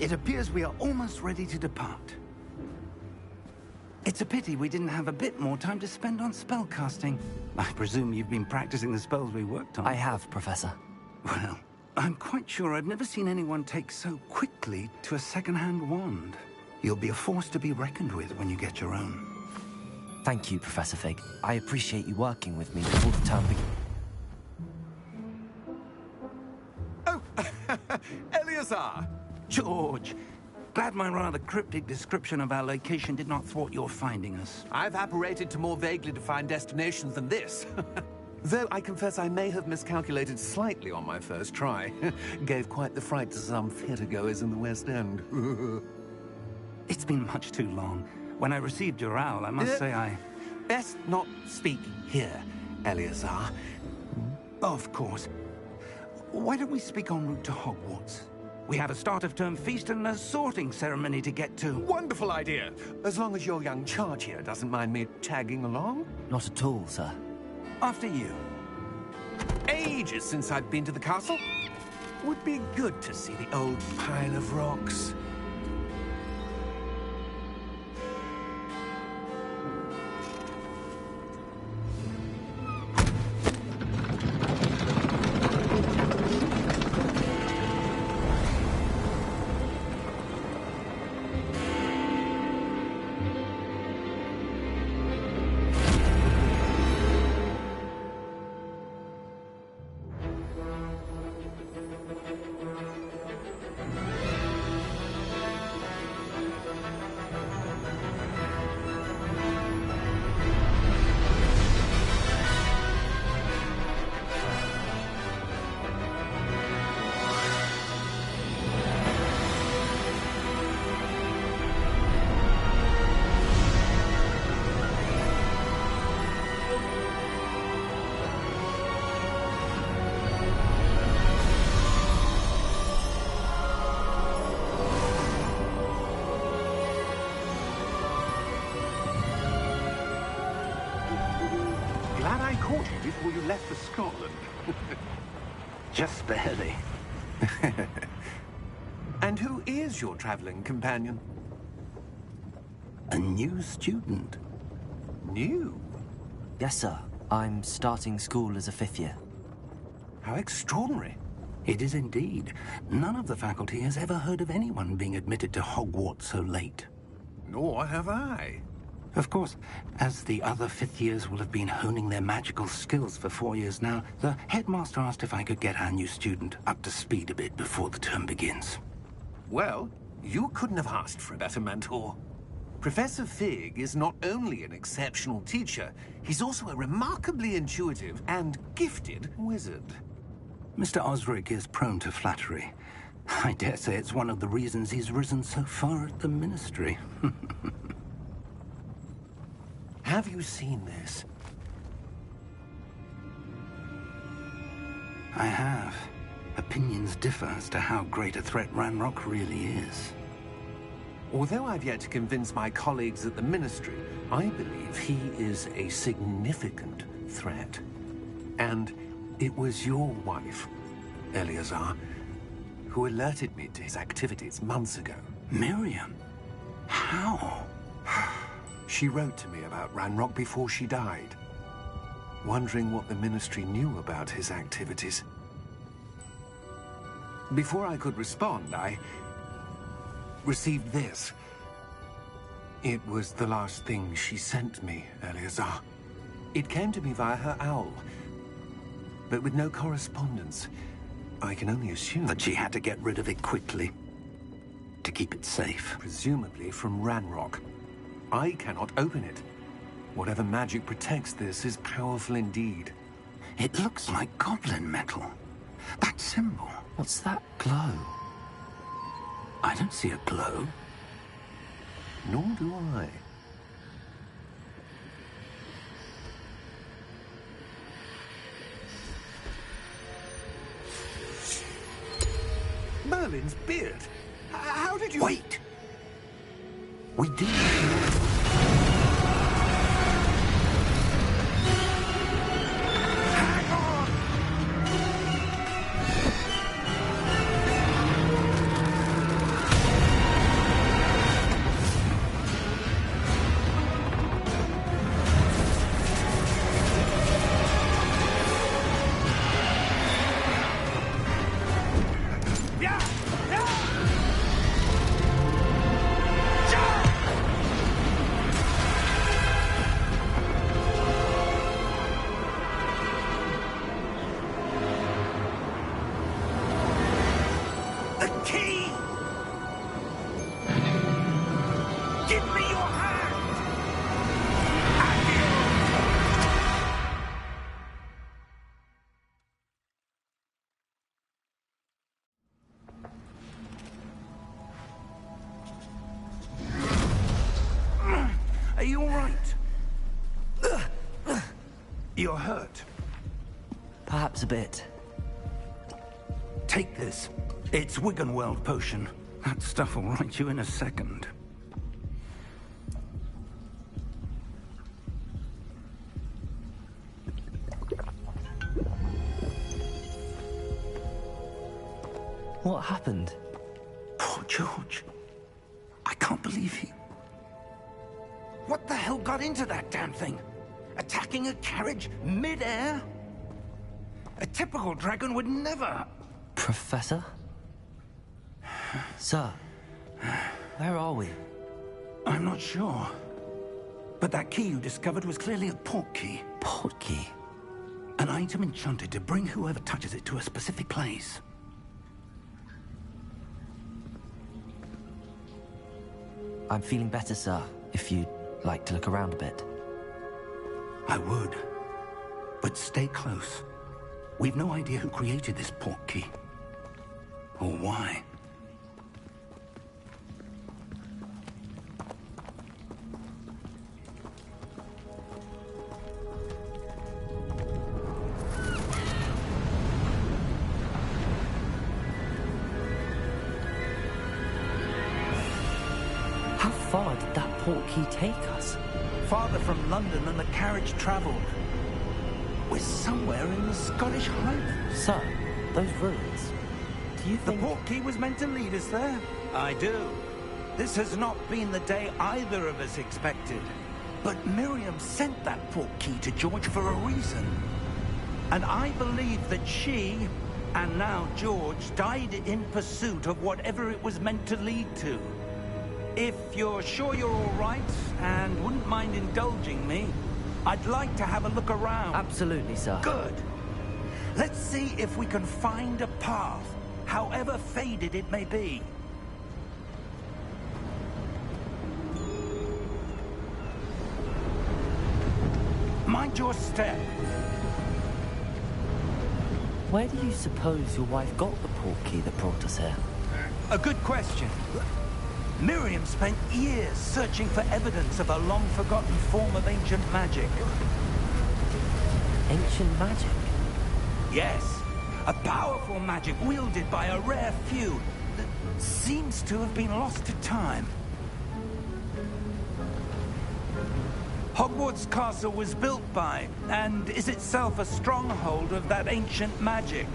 It appears we are almost ready to depart. It's a pity we didn't have a bit more time to spend on spellcasting. I presume you've been practicing the spells we worked on. I have, Professor. Well, I'm quite sure I've never seen anyone take so quickly to a second-hand wand. You'll be a force to be reckoned with when you get your own. Thank you, Professor Fig. I appreciate you working with me before the term begins. Oh, Eleazar! George! Glad my rather cryptic description of our location did not thwart your finding us. I've apparated to more vaguely defined destinations than this. Though I confess I may have miscalculated slightly on my first try. Gave quite the fright to some theatre-goers in the West End. It's been much too long. When I received your owl, I must say I... Best not speak here, Eleazar. Of course. Why don't we speak en route to Hogwarts? We have a start-of-term feast and a sorting ceremony to get to. Wonderful idea! As long as your young charge here doesn't mind me tagging along. Not at all, sir. After you. Ages since I've been to the castle. Would be good to see the old pile of rocks. Glad I caught you before you left for Scotland. Just barely. And who is your traveling companion? A new student. New? Yes, sir. I'm starting school as a 5th year. How extraordinary. It is indeed. None of the faculty has ever heard of anyone being admitted to Hogwarts so late. Nor have I. Of course, as the other 5th years will have been honing their magical skills for 4 years now, the headmaster asked if I could get our new student up to speed a bit before the term begins. Well, you couldn't have asked for a better mentor. Professor Fig is not only an exceptional teacher, he's also a remarkably intuitive and gifted wizard. Mr. Osric is prone to flattery. I dare say it's one of the reasons he's risen so far at the Ministry. Have you seen this? I have. Opinions differ as to how great a threat Ranrock really is. Although I've yet to convince my colleagues at the Ministry, I believe he is a significant threat. And it was your wife, Eleazar, who alerted me to his activities months ago. Miriam? How? She wrote to me about Ranrock before she died, wondering what the Ministry knew about his activities. Before I could respond, I received this. It was the last thing she sent me, Eleazar. It came to me via her owl, but with no correspondence. I can only assume That she had to get rid of it quickly, to keep it safe. presumably from Ranrock. I cannot open it. Whatever magic protects this is powerful indeed. It looks like goblin metal. That symbol. What's that glow? I don't see a glow. Nor do I. Merlin's beard. How did you... Wait! We do. You're hurt. Perhaps a bit. Take this. It's Wiggenweld potion. That stuff will right you in a second. What happened? Poor George. I can't believe he... What the hell got into that damn thing? Attacking a carriage mid-air? A typical dragon would never... Professor? Sir, where are we? I'm not sure. But that key you discovered was clearly a port key. Port key? An item enchanted to bring whoever touches it to a specific place. I'm feeling better, sir, if you'd like to look around a bit. I would. But stay close. We've no idea who created this port key. Or why. How far did that port key take us? Farther from London than the carriage travelled. We're somewhere in the Scottish Highlands. Sir, those ruins. Do you The think... port key was meant to lead us there? I do. This has not been the day either of us expected. But Miriam sent that port key to George for a reason. And I believe that she, and now George, died in pursuit of whatever it was meant to lead to. If you're sure you're all right, and wouldn't mind indulging me, I'd like to have a look around. Absolutely, sir. Good. Let's see if we can find a path, however faded it may be. Mind your step. Where do you suppose your wife got the port key that brought us here? A good question. Miriam spent years searching for evidence of a long-forgotten form of ancient magic. Ancient magic? Yes, a powerful magic wielded by a rare few that seems to have been lost to time. Hogwarts Castle was built by, and is itself a stronghold of that ancient magic.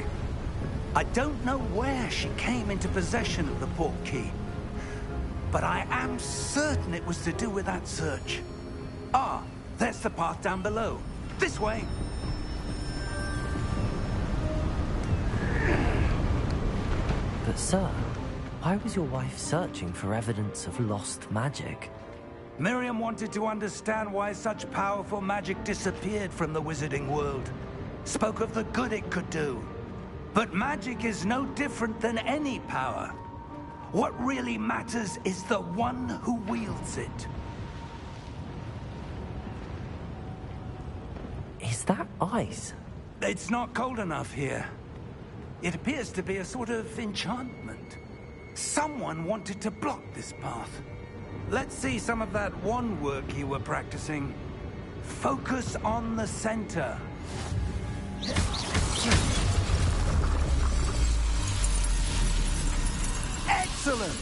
I don't know where she came into possession of the port key, but I am certain it was to do with that search. Ah, there's the path down below. This way. But sir, why was your wife searching for evidence of lost magic? Miriam wanted to understand why such powerful magic disappeared from the wizarding world. Spoke of the good it could do. But magic is no different than any power. What really matters is the one who wields it. Is that ice? It's not cold enough here. It appears to be a sort of enchantment. Someone wanted to block this path. Let's see some of that wand work you were practicing. Focus on the center. Excellent!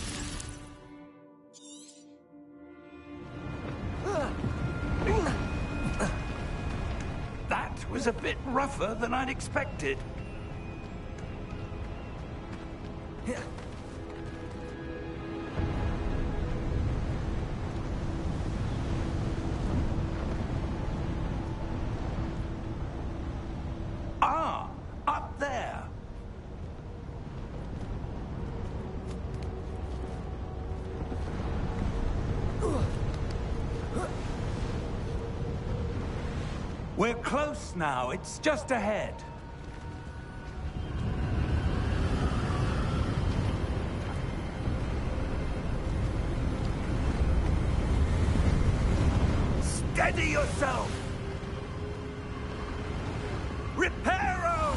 That was a bit rougher than I'd expected. Ah, up there. We're close now. It's just ahead. Steady yourself! Reparo!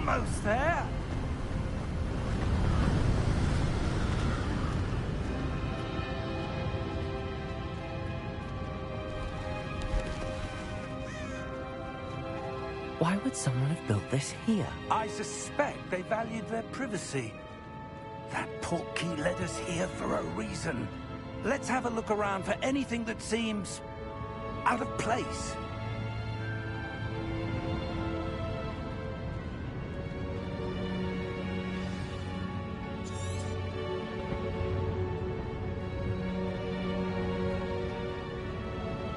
almost there. Why would someone have built this here? I suspect they valued their privacy. That portkey led us here for a reason. Let's have a look around for anything that seems out of place.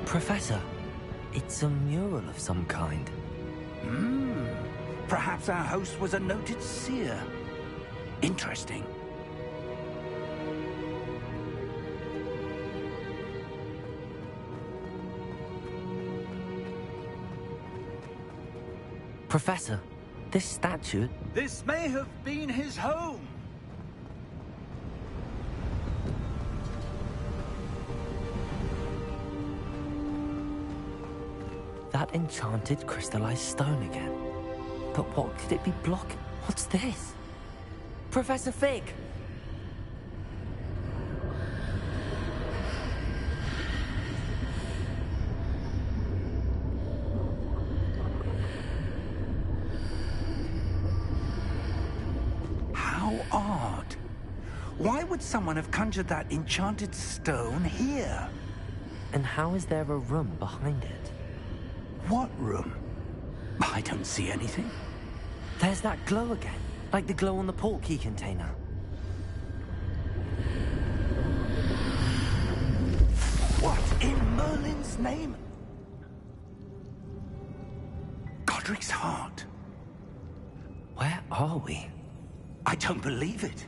Professor, it's a mural of some kind. Perhaps our host was a noted seer. Interesting. Professor, this statue... This may have been his home. That enchanted crystallized stone again. But what could it be blocking? What's this? Professor Fig! How odd. Why would someone have conjured that enchanted stone here? And how is there a room behind it? What room? I don't see anything. There's that glow again, like the glow on the portkey container. What in Merlin's name? Godric's heart. Where are we? I don't believe it.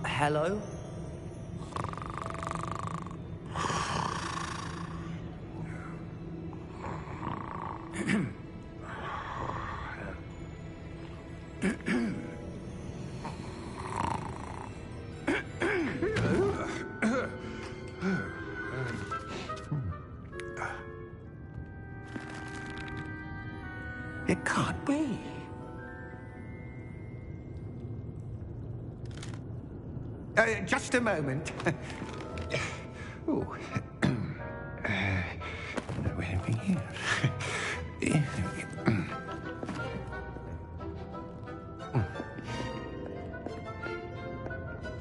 Hello? It can't be. Just a moment. Oh. Where are we here?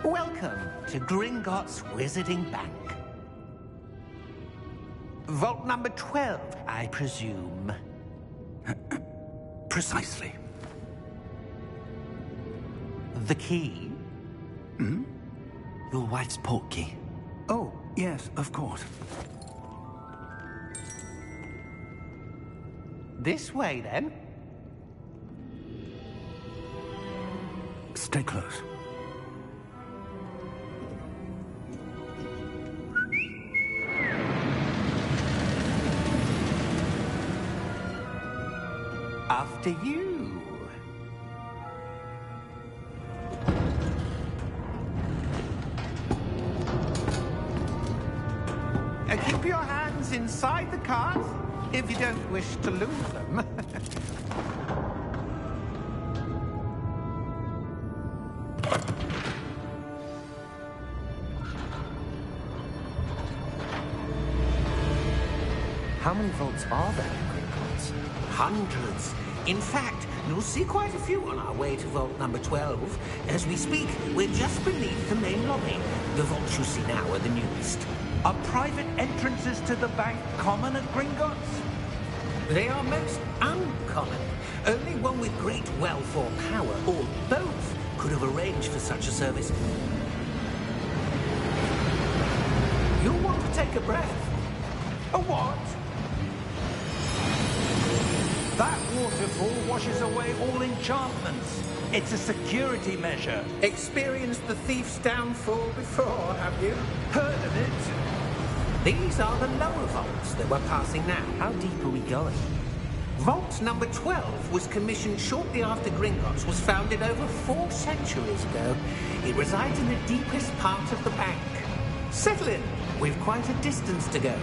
Welcome to Gringotts Wizarding Bank. Vault number 12, I presume. Precisely. The key? Your wife's portkey. Oh, yes, of course. This way, then. Stay close. After you. Keep your hands inside the cart if you don't wish to lose them. How many vaults are there in Gringotts? Hundreds. In fact, you'll see quite a few on our way to vault number 12. As we speak, we're just beneath the main lobby. The vaults you see now are the newest. Are private entrances to the bank common at Gringotts? They are most uncommon. Only one with great wealth or power, or both, could have arranged for such a service. You'll want to take a breath. A what? That waterfall washes away all enchantments. It's a security measure. Experienced the thief's downfall before, have you? Heard of it? These are the lower vaults that we're passing now. How deep are we going? Vault number 12 was commissioned shortly after Gringotts was founded over 4 centuries ago. It resides in the deepest part of the bank. Settle in. We've quite a distance to go.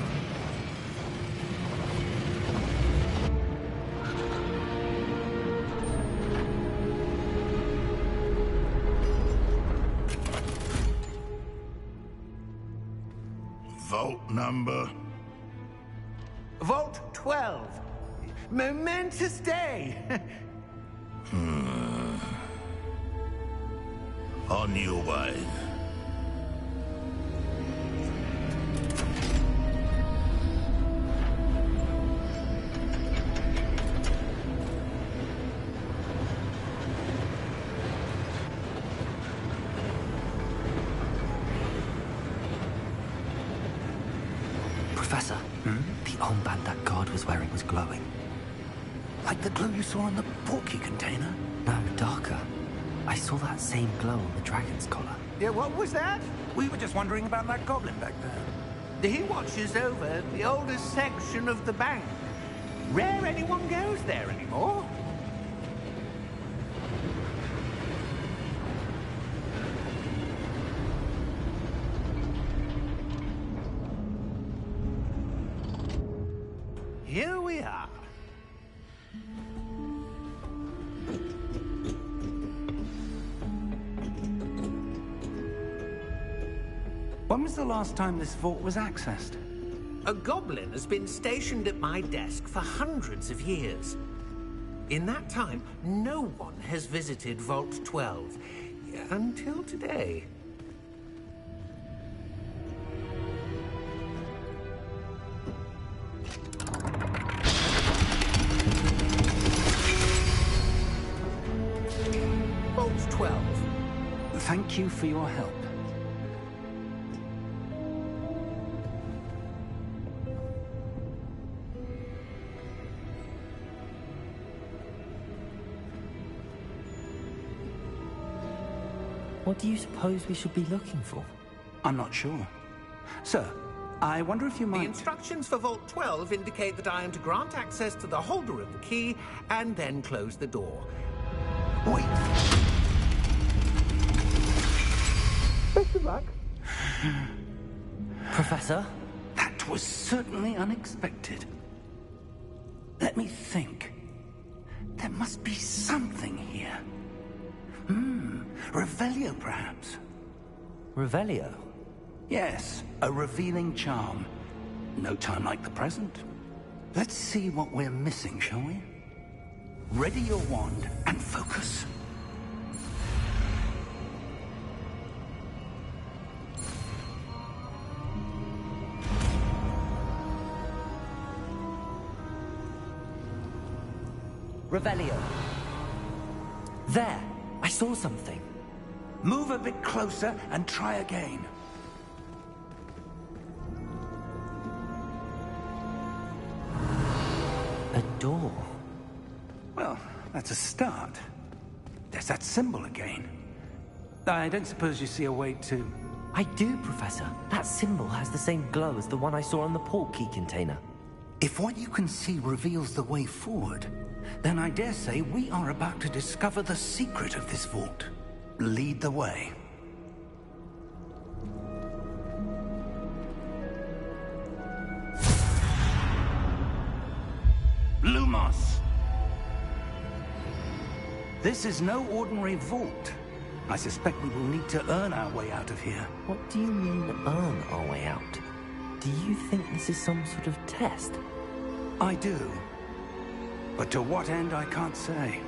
Vault number? Vault 12. Momentous day. On your way. Professor, the armband that guard was wearing was glowing. Like the glow you saw in the portkey container? No, darker. I saw that same glow on the dragon's collar. Yeah, what was that? We were just wondering about that goblin back there. He watches over the oldest section of the bank. Rare anyone goes there anymore. Here we are. When was the last time this vault was accessed? A goblin has been stationed at my desk for hundreds of years. In that time, no one has visited Vault 12. Until today. Vault 12. Thank you for your help. What do you suppose we should be looking for? I'm not sure. Sir, I wonder if you The might... instructions for Vault 12 indicate that I am to grant access to the holder of the key and then close the door. Wait! Best of luck. Professor? That was certainly unexpected. Let me think. There must be something here. Revelio, perhaps? Revelio? Yes, a revealing charm. No time like the present. Let's see what we're missing, shall we? Ready your wand and focus. Revelio. There! I saw something. Move a bit closer and try again. A door. Well, that's a start. There's that symbol again. I don't suppose you see a way to... I do, Professor. That symbol has the same glow as the one I saw on the portkey container. If what you can see reveals the way forward, then I dare say we are about to discover the secret of this vault. Lead the way. Lumos! This is no ordinary vault. I suspect we will need to earn our way out of here. What do you mean, earn our way out? Do you think this is some sort of test? I do. But to what end, I can't say.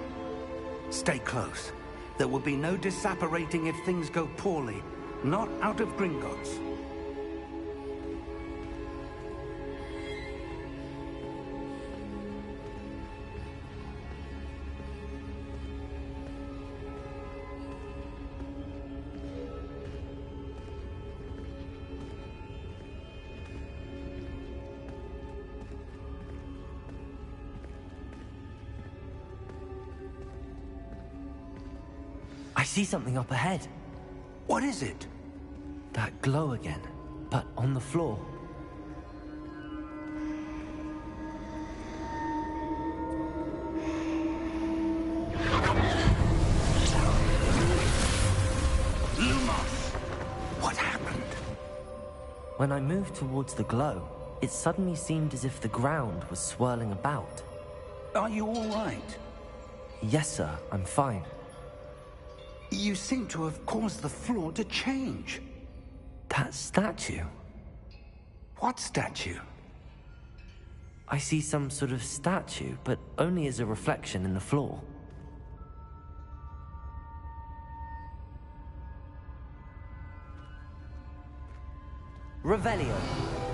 Stay close. There will be no disapparating if things go poorly. Not out of Gringotts. I see something up ahead. What is it? That glow again, but on the floor. Lumos! What happened? When I moved towards the glow, it suddenly seemed as if the ground was swirling about. Are you all right? Yes, sir, I'm fine. You seem to have caused the floor to change. That statue? What statue? I see some sort of statue, but only as a reflection in the floor. Revelio.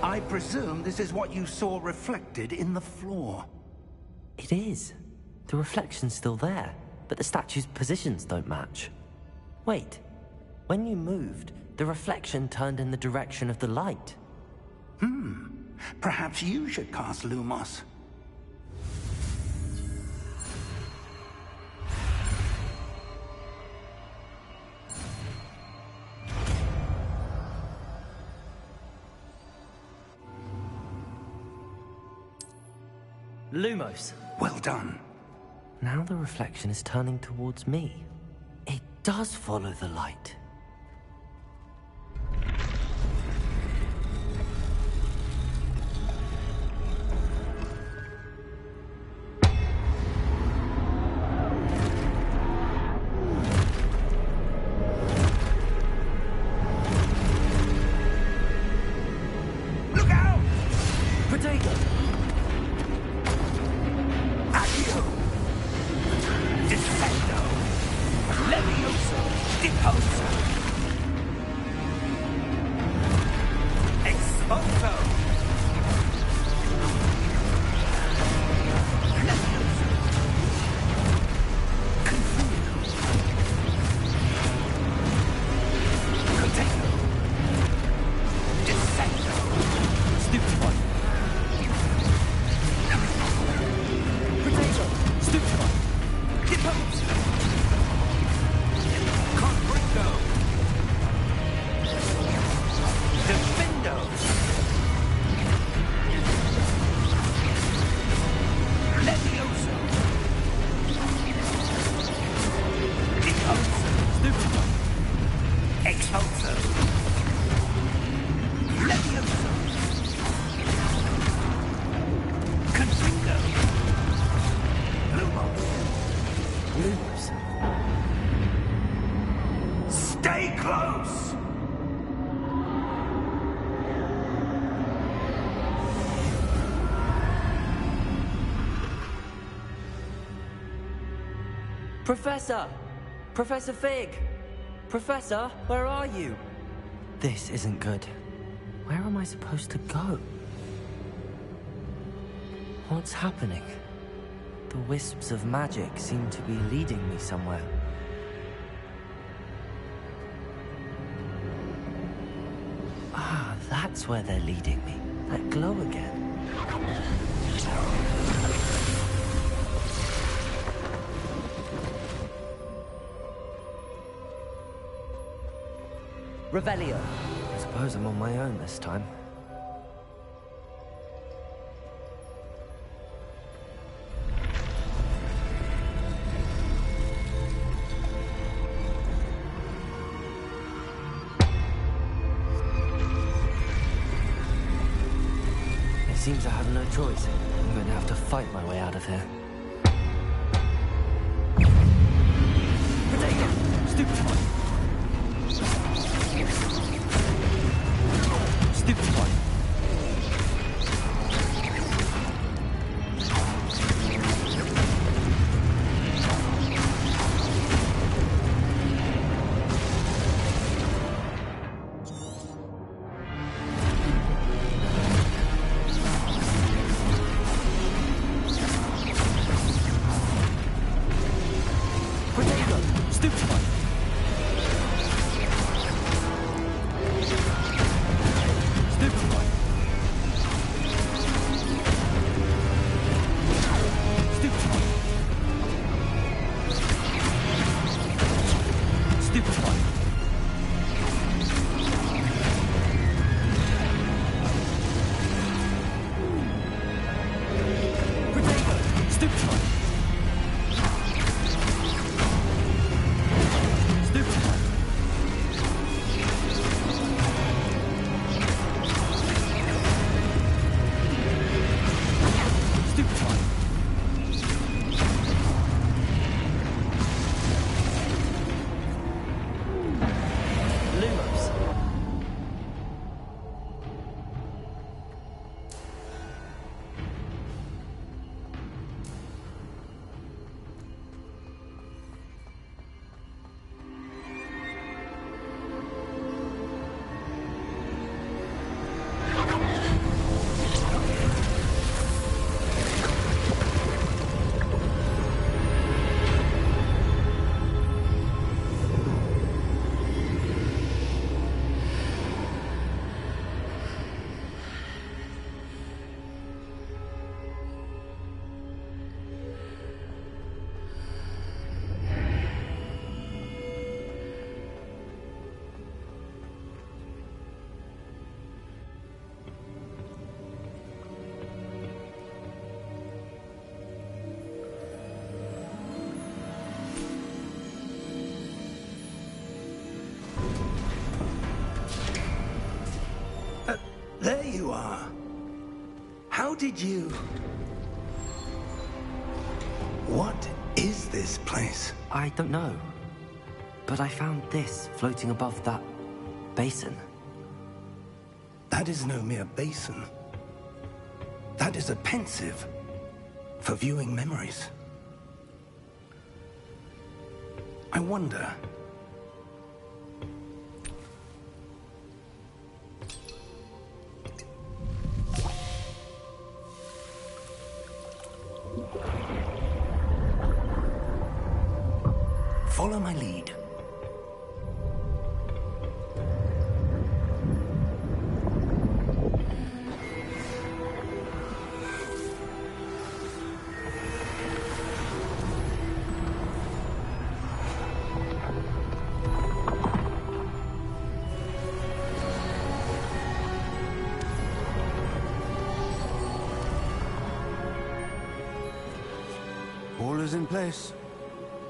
I presume this is what you saw reflected in the floor. It is. The reflection's still there, but the statue's positions don't match. Wait. When you moved, the reflection turned in the direction of the light. Perhaps you should cast Lumos. Lumos. Well done. Now the reflection is turning towards me. It does follow the light. Look out! Potato! Accio! Defendo! Levioso! Deposo! Exposo! Levioso! Confundo! Potato! Defendo! Stupid one. Potato! Stupid one. Depose! Confringo! Defendo! Levioso! Depose! Stupid one. Expulso! Levioso! Confringo! Lumos! Lumos. Stay close! Professor! Professor Fig! Professor, where are you? This isn't good. Where am I supposed to go? What's happening? The wisps of magic seem to be leading me somewhere. Ah, that's where they're leading me. That glow again. Revelio. I suppose I'm on my own this time. It seems I have no choice. I'm going to have to fight my way out of here. Potato! Stupid one! Stupid one! Potato! Stupid one! Stupid one! Stupid one! Stupid one! Potato! Stupid one! did you... What is this place? I don't know. But I found this floating above that basin. That is no mere basin. That is a pensive for viewing memories. I wonder... Follow my lead. All is in place.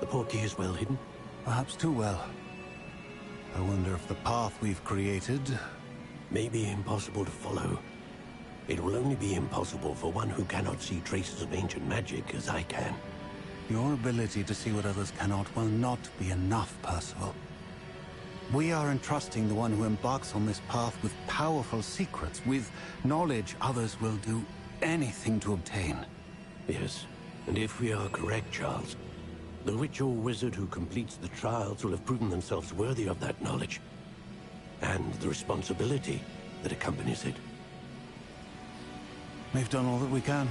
The portkey is well hidden. Perhaps too well. I wonder if the path we've created... May be impossible to follow. It will only be impossible for one who cannot see traces of ancient magic as I can. Your ability to see what others cannot will not be enough, Percival. We are entrusting the one who embarks on this path with powerful secrets, with knowledge others will do anything to obtain. Yes, and if we are correct, Charles, the witch or wizard who completes the trials will have proven themselves worthy of that knowledge, and the responsibility that accompanies it. We've done all that we can.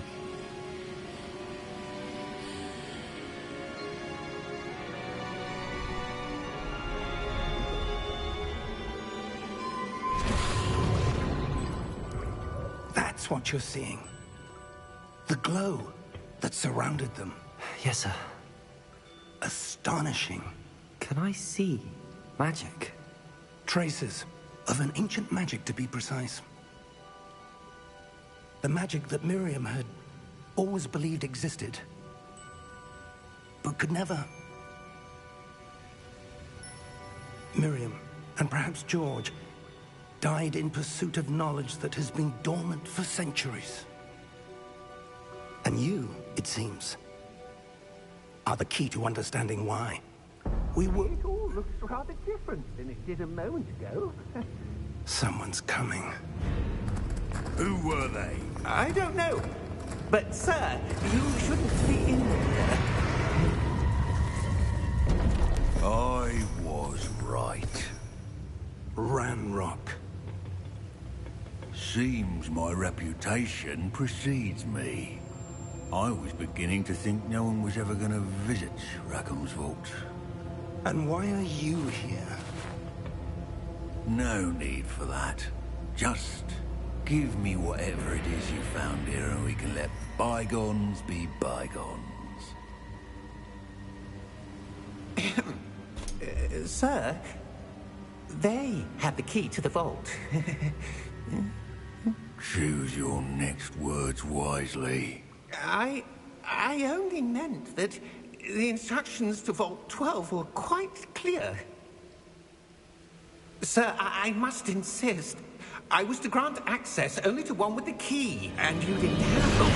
That's what you're seeing. The glow that surrounded them. Yes, sir. Astonishing. Can I see magic? Traces of an ancient magic, to be precise. The magic that Miriam had always believed existed, but could never. Miriam, and perhaps George, died in pursuit of knowledge that has been dormant for centuries. And you, it seems, are the key to understanding why. We were... It all looks rather different than it did a moment ago. Someone's coming. Who were they? I don't know. But, sir, you shouldn't be in here. I was right. Ranrock. Seems my reputation precedes me. I was beginning to think no one was ever going to visit Rackham's vault. And why are you here? No need for that. Just give me whatever it is you found here and we can let bygones be bygones. Sir, they have the key to the vault. Choose your next words wisely. I only meant that the instructions to Vault 12 were quite clear. Sir, I must insist. I was to grant access only to one with the key, and you didn't have them.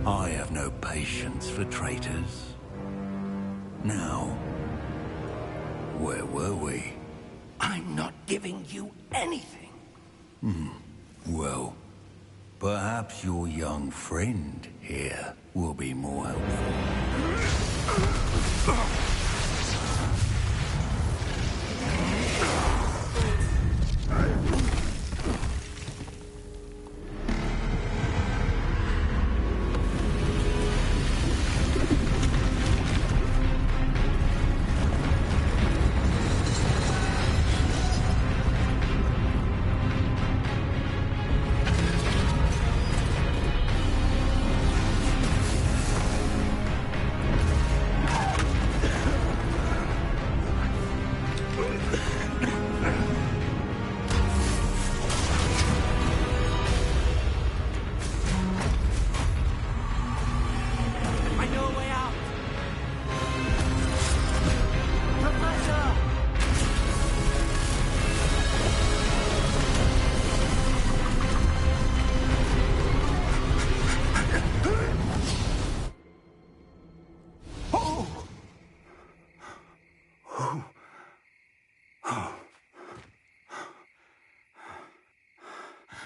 I have no patience for traitors. Now, where were we? I'm not giving you anything. Well, perhaps your young friend here will be more helpful.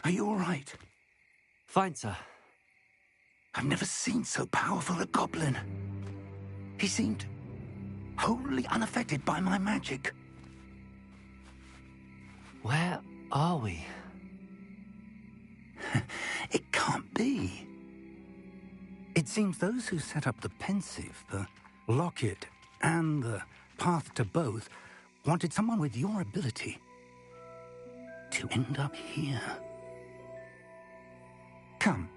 Are you all right? Fine, sir. I've never seen so powerful a goblin. He seemed wholly unaffected by my magic. Where are we? It can't be. It seems those who set up the pensive, the locket, and the path to both wanted someone with your ability to end up here. Come.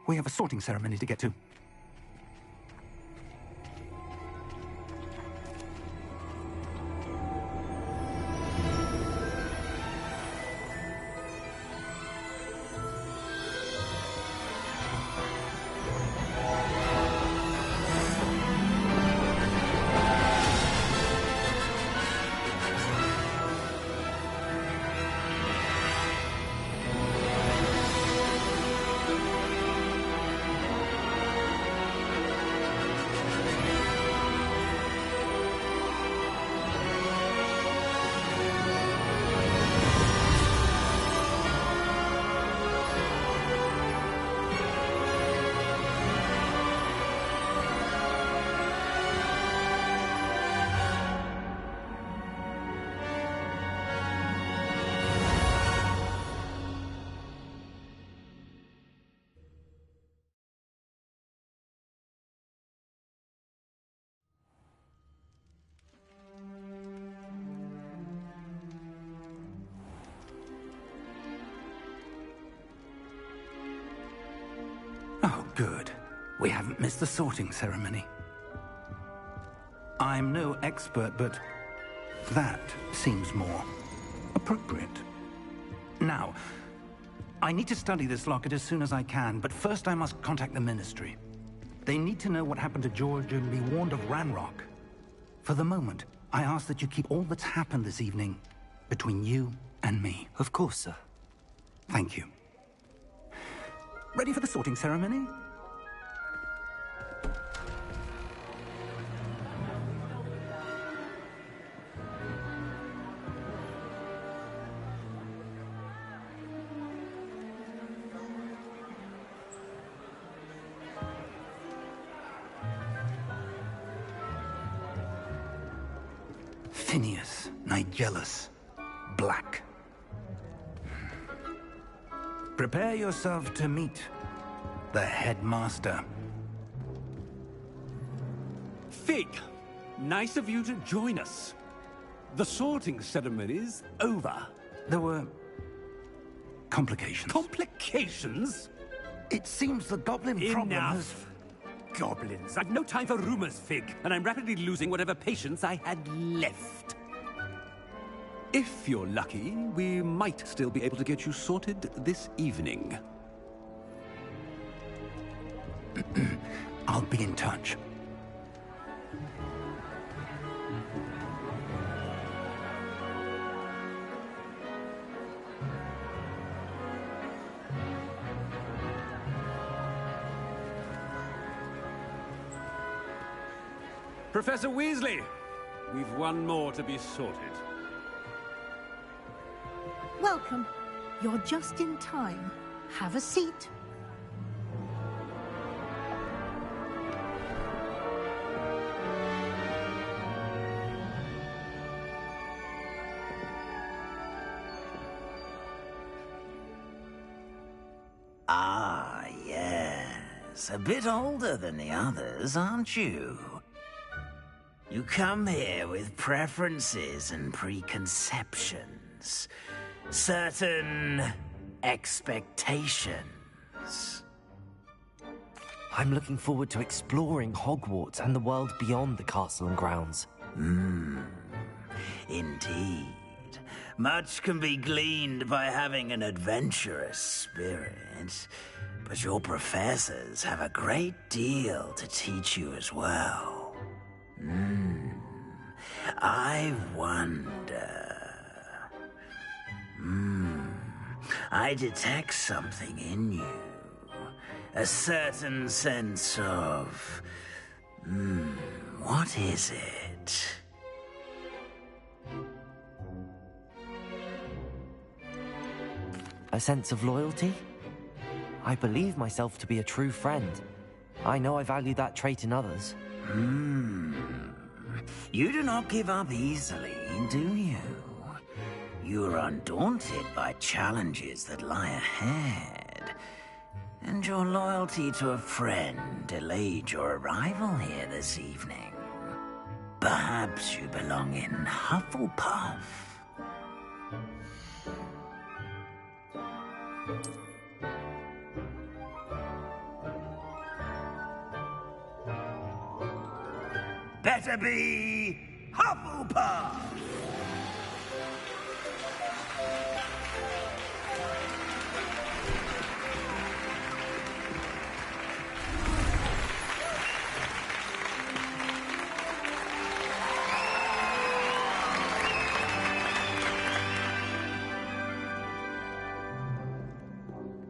We have a sorting ceremony to get to. Oh, good. We haven't missed the sorting ceremony. I'm no expert, but that seems more appropriate. Now, I need to study this locket as soon as I can, but first I must contact the Ministry. They need to know what happened to George and be warned of Ranrock. For the moment, I ask that you keep all that's happened this evening between you and me. Of course, sir. Thank you. Ready for the sorting ceremony? Phineas, Nigellus, Black. Prepare yourself to meet the headmaster. Fig, nice of you to join us. The sorting ceremony's over. There were complications. Complications? It seems the goblin problem has... Enough. Goblins. I've no time for rumors, Fig, and I'm rapidly losing whatever patience I had left. If you're lucky, we might still be able to get you sorted this evening. I'll be in touch. Professor Weasley, we've one more to be sorted. Welcome. You're just in time. Have a seat. Ah, yes. A bit older than the others, aren't you? You come here with preferences and preconceptions. Certain expectations. I'm looking forward to exploring Hogwarts and the world beyond the castle and grounds. Indeed. Much can be gleaned by having an adventurous spirit, but your professors have a great deal to teach you as well. I wonder... I detect something in you. A certain sense of... what is it? A sense of loyalty? I believe myself to be a true friend. I know I value that trait in others. You do not give up easily, do you? You are undaunted by challenges that lie ahead. And your loyalty to a friend delayed your arrival here this evening. Perhaps you belong in Hufflepuff. Better be Hufflepuff!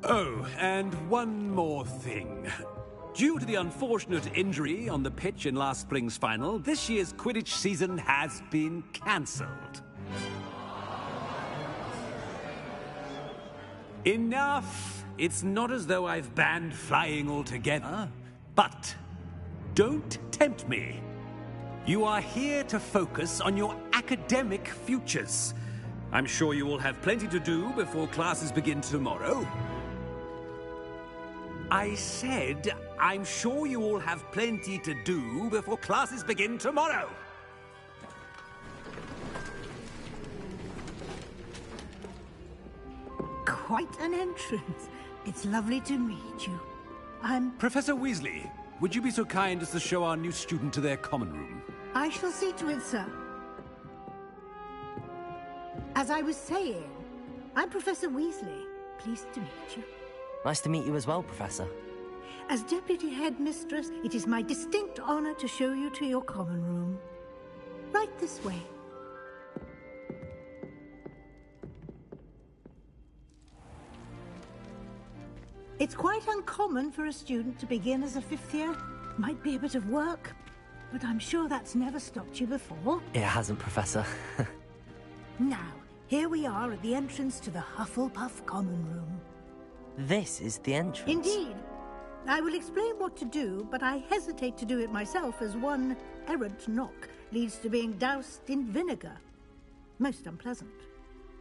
Oh, and one more thing. Due to the unfortunate injury on the pitch in last spring's final, this year's Quidditch season has been cancelled. Enough! It's not as though I've banned flying altogether, but don't tempt me. You are here to focus on your academic futures. I'm sure you will have plenty to do before classes begin tomorrow. I said, I'm sure you all have plenty to do before classes begin tomorrow. Quite an entrance. It's lovely to meet you. I'm... Professor Weasley, would you be so kind as to show our new student to their common room? I shall see to it, sir. As I was saying, I'm Professor Weasley. Pleased to meet you. Nice to meet you as well, Professor. As Deputy Headmistress, it is my distinct honor to show you to your common room. Right this way. It's quite uncommon for a student to begin as a fifth year. Might be a bit of work, but I'm sure that's never stopped you before. It hasn't, Professor. Now, here we are at the entrance to the Hufflepuff Common Room. This is the entrance. Indeed. I will explain what to do, but I hesitate to do it myself as one errant knock leads to being doused in vinegar. Most unpleasant.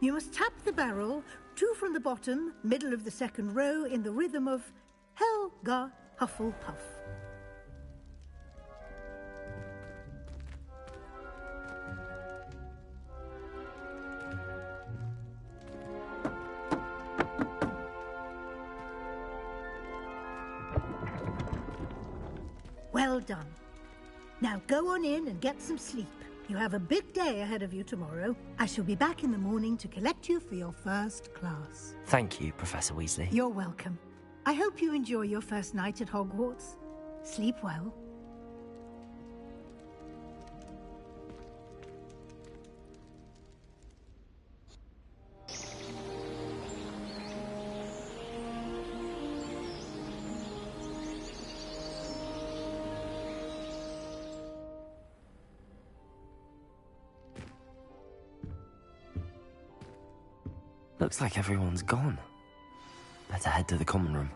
You must tap the barrel, 2 from the bottom, middle of the second row, in the rhythm of Helga Hufflepuff. Well done. Now go on in and get some sleep. You have a big day ahead of you tomorrow. I shall be back in the morning to collect you for your first class. Thank you, Professor Weasley. You're welcome. I hope you enjoy your first night at Hogwarts. Sleep well. Looks like everyone's gone. Better head to the common room.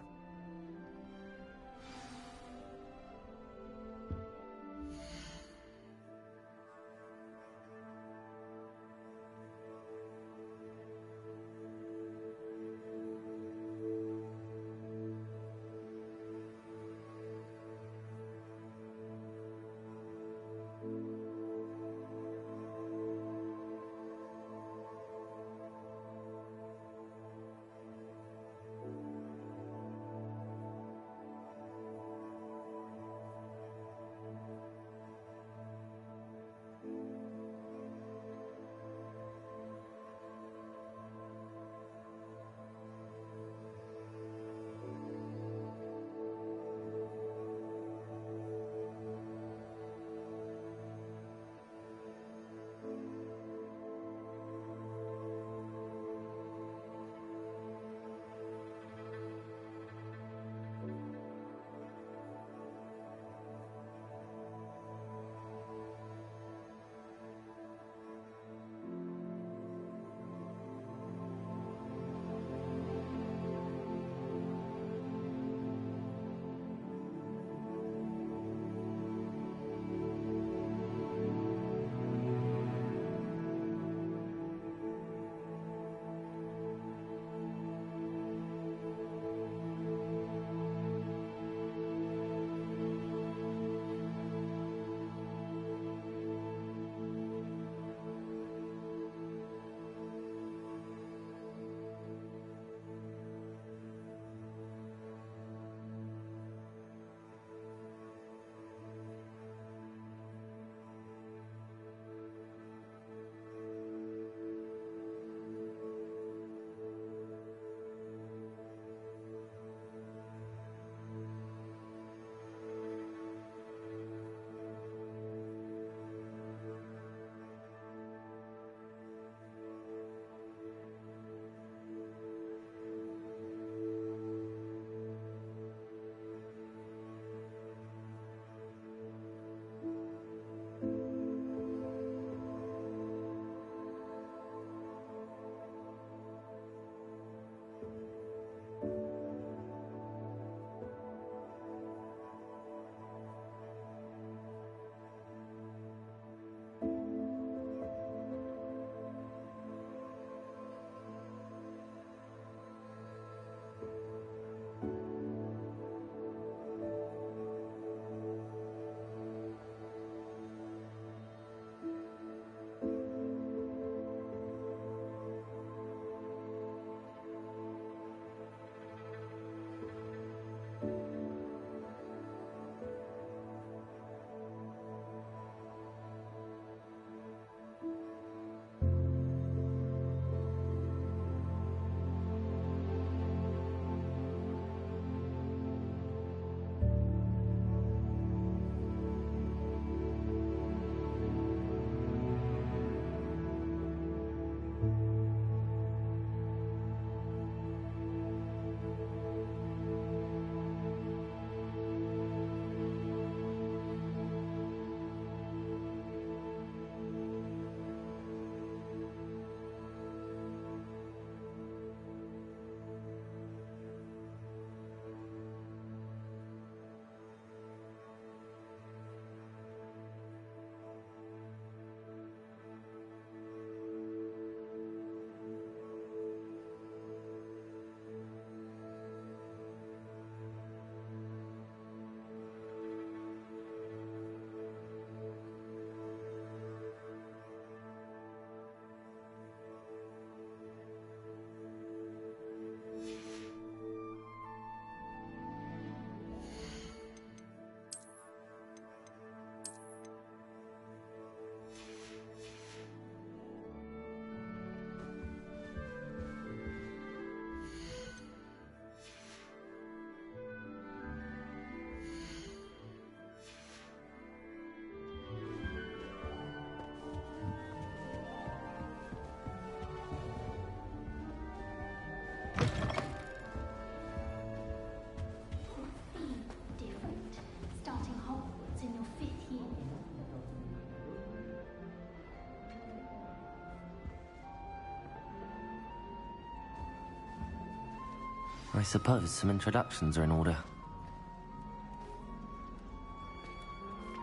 suppose some introductions are in order.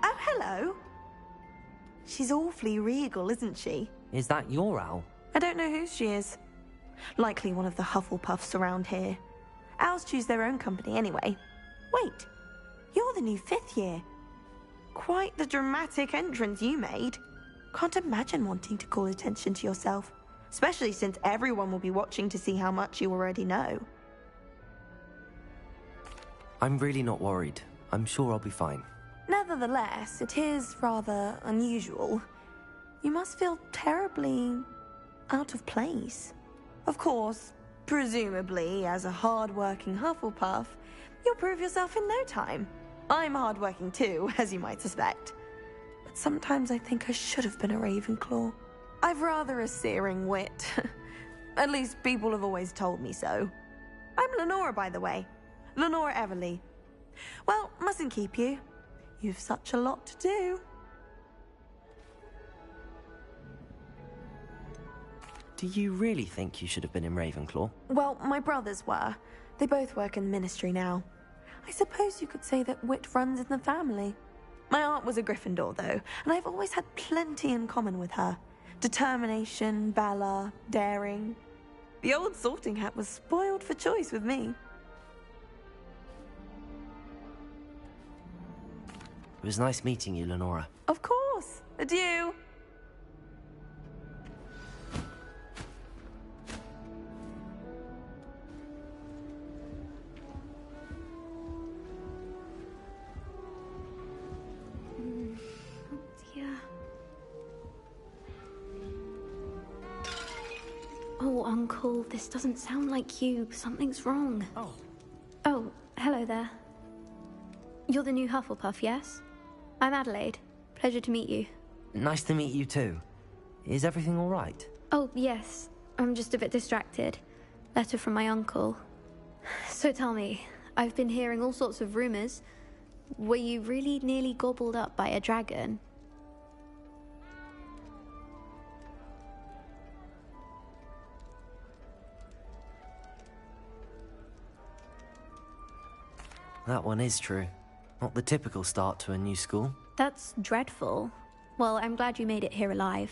Oh, hello. She's awfully regal, isn't she? Is that your owl? I don't know who she is. Likely one of the Hufflepuffs around here. Owls choose their own company anyway. Wait, you're the new 5th year. Quite the dramatic entrance you made. Can't imagine wanting to call attention to yourself, especially since everyone will be watching to see how much you already know. I'm really not worried. I'm sure I'll be fine. Nevertheless, it is rather unusual. You must feel terribly out of place. Of course, presumably, as a hard-working Hufflepuff, you'll prove yourself in no time. I'm hard-working too, as you might suspect. But sometimes I think I should have been a Ravenclaw. I've rather a searing wit. At least people have always told me so. I'm Lenora, by the way. Lenora Everly. Well, mustn't keep you. You've such a lot to do. Do you really think you should have been in Ravenclaw? Well, my brothers were. They both work in the ministry now. I suppose you could say that wit runs in the family. My aunt was a Gryffindor, though, and I've always had plenty in common with her. Determination, valor, daring. The old sorting hat was spoiled for choice with me. It was nice meeting you, Lenora. Of course. Adieu. Oh, Uncle, this doesn't sound like you. Something's wrong. Oh. Oh, hello there. You're the new Hufflepuff, yes? I'm Adelaide. Pleasure to meet you. Nice to meet you too. Is everything all right? Oh, yes. I'm just a bit distracted. Letter from my uncle. So tell me, I've been hearing all sorts of rumors. Were you really nearly gobbled up by a dragon? That one is true. Not the typical start to a new school. That's dreadful. Well, I'm glad you made it here alive.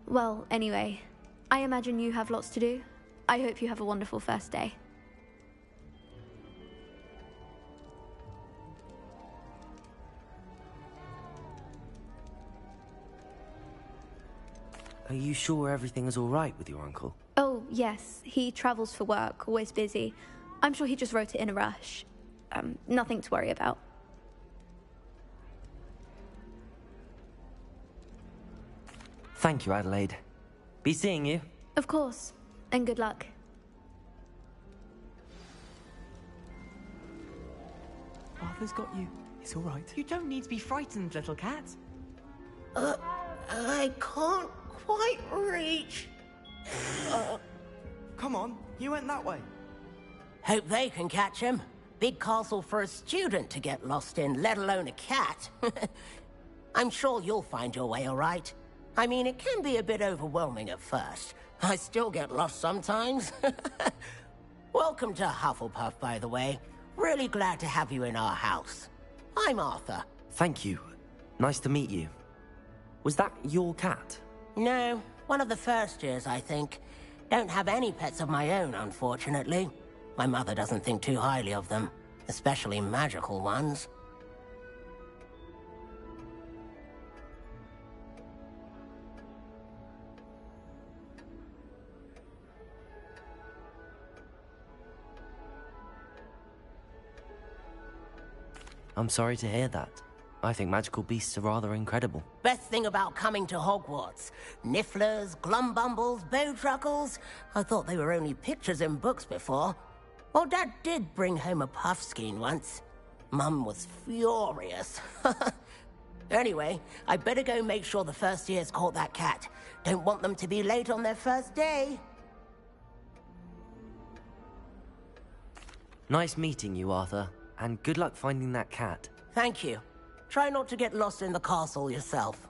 Well, anyway, I imagine you have lots to do. I hope you have a wonderful first day. Are you sure everything is all right with your uncle? Oh, yes. He travels for work, always busy. I'm sure he just wrote it in a rush. Nothing to worry about. Thank you, Adelaide. Be seeing you. Of course. And good luck. Arthur's got you. It's all right. You don't need to be frightened, little cat. I can't quite reach. Come on, you went that way. Hope they can catch him. Big castle for a student to get lost in, let alone a cat. I'm sure you'll find your way all right. I mean, it can be a bit overwhelming at first. I still get lost sometimes. Welcome to Hufflepuff, by the way. Really glad to have you in our house. I'm Arthur. Thank you. Nice to meet you. Was that your cat? No, one of the first years, I think. Don't have any pets of my own, unfortunately. My mother doesn't think too highly of them, especially magical ones. I'm sorry to hear that. I think magical beasts are rather incredible. Best thing about coming to Hogwarts. Nifflers, glumbumbles, bowtruckles. I thought they were only pictures in books before. Well, Dad did bring home a puffskein once. Mum was furious. Anyway, I better go make sure the first years caught that cat. Don't want them to be late on their first day. Nice meeting you, Arthur. And good luck finding that cat. Thank you. Try not to get lost in the castle yourself.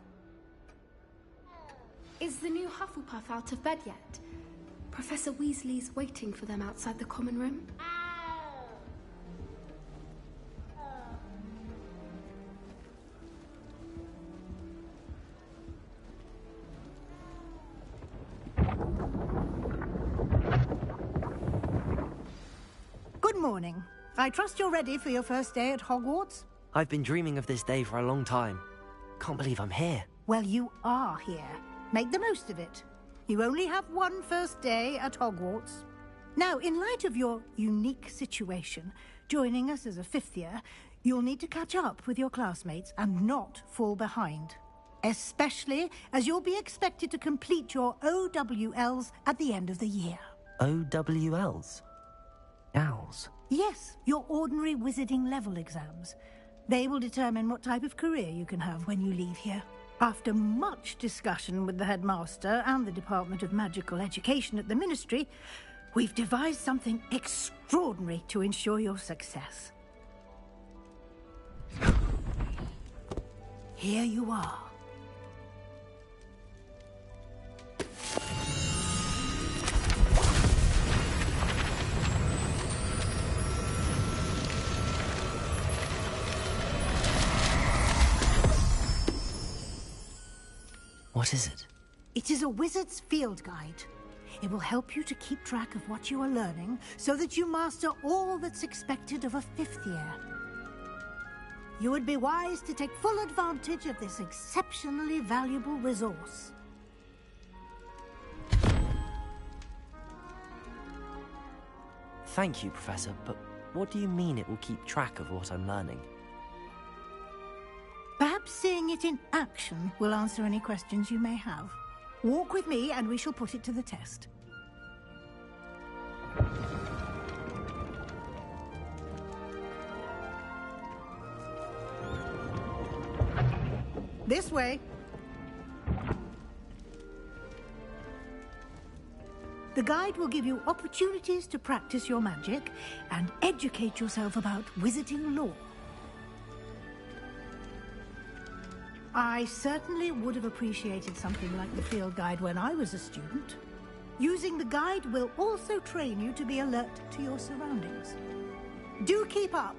Is the new Hufflepuff out of bed yet? Professor Weasley's waiting for them outside the common room. Good morning. I trust you're ready for your first day at Hogwarts? I've been dreaming of this day for a long time. Can't believe I'm here. Well, you are here. Make the most of it. You only have one first day at Hogwarts. Now, in light of your unique situation, joining us as a fifth year, you'll need to catch up with your classmates and not fall behind. Especially as you'll be expected to complete your OWLs at the end of the year. OWLs? Owls? Yes, your ordinary wizarding level exams. They will determine what type of career you can have when you leave here. After much discussion with the headmaster and the Department of Magical Education at the Ministry, we've devised something extraordinary to ensure your success. Here you are. What is it? It is a wizard's field guide. It will help you to keep track of what you are learning so that you master all that's expected of a fifth year. You would be wise to take full advantage of this exceptionally valuable resource. Thank you, Professor, but what do you mean it will keep track of what I'm learning? Perhaps seeing it in action will answer any questions you may have. Walk with me and we shall put it to the test. This way. The guide will give you opportunities to practice your magic and educate yourself about wizarding lore. I certainly would have appreciated something like the field guide when I was a student. Using the guide will also train you to be alert to your surroundings. Do keep up.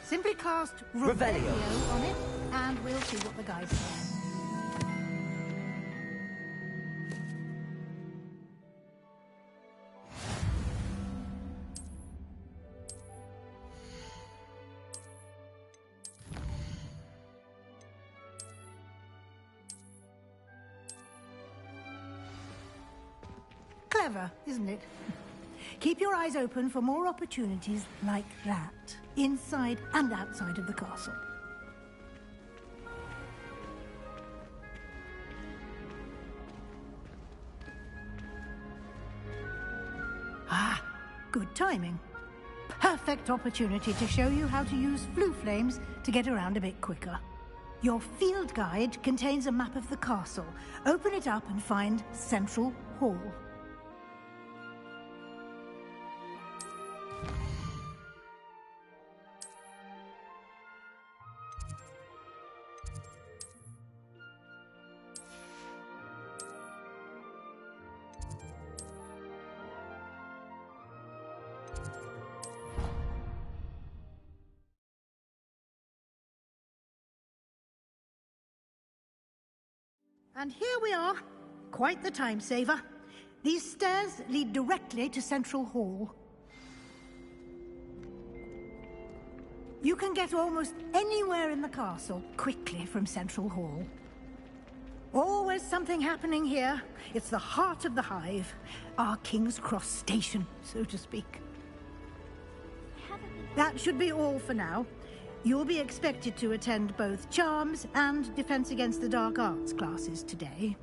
Simply cast Revelio on it, and we'll see what the guide says. Clever, isn't it? Keep your eyes open for more opportunities like that, inside and outside of the castle. Ah, good timing. Perfect opportunity to show you how to use flue flames to get around a bit quicker. Your field guide contains a map of the castle. Open it up and find Central Hall. And here we are. Quite the time saver. These stairs lead directly to Central Hall. You can get almost anywhere in the castle quickly from Central Hall. Always something happening here. It's the heart of the Hive. Our King's Cross station, so to speak. That should be all for now. You'll be expected to attend both Charms and Defense Against the Dark Arts classes today.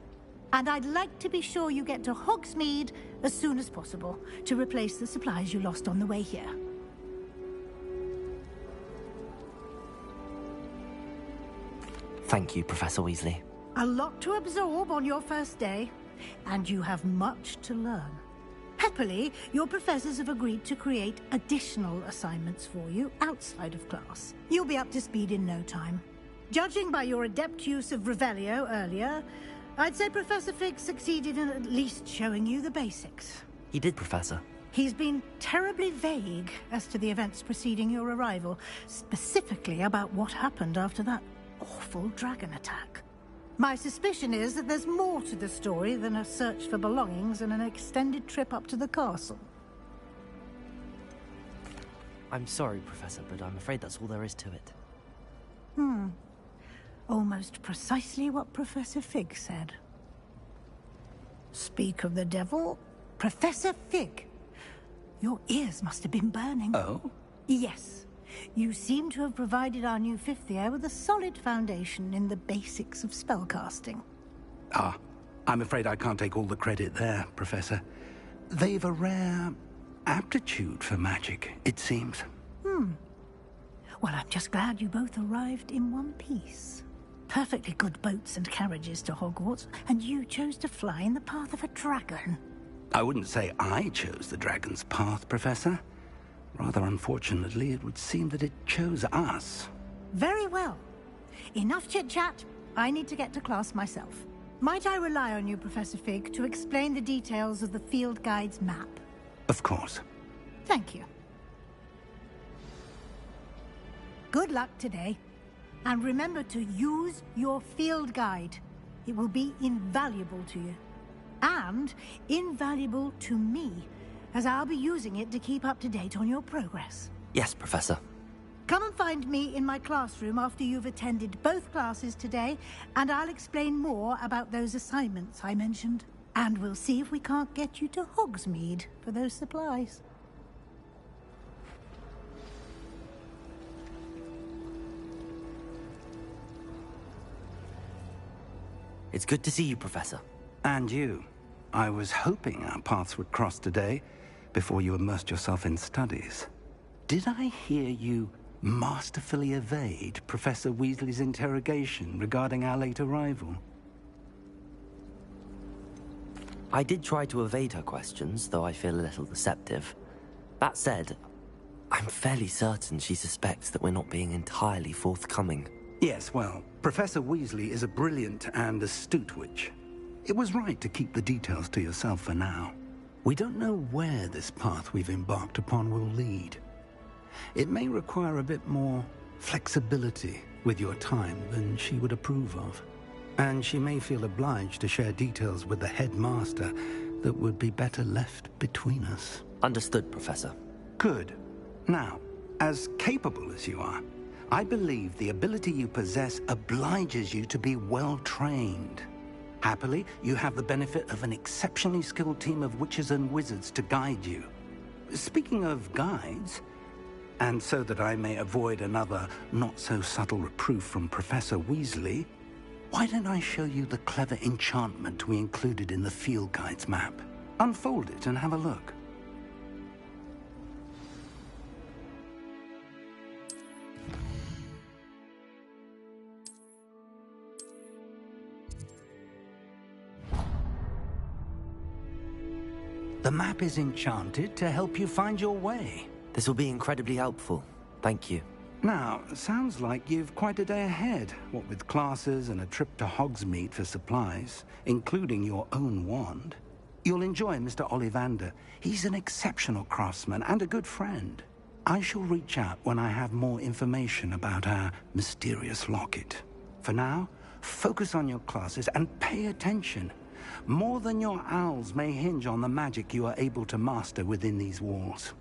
And I'd like to be sure you get to Hogsmeade as soon as possible to replace the supplies you lost on the way here. Thank you, Professor Weasley. A lot to absorb on your first day, and you have much to learn. Happily, your professors have agreed to create additional assignments for you outside of class. You'll be up to speed in no time. Judging by your adept use of Revelio earlier, I'd say Professor Fig succeeded in at least showing you the basics. He did, Professor. He's been terribly vague as to the events preceding your arrival, specifically about what happened after that awful dragon attack. My suspicion is that there's more to the story than a search for belongings and an extended trip up to the castle. I'm sorry, Professor, but I'm afraid that's all there is to it. Almost precisely what Professor Fig said. Speak of the devil, Professor Fig. Your ears must have been burning. Oh? Yes. You seem to have provided our new fifth year with a solid foundation in the basics of spellcasting. Ah, I'm afraid I can't take all the credit there, Professor. They've a rare aptitude for magic, it seems. Well, I'm just glad you both arrived in one piece. Perfectly good boats and carriages to Hogwarts, and you chose to fly in the path of a dragon. I wouldn't say I chose the dragon's path, Professor. Rather unfortunately, it would seem that it chose us. Very well. Enough chit-chat. I need to get to class myself. Might I rely on you, Professor Fig, to explain the details of the field guide's map? Of course. Thank you. Good luck today. And remember to use your field guide. It will be invaluable to you. And invaluable to me, as I'll be using it to keep up to date on your progress. Yes, Professor. Come and find me in my classroom after you've attended both classes today, and I'll explain more about those assignments I mentioned. And we'll see if we can't get you to Hogsmeade for those supplies. It's good to see you, Professor. And you. I was hoping our paths would cross today, before you immersed yourself in studies. Did I hear you masterfully evade Professor Weasley's interrogation regarding our late arrival? I did try to evade her questions, though I feel a little deceptive. That said, I'm fairly certain she suspects that we're not being entirely forthcoming. Yes, well, Professor Weasley is a brilliant and astute witch. It was right to keep the details to yourself for now. We don't know where this path we've embarked upon will lead. It may require a bit more flexibility with your time than she would approve of. And she may feel obliged to share details with the headmaster that would be better left between us. Understood, Professor. Good. Now, as capable as you are, I believe the ability you possess obliges you to be well-trained. Happily, you have the benefit of an exceptionally skilled team of witches and wizards to guide you. Speaking of guides, and so that I may avoid another not-so-subtle reproof from Professor Weasley, why don't I show you the clever enchantment we included in the field guide's map? Unfold it and have a look. The map is enchanted to help you find your way. This will be incredibly helpful. Thank you. Now, sounds like you've quite a day ahead, what with classes and a trip to Hogsmeade for supplies, including your own wand. You'll enjoy Mr. Ollivander. He's an exceptional craftsman and a good friend. I shall reach out when I have more information about our mysterious locket. For now, focus on your classes and pay attention. More than your owls may hinge on the magic you are able to master within these walls.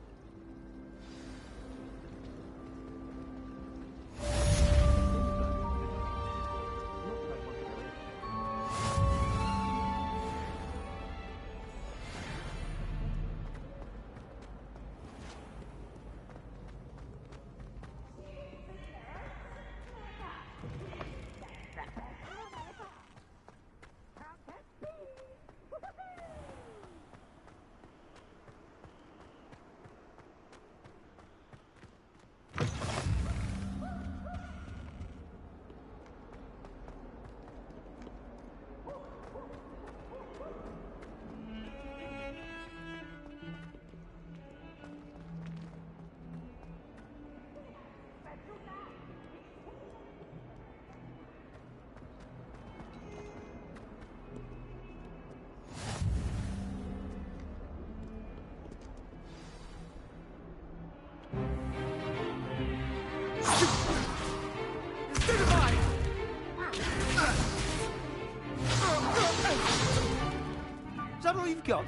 that all you've got?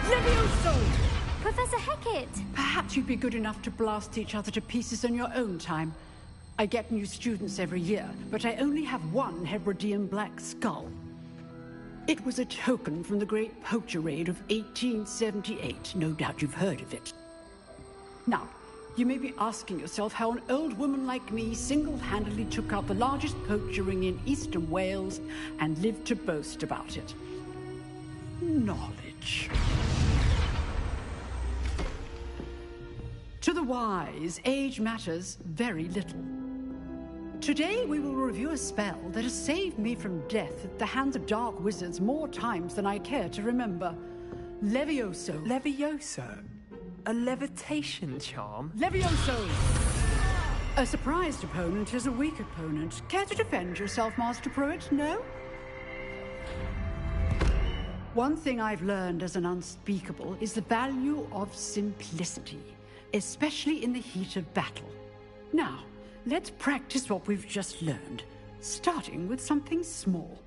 Levioso! Professor Hecat! Perhaps you'd be good enough to blast each other to pieces on your own time. I get new students every year, but I only have one Hebridean black skull. It was a token from the Great Poacher Raid of 1878. No doubt you've heard of it. Now, you may be asking yourself how an old woman like me single-handedly took out the largest poacher ring in eastern Wales and lived to boast about it. Knowledge. To the wise, age matters very little. Today we will review a spell that has saved me from death at the hands of dark wizards more times than I care to remember. Levioso. Levioso? A levitation charm? Levioso! A surprised opponent is a weak opponent. Care to defend yourself, Master Pruitt? No? One thing I've learned as an unspeakable is the value of simplicity, especially in the heat of battle. Now, let's practice what we've just learned, starting with something small.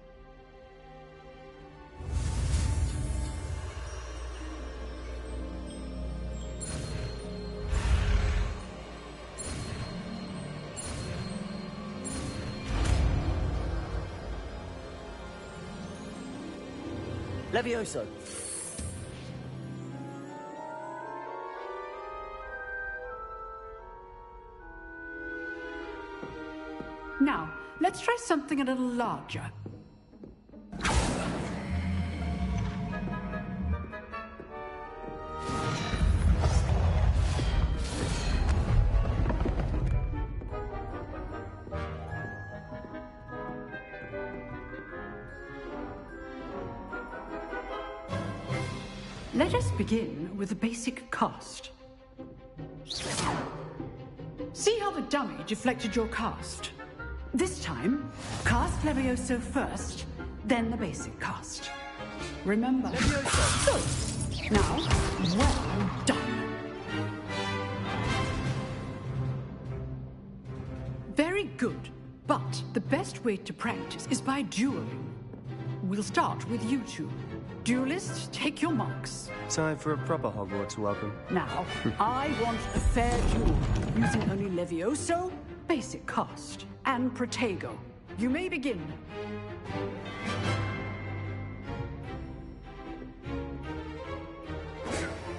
Levioso. Now, let's try something a little larger. Let us begin with the basic cast. See how the dummy deflected your cast? This time, cast Levioso first, then the basic cast. Remember. Levioso. Good. Now, well done. Very good, but the best way to practice is by dueling. We'll start with you two. Duelists, take your marks. Time for a proper Hogwarts welcome. Now, I want a fair duel, using only Levioso, basic cast, and Protego. You may begin.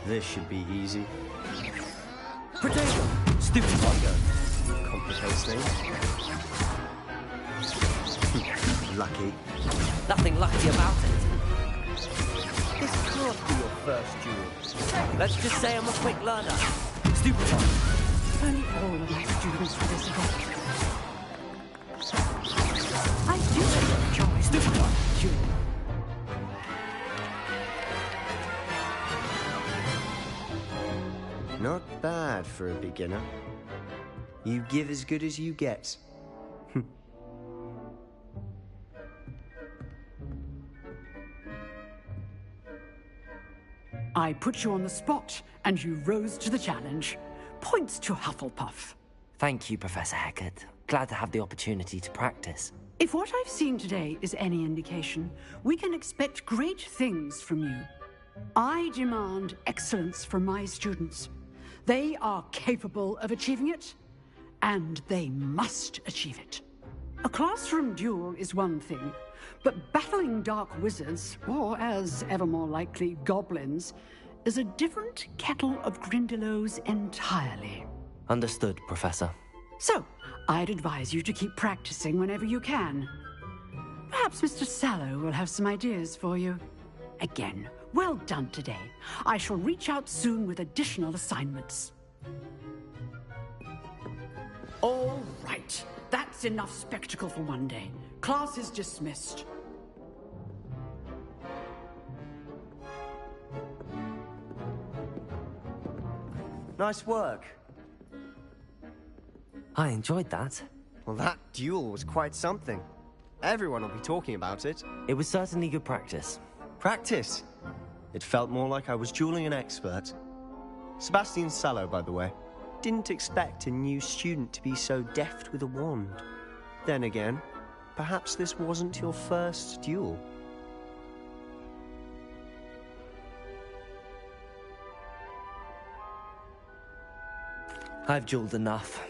This should be easy. Protego! Stupid Pongo! Complicates things. Lucky. Nothing lucky about it. This can't be your first duel. Let's just say I'm a quick learner. Stupid Pongo! Only all of my students for this event. I do enjoy Stupid one. duel. Not bad for a beginner. You give as good as you get. I put you on the spot, and you rose to the challenge. Points to Hufflepuff. Thank you, Professor Hecat. Glad to have the opportunity to practice. If what I've seen today is any indication, we can expect great things from you. I demand excellence from my students. They are capable of achieving it, and they must achieve it. A classroom duel is one thing, but battling dark wizards, or as ever more likely, goblins, is a different kettle of Grindylows entirely. Understood, Professor. So, I'd advise you to keep practicing whenever you can. Perhaps Mr. Sallow will have some ideas for you. Again, well done today. I shall reach out soon with additional assignments. All right. That's enough spectacle for one day. Class is dismissed. Nice work. I enjoyed that. Well, that duel was quite something. Everyone will be talking about it. It was certainly good practice. Practice? It felt more like I was dueling an expert. Sebastian Sallow, by the way. Didn't expect a new student to be so deft with a wand. Then again, perhaps this wasn't your first duel. I've dueled enough.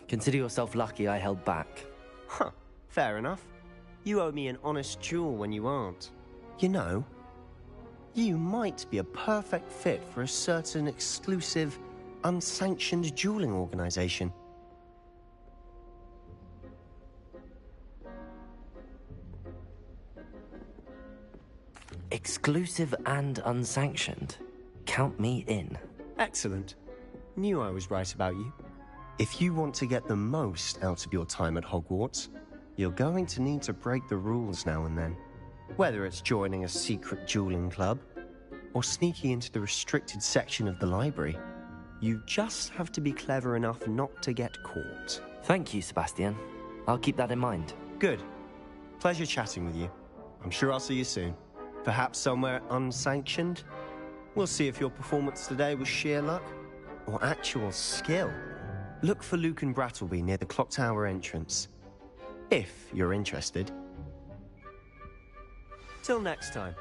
Consider yourself lucky I held back. Huh, fair enough. You owe me an honest duel when you aren't. You know, you might be a perfect fit for a certain exclusive, unsanctioned dueling organization. Exclusive and unsanctioned? Count me in. Excellent. Knew I was right about you. If you want to get the most out of your time at Hogwarts, you're going to need to break the rules now and then. Whether it's joining a secret dueling club, or sneaking into the restricted section of the library, you just have to be clever enough not to get caught. Thank you, Sebastian. I'll keep that in mind. Good. Pleasure chatting with you. I'm sure I'll see you soon. Perhaps somewhere unsanctioned? We'll see if your performance today was sheer luck or actual skill. Look for Luke and Brattleby near the clock tower entrance, if you're interested. Till next time.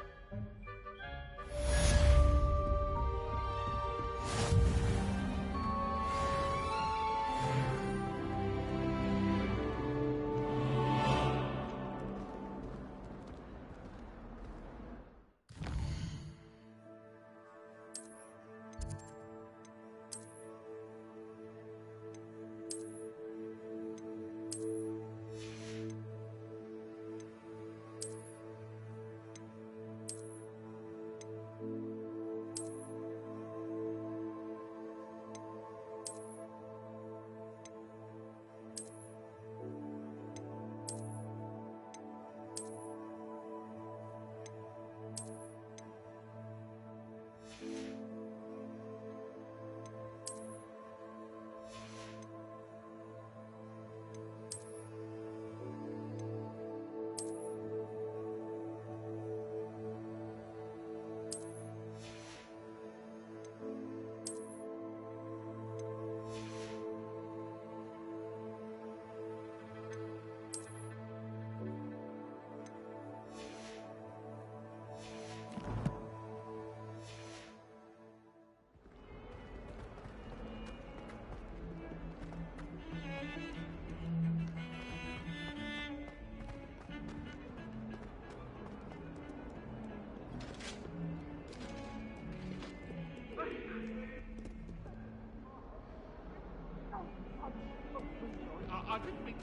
I didn't mean...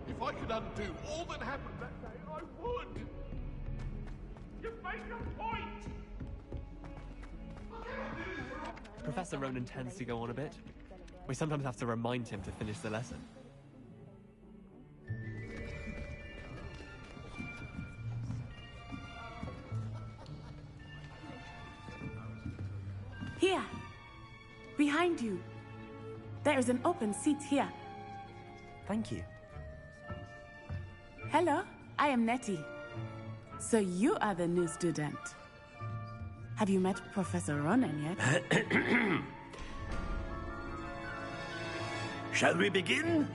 If I could undo all that happened that day, I would! You make a point! Professor Ronan tends to go on a bit. We sometimes have to remind him to finish the lesson. Here! Behind you! There is an open seat here. Thank you. Hello, I am Nettie. So you are the new student. Have you met Professor Ronan yet? Shall we begin?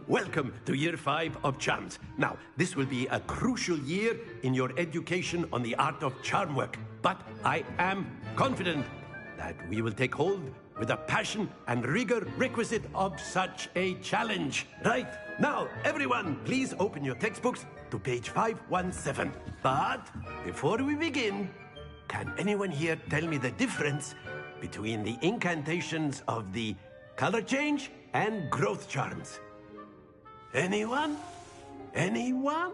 Welcome to Year 5 of Charms. Now, this will be a crucial year in your education on the art of charm work. But I am confident that we will take hold with the passion and rigor requisite of such a challenge. Right, now, everyone, please open your textbooks to page 517. But before we begin, can anyone here tell me the difference between the incantations of the color change and growth charms? Anyone? Anyone?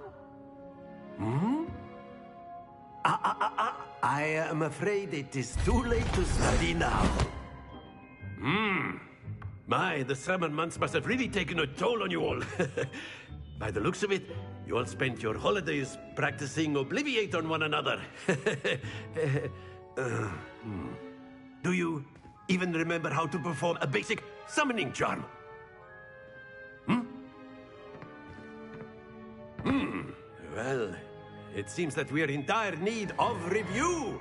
I am afraid it is too late to study now. My, the summer months must have really taken a toll on you all. By the looks of it, you all spent your holidays practicing Obliviate on one another. Do you even remember how to perform a basic summoning charm? Well, it seems that we are in dire need of review.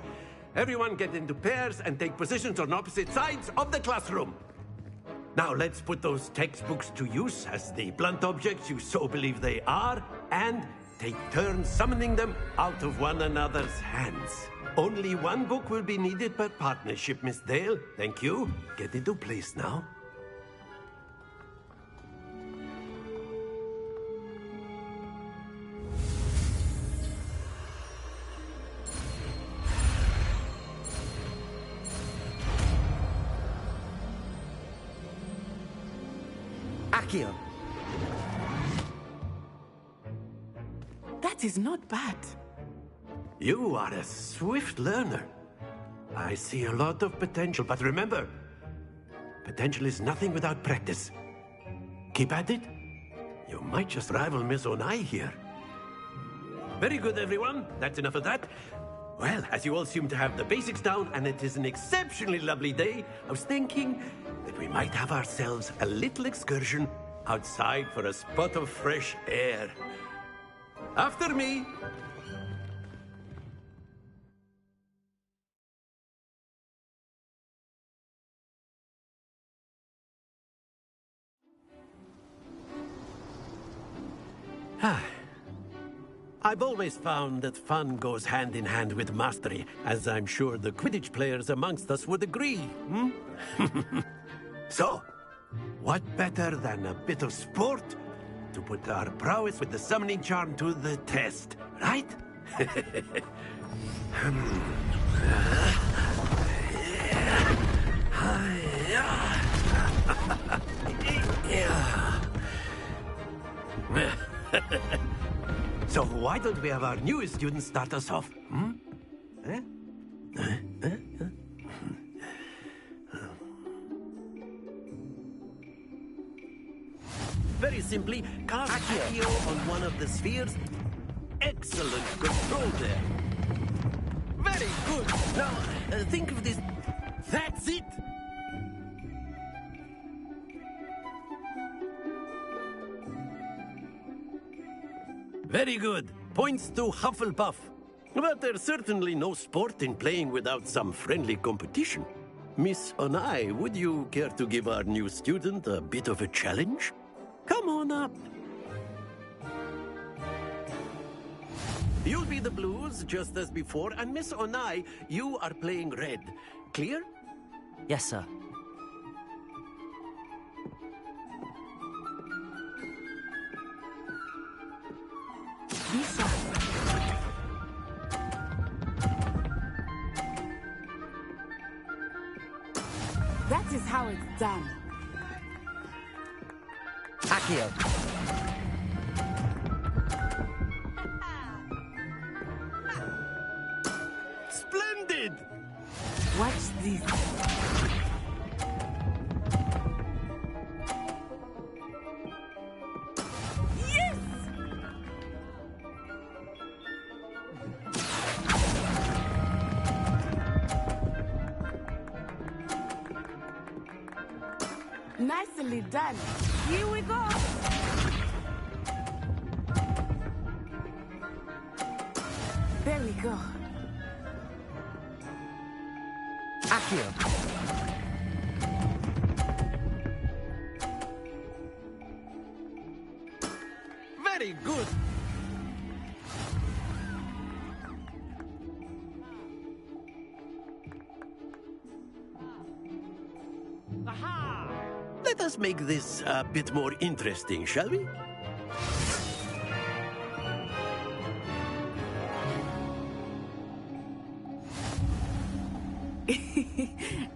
Everyone get into pairs and take positions on opposite sides of the classroom. Now let's put those textbooks to use as the blunt objects you so believe they are, and take turns summoning them out of one another's hands. Only one book will be needed per partnership, Miss Dale. Thank you. Get into place now. Accio. That is not bad. You are a swift learner. I see a lot of potential, but remember, potential is nothing without practice. Keep at it. You might just rival Miss Onai here. Very good, everyone. That's enough of that. Well, as you all seem to have the basics down, and it is an exceptionally lovely day, I was thinking that we might have ourselves a little excursion outside for a spot of fresh air. After me. I've always found that fun goes hand in hand with mastery, as I'm sure the Quidditch players amongst us would agree. So, what better than a bit of sport to put our prowess with the summoning charm to the test, right? So why don't we have our newest student start us off? Very simply, cast Accio on one of the spheres. Excellent control there. Very good. Now, think of this. That's it. Very good. Points to Hufflepuff. But there's certainly no sport in playing without some friendly competition. Miss Onai, would you care to give our new student a bit of a challenge? Come on up. You'll be the blues, just as before, and Miss Onai, you are playing red. Clear? Yes, sir. That is how it's done. Accio. Splendid! Watch this. Yes! Nicely done. Here we go. There we go. Accio. Very good. Let us make this a bit more interesting, shall we?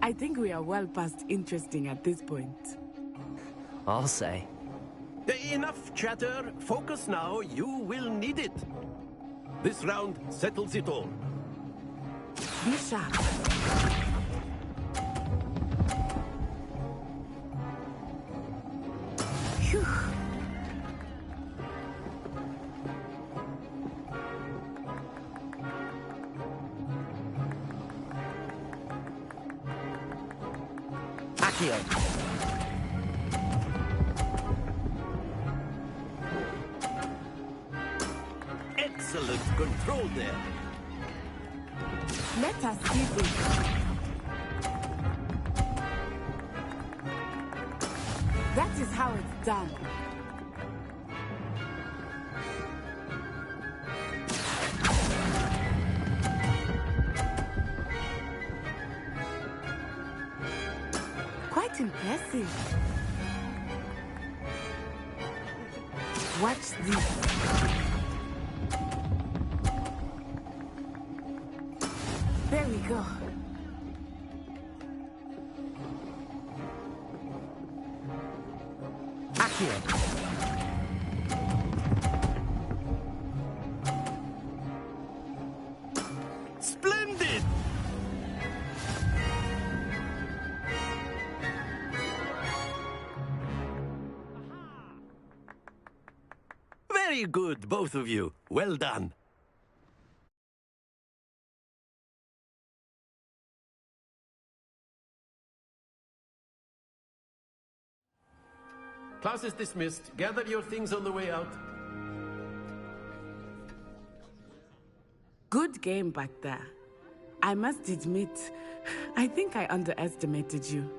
I think we are well past interesting at this point. I'll say. Enough chatter. Focus now. You will need it. This round settles it all. Be sharp. Phew. Accio. Excellent control there. Let us see this. That is how it's done. Quite impressive. Watch this. There we go. Accio. Splendid! Very good, both of you. Well done. Class is dismissed. Gather your things on the way out. Good game back there. I must admit, I think I underestimated you.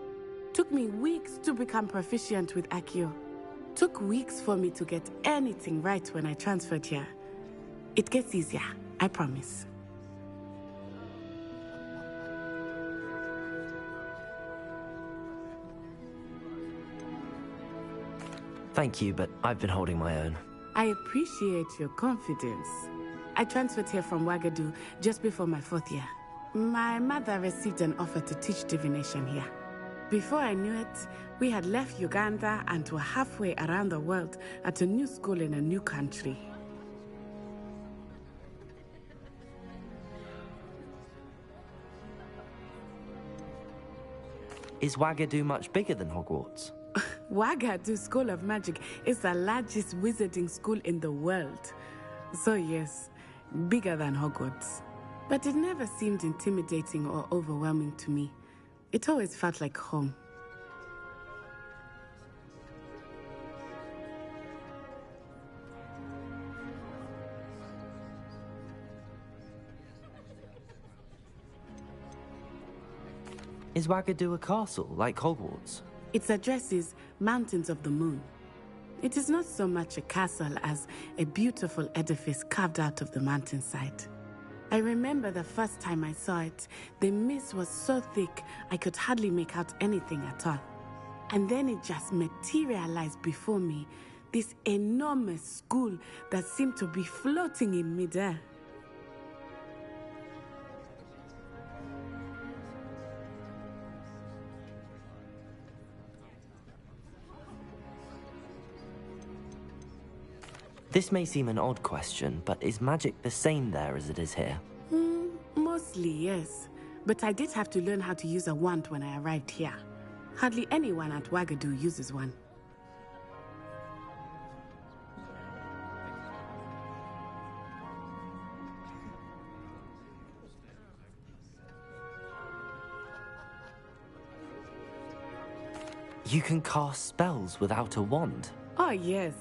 Took me weeks to become proficient with Accio. Took weeks for me to get anything right when I transferred here. It gets easier, I promise. Thank you, but I've been holding my own. I appreciate your confidence. I transferred here from Wagadu just before my 4th year. My mother received an offer to teach divination here. Before I knew it, we had left Uganda and were halfway around the world at a new school in a new country. Is Wagadu much bigger than Hogwarts? Wagadu School of Magic is the largest wizarding school in the world. So yes, bigger than Hogwarts. But it never seemed intimidating or overwhelming to me. It always felt like home. Is Wagadu a castle, like Hogwarts? Its address is Mountains of the Moon. It is not so much a castle as a beautiful edifice carved out of the mountainside. I remember the first time I saw it, the mist was so thick I could hardly make out anything at all. And then it just materialized before me, this enormous school that seemed to be floating in midair. This may seem an odd question, but is magic the same there as it is here? Mostly, yes. But I did have to learn how to use a wand when I arrived here. Hardly anyone at Wagadu uses one. You can cast spells without a wand? Oh, yes.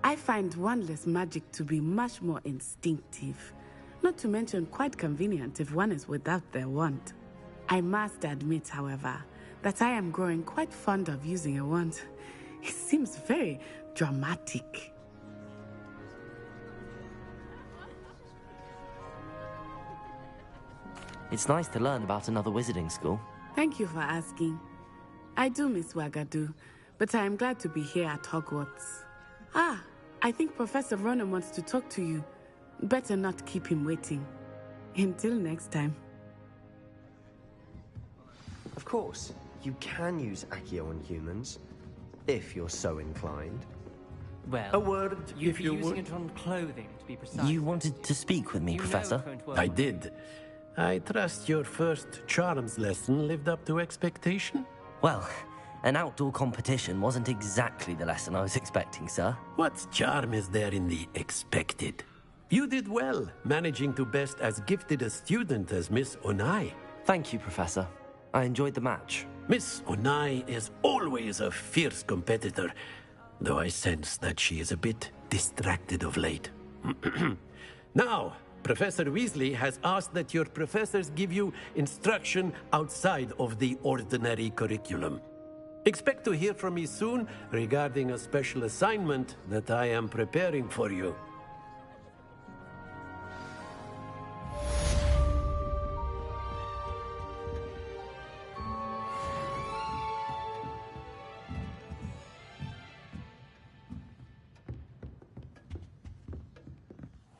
I find wandless magic to be much more instinctive. Not to mention quite convenient if one is without their wand. I must admit, however, that I am growing quite fond of using a wand. It seems very dramatic. It's nice to learn about another wizarding school. Thank you for asking. I do miss Wagadu, but I am glad to be here at Hogwarts. Ah, I think Professor Ronan wants to talk to you. Better not keep him waiting. Until next time. Of course, you can use Accio on humans, if you're so inclined. Well, A word, you'd if be you using would. it on clothing, to be precise. You wanted to speak with me, You know Professor? it won't work I well. did. I trust your first charms lesson lived up to expectation? Well, an outdoor competition wasn't exactly the lesson I was expecting, sir. What charm is there in the expected? You did well, managing to best as gifted a student as Miss Onai. Thank you, Professor. I enjoyed the match. Miss Onai is always a fierce competitor, though I sense that she is a bit distracted of late. Now, Professor Weasley has asked that your professors give you instruction outside of the ordinary curriculum. Expect to hear from me soon regarding a special assignment that I am preparing for you.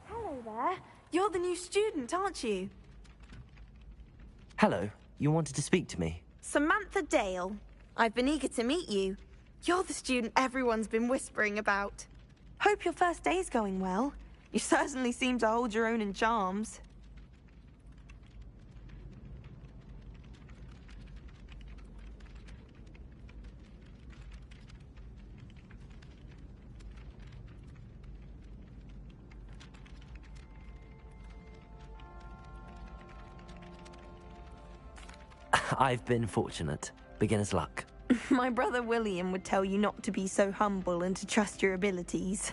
Hello there. You're the new student, aren't you? Hello, you wanted to speak to me? Samantha Dale. I've been eager to meet you. You're the student everyone's been whispering about. Hope your first day's going well. You certainly seem to hold your own in charms. I've been fortunate. Beginner's luck. My brother William would tell you not to be so humble and to trust your abilities.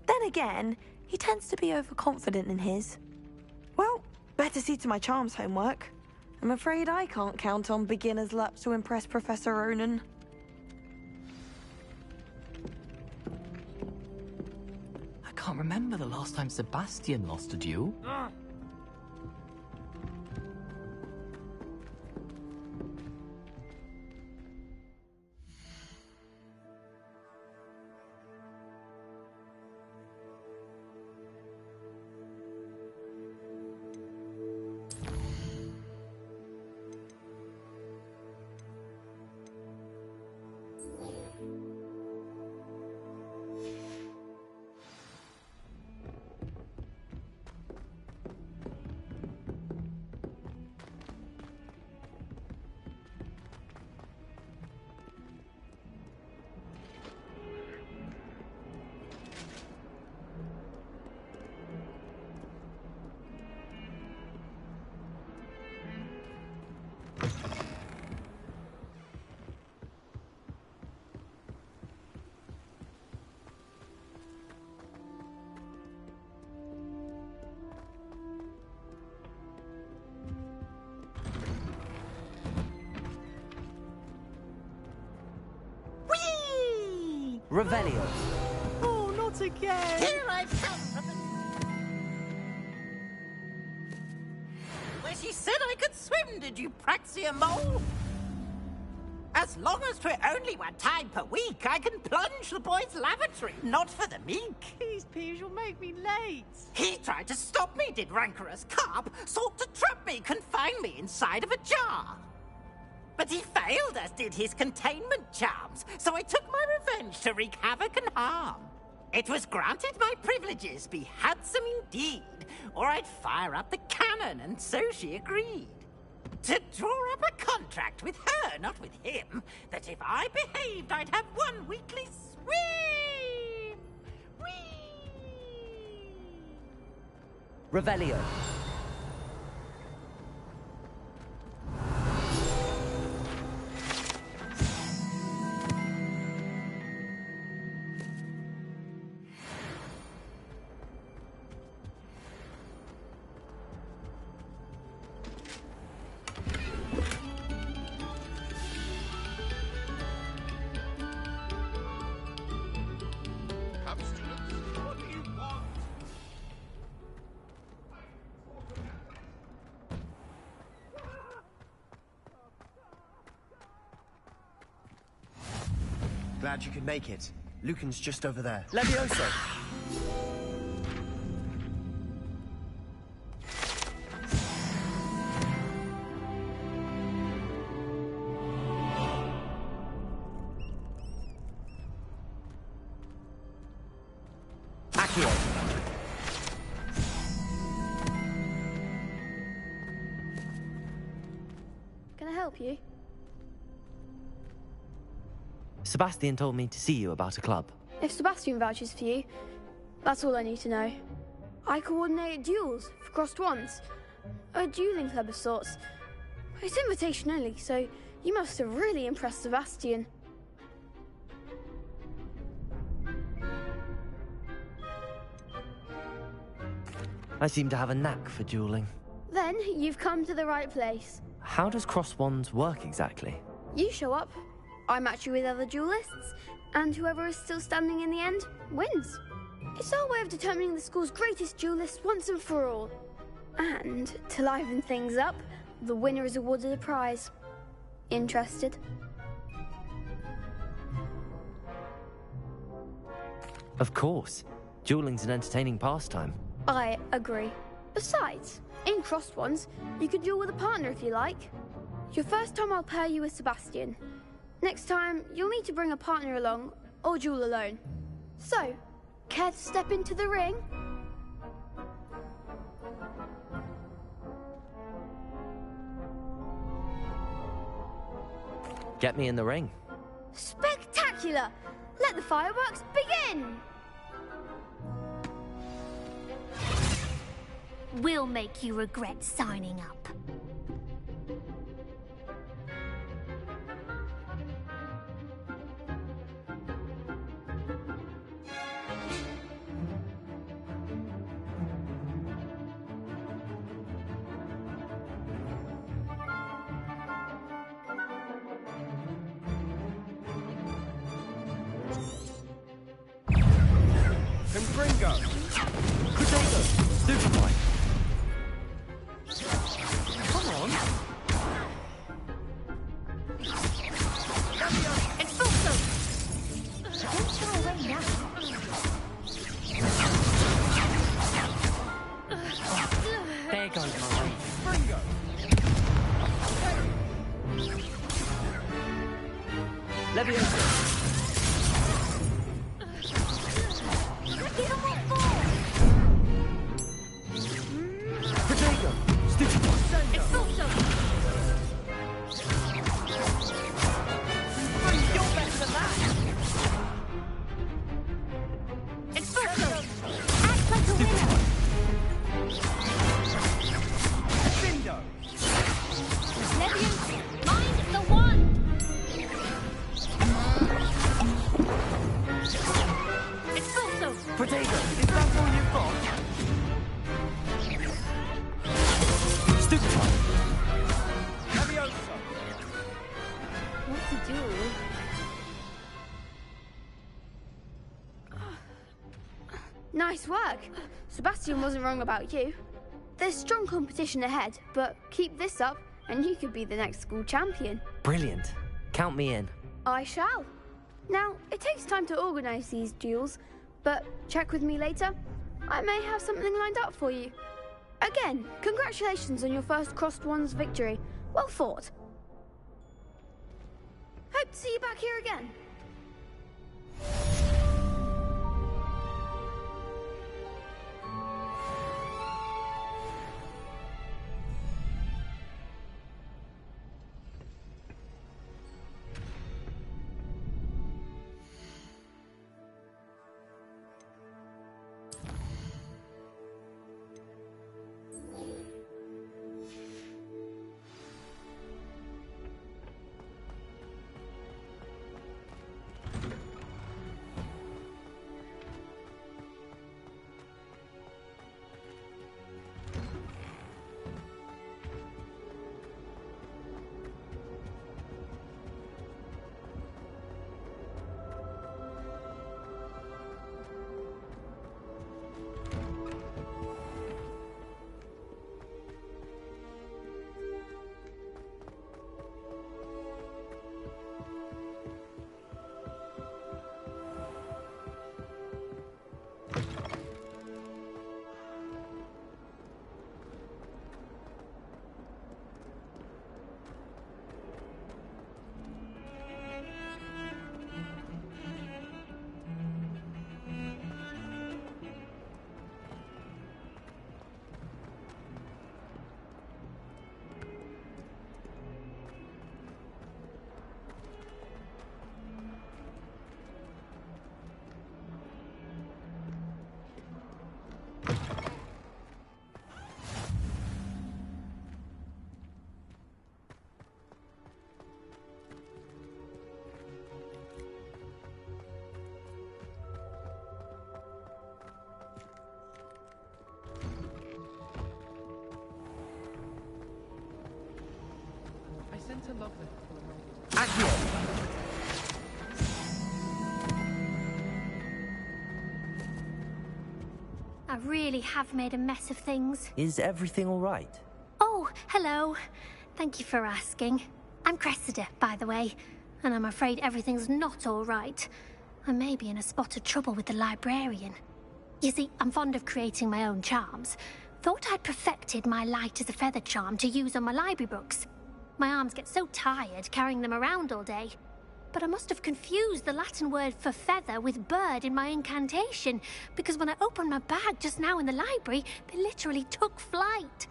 Then again, he tends to be overconfident in his. Well, better see to my charms homework. I'm afraid I can't count on beginner's luck to impress Professor Ronan. I can't remember the last time Sebastian lost a duel. Revelio. Oh, not again! Here I come! Where she said I could swim, did you praxia mole? As long as 'twere only 1 time per week, I can plunge the boys' lavatory, not for the meek. Please, Peeves, you'll make me late. He tried to stop me, did rancorous carp, sought to trap me, confine me inside of a jar. But he failed, as did his containment charms, so I took my revenge to wreak havoc and harm. It was granted my privileges be handsome indeed, or I'd fire up the cannon, and so she agreed. To draw up a contract with her, not with him, that if I behaved, I'd have 1 weekly swim! Whee! Revelio. Come, students, what do you want? Glad you could make it. Lucan's just over there. Levioso! Can I help you? Sebastian told me to see you about a club. If Sebastian vouches for you, that's all I need to know. I coordinate duels for crossed ones. A dueling club of sorts. It's invitation only, so you must have really impressed Sebastian. I seem to have a knack for dueling. Then you've come to the right place. How does cross wands work exactly? You show up, I match you with other duelists, and whoever is still standing in the end wins. It's our way of determining the school's greatest duelist once and for all. And to liven things up, the winner is awarded a prize. Interested? Of course. Dueling's an entertaining pastime. I agree. Besides, in crossed ones, you could duel with a partner if you like. Your first time I'll pair you with Sebastian. Next time, you'll need to bring a partner along, or duel alone. So, care to step into the ring? Get me in the ring. Spectacular! Let the fireworks begin! We'll make you regret signing up. Confringo! Potato! Stupefy! Come on! Expulso! Don't throw away now. There goes my ring. Fringo! Leviosa! Potato! Stupefy! Expulso! You're better than that! Expulso! Act like a winner! Cindo! Leviosa, mind the wand! Expulso! Potato! Is that all you've got? Stupefy! Leviosa! What to do? Nice work. Sebastian wasn't wrong about you. There's strong competition ahead, but keep this up and you could be the next school champion. Brilliant. Count me in. I shall. Now, it takes time to organise these duels, but check with me later. I may have something lined up for you. Again, congratulations on your first Crossed Ones victory. Well fought. Hope to see you back here again. I sent a love letter. Accio! I really have made a mess of things. Is everything all right? Oh, hello. Thank you for asking. I'm Cressida, by the way, and I'm afraid everything's not all right. I may be in a spot of trouble with the librarian. You see, I'm fond of creating my own charms. Thought I'd perfected my light as a feather charm to use on my library books. My arms get so tired carrying them around all day. But I must have confused the Latin word for feather with bird in my incantation, because when I opened my bag just now in the library, they literally took flight.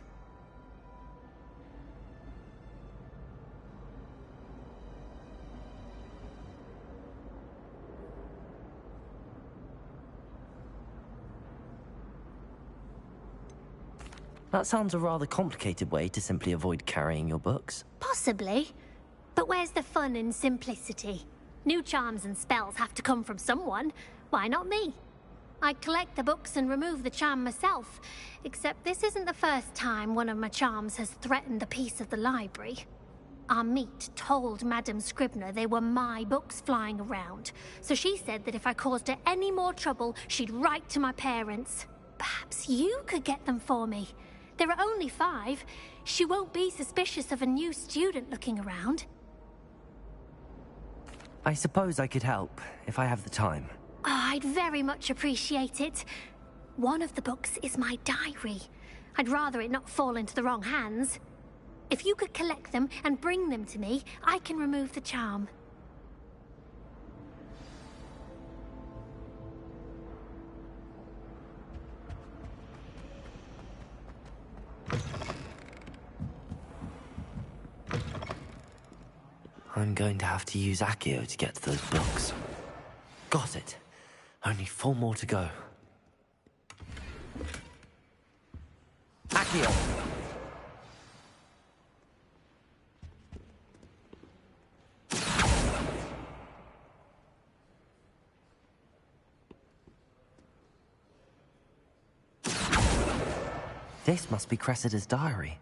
That sounds a rather complicated way to simply avoid carrying your books. Possibly. But where's the fun in simplicity? New charms and spells have to come from someone. Why not me? I collect the books and remove the charm myself. Except this isn't the first time one of my charms has threatened the peace of the library. Our meet told Madame Scribner they were my books flying around. So she said that if I caused her any more trouble, she'd write to my parents. Perhaps you could get them for me. There are only 5. She won't be suspicious of a new student looking around. I suppose I could help, if I have the time. Oh, I'd very much appreciate it. One of the books is my diary. I'd rather it not fall into the wrong hands. If you could collect them and bring them to me, I can remove the charm. I'm going to have to use Accio to get to those books. Got it. Only 4 more to go. Accio! This must be Cressida's diary.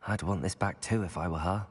I'd want this back too if I were her.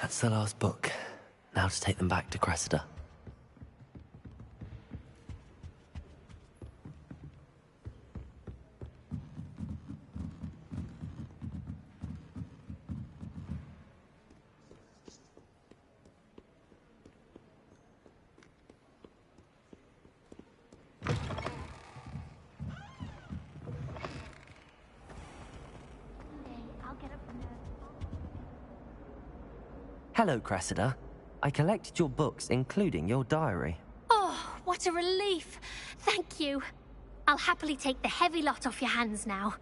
That's the last book. Now to take them back to Cressida. Hello, Cressida. I collected your books, including your diary. Oh, what a relief. Thank you. I'll happily take the heavy lot off your hands now.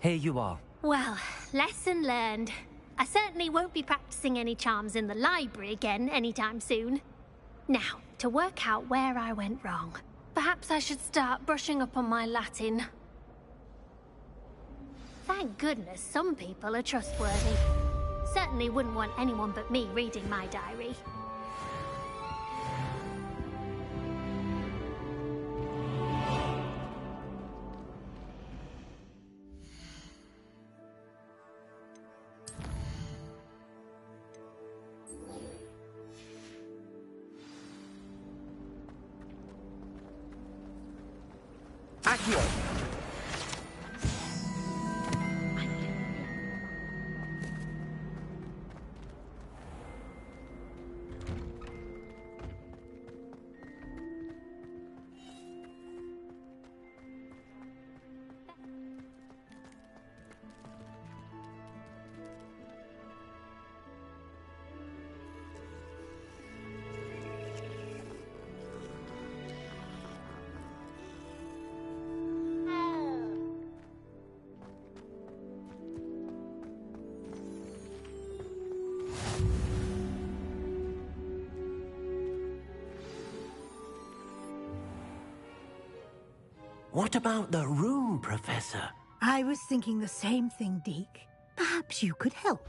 Here you are. Well, lesson learned. I certainly won't be practicing any charms in the library again anytime soon. Now, to work out where I went wrong. Perhaps I should start brushing up on my Latin. Thank goodness some people are trustworthy. Certainly wouldn't want anyone but me reading my diary. Accio! What about the room, Professor? I was thinking the same thing, Deke. Perhaps you could help.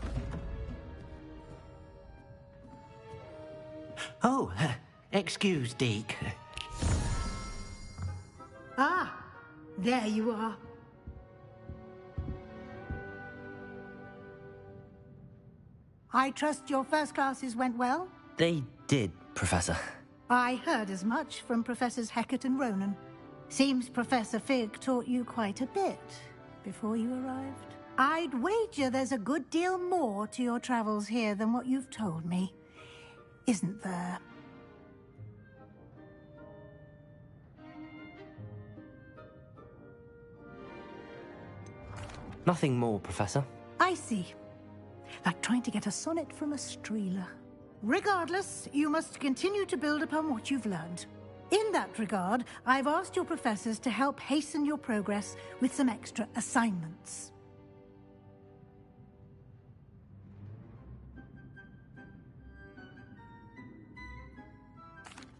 Oh, excuse, Deke. Ah, there you are. I trust your first classes went well? They did, Professor. I heard as much from Professors Hecat and Ronan. Seems Professor Fig taught you quite a bit before you arrived. I'd wager there's a good deal more to your travels here than what you've told me. Isn't there? Nothing more, Professor. I see. Like trying to get a sonnet from a streeler. Regardless, you must continue to build upon what you've learned. In that regard, I've asked your professors to help hasten your progress with some extra assignments.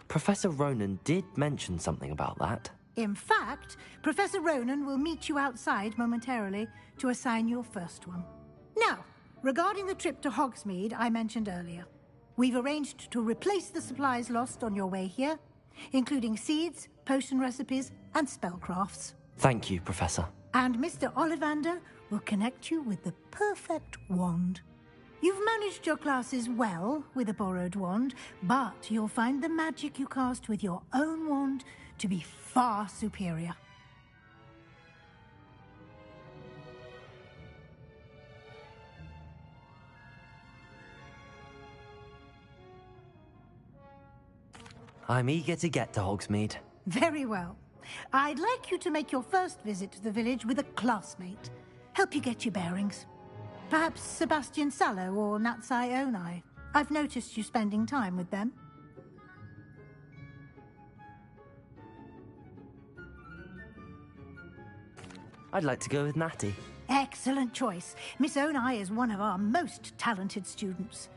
Professor Ronan did mention something about that. In fact, Professor Ronan will meet you outside momentarily to assign your first one. Now, regarding the trip to Hogsmeade I mentioned earlier, we've arranged to replace the supplies lost on your way here, including seeds, potion recipes, and spellcrafts. Thank you, Professor. And Mr. Ollivander will connect you with the perfect wand. You've managed your classes well with a borrowed wand, but you'll find the magic you cast with your own wand to be far superior. I'm eager to get to Hogsmeade. Very well. I'd like you to make your first visit to the village with a classmate. Help you get your bearings. Perhaps Sebastian Sallow or Natsai Onai. I've noticed you spending time with them. I'd like to go with Natty. Excellent choice. Miss Onai is one of our most talented students.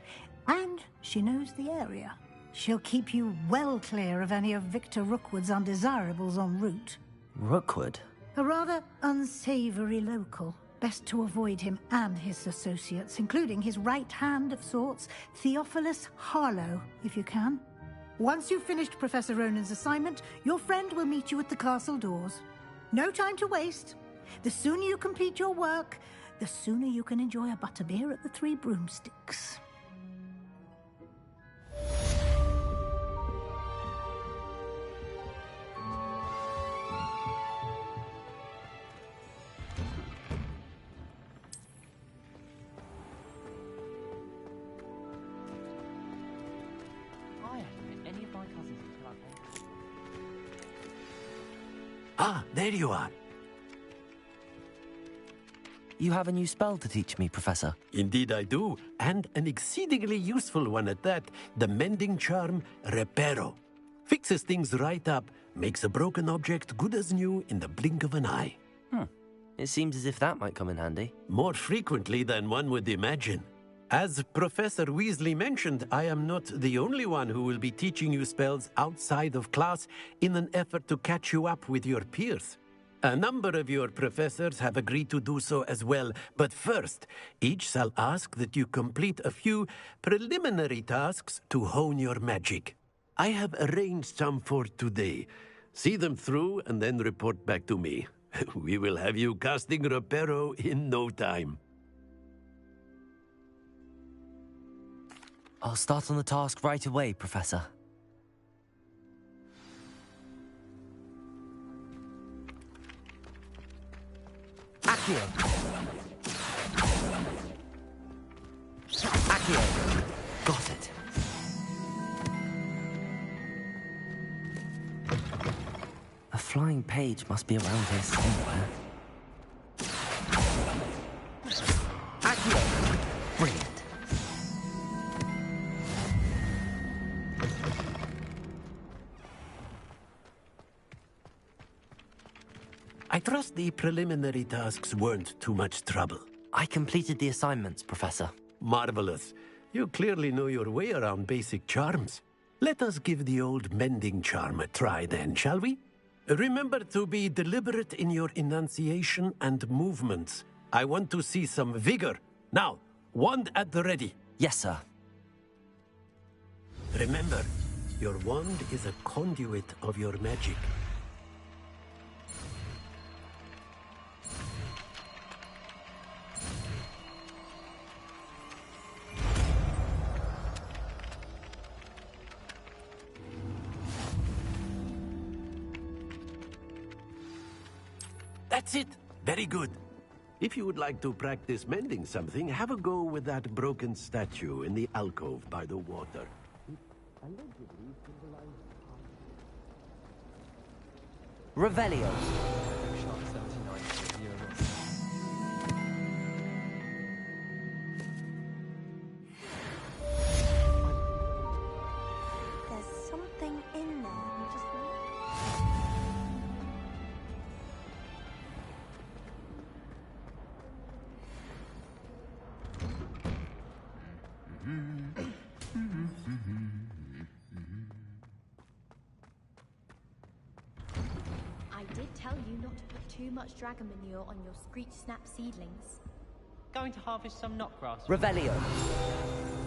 And she knows the area. She'll keep you well clear of any of Victor Rookwood's undesirables en route. Rookwood? A rather unsavory local. Best to avoid him and his associates, including his right hand of sorts, Theophilus Harlow, if you can. Once you've finished Professor Ronan's assignment, your friend will meet you at the castle doors. No time to waste. The sooner you complete your work, the sooner you can enjoy a butterbeer at the Three Broomsticks. Ah, there you are. You have a new spell to teach me, Professor. Indeed I do, and an exceedingly useful one at that. The mending charm, Reparo. Fixes things right up, makes a broken object good as new in the blink of an eye. It seems as if that might come in handy. More frequently than one would imagine. As Professor Weasley mentioned, I am not the only one who will be teaching you spells outside of class in an effort to catch you up with your peers. A number of your professors have agreed to do so as well, but first, each shall ask that you complete a few preliminary tasks to hone your magic. I have arranged some for today. See them through and then report back to me. We will have you casting Reparo in no time. I'll start on the task right away, Professor. Accio! Accio! Got it. A flying page must be around here somewhere. Accio! Brilliant. I trust the preliminary tasks weren't too much trouble. I completed the assignments, Professor. Marvelous. You clearly know your way around basic charms. Let us give the old mending charm a try then, shall we? Remember to be deliberate in your enunciation and movements. I want to see some vigor. Now, wand at the ready. Yes, sir. Remember, your wand is a conduit of your magic. That's it. Very good. If you would like to practice mending something, have a go with that broken statue in the alcove by the water. Revelio. There's something in there. I'm just... I did tell you not to put too much dragon manure on your screech snap seedlings. Going to harvest some knotgrass. Revelio.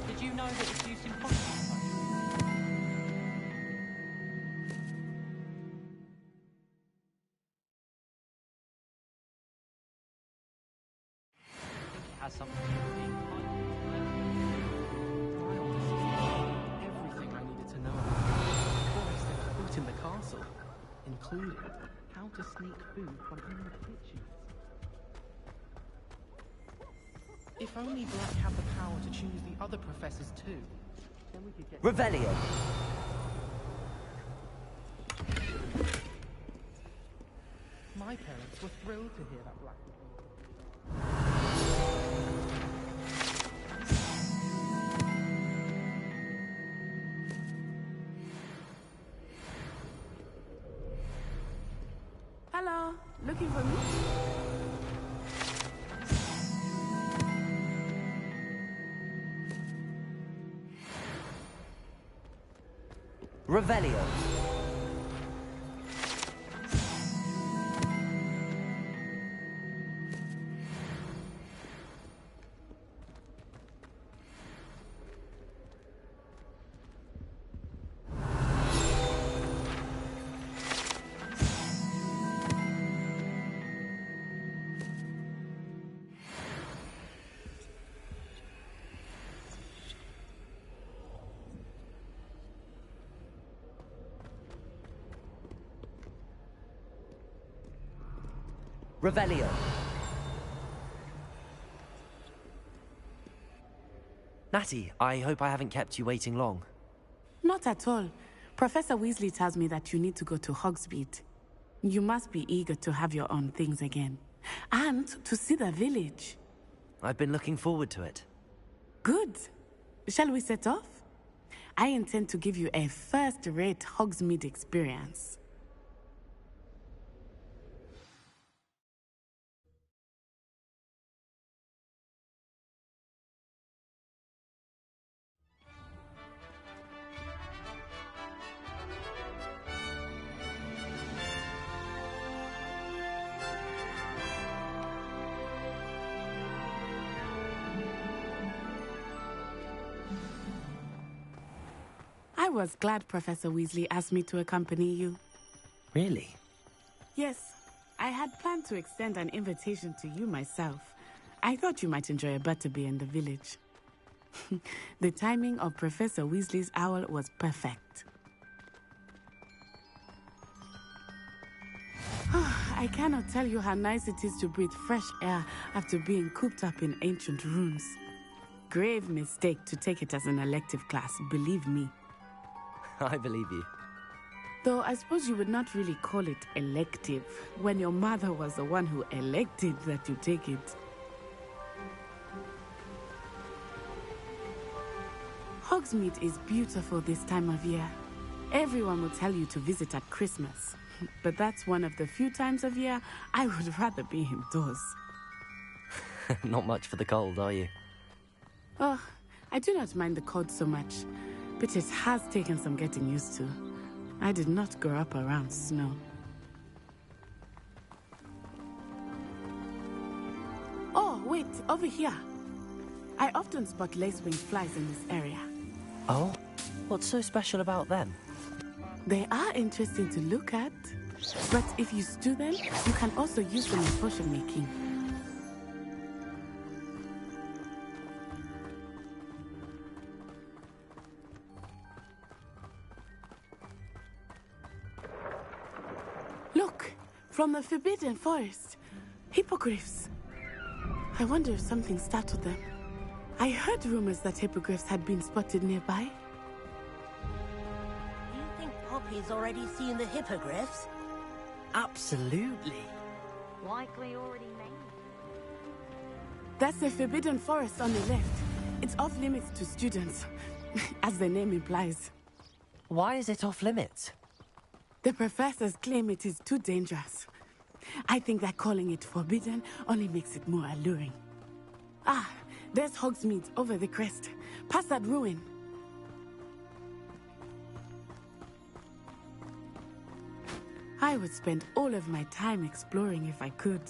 Did you know that it's used in potions? I think it has something to do with being kind. Everything I needed to know about before I stepped foot in the castle, including how to sneak food from in the kitchens. If only Black had the power to choose the other professors too, then we could get... Revelio. My parents were thrilled to hear that Black was... Hello, looking for me? Revelio. Revelio. Natty, I hope I haven't kept you waiting long. Not at all. Professor Weasley tells me that you need to go to Hogsmeade. You must be eager to have your own things again. And to see the village. I've been looking forward to it. Good. Shall we set off? I intend to give you a first-rate Hogsmeade experience. I was glad Professor Weasley asked me to accompany you. Really? Yes, I had planned to extend an invitation to you myself. I thought you might enjoy a butterbeer in the village. The timing of Professor Weasley's owl was perfect. I cannot tell you how nice it is to breathe fresh air after being cooped up in ancient rooms. Grave mistake to take it as an elective class, believe me. I believe you. Though I suppose you would not really call it elective when your mother was the one who elected that you take it. Hogsmeade is beautiful this time of year. Everyone will tell you to visit at Christmas. But that's one of the few times of year I would rather be indoors. Not much for the cold, are you? Oh, I do not mind the cold so much, but it has taken some getting used to. I did not grow up around snow. over here. I often spot lacewing flies in this area. Oh? What's so special about them? They are interesting to look at, but if you stew them, you can also use them in potion making. Look, from the Forbidden Forest, hippogriffs. I wonder if something startled them. I heard rumors that hippogriffs had been spotted nearby. Do you think Poppy's already seen the hippogriffs? Absolutely. Likely already named. That's the Forbidden Forest on the left. It's off limits to students, as the name implies. Why is it off limits? The professors claim it is too dangerous. I think that calling it forbidden only makes it more alluring. Ah, there's Hogsmeade over the crest. Past that ruin. I would spend all of my time exploring if I could.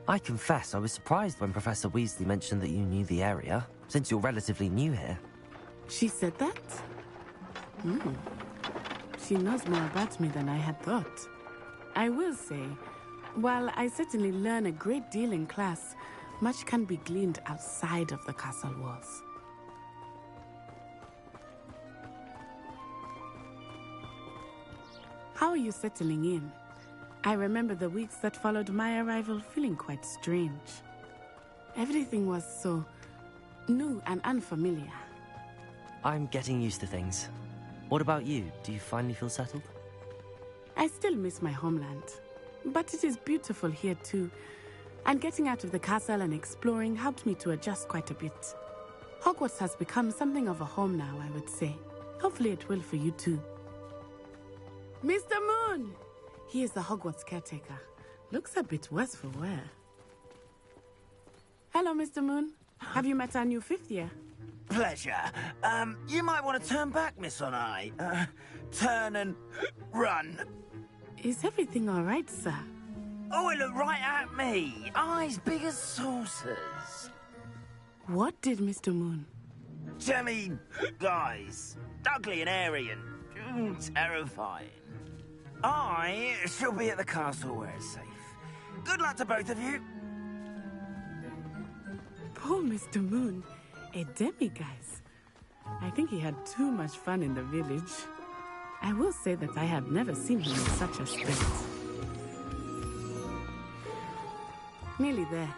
I confess I was surprised when Professor Weasley mentioned that you knew the area, since you're relatively new here. She said that? She knows more about me than I had thought. I will say, while I certainly learn a great deal in class, much can be gleaned outside of the castle walls. How are you settling in? I remember the weeks that followed my arrival feeling quite strange. Everything was so new and unfamiliar. I'm getting used to things. What about you? Do you finally feel settled? I still miss my homeland, but it is beautiful here too. And getting out of the castle and exploring helped me to adjust quite a bit. Hogwarts has become something of a home now, I would say. Hopefully it will for you too. Mr. Moon! He is the Hogwarts caretaker. Looks a bit worse for wear. Hello, Mr. Moon. Have you met our new fifth year? Pleasure. You might want to turn back, Miss On-Eye. Turn and run. Is everything all right, sir? Oh, it looked right at me. Eyes big as saucers. What did Mr. Moon? I mean, guys, ugly and airy and terrifying. I shall be at the castle where it's safe. Good luck to both of you. Poor Mr. Moon. A demiguise. I think he had too much fun in the village. I will say that I have never seen him in such a state. Nearly there.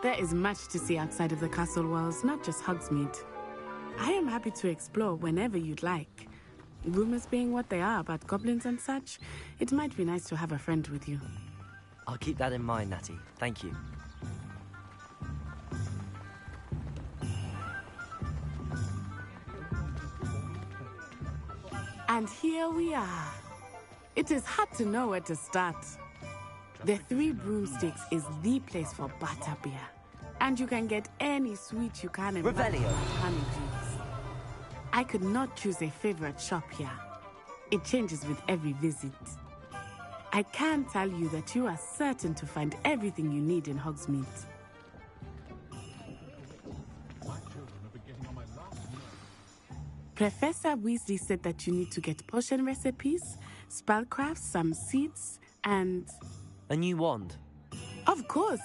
There is much to see outside of the castle walls, not just Hogsmeade. I am happy to explore whenever you'd like. Rumors being what they are about goblins and such, it might be nice to have a friend with you. I'll keep that in mind, Natty. Thank you. And here we are. It is hard to know where to start. The Three Broomsticks is the place for butterbeer. And you can get any sweet you can imagine. Revelio. Honeydews. I could not choose a favorite shop here. It changes with every visit. I can tell you that you are certain to find everything you need in Hogsmeade. Professor Weasley said that you need to get potion recipes, spellcrafts, some seeds, and... A new wand? Of course!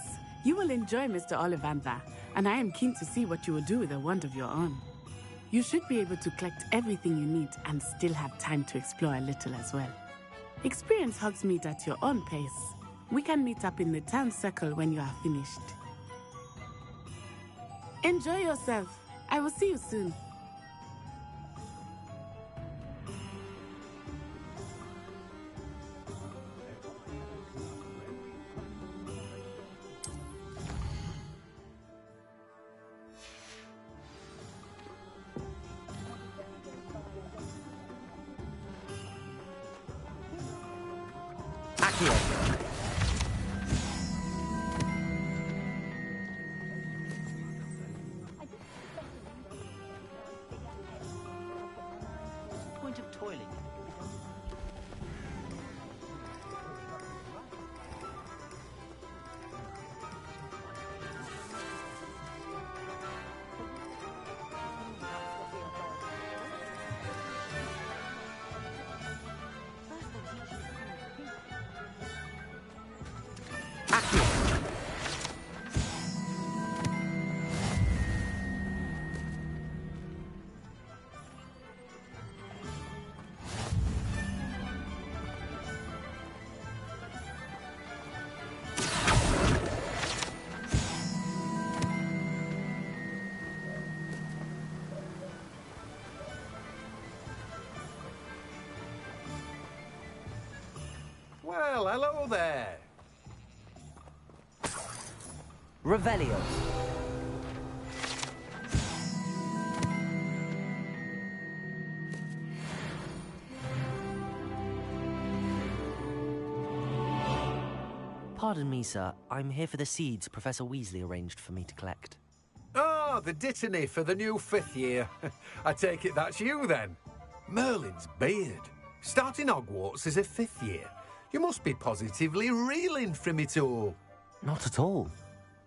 You will enjoy Mr. Ollivander, and I am keen to see what you will do with a wand of your own. You should be able to collect everything you need and still have time to explore a little as well. Experience Hogsmeade at your own pace. We can meet up in the town circle when you are finished. Enjoy yourself. I will see you soon. Point of toiling. Well, hello there. Revelio. Pardon me, sir. I'm here for the seeds Professor Weasley arranged for me to collect. Oh, the dittany for the new 5th year. I take it that's you, then. Merlin's beard. Starting Hogwarts as a 5th year. You must be positively reeling from it all. Not at all.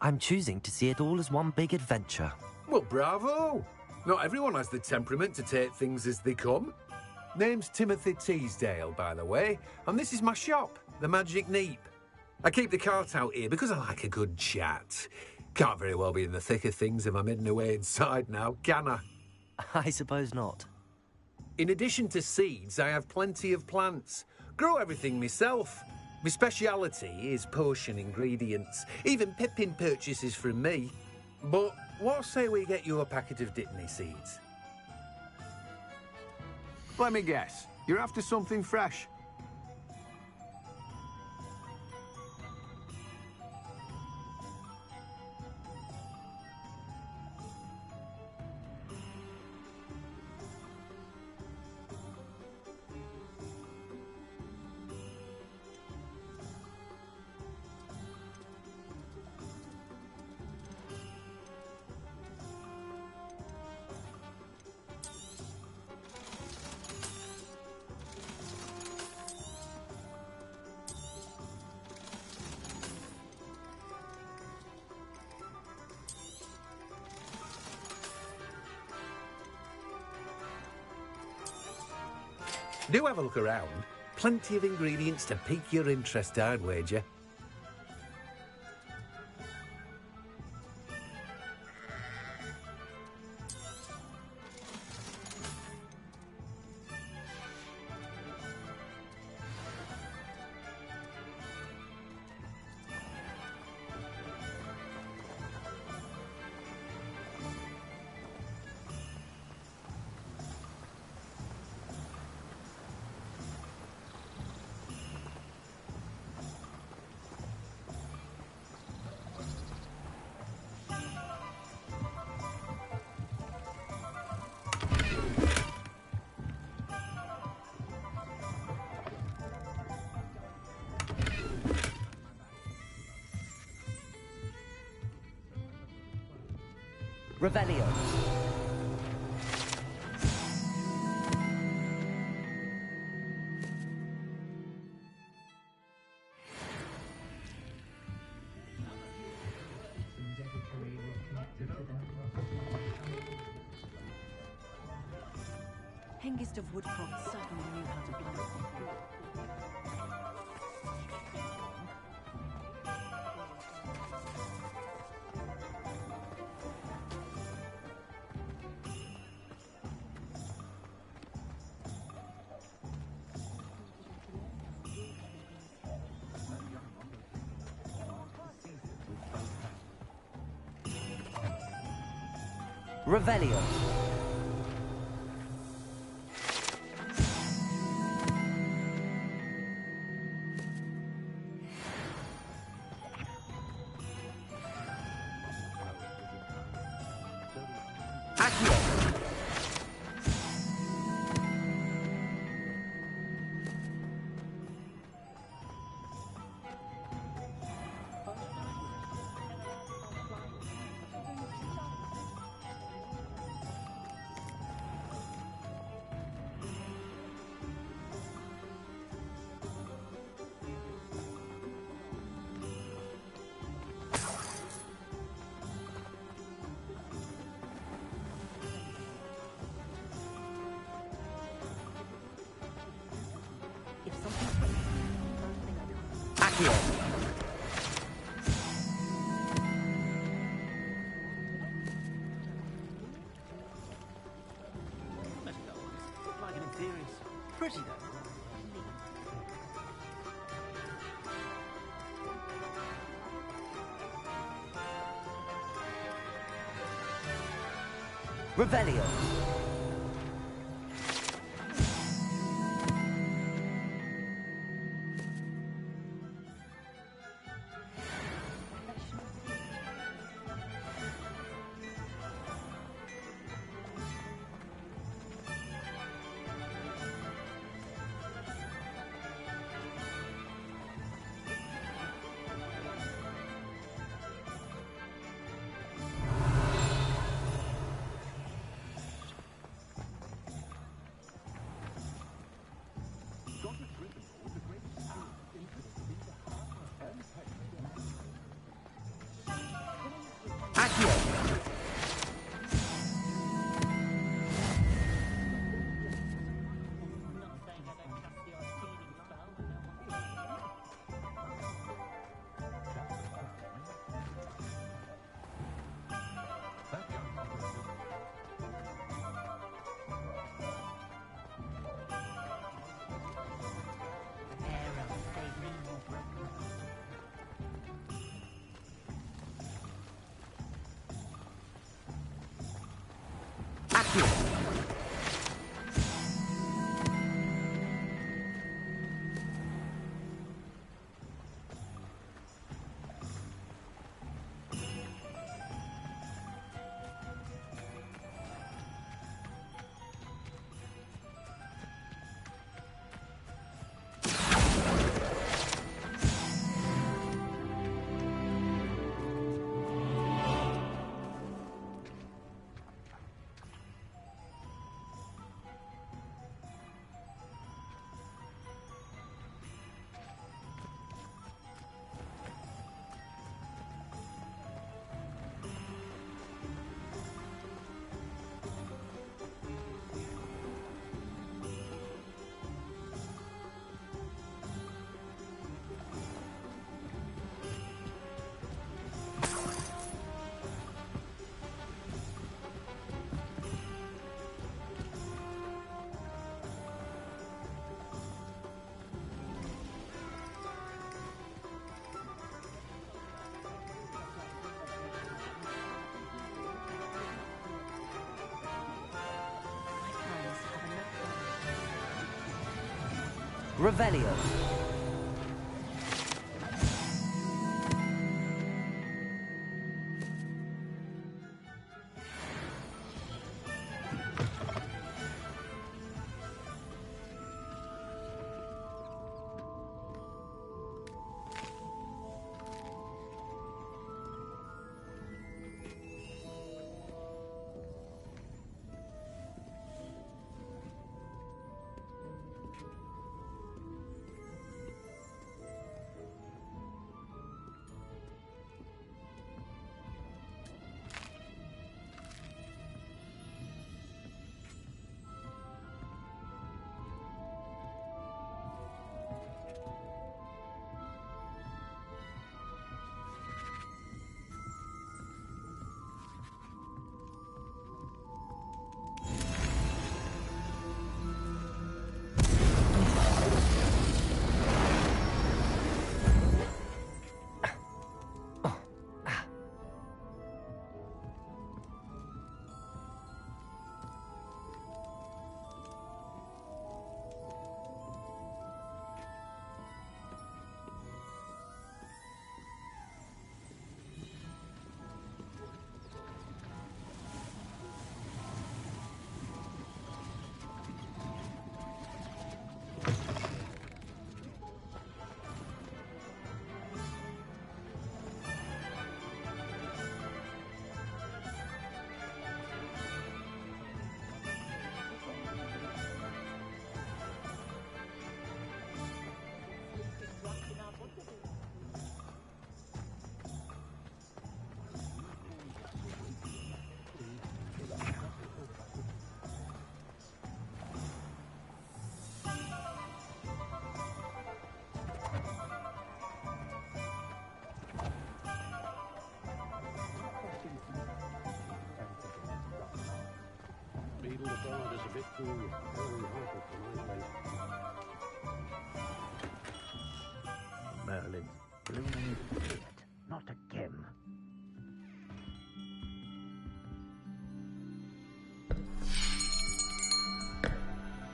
I'm choosing to see it all as one big adventure. Well, bravo. Not everyone has the temperament to take things as they come. Name's Timothy Teasdale, by the way, and this is my shop, the Magic Neep. I keep the cart out here because I like a good chat. Can't very well be in the thick of things if I'm hidden away inside now, can I? I suppose not. In addition to seeds, I have plenty of plants. Grow everything myself. My speciality is potion ingredients. Even Pippin purchases from me. But what say we get you a packet of Dittany seeds? Let me guess. You're after something fresh. Do have a look around. Plenty of ingredients to pique your interest, I'd wager. Revelio. Hengist of Woodcroft certainly knew how to blast them. Revelio. Like an imperious. Pretty though. Revelio. Revelio. Merlin, blooming idiot. Not again.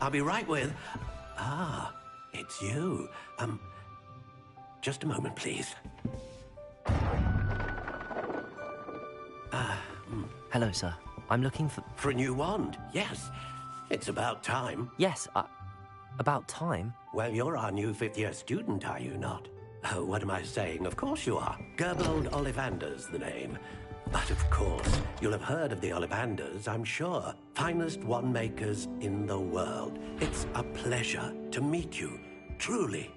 I'll be right with... Ah, it's you. Just a moment, please. Hello, sir. I'm looking for... For a new wand, yes. It's about time. Yes, about time? Well, you're our new fifth-year student, are you not? Oh, what am I saying? Of course you are. Gerbold Ollivander's the name. But of course, you'll have heard of the Ollivanders, I'm sure. Finest wand makers in the world. It's a pleasure to meet you, truly.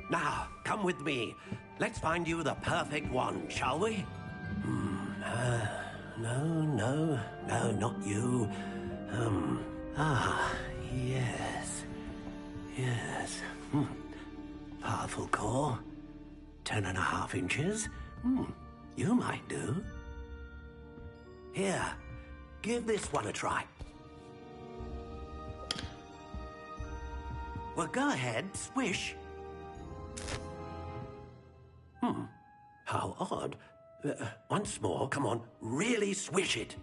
Now, come with me. Let's find you the perfect wand, shall we? No, not you. Yes. Powerful core. 10.5 inches. You might do. Here, give this one a try. Well, go ahead, swish. How odd. Once more, come on, really swish it.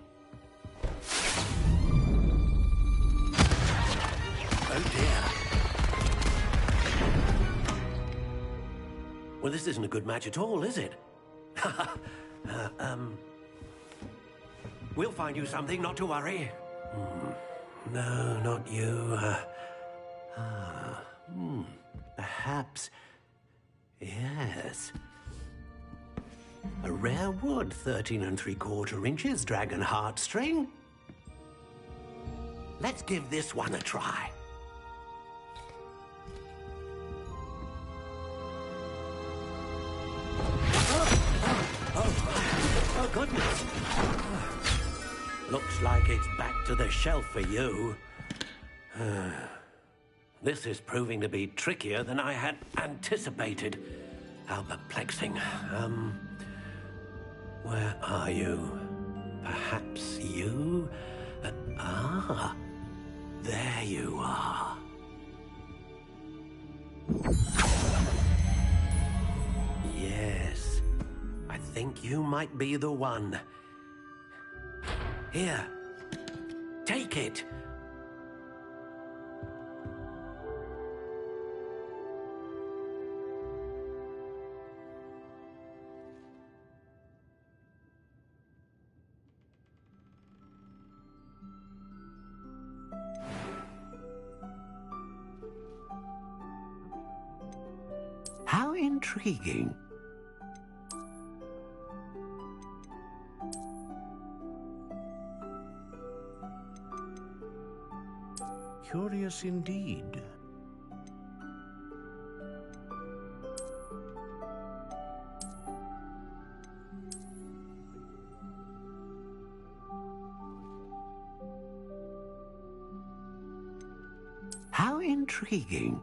Oh dear. Well, this isn't a good match at all, is it? We'll find you something, not to worry. No, not you. Perhaps. Yes. A rare wood, 13 3/4 inches, dragon heartstring. Let's give this one a try. Oh, goodness. Looks like it's back to the shelf for you. This is proving to be trickier than I had anticipated. How perplexing. Where are you? Perhaps you? There you are. Yes, I think you might be the one. Here, take it. How intriguing. Curious indeed. How intriguing.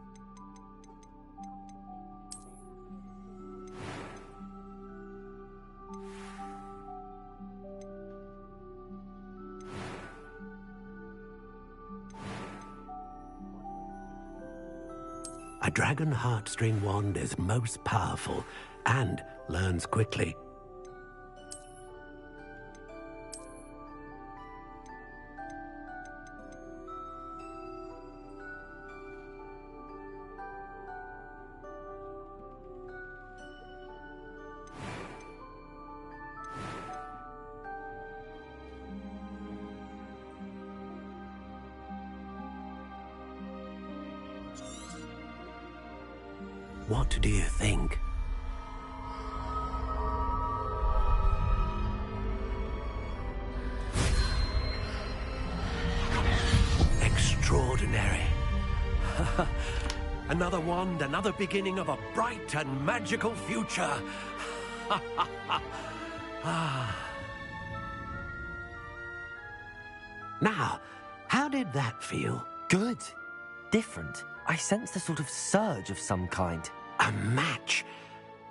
A dragon heartstring wand is most powerful and learns quickly. What do you think? Extraordinary. Another wand, another beginning of a bright and magical future. Now, how did that feel? Good. Different. I sensed a sort of surge of some kind. A match.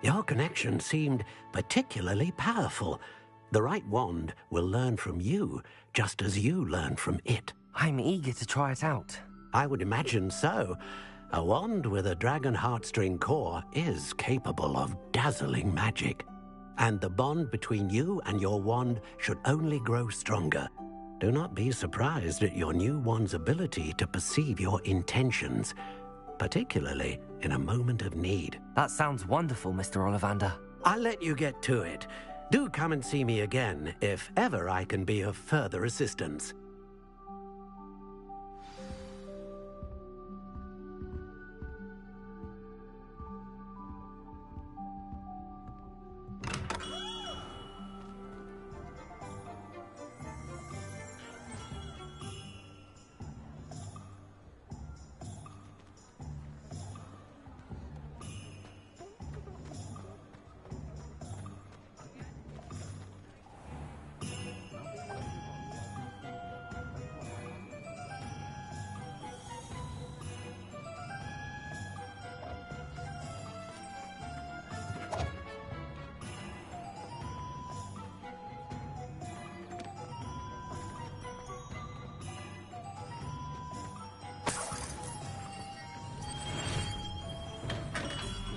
Your connection seemed particularly powerful. The right wand will learn from you, just as you learn from it. I'm eager to try it out. I would imagine so. A wand with a dragon heartstring core is capable of dazzling magic. And the bond between you and your wand should only grow stronger. Do not be surprised at your new wand's ability to perceive your intentions, particularly in a moment of need. That sounds wonderful, Mr. Ollivander. I'll let you get to it. Do come and see me again if ever I can be of further assistance.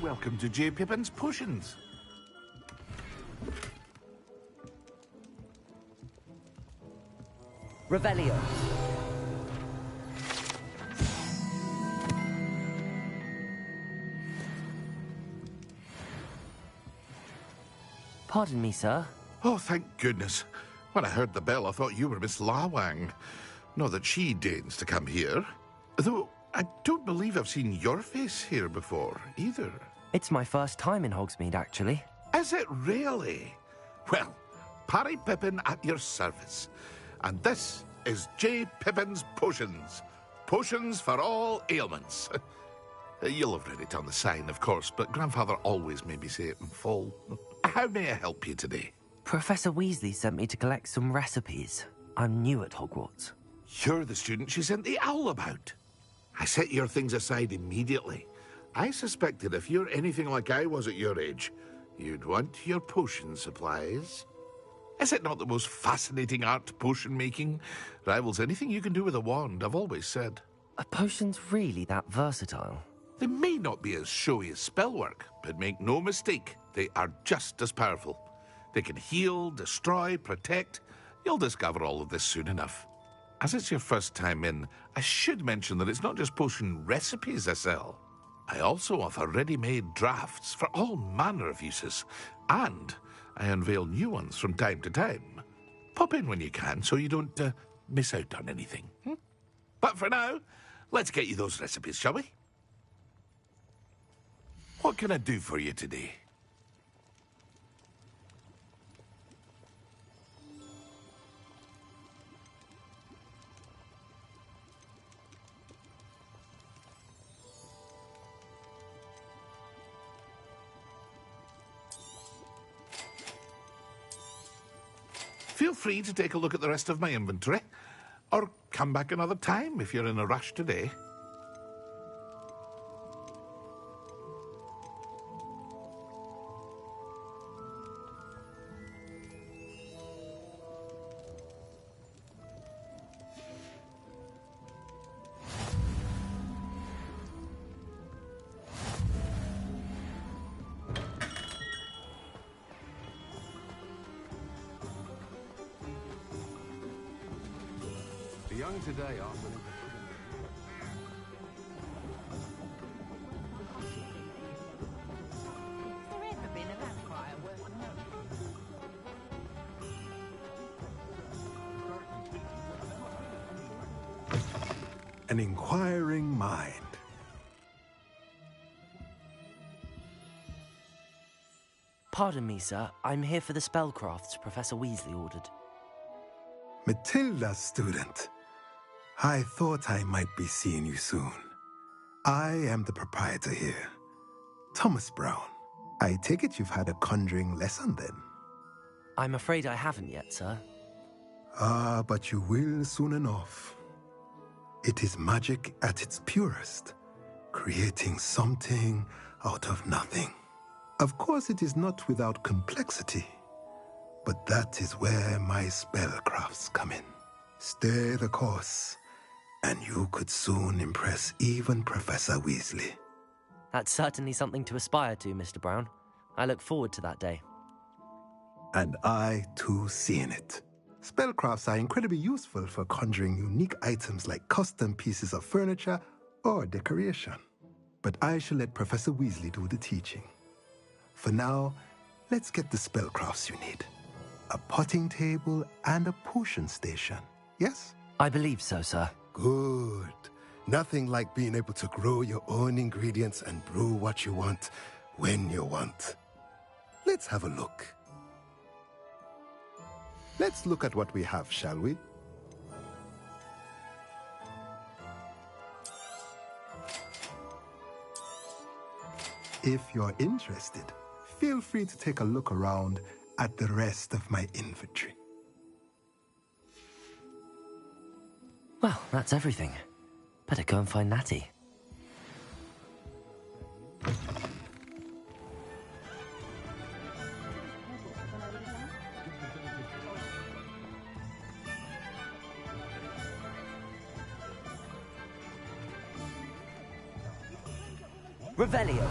Welcome to J. Pippin's Potions. Revelio. Pardon me, sir. Oh, thank goodness. When I heard the bell, I thought you were Miss Lawang. Not that she deigns to come here. Though I don't believe I've seen your face here before, either. It's my first time in Hogsmeade, actually. Is it really? Well, Parry Pippin at your service. And this is J. Pippin's Potions. Potions for all ailments. You'll have read it on the sign, of course, but Grandfather always made me say it in full. How may I help you today? Professor Weasley sent me to collect some recipes. I'm new at Hogwarts. You're the student she sent the owl about. I set your things aside immediately. I suspected if you're anything like I was at your age, you'd want your potion supplies. Is it not the most fascinating art, potion making? Rivals anything you can do with a wand, I've always said. Are potions really that versatile? They may not be as showy as spellwork, but make no mistake, they are just as powerful. They can heal, destroy, protect. You'll discover all of this soon enough. As it's your first time in, I should mention that it's not just potion recipes I sell. I also offer ready-made drafts for all manner of uses, and I unveil new ones from time to time. Pop in when you can so you don't miss out on anything. But for now, let's get you those recipes, shall we? What can I do for you today? Feel free to take a look at the rest of my inventory, or come back another time if you're in a rush today. The young today aren't willing to... An inquiring mind. Pardon me, sir. I'm here for the spellcrafts Professor Weasley ordered. Matilda, student. I thought I might be seeing you soon. I am the proprietor here, Thomas Brown. I take it you've had a conjuring lesson then? I'm afraid I haven't yet, sir. Ah, but you will soon enough. It is magic at its purest, creating something out of nothing. Of course, it is not without complexity, but that is where my spellcrafts come in. Stay the course, and you could soon impress even Professor Weasley. That's certainly something to aspire to, Mr. Brown. I look forward to that day. And I, too, seeing it. Spellcrafts are incredibly useful for conjuring unique items like custom pieces of furniture or decoration. But I shall let Professor Weasley do the teaching. For now, let's get the spellcrafts you need. A potting table and a potion station, yes? I believe so, sir. Good. Nothing like being able to grow your own ingredients and brew what you want when you want. Let's have a look. Let's look at what we have, shall we? If you're interested, feel free to take a look around at the rest of my inventory. Well, that's everything. Better go and find Natty. Revelio.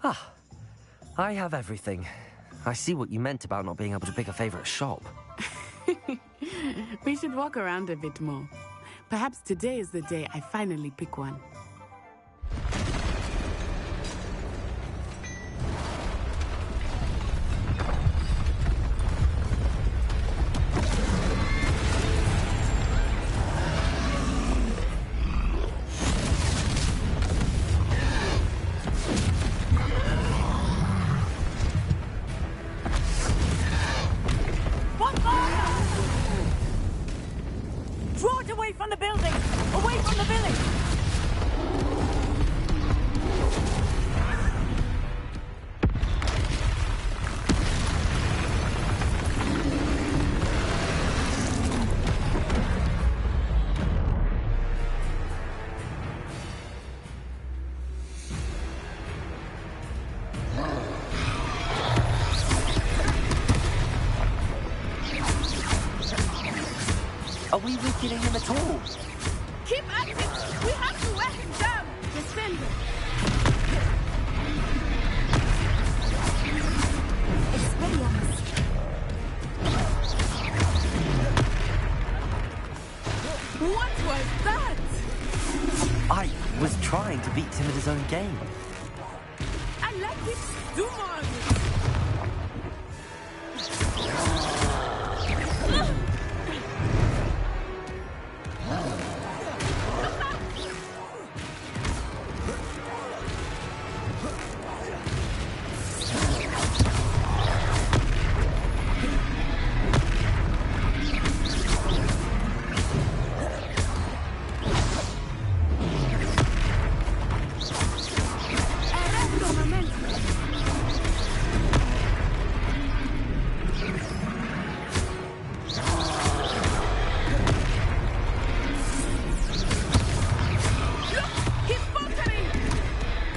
Ah, I have everything. I see what you meant about not being able to pick a favorite shop. We should walk around a bit more. Perhaps today is the day I finally pick one. Draw it away from the building! Away from the village! Are we weakening him at all? Keep at it! We have to wear him down! Defend him! Expelliarmus! What was that? I was trying to beat him at his own game. I like it. Do more of it.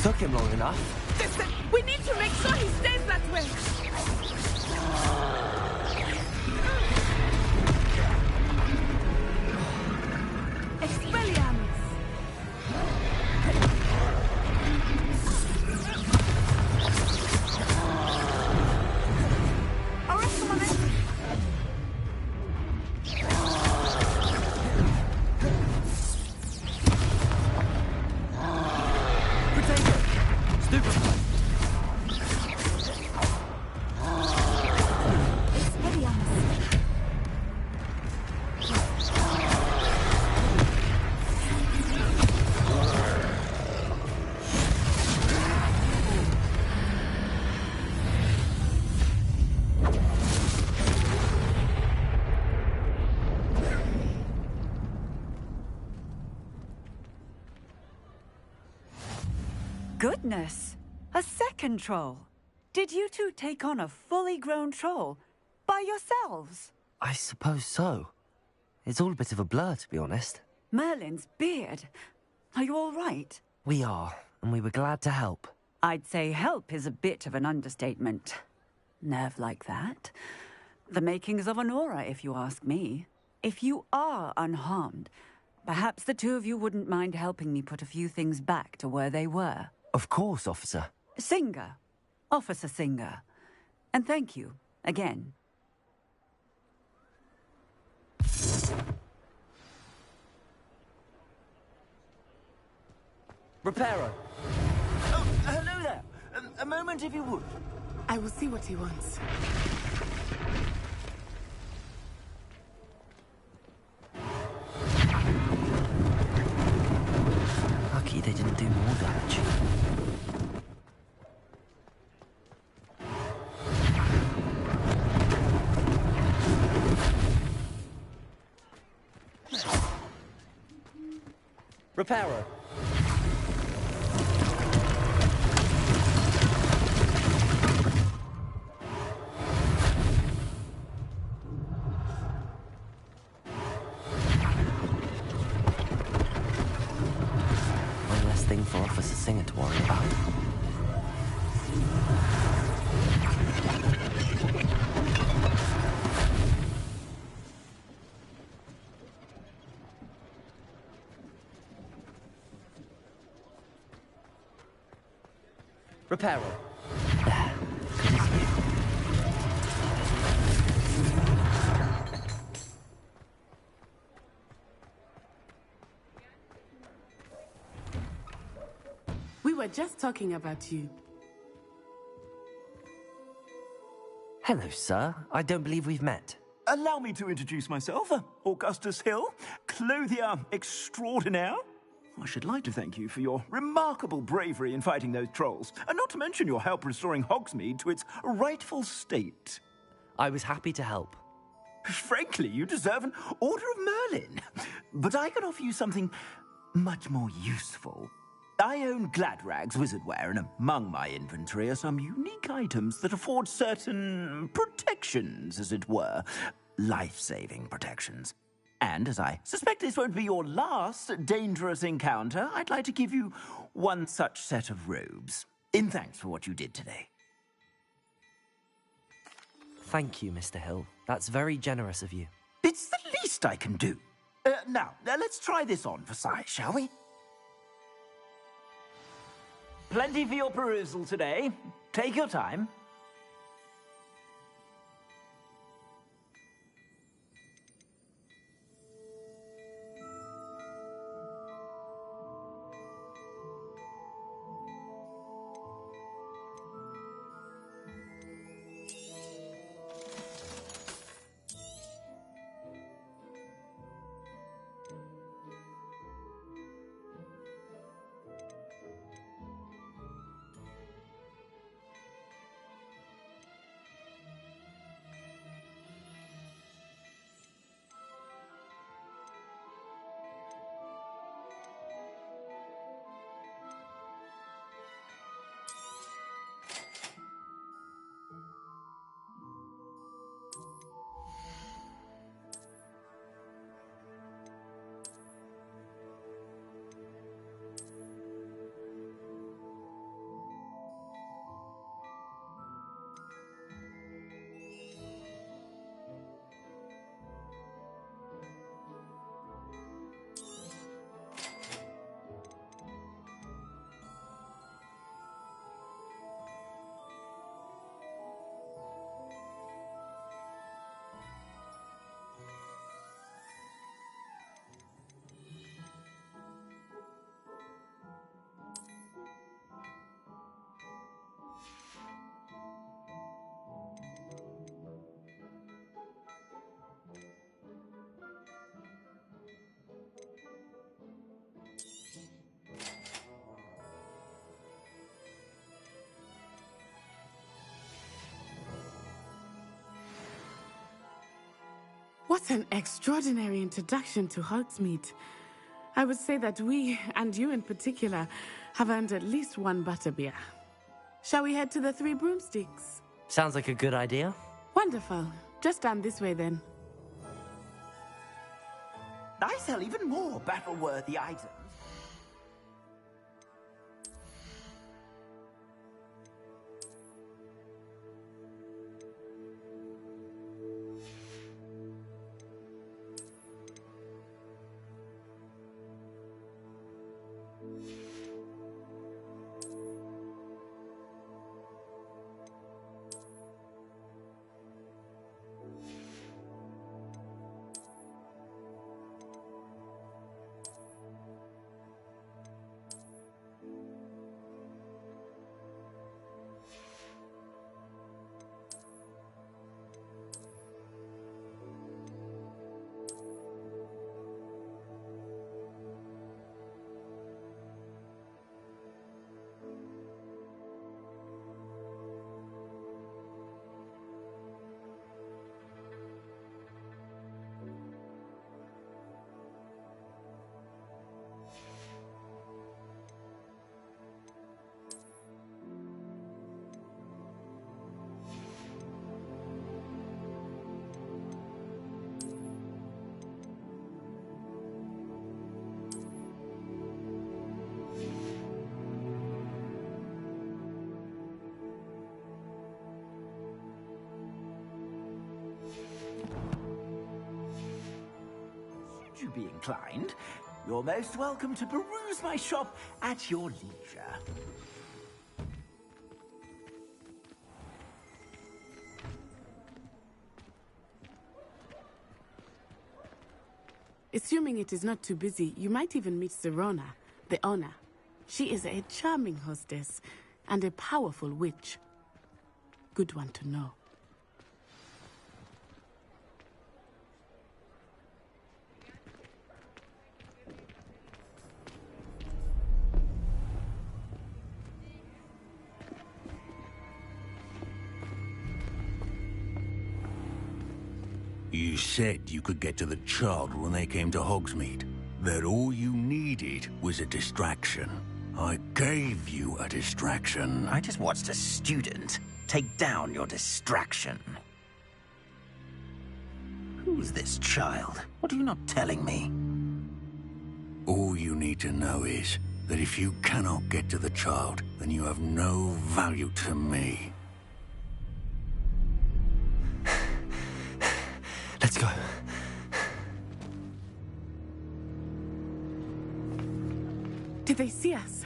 Took him long enough. Listen, we need to make sure he stays that way. Expelliarmus! Arrest momentum! Potato! Stupefy! Expelliarmus! Goodness! A second troll! Did you two take on a fully grown troll? By yourselves? I suppose so. It's all a bit of a blur, to be honest. Merlin's beard. Are you all right? We are, and we were glad to help. I'd say help is a bit of an understatement. Nerve like that. The makings of an aura, if you ask me. If you are unharmed, perhaps the two of you wouldn't mind helping me put a few things back to where they were. Of course, officer. Singer. Officer Singer. And thank you, again. Reparo! Oh, hello there. A moment, if you would. I will see what he wants. Lucky they didn't do more damage. Reparo! One less thing for Officer Singer to worry about. Repair all. We were just talking about you. Hello, sir. I don't believe we've met. Allow me to introduce myself, Augustus Hill, clothier extraordinaire. I should like to thank you for your remarkable bravery in fighting those trolls, and not to mention your help restoring Hogsmeade to its rightful state. I was happy to help. Frankly, you deserve an Order of Merlin. But I can offer you something much more useful. I own Gladrag's wizardware, and among my inventory are some unique items that afford certain protections, as it were. Life-saving protections. And as I suspect this won't be your last dangerous encounter, I'd like to give you one such set of robes, in thanks for what you did today. Thank you, Mr. Hill. That's very generous of you. It's the least I can do. Now, let's try this on for size, shall we? Plenty for your perusal today. Take your time. What an extraordinary introduction to Hogsmeade. I would say that we, and you in particular, have earned at least one butterbeer. Shall we head to the Three Broomsticks? Sounds like a good idea. Wonderful. Just down this way then. I sell even more battle-worthy items. You be inclined, you're most welcome to peruse my shop at your leisure. Assuming it is not too busy, you might even meet Sirona, the owner. She is a charming hostess and a powerful witch. Good one to know. You said you could get to the child when they came to Hogsmeade. That all you needed was a distraction. I gave you a distraction. I just watched a student take down your distraction. Who's this child? What are you not telling me? All you need to know is that if you cannot get to the child, then you have no value to me. Let's go. Did they see us?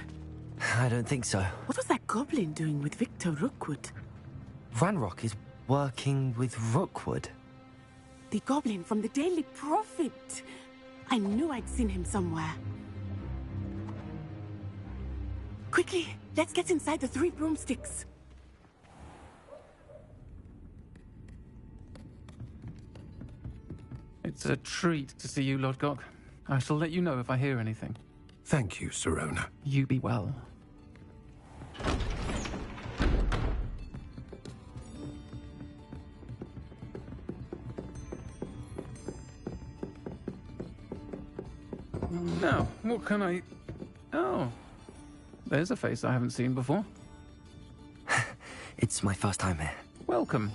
I don't think so. What was that goblin doing with Victor Rookwood? Ranrock is working with Rookwood. The goblin from the Daily Prophet. I knew I'd seen him somewhere. Quickly, let's get inside the 3 broomsticks. It's a treat to see you, Lodgok. I shall let you know if I hear anything. Thank you, Sirona. You be well. Now, what can I... Oh, there's a face I haven't seen before. It's my first time here. Welcome.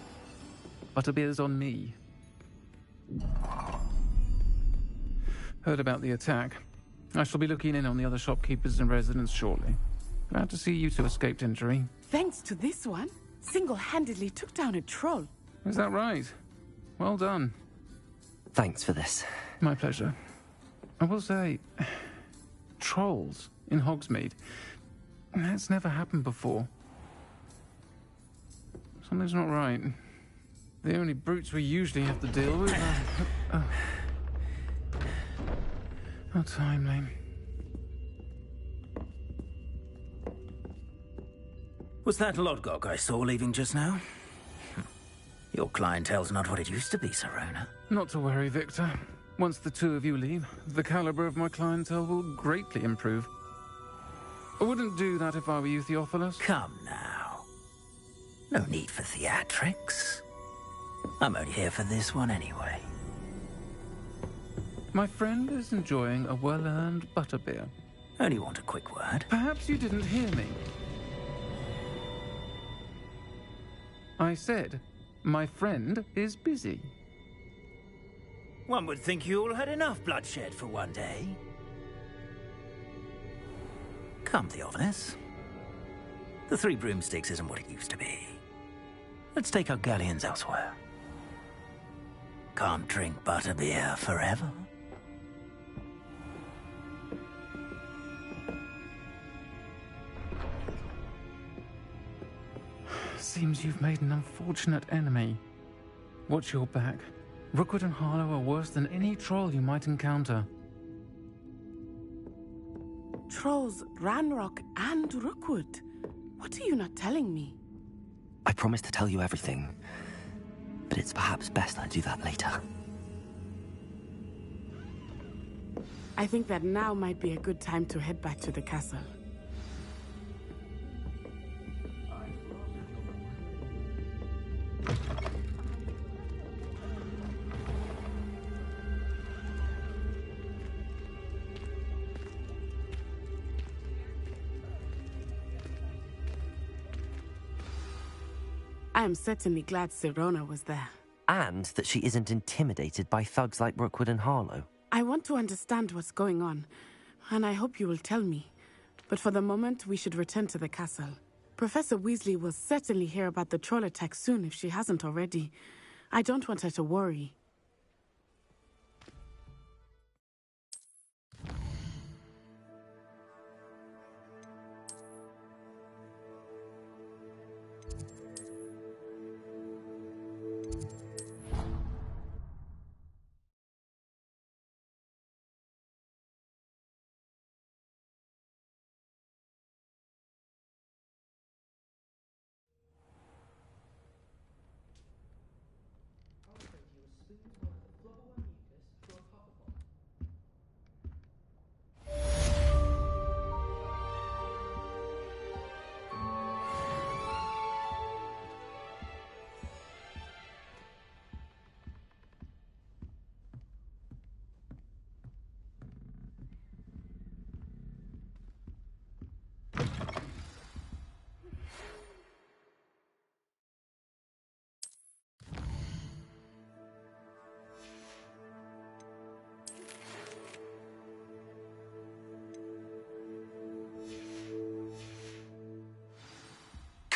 Butterbeer's on me. Heard about the attack. I shall be looking in on the other shopkeepers and residents shortly. Glad to see you two escaped injury. Thanks to this one, single-handedly took down a troll. Is that right? Well done. Thanks for this. My pleasure. I will say, trolls in Hogsmeade. That's never happened before. Something's not right. The only brutes we usually have to deal with are... How timely. Was that Lodgok I saw leaving just now? Your clientele's not what it used to be, Sirona. Not to worry, Victor. Once the 2 of you leave, the caliber of my clientele will greatly improve. I wouldn't do that if I were you, Theophilus. Come now. No need for theatrics. I'm only here for this one anyway. My friend is enjoying a well-earned butterbeer. Only want a quick word. Perhaps you didn't hear me. I said, my friend is busy. One would think you all had enough bloodshed for one day. Come, Theophilus. The 3 broomsticks isn't what it used to be. Let's take our galleons elsewhere. Can't drink butterbeer forever. Seems you've made an unfortunate enemy. Watch your back. Rookwood and Harlow are worse than any troll you might encounter. Trolls, Ranrock, and Rookwood. What are you not telling me? I promised to tell you everything, but it's perhaps best I do that later. I think that now might be a good time to head back to the castle. I am certainly glad Sirona was there. And that she isn't intimidated by thugs like Rookwood and Harlow. I want to understand what's going on, and I hope you will tell me. But for the moment, we should return to the castle. Professor Weasley will certainly hear about the troll attack soon if she hasn't already. I don't want her to worry.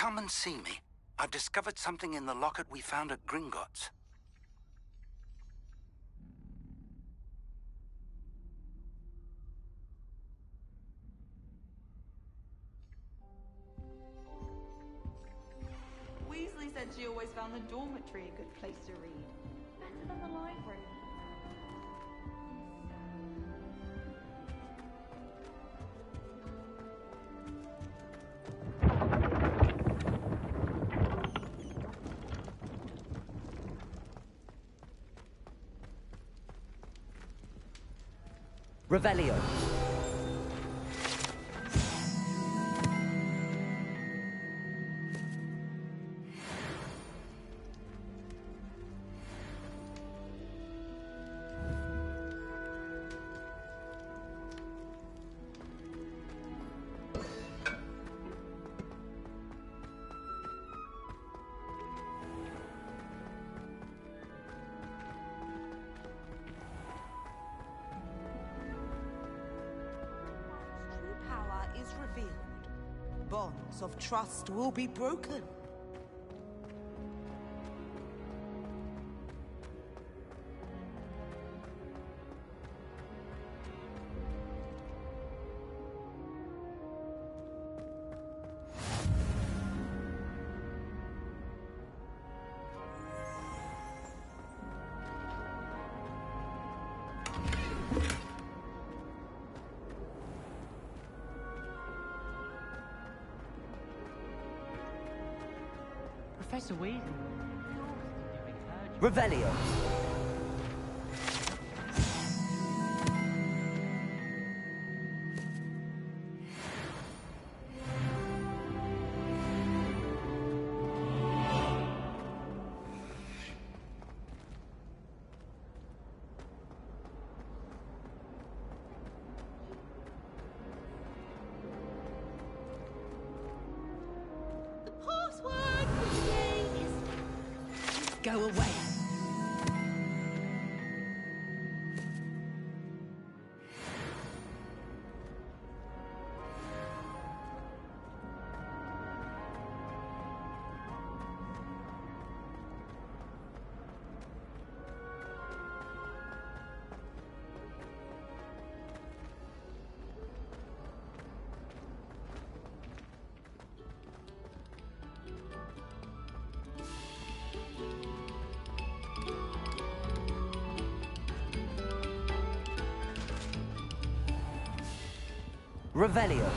come and see me. I've discovered something in the locket we found at Gringotts. Weasley said she always found the dormitory a good place to read. Better than the library. Revelio. Is revealed. Bonds of trust will be broken. Professor Weasley. Revelio. Go away. Revelio.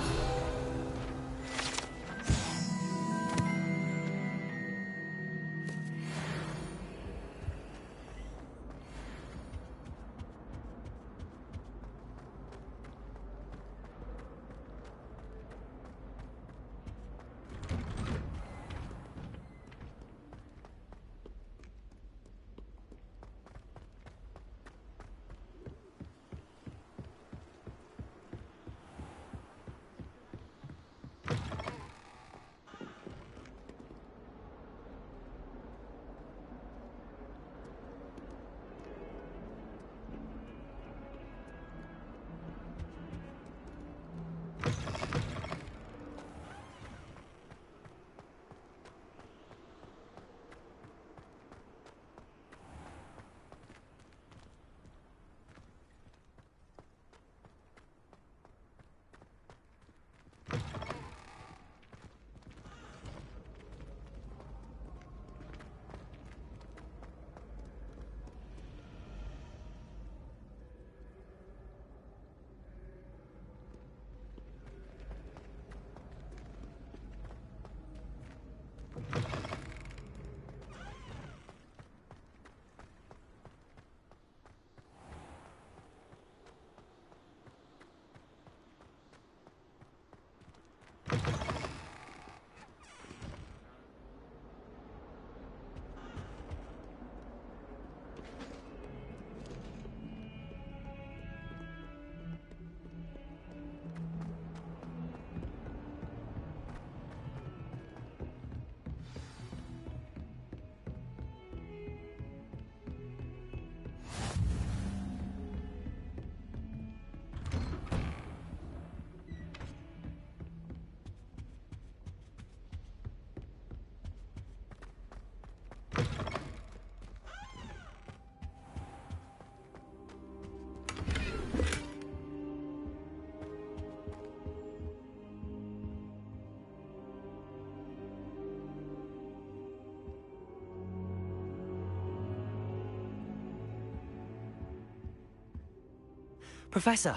Professor,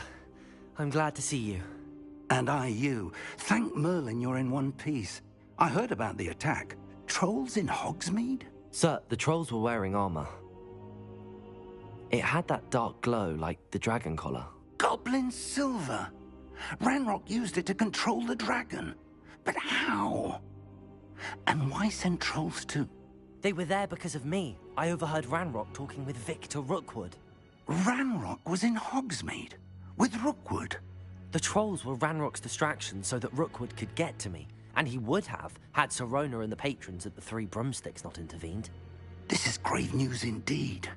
I'm glad to see you. And I you. Thank Merlin you're in one piece. I heard about the attack. Trolls in Hogsmeade? Sir, the trolls were wearing armor. It had that dark glow like the dragon collar. Goblin silver. Ranrock used it to control the dragon. But how? And why send trolls too? They were there because of me. I overheard Ranrock talking with Victor Rookwood. Ranrock was in Hogsmeade? With Rookwood? The trolls were Ranrock's distraction so that Rookwood could get to me. And he would have, had Sirona and the patrons at the Three Broomsticks not intervened. This is grave news indeed.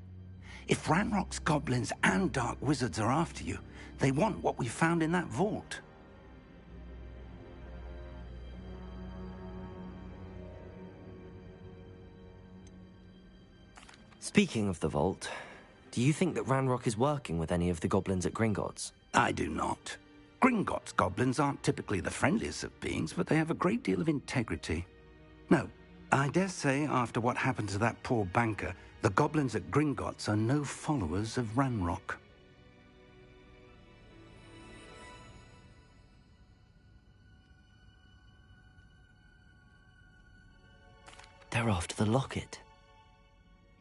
If Ranrock's goblins and dark wizards are after you, they want what we found in that vault. Speaking of the vault, do you think that Ranrock is working with any of the goblins at Gringotts? I do not. Gringotts goblins aren't typically the friendliest of beings, but they have a great deal of integrity. No, I dare say after what happened to that poor banker, the goblins at Gringotts are no followers of Ranrock. They're after the locket.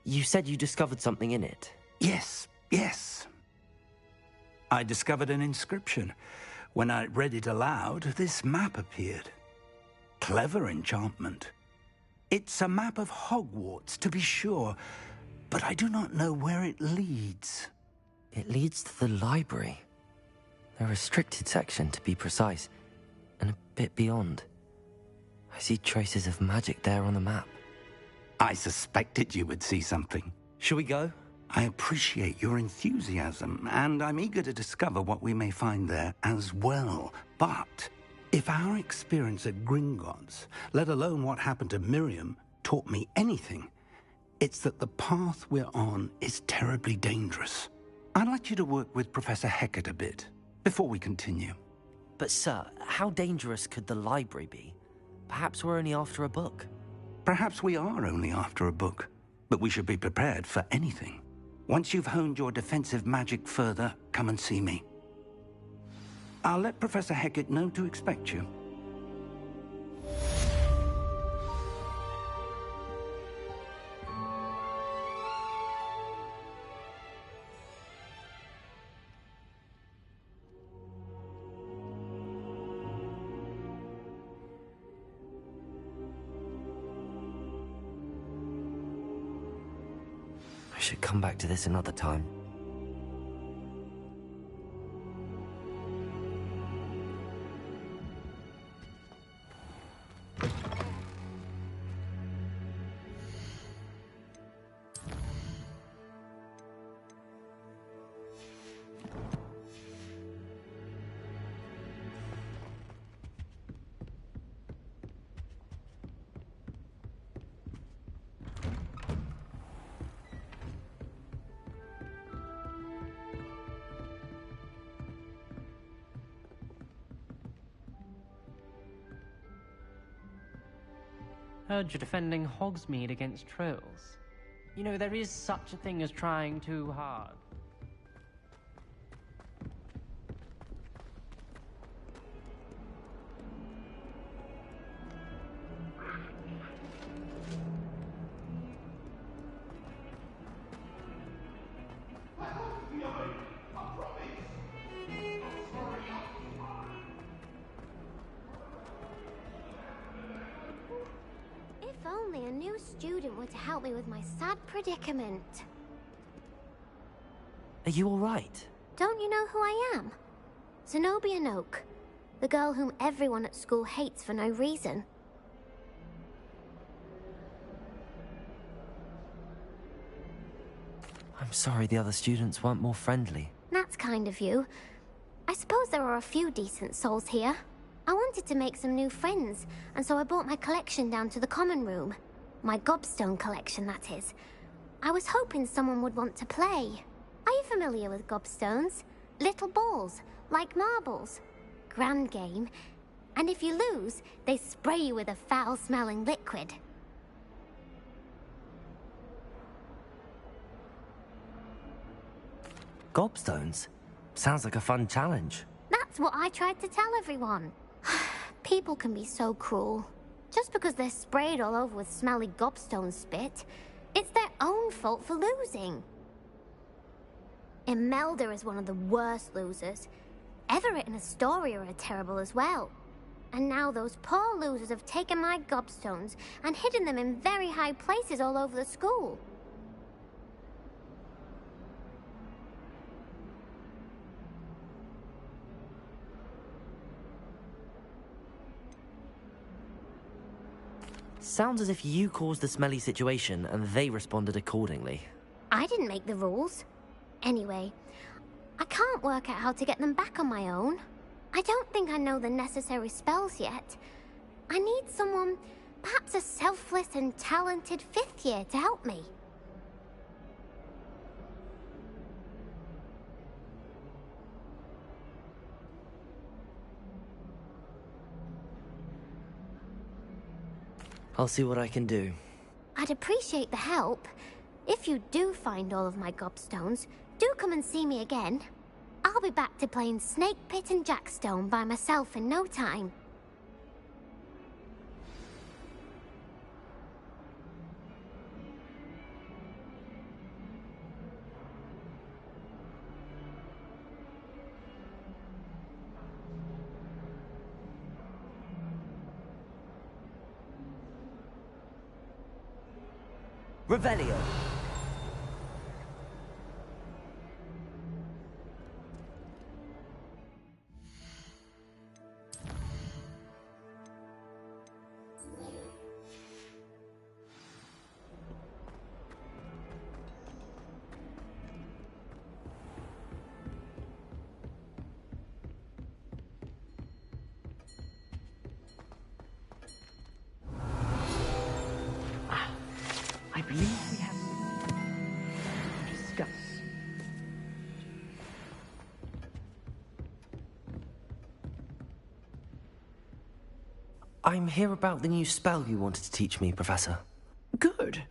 You said you discovered something in it. Yes. I discovered an inscription. When I read it aloud, this map appeared. Clever enchantment. It's a map of Hogwarts, to be sure, but I do not know where it leads. It leads to the library. The restricted section, to be precise, and a bit beyond. I see traces of magic there on the map. I suspected you would see something. Shall we go? I appreciate your enthusiasm, and I'm eager to discover what we may find there as well. But if our experience at Gringotts, let alone what happened to Miriam, taught me anything, it's that the path we're on is terribly dangerous. I'd like you to work with Professor Hecat a bit before we continue. But sir, how dangerous could the library be? Perhaps we're only after a book. Perhaps we are only after a book, but we should be prepared for anything. Once you've honed your defensive magic further, come and see me. I'll let Professor Hecat know to expect you. I should come back to this another time. Heard you're defending Hogsmeade against trolls. You know, there is such a thing as trying too hard. If only a new student were to help me with my sad predicament. Are you all right? Don't you know who I am? Zenobia Noak, the girl whom everyone at school hates for no reason. I'm sorry the other students weren't more friendly. That's kind of you. I suppose there are a few decent souls here. I wanted to make some new friends, and so I brought my collection down to the common room. My gobstone collection, that is. I was hoping someone would want to play. Are you familiar with gobstones? Little balls, like marbles. Grand game. And if you lose, they spray you with a foul-smelling liquid. Gobstones? Sounds like a fun challenge. That's what I tried to tell everyone. People can be so cruel. Just because they're sprayed all over with smelly gobstone spit, it's their own fault for losing. Imelda is one of the worst losers. Everett and Astoria are terrible as well. And now those poor losers have taken my gobstones and hidden them in very high places all over the school. Sounds as if you caused the smelly situation and they responded accordingly. I didn't make the rules. Anyway, I can't work out how to get them back on my own. I don't think I know the necessary spells yet. I need someone, perhaps a selfless and talented 5th year to help me. I'll see what I can do. I'd appreciate the help. If you do find all of my gobstones, do come and see me again. I'll be back to playing Snake Pit and Jackstone by myself in no time. Revelio. I believe we have to discuss. I'm here about the new spell you wanted to teach me, Professor. Good.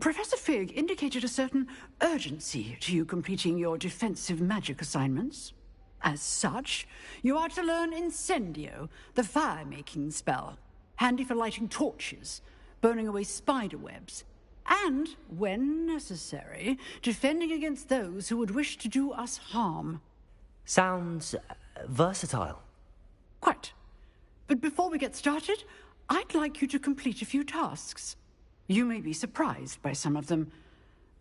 Professor Fig indicated a certain urgency to you completing your defensive magic assignments. As such, you are to learn Incendio, the fire-making spell, handy for lighting torches, burning away spider webs, and, when necessary, defending against those who would wish to do us harm. Sounds versatile. Quite. But before we get started, I'd like you to complete a few tasks. You may be surprised by some of them.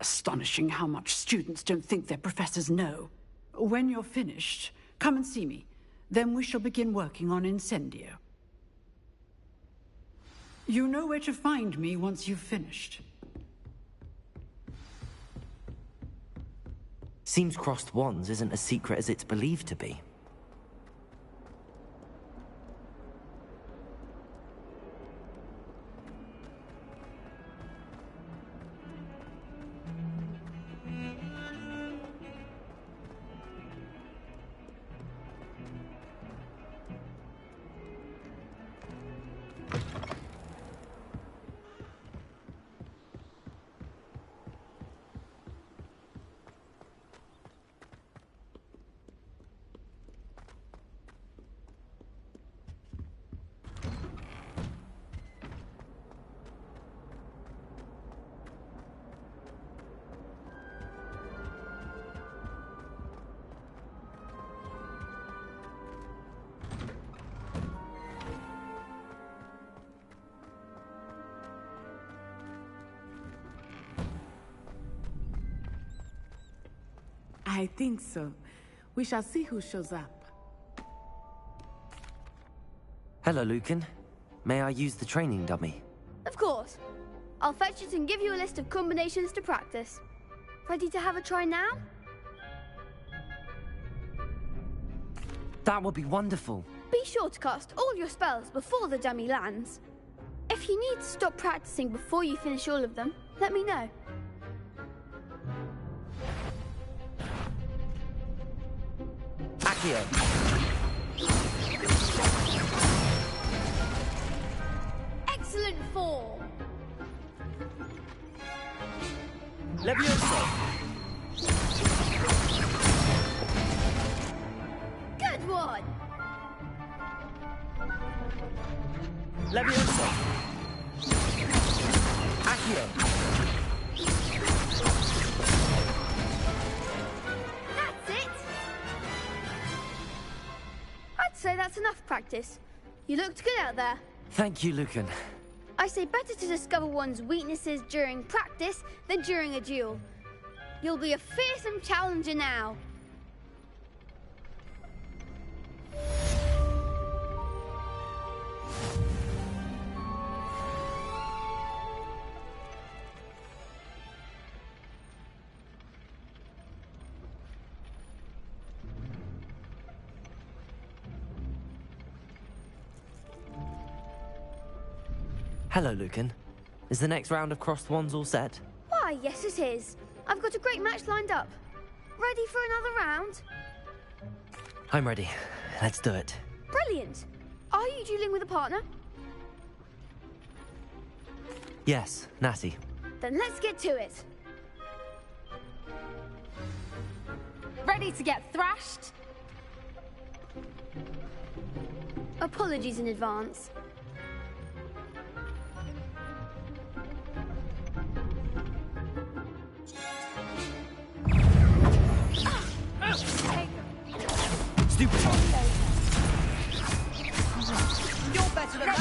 Astonishing how much students don't think their professors know. When you're finished, come and see me. Then we shall begin working on Incendio. You know where to find me once you've finished. Seems crossed wands isn't as secret as it's believed to be. I think so. We shall see who shows up. Hello, Lucan. May I use the training dummy? Of course. I'll fetch it and give you a list of combinations to practice. Ready to have a try now? That would be wonderful. Be sure to cast all your spells before the dummy lands. If you need to stop practicing before you finish all of them, let me know. Accio. Excellent form. Levioso. Levioso. Accio. That's it! I'd say that's enough practice. You looked good out there. Thank you, Lucan. I say better to discover one's weaknesses during practice than during a duel. You'll be a fearsome challenger now. Hello, Lucan. Is the next round of crossed wands all set? Why, yes it is. I've got a great match lined up. Ready for another round? I'm ready. Let's do it. Brilliant. Are you dueling with a partner? Yes, Natty. Then let's get to it. Ready to get thrashed? Apologies in advance. Stupid. You're better than that.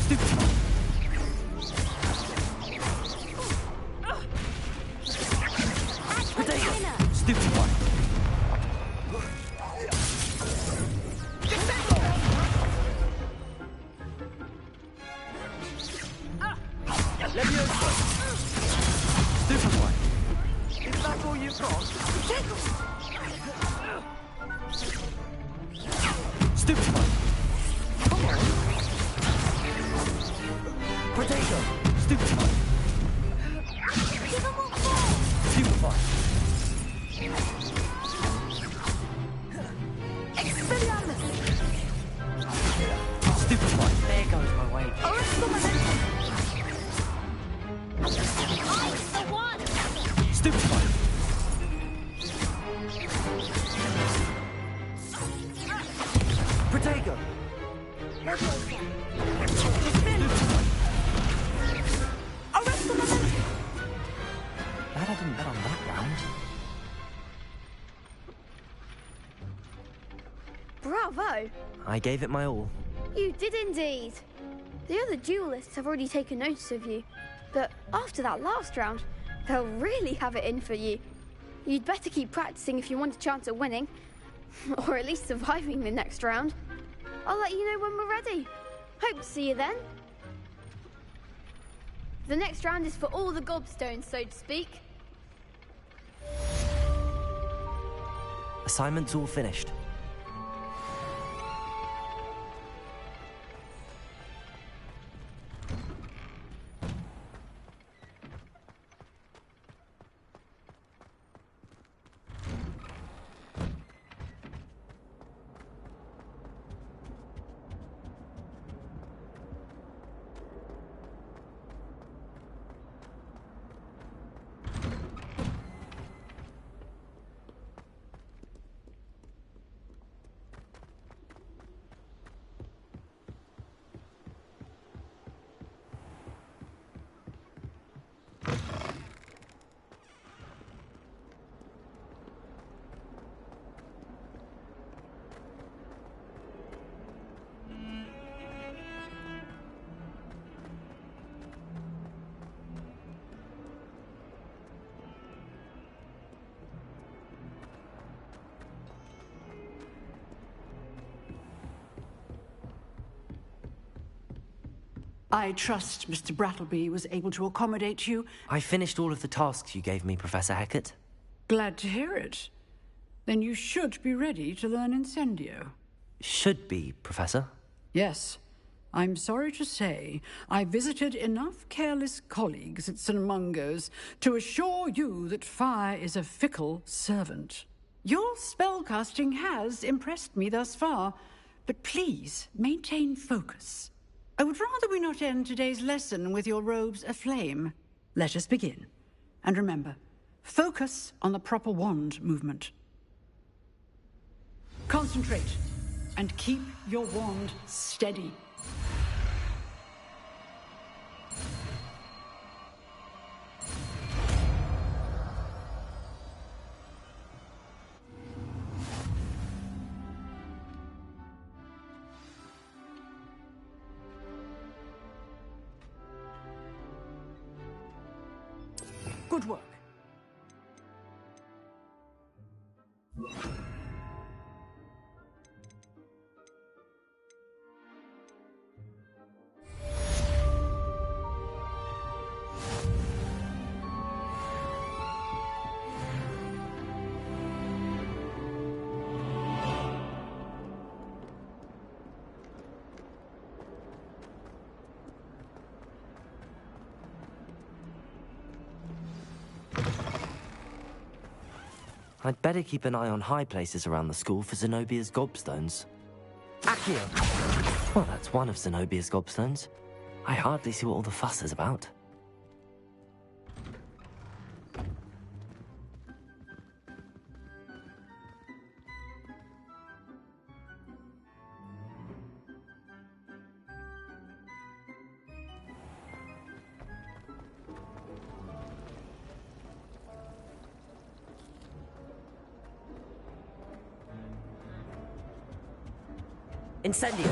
Stupid. Stupid one. Levioso. Stupid one. Is that all you've got? Stupid one. Come on. Potato. Stupid one. Stupid one. Expelliarmus. Stupid one. There goes my way. I'm the one! Stupid one. Protego. Glad I didn't bet on that round. Bravo. I gave it my all. You did indeed. The other duelists have already taken notice of you, but after that last round, they'll really have it in for you. You'd better keep practicing if you want a chance at winning, or at least surviving the next round. I'll let you know when we're ready. Hope to see you then. The next round is for all the gobstones, so to speak. Assignment's all finished. I trust Mr. Brattleby was able to accommodate you. I finished all of the tasks you gave me, Professor Hecat. Glad to hear it. Then you should be ready to learn Incendio. Should be, Professor. Yes. I'm sorry to say I visited enough careless colleagues at St. Mungo's to assure you that fire is a fickle servant. Your spellcasting has impressed me thus far, but please maintain focus. I would rather we not end today's lesson with your robes aflame. Let us begin. And remember, focus on the proper wand movement. Concentrate, and keep your wand steady. Good work. I'd better keep an eye on high places around the school for Zenobia's gobstones. Accio! Well, that's one of Zenobia's gobstones. I hardly see what all the fuss is about. Incendio!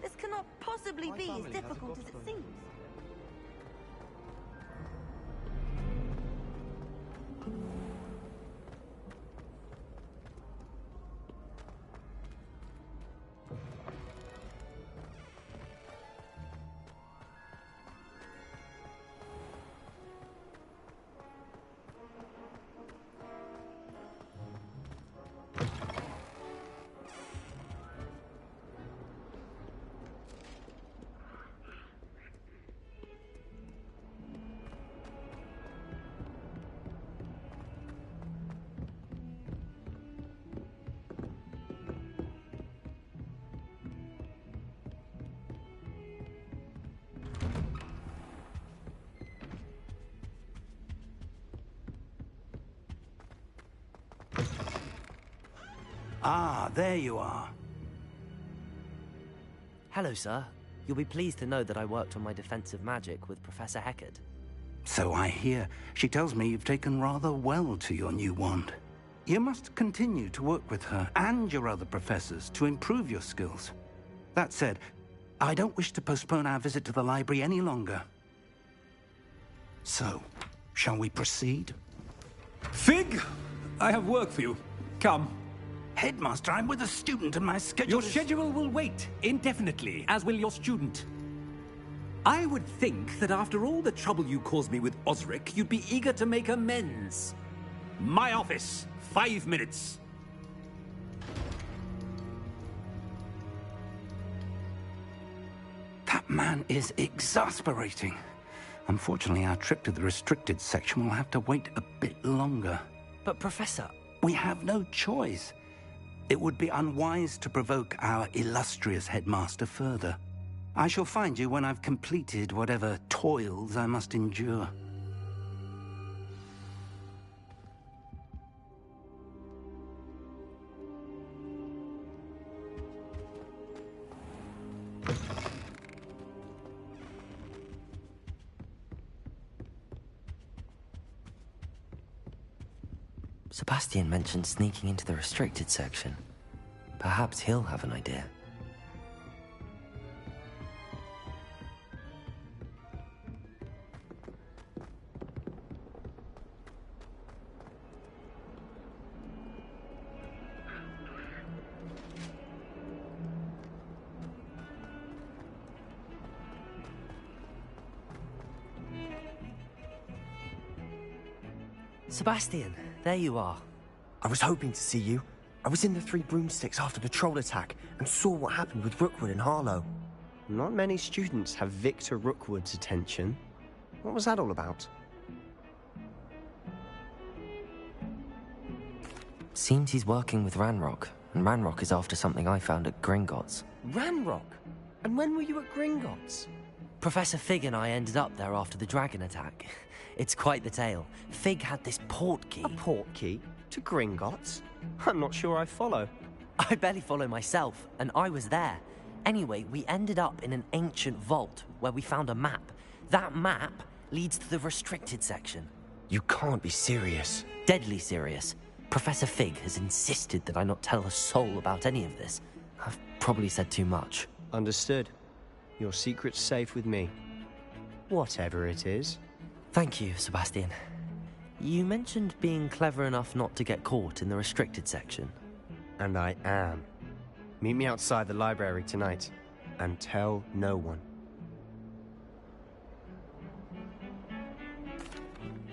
This cannot possibly be as difficult as it seems. Ah, there you are. Hello, sir. You'll be pleased to know that I worked on my defensive magic with Professor Heckard. So I hear. She tells me you've taken rather well to your new wand. You must continue to work with her and your other professors to improve your skills. That said, I don't wish to postpone our visit to the library any longer. So, shall we proceed? Fig, I have work for you. Come. Headmaster, I'm with a student and my schedule Your schedule will wait indefinitely, as will your student. I would think that after all the trouble you caused me with Osric, you'd be eager to make amends. My office, 5 minutes. That man is exasperating. Unfortunately, our trip to the restricted section will have to wait a bit longer. But, Professor... We have no choice. It would be unwise to provoke our illustrious headmaster further. I shall find you when I've completed whatever toils I must endure. Sebastian mentioned sneaking into the restricted section. Perhaps he'll have an idea. Sebastian, there you are. I was hoping to see you. I was in the Three Broomsticks after the troll attack and saw what happened with Rookwood and Harlow. Not many students have Victor Rookwood's attention. What was that all about? Seems he's working with Ranrock, and Ranrock is after something I found at Gringotts. Ranrock? And when were you at Gringotts? Professor Fig and I ended up there after the dragon attack. It's quite the tale. Fig had this port key. A port key? To Gringotts? I'm not sure I follow. I barely follow myself, and I was there. Anyway, we ended up in an ancient vault where we found a map. That map leads to the restricted section. You can't be serious. Deadly serious. Professor Fig has insisted that I not tell a soul about any of this. I've probably said too much. Understood. Your secret's safe with me. Whatever it is. Thank you, Sebastian. You mentioned being clever enough not to get caught in the restricted section. And I am. Meet me outside the library tonight, and tell no one.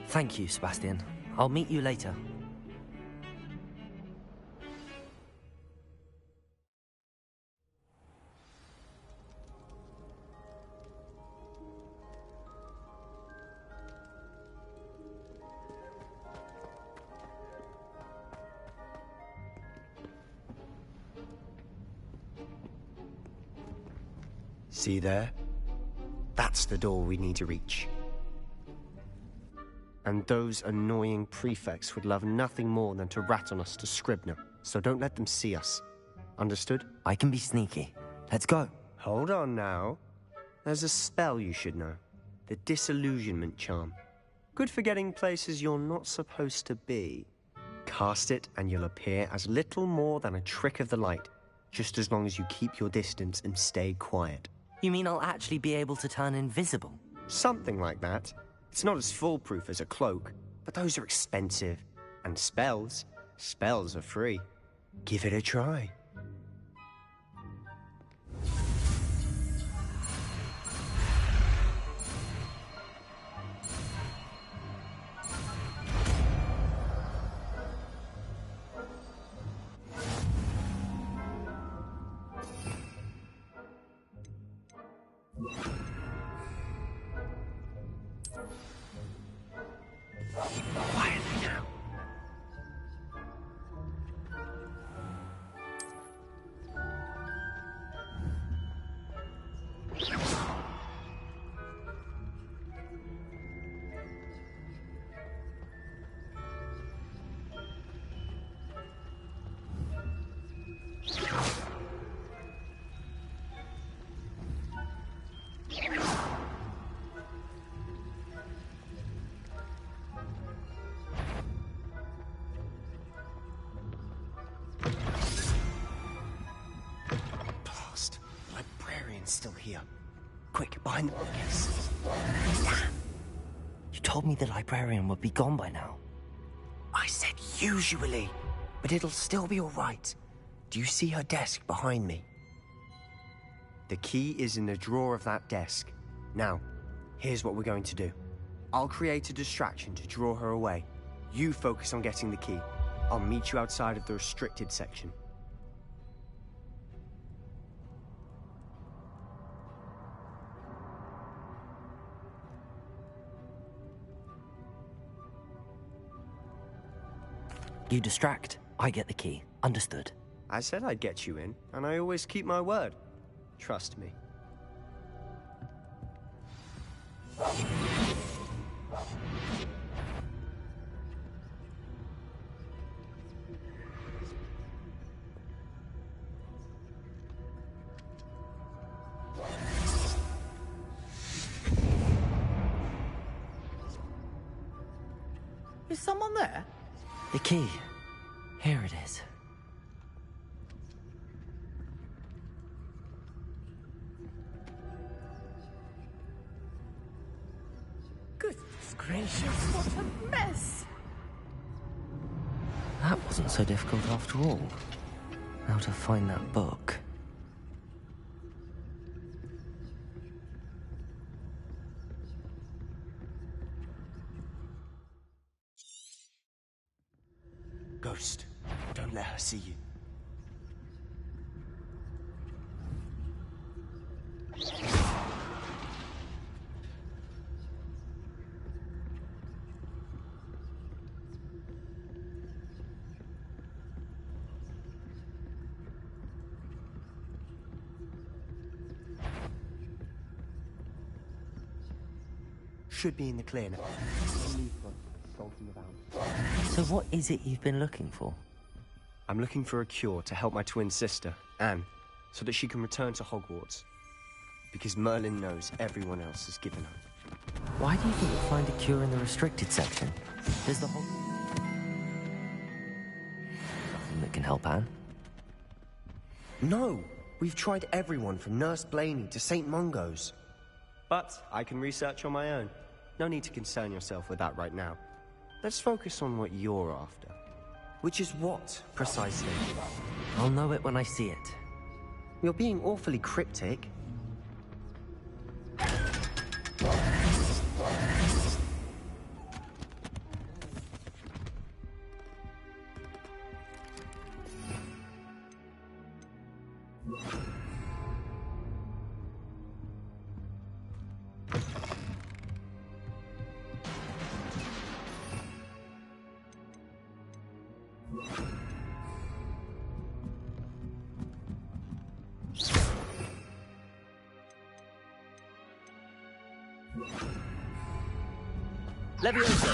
Thank you, Sebastian. I'll meet you later. See there? That's the door we need to reach. And those annoying prefects would love nothing more than to rat on us to Scribner, so don't let them see us. Understood? I can be sneaky. Let's go. Hold on now. There's a spell you should know. The Disillusionment Charm. Good for getting places you're not supposed to be. Cast it and you'll appear as little more than a trick of the light, just as long as you keep your distance and stay quiet. You mean I'll actually be able to turn invisible? Something like that. It's not as foolproof as a cloak, but those are expensive. And spells are free. Give it a try. Quietly now. Still here. Quick, behind the bookcase. Damn. You told me the librarian would be gone by now. I said usually, but it'll still be all right. Do you see her desk behind me? The key is in the drawer of that desk. Now, here's what we're going to do. I'll create a distraction to draw her away. You focus on getting the key. I'll meet you outside of the restricted section. You distract, I get the key. Understood. I said I'd get you in, and I always keep my word. Trust me. Is someone there? The key. Here it is. Goodness gracious, what a mess! That wasn't so difficult after all. How to find that book. Ghost, don't let her see you. Should be in the clear now. So what is it you've been looking for? I'm looking for a cure to help my twin sister, Anne, so that she can return to Hogwarts. Because Merlin knows everyone else has given up. Why do you think you'll find a cure in the restricted section? There's the whole... Nothing that can help Anne? No! We've tried everyone from Nurse Blaney to St. Mungo's. But I can research on my own. No need to concern yourself with that right now. Let's focus on what you're after. Which is what, precisely? I'll know it when I see it. You're being awfully cryptic. Leviosa!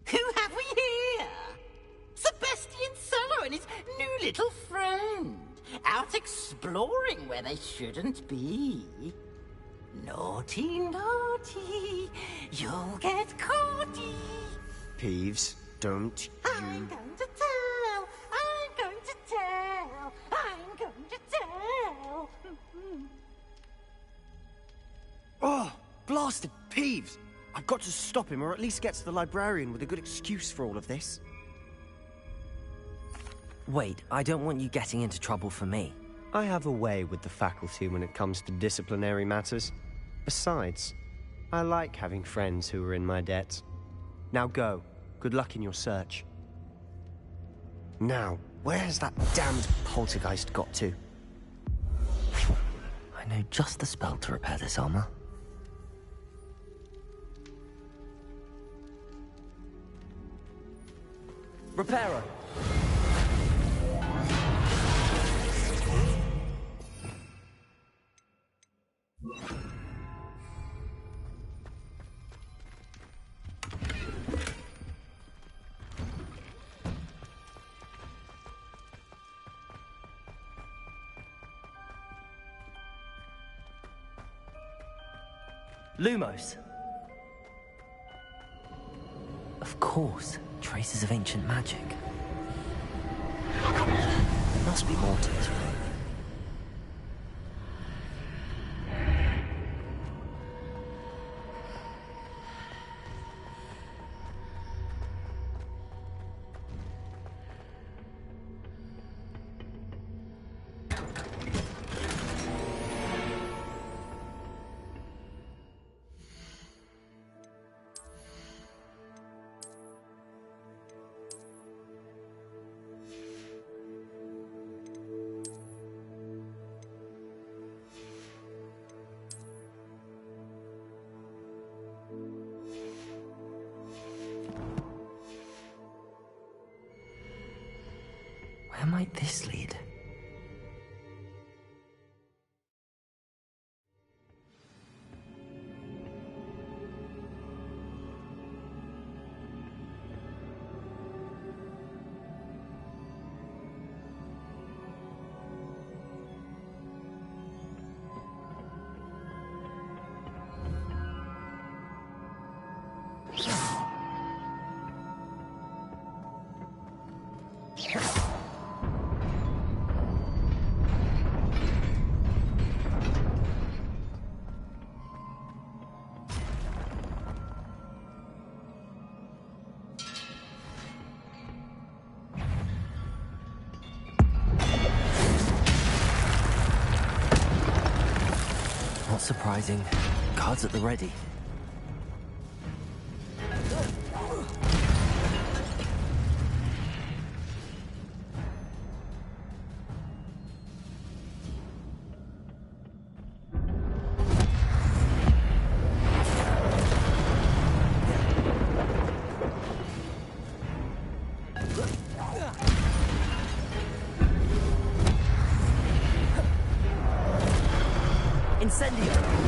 Who have we here? Sebastian Solo and his new little friend. Out exploring where they shouldn't be. Naughty, naughty, you'll get caughty. Peeves, don't you... I'm going to tell, I'm going to tell, I'm going to tell. Oh, blasted Peeves! I've got to stop him, or at least get to the librarian with a good excuse for all of this. Wait, I don't want you getting into trouble for me. I have a way with the faculty when it comes to disciplinary matters. Besides, I like having friends who are in my debt. Now go. Good luck in your search. Now, where has that damned poltergeist got to? I know just the spell to repair this armor. Repairer! Lumos. Of course, traces of ancient magic. There must be more to this room. Where might this lead? Not surprising. Guards at the ready. Incendio!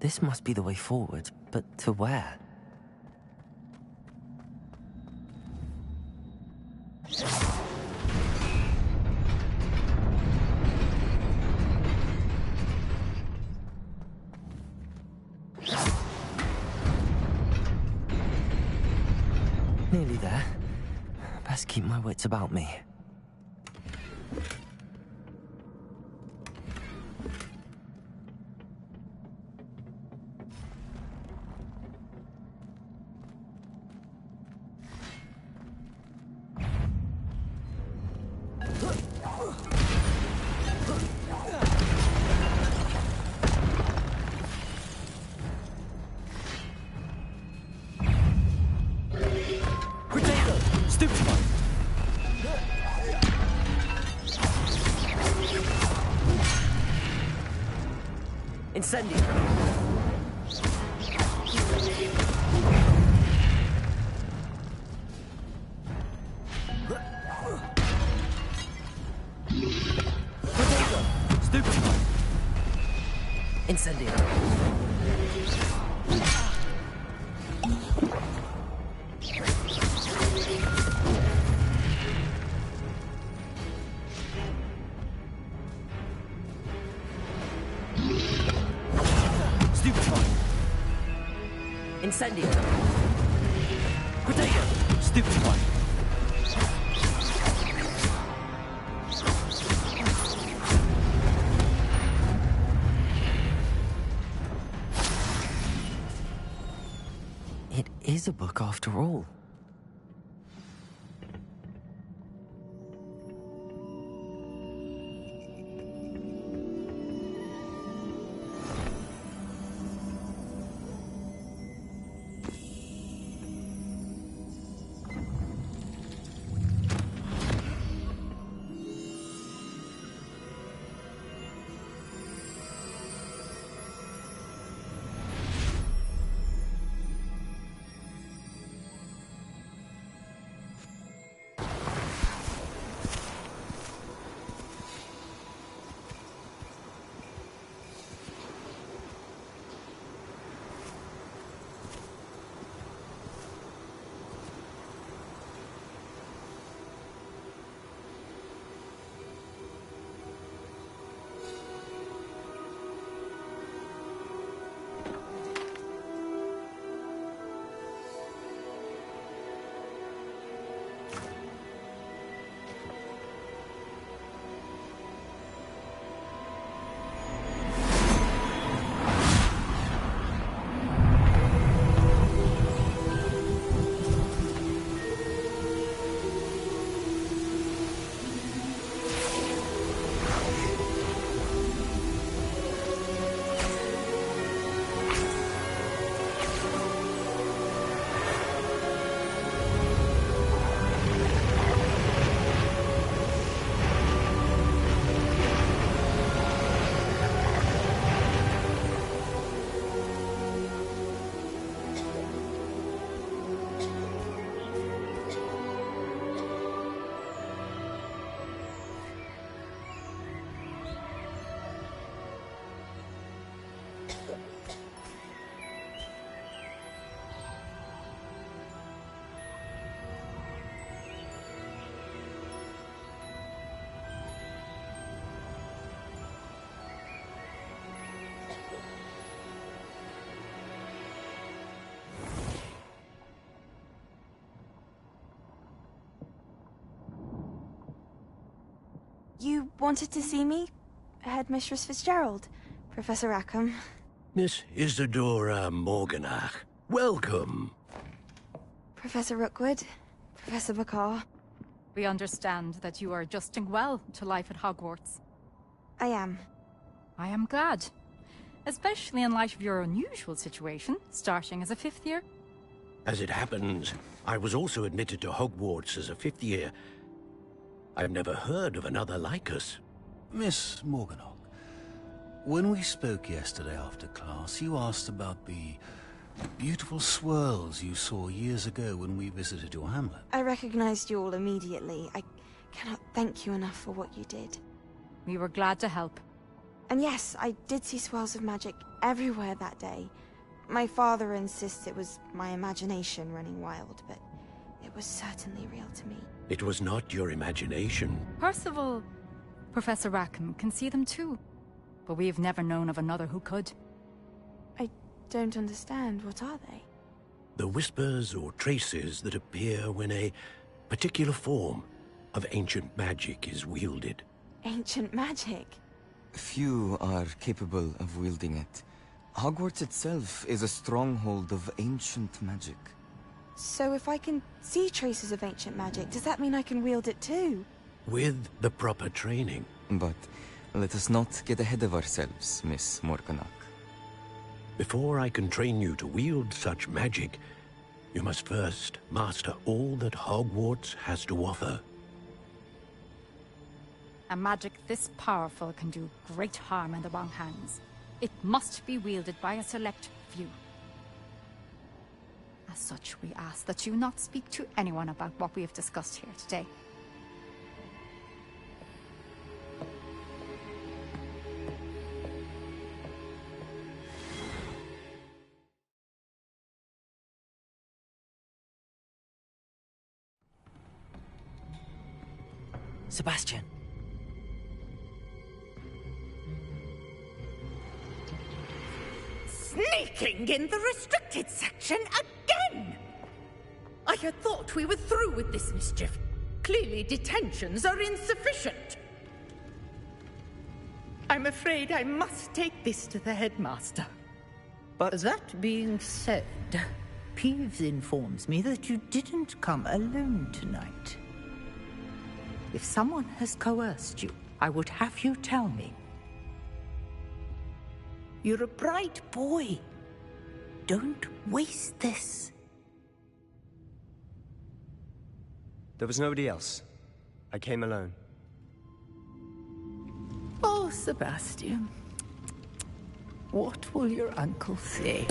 This must be the way forward, but to where? Nearly there. Best keep my wits about me. Incendio! Stupefy! Incendio! Incendio! Potato! Stupefy! It is a book after all. You wanted to see me? Headmistress Fitzgerald? Professor Rackham? Miss Isadora Morganach, welcome. Professor Rookwood? Professor Bakar? We understand that you are adjusting well to life at Hogwarts. I am. I am glad. Especially in light of your unusual situation, starting as a 5th year. As it happens, I was also admitted to Hogwarts as a 5th year. I've never heard of another like us. Miss Morganach, when we spoke yesterday after class, you asked about the beautiful swirls you saw years ago when we visited your hamlet. I recognized you all immediately. I cannot thank you enough for what you did. We were glad to help. And yes, I did see swirls of magic everywhere that day. My father insists it was my imagination running wild, but it was certainly real to me. It was not your imagination. Percival, Professor Rackham can see them too. But we've never known of another who could. I don't understand. What are they? The whispers or traces that appear when a particular form of ancient magic is wielded. Ancient magic? Few are capable of wielding it. Hogwarts itself is a stronghold of ancient magic. So if I can see traces of ancient magic, does that mean I can wield it too? With the proper training. But let us not get ahead of ourselves, Miss Morganach. Before I can train you to wield such magic, you must first master all that Hogwarts has to offer. A magic this powerful can do great harm in the wrong hands. It must be wielded by a select few. As such, we ask that you not speak to anyone about what we have discussed here today. Sebastian. Sneaking in the restricted section again! I had thought we were through with this mischief. Clearly detentions are insufficient. I'm afraid I must take this to the headmaster. But that being said, Peeves informs me that you didn't come alone tonight. If someone has coerced you, I would have you tell me. You're a bright boy. Don't waste this. There was nobody else. I came alone. Oh, Sebastian. What will your uncle say?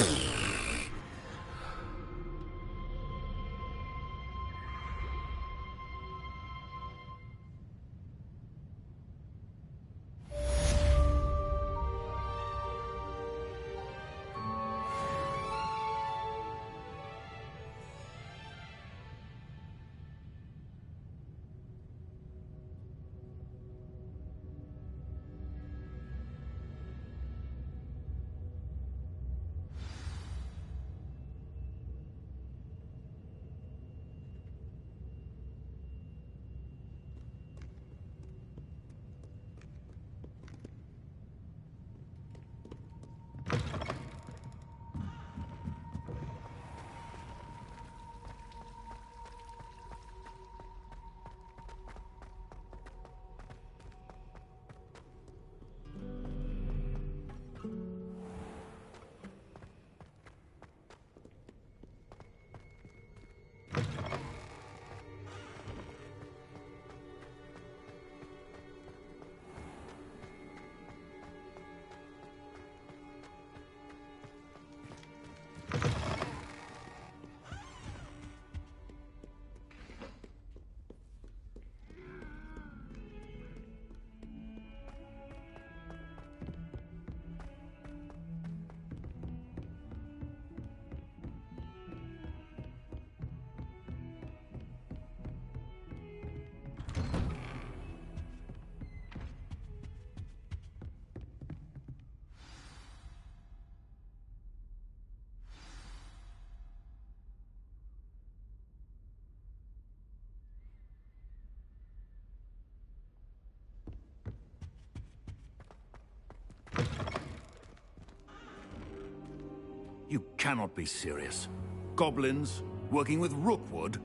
You cannot be serious. Goblins working with Rookwood?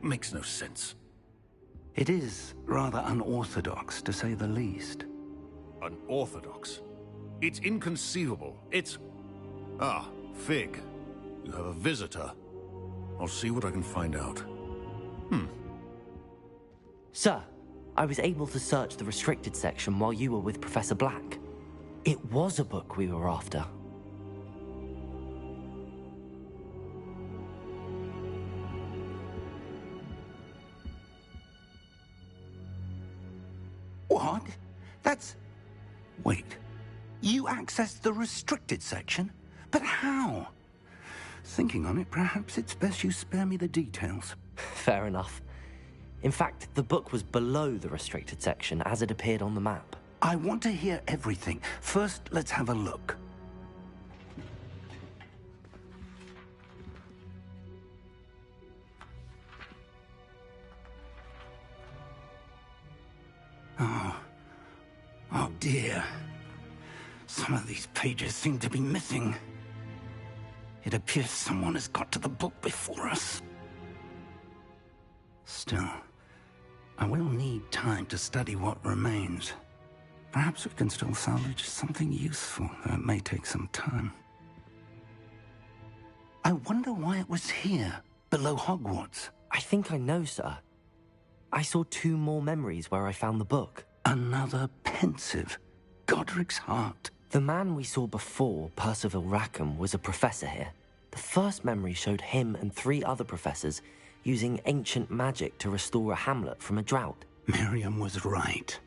Makes no sense. It is rather unorthodox, to say the least. Unorthodox? It's inconceivable. It's... Ah, Fig. You have a visitor. I'll see what I can find out. Sir, I was able to search the restricted section while you were with Professor Black. It was a book we were after. What? That's... Wait. You accessed the restricted section? But how? Thinking on it, perhaps it's best you spare me the details. Fair enough. In fact, the book was below the restricted section as it appeared on the map. I want to hear everything. First, let's have a look. Oh dear. Some of these pages seem to be missing. It appears someone has got to the book before us. Still, I will need time to study what remains. Perhaps we can still salvage something useful, though it may take some time. I wonder why it was here, below Hogwarts. I think I know, sir. I saw 2 more memories where I found the book. Another pensive. Godric's heart. The man we saw before, Percival Rackham, was a professor here. The first memory showed him and 3 other professors using ancient magic to restore a hamlet from a drought. Miriam was right.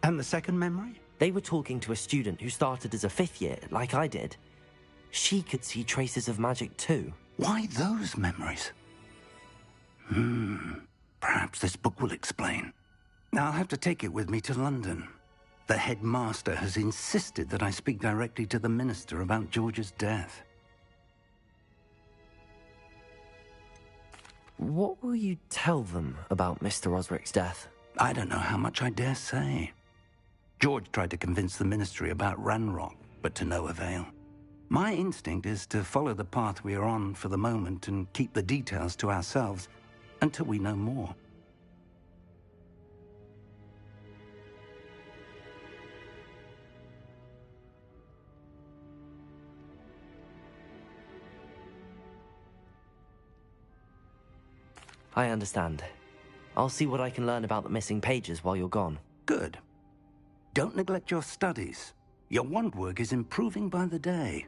And the second memory? They were talking to a student who started as a 5th year, like I did. She could see traces of magic too. Why those memories? Perhaps this book will explain. I'll have to take it with me to London. The headmaster has insisted that I speak directly to the minister about George's death. What will you tell them about Mr. Osric's death? I don't know how much I dare say. George tried to convince the ministry about Ranrock, but to no avail. My instinct is to follow the path we are on for the moment and keep the details to ourselves until we know more. I understand. I'll see what I can learn about the missing pages while you're gone. Good. Don't neglect your studies. Your wand work is improving by the day.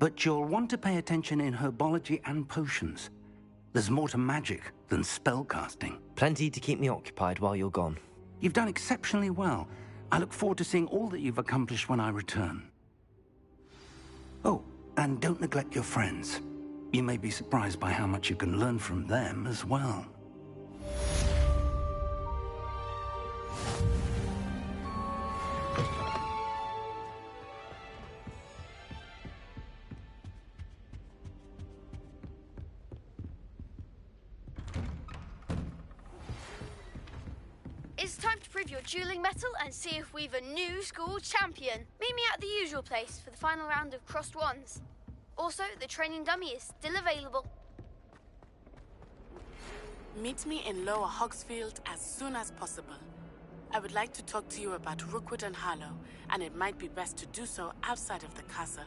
But you'll want to pay attention in herbology and potions. There's more to magic than spellcasting. Plenty to keep me occupied while you're gone. You've done exceptionally well. I look forward to seeing all that you've accomplished when I return. Oh, and don't neglect your friends. You may be surprised by how much you can learn from them as well. It's time to prove your dueling mettle and see if we've a new school champion. Meet me at the usual place for the final round of crossed wands. Also, the training dummy is still available. Meet me in Lower Hogsfield as soon as possible. I would like to talk to you about Rookwood and Harlow, and it might be best to do so outside of the castle.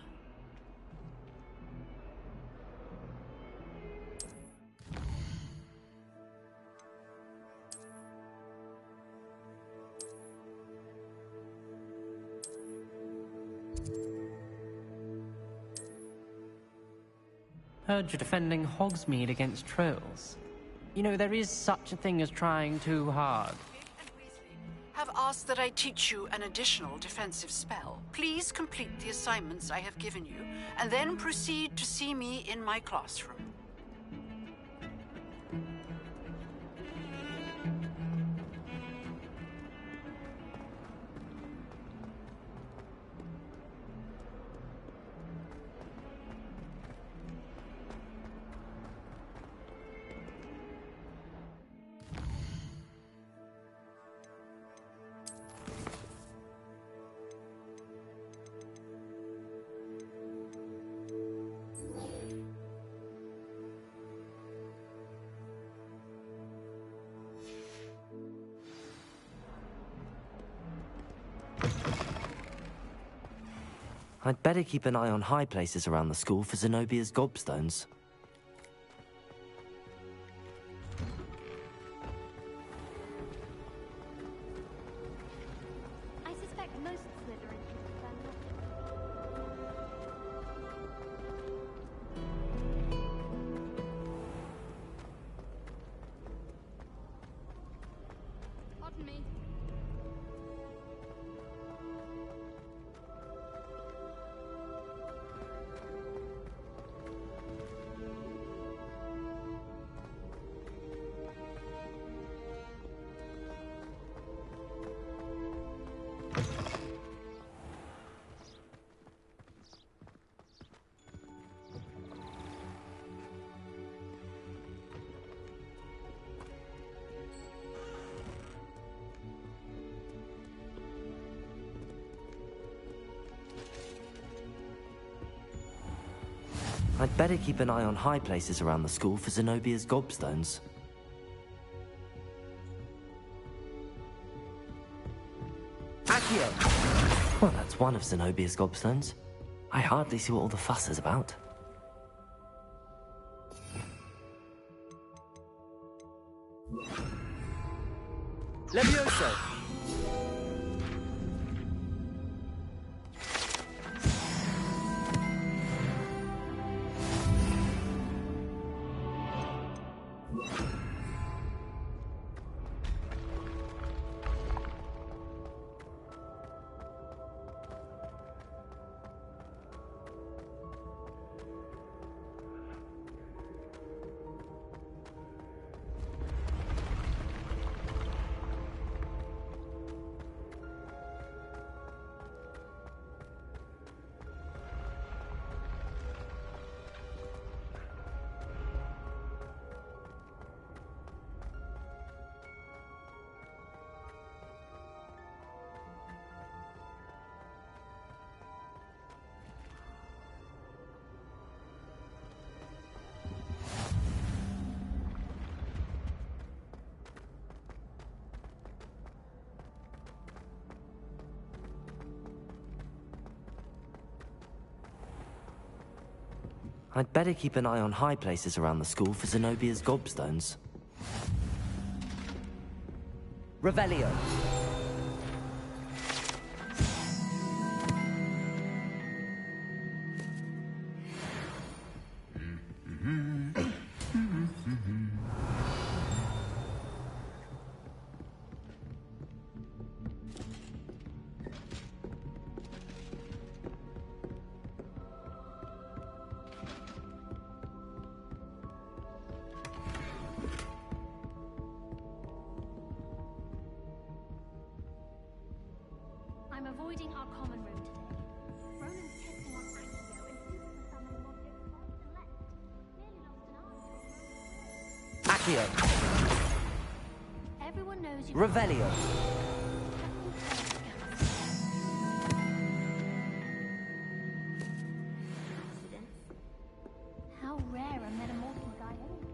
Heard you're defending Hogsmeade against trolls. You know, there is such a thing as trying too hard. Have asked that I teach you an additional defensive spell. Please complete the assignments I have given you, and then proceed to see me in my classroom. I'd better keep an eye on high places around the school for Zenobia's gobstones. I suspect most Slytherin people prefer nothing. Pardon me. I'd better keep an eye on high places around the school for Zenobia's gobstones. Accio! Well, that's one of Zenobia's gobstones. I hardly see what all the fuss is about. Levioso! I'd better keep an eye on high places around the school for Zenobia's gobstones. Revelio. I'm avoiding our common room today. Ronan's testing on Accio and thinking of summoning objects twice the left. Nearly lost an arm. Accio. Everyone knows you. Revelio. How rare a metamorphic guy is.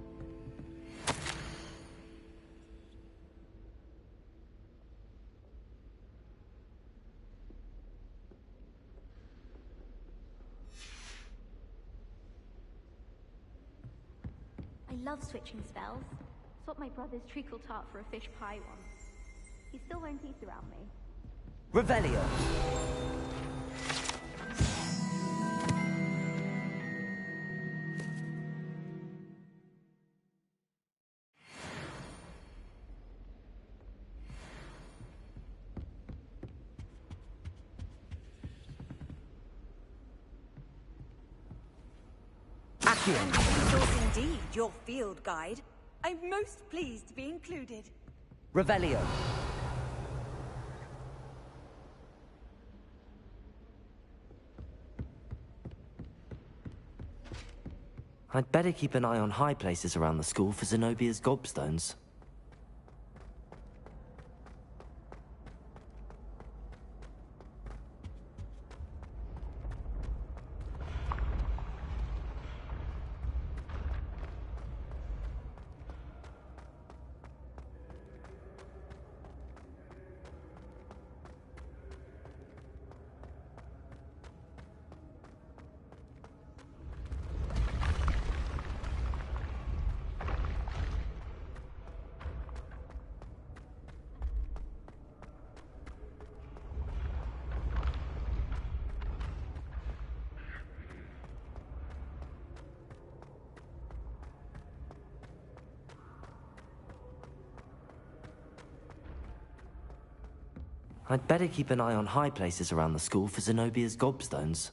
I love switching spells. Swap my brother's treacle tart for a fish pie once. He still won't eat around me. Revelio. Resource indeed, your field guide. I'm most pleased to be included. Revelio. I'd better keep an eye on high places around the school for Zenobia's gobstones. I'd better keep an eye on high places around the school for Zenobia's gobstones.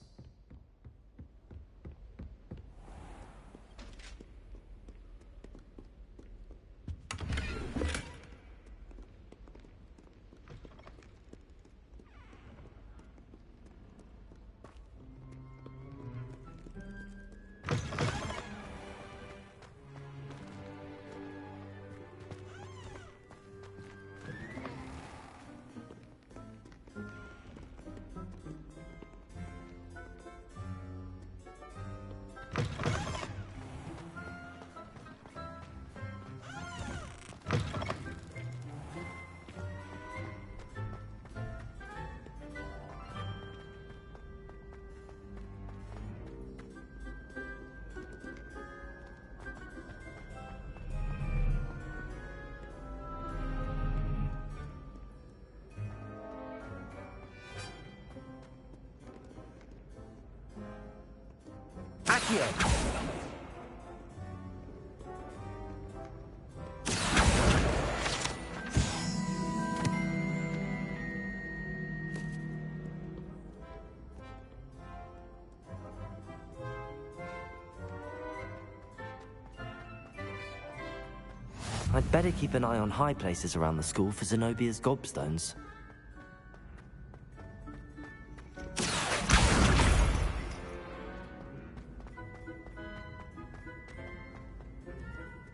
I'd better keep an eye on high places around the school for Zenobia's gobstones.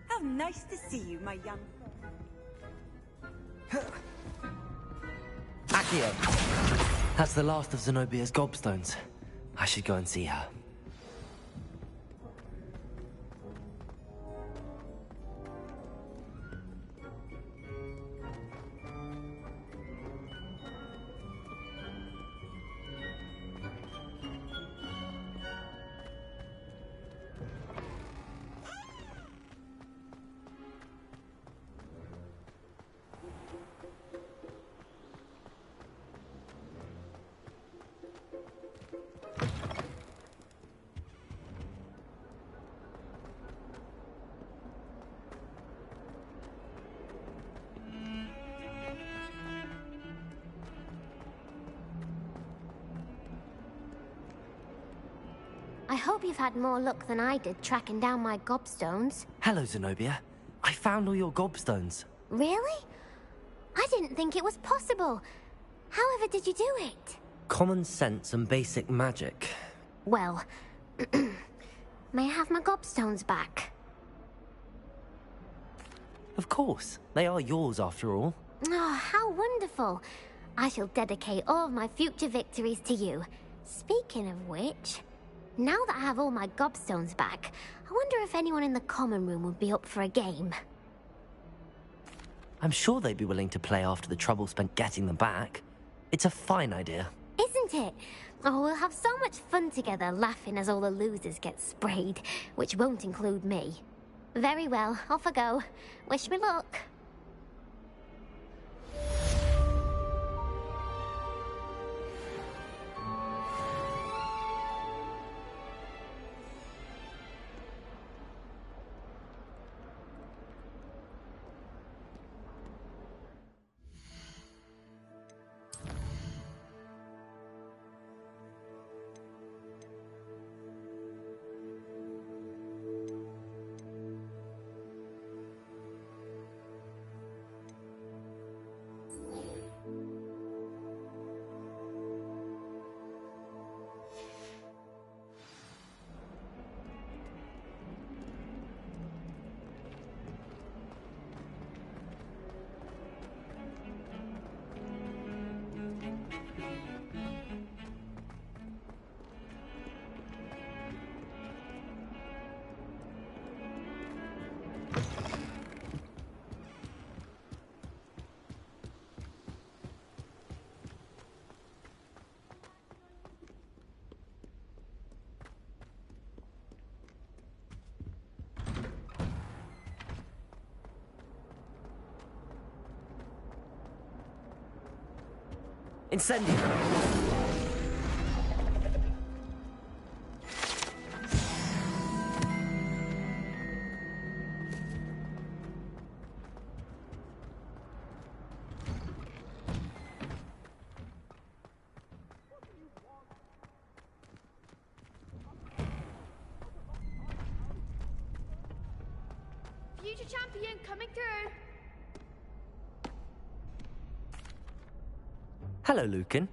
How nice to see you, my young friend. Accio! That's the last of Zenobia's gobstones. I should go and see her. I hope you've had more luck than I did tracking down my gobstones. Hello, Zenobia. I found all your gobstones. Really? I didn't think it was possible. However did you do it? Common sense and basic magic. Well, may I have my gobstones back? Of course. They are yours, after all. Oh, how wonderful. I shall dedicate all of my future victories to you. Speaking of which, now that I have all my gobstones back, I wonder if anyone in the common room would be up for a game. I'm sure they'd be willing to play after the trouble spent getting them back. It's a fine idea. Isn't it? Oh, we'll have so much fun together laughing as all the losers get sprayed, which won't include me. Very well, off I go. Wish me luck. Incendio! Future champion coming through. Hello, Lucan.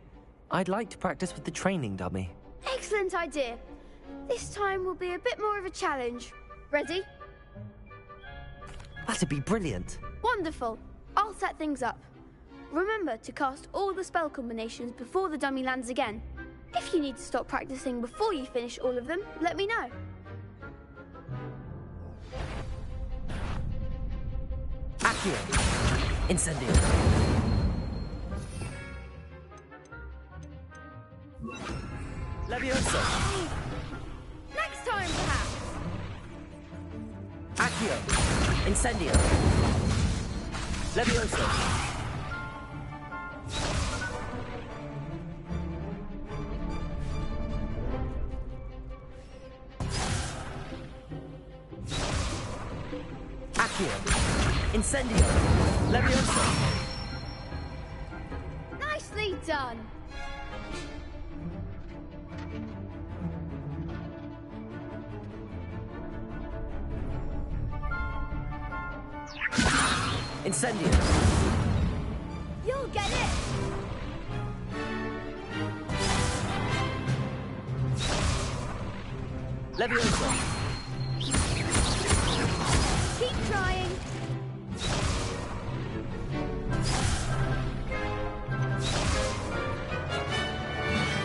I'd like to practice with the training dummy. Excellent idea. This time will be a bit more of a challenge. Ready? That'd be brilliant. Wonderful. I'll set things up. Remember to cast all the spell combinations before the dummy lands again. If you need to stop practicing before you finish all of them, let me know. Accio. Incendio. Levioso. Next time, perhaps. Accio. Incendio. Levioso. Accio. Incendio. Levioso. Nicely done. Incendio. You'll get it. Levioso. Keep trying.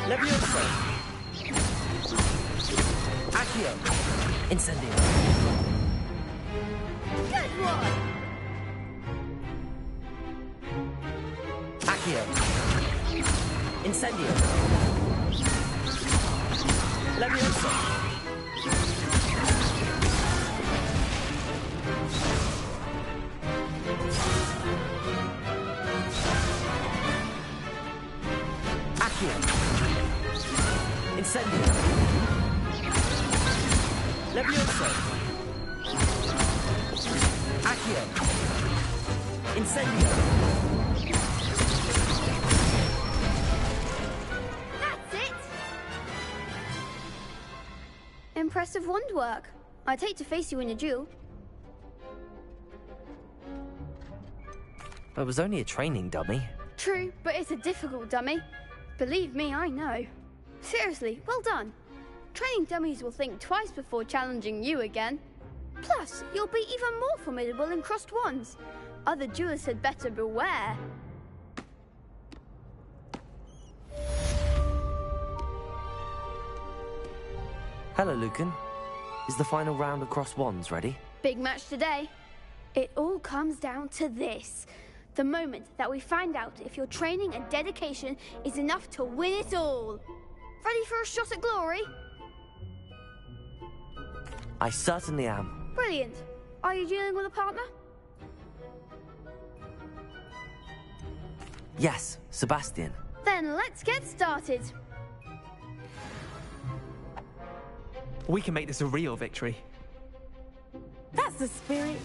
Levioso. Accio. Incendio. Good one. Accio. Incendio. Levioso. Accio. Incendio. Levioso. Accio. Incendio. That's it. Impressive wand work. I'd hate to face you in a duel. It was only a training dummy. True, but it's a difficult dummy. Believe me, I know. Seriously, well done. Training dummies will think twice before challenging you again. Plus, you'll be even more formidable in crossed wands. Other duelists had better beware. Hello, Lucan. Is the final round of cross wands ready? Big match today. It all comes down to this. The moment that we find out if your training and dedication is enough to win it all. Ready for a shot at glory? I certainly am. Brilliant. Are you dealing with a partner? Yes, Sebastian. Then let's get started. We can make this a real victory. That's the spirit.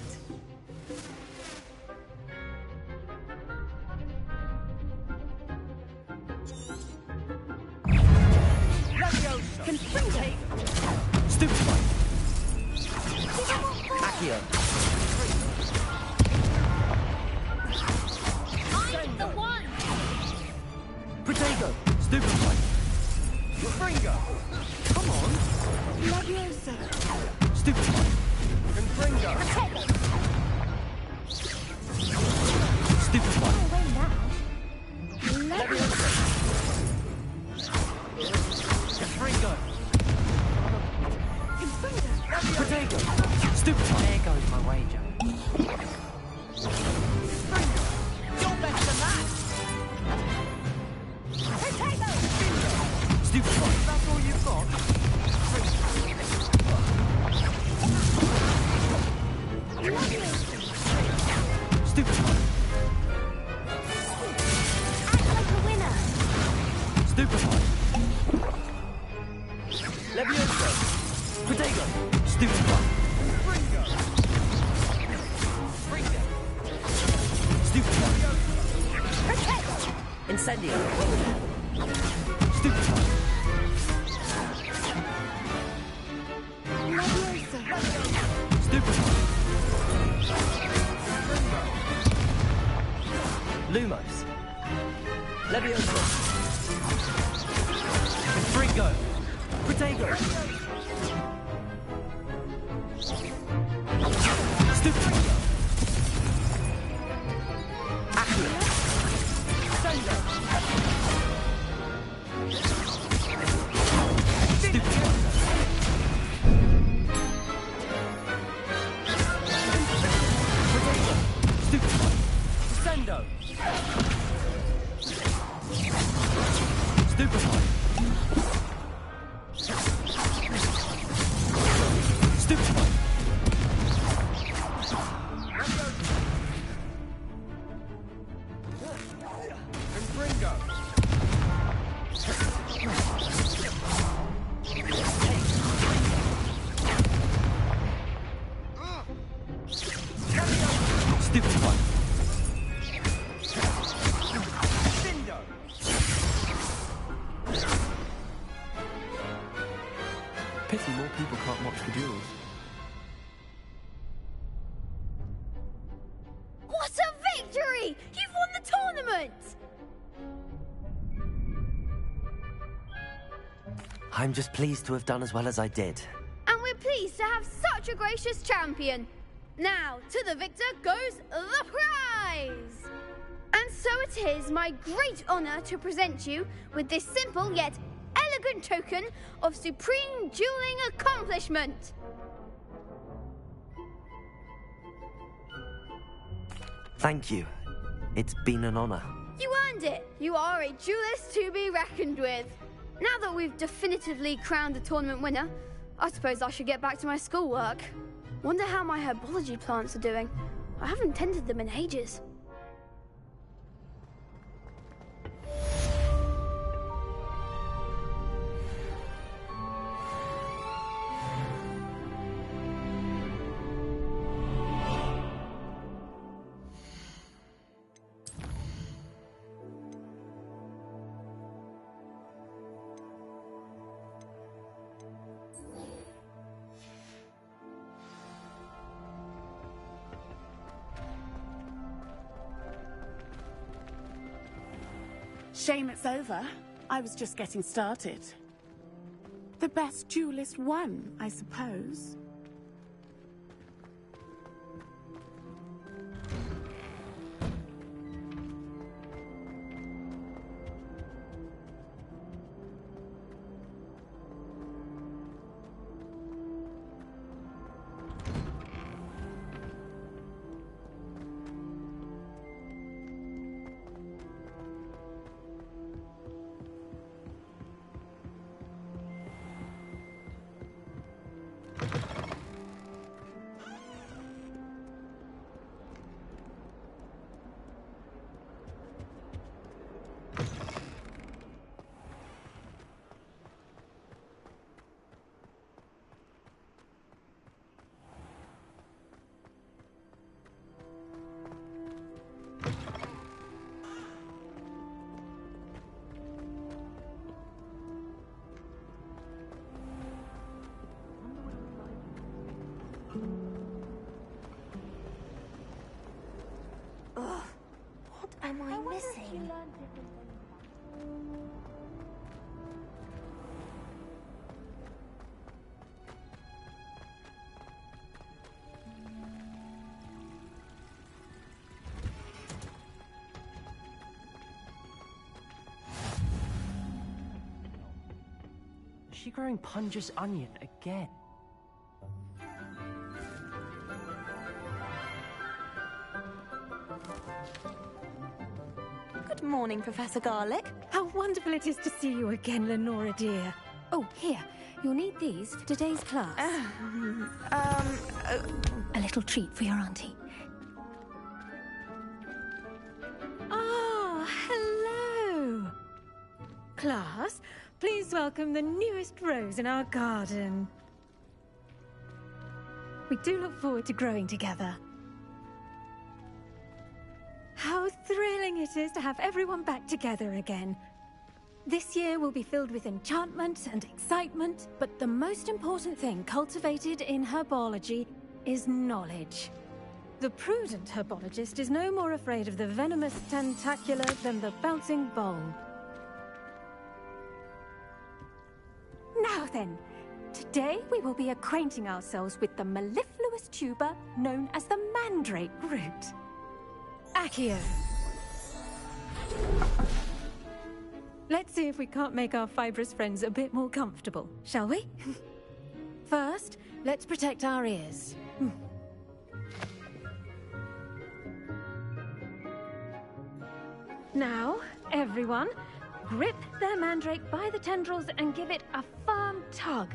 Confringo. Stupefy. Accio. I'm the one! Protego. Stupefy. Confringo. Come on. Leviosa. Stupefy. Confringo. Stupefy. Leviosa. Confringo. Confringo. Protego. Stupefy. There goes my wager. You're better than that. Protego. Stupefy. That's all you've got. Stupefy. Act like a winner. Stupefy. Levioso. Protego. Stupefy. Confringo. Stupefy. Protego. Incendio. Stupefy. Leviosa. Stupefy. Lumos. Leviosa. Fringo. Protego. Stupendo. Acula. Sendo. Stupendo. Protego. Stupendo. Sendo. Stupefy. Stupefy. And Fringo. Stupefy. Pity more people can't watch the duels. What a victory! You've won the tournament! I'm just pleased to have done as well as I did. And we're pleased to have such a gracious champion. Now, to the victor goes the prize! And so it is my great honor to present you with this simple yet elegant token of supreme dueling accomplishment. Thank you. It's been an honor. You earned it. You are a duelist to be reckoned with. Now that we've definitively crowned the tournament winner, I suppose I should get back to my schoolwork. Wonder how my herbology plants are doing. I haven't tended them in ages. Shame it's over. I was just getting started. The best duelist won, I suppose. What am I missing? Is she growing Punja's onion again? Good morning, Professor Garlick. How wonderful it is to see you again, Lenora dear. Oh, here. You'll need these for today's class. A little treat for your auntie. Ah, hello. Class, please welcome the newest rose in our garden. We do look forward to growing together. How thrilling it is to have everyone back together again. This year will be filled with enchantment and excitement, but the most important thing cultivated in herbology is knowledge. The prudent herbologist is no more afraid of the venomous tentacular than the bouncing bulb. Now then, today we will be acquainting ourselves with the mellifluous tuber known as the mandrake root. Accio. Let's see if we can't make our fibrous friends a bit more comfortable, shall we? First, let's protect our ears. Now, everyone, grip their mandrake by the tendrils and give it a firm tug.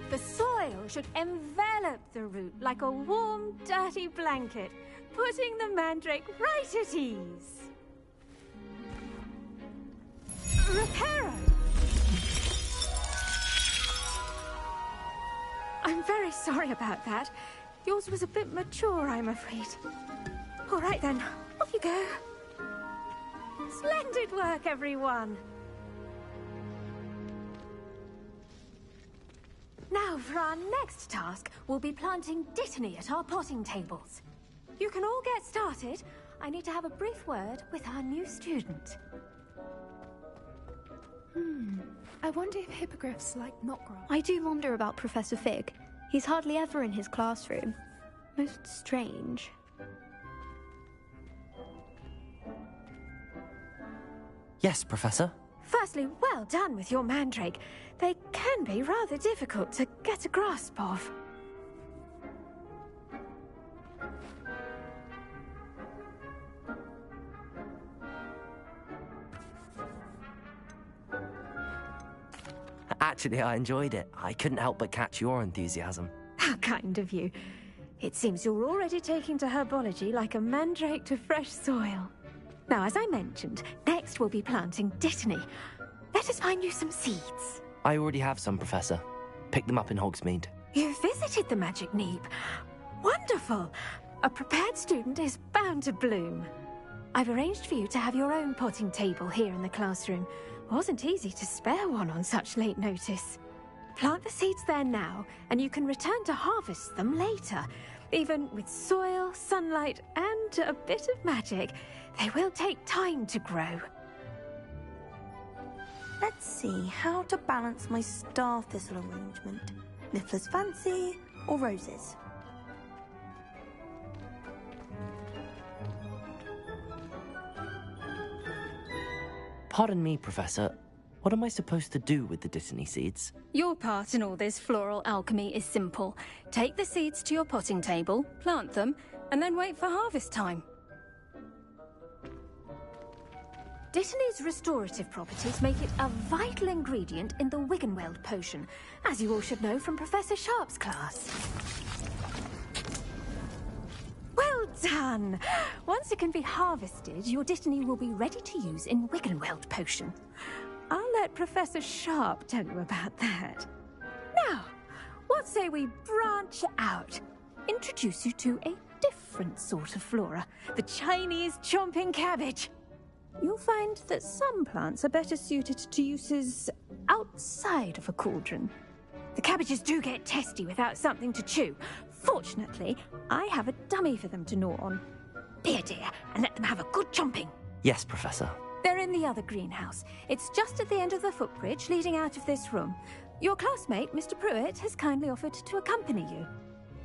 The soil should envelop the root like a warm, dirty blanket, putting the mandrake right at ease. Reparo! I'm very sorry about that. Yours was a bit mature, I'm afraid. All right then, off you go. Splendid work, everyone. Now, for our next task, we'll be planting Dittany at our potting tables. You can all get started. I need to have a brief word with our new student. I wonder if hippogriffs like knotgrass. I do wonder about Professor Fig. He's hardly ever in his classroom. Most strange. Yes, Professor. Firstly, well done with your mandrake. They can be rather difficult to get a grasp of. Actually, I enjoyed it. I couldn't help but catch your enthusiasm. How kind of you. It seems you're already taking to herbology like a mandrake to fresh soil. Now, as I mentioned, next we'll be planting Dittany. Let us find you some seeds. I already have some, Professor. Picked them up in Hogsmeade. You visited the Magic Neep. Wonderful! A prepared student is bound to bloom. I've arranged for you to have your own potting table here in the classroom. Wasn't easy to spare one on such late notice. Plant the seeds there now, and you can return to harvest them later. Even with soil, sunlight, and a bit of magic, they will take time to grow. Let's see how to balance my star thistle arrangement. Niffler's fancy or roses? Pardon me, Professor. What am I supposed to do with the Dittany seeds? Your part in all this floral alchemy is simple. Take the seeds to your potting table, plant them, and then wait for harvest time. Dittany's restorative properties make it a vital ingredient in the Wiggenweld potion, as you all should know from Professor Sharp's class. Well done! Once it can be harvested, your Dittany will be ready to use in Wiggenweld potion. I'll let Professor Sharp tell you about that. Now, what say we branch out? Introduce you to a different sort of flora, the Chinese chomping cabbage. You'll find that some plants are better suited to uses outside of a cauldron. The cabbages do get testy without something to chew. Fortunately, I have a dummy for them to gnaw on. Here, dear, and let them have a good chomping. Yes, Professor. They're in the other greenhouse. It's just at the end of the footbridge leading out of this room. Your classmate, Mr. Pruitt, has kindly offered to accompany you.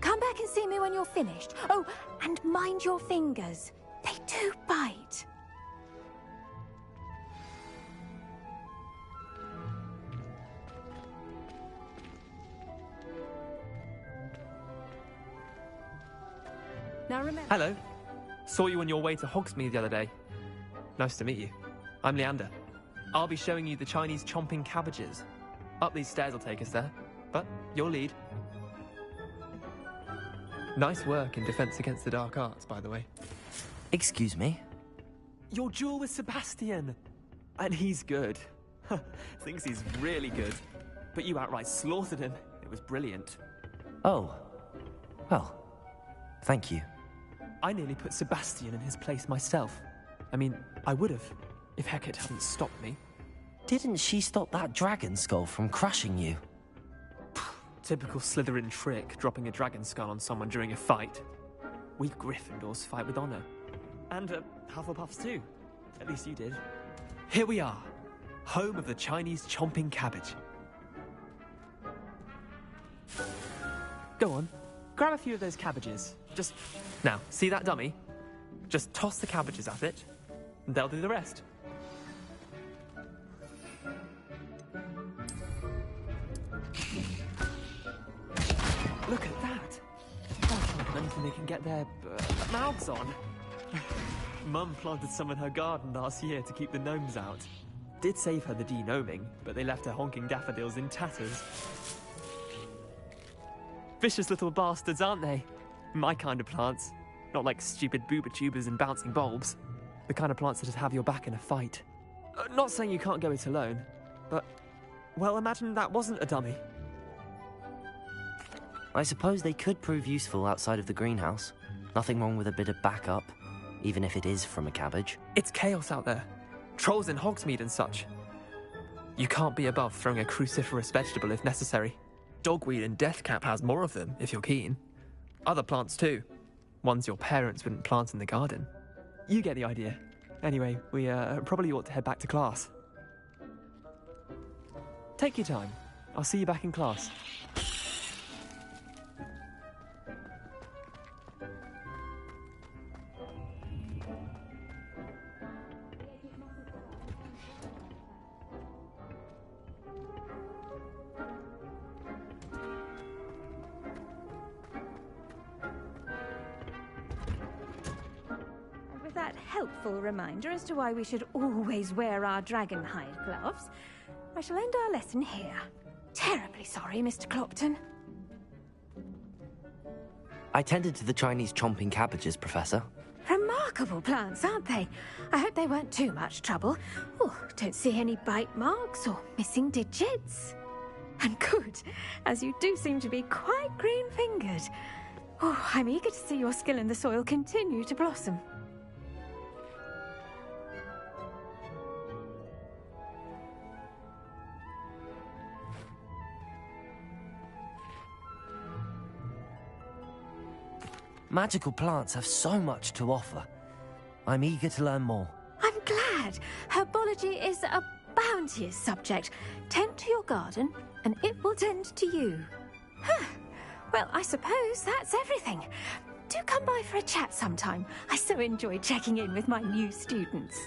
Come back and see me when you're finished. Oh, and mind your fingers. They do bite. Now remember... Hello. Saw you on your way to Hogsmeade the other day. Nice to meet you. I'm Leander. I'll be showing you the Chinese chomping cabbages. Up these stairs will take us there, but you'll lead. Nice work in Defense Against the Dark Arts, by the way. Excuse me? Your duel with Sebastian! And he's good. Thinks he's really good. But you outright slaughtered him. It was brilliant. Oh. Well, thank you. I nearly put Sebastian in his place myself. I mean, I would have, if Hecate hadn't stopped me. Didn't she stop that dragon skull from crushing you? Typical Slytherin trick, dropping a dragon skull on someone during a fight. We Gryffindors fight with honor. And Hufflepuffs too. At least you did. Here we are, home of the Chinese chomping cabbage. Go on, grab a few of those cabbages. Just, now, see that dummy? Just toss the cabbages at it, and they'll do the rest. Look at that! Oh, anything they can get their mouths on. Mum planted some in her garden last year to keep the gnomes out. Did save her the de-gnoming, but they left her honking daffodils in tatters. Vicious little bastards, aren't they? My kind of plants. Not like stupid booba tubers and bouncing bulbs. The kind of plants that'd have your back in a fight. Not saying you can't go it alone, but, well, imagine that wasn't a dummy. I suppose they could prove useful outside of the greenhouse. Nothing wrong with a bit of backup, even if it is from a cabbage. It's chaos out there. Trolls in Hogsmeade and such. You can't be above throwing a cruciferous vegetable if necessary. Dogweed and deathcap has more of them, if you're keen. Other plants too. Ones your parents wouldn't plant in the garden. You get the idea. Anyway, we probably ought to head back to class. Take your time. I'll see you back in class. Helpful reminder as to why we should always wear our dragonhide gloves, I shall end our lesson here. Terribly sorry, Mr. Clopton. I tended to the Chinese chomping cabbages, Professor. Remarkable plants, aren't they? I hope they weren't too much trouble. Oh, don't see any bite marks or missing digits. And good, as you do seem to be quite green-fingered. Oh, I'm eager to see your skill in the soil continue to blossom. Magical plants have so much to offer. I'm eager to learn more. I'm glad. Herbology is a bounteous subject. Tend to your garden, and it will tend to you. Huh. Well, I suppose that's everything. Do come by for a chat sometime. I so enjoy checking in with my new students.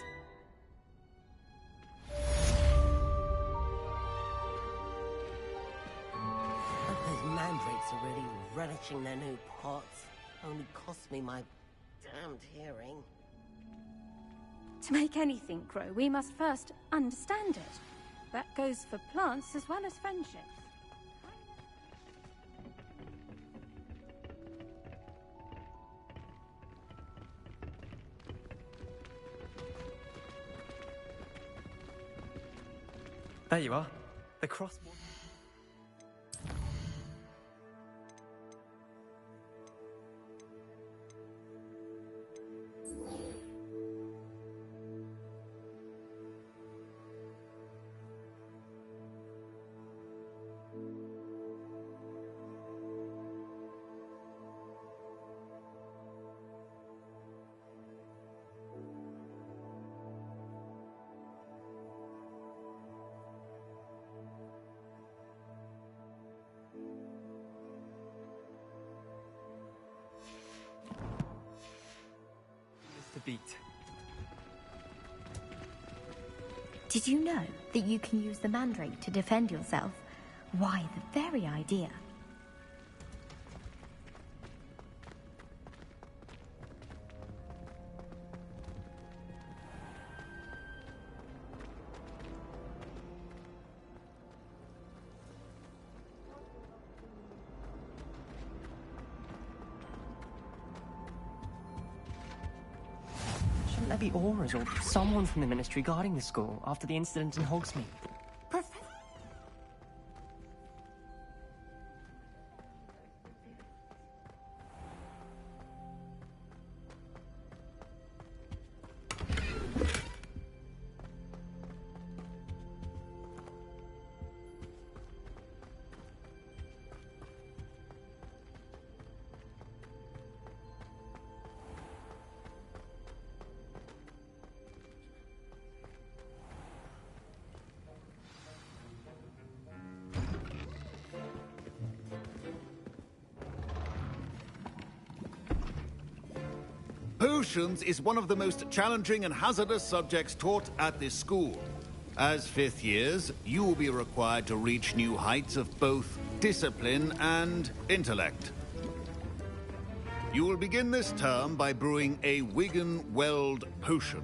Those mandrakes are really relishing their new pots. Only cost me my damned hearing. To make anything grow, we must first understand it. That goes for plants as well as friendships. There you are. The crosswalk. Beat. Did you know that you can use the mandrake to defend yourself? Why, the very idea. Shouldn't there be auras or someone from the Ministry guarding the school after the incident in Hogsmeade? Potions is one of the most challenging and hazardous subjects taught at this school. As fifth years, you will be required to reach new heights of both discipline and intellect. You will begin this term by brewing a Wiggenweld potion.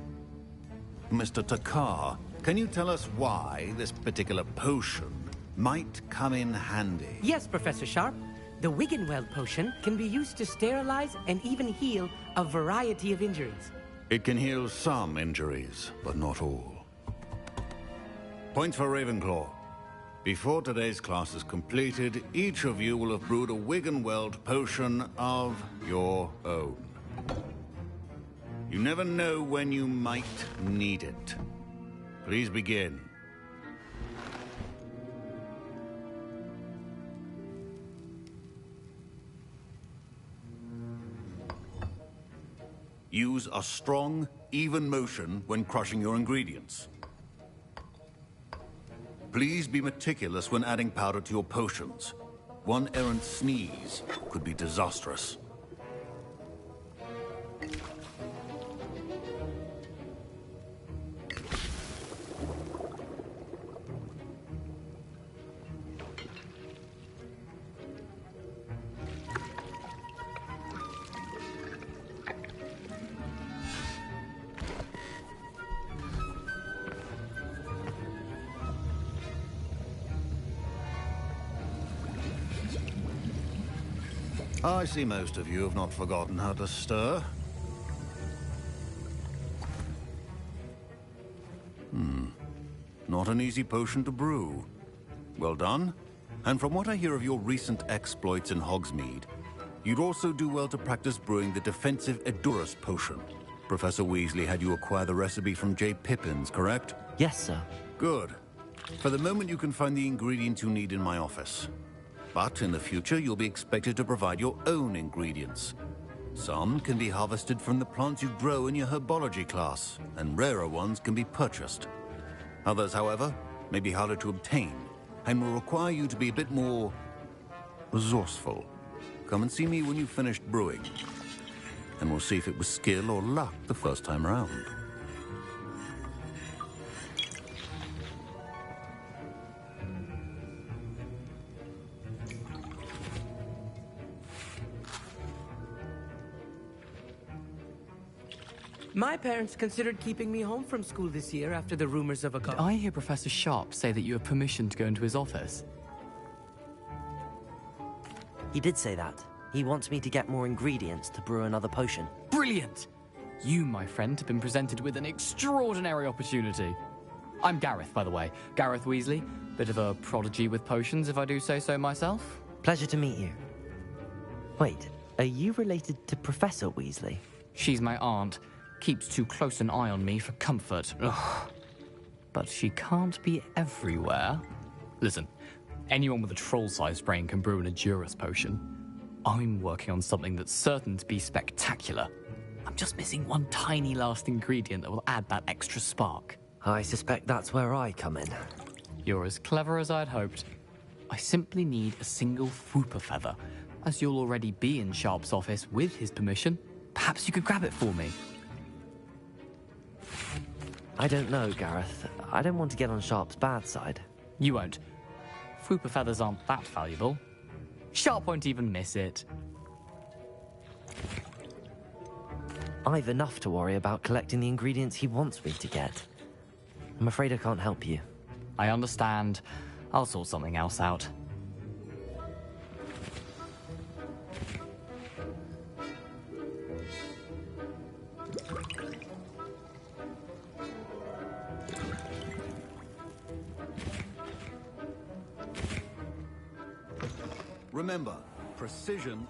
Mr. Takar, can you tell us why this particular potion might come in handy? Yes, Professor Sharp. The Wiggenweld potion can be used to sterilize and even heal a variety of injuries. It can heal some injuries, but not all. Points for Ravenclaw. Before today's class is completed, each of you will have brewed a Wiggenweld potion of your own. You never know when you might need it. Please begin. Use a strong, even motion when crushing your ingredients. Please be meticulous when adding powder to your potions. One errant sneeze could be disastrous. I see most of you have not forgotten how to stir. Not an easy potion to brew. Well done. And from what I hear of your recent exploits in Hogsmeade, you'd also do well to practice brewing the defensive Edurus potion. Professor Weasley had you acquire the recipe from J. Pippins, correct? Yes, sir. Good. For the moment, you can find the ingredients you need in my office. But in the future, you'll be expected to provide your own ingredients. Some can be harvested from the plants you grow in your herbology class, and rarer ones can be purchased. Others, however, may be harder to obtain, and will require you to be a bit more resourceful. Come and see me when you've finished brewing, and we'll see if it was skill or luck the first time around. My parents considered keeping me home from school this year after the rumors of a Did I hear Professor Sharp say that you have permission to go into his office? He did say that. He wants me to get more ingredients to brew another potion. Brilliant! You, my friend, have been presented with an extraordinary opportunity. I'm Gareth, by the way. Gareth Weasley. Bit of a prodigy with potions, if I do say so myself. Pleasure to meet you. Wait, are you related to Professor Weasley? She's my aunt. Keeps too close an eye on me for comfort. Ugh. But she can't be everywhere. Listen, anyone with a troll-sized brain can brew an Edurus potion. I'm working on something that's certain to be spectacular. I'm just missing one tiny last ingredient that will add that extra spark. I suspect that's where I come in. You're as clever as I'd hoped. I simply need a single Fwooper feather. As you'll already be in Sharp's office with his permission, perhaps you could grab it for me. I don't know, Gareth. I don't want to get on Sharp's bad side. You won't. Fwooper feathers aren't that valuable. Sharp won't even miss it. I've enough to worry about collecting the ingredients he wants me to get. I'm afraid I can't help you. I understand. I'll sort something else out. Remember, precision...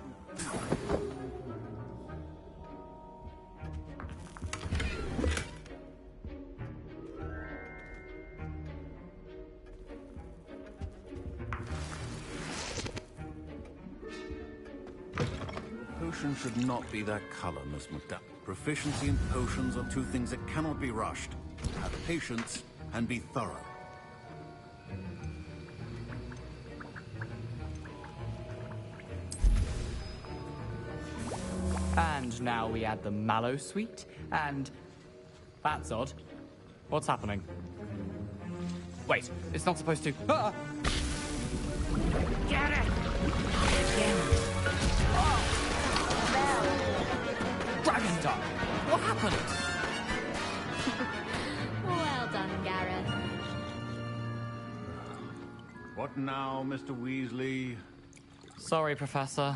Potion should not be that color, Miss McDuck. Proficiency in potions are two things that cannot be rushed. Have patience and be thorough. And now we add the mallow sweet, and... That's odd. What's happening? Wait, it's not supposed to... Ah! Get it! Dragon Tongue! What happened? Well done, Gareth. What now, Mr. Weasley? Sorry, Professor.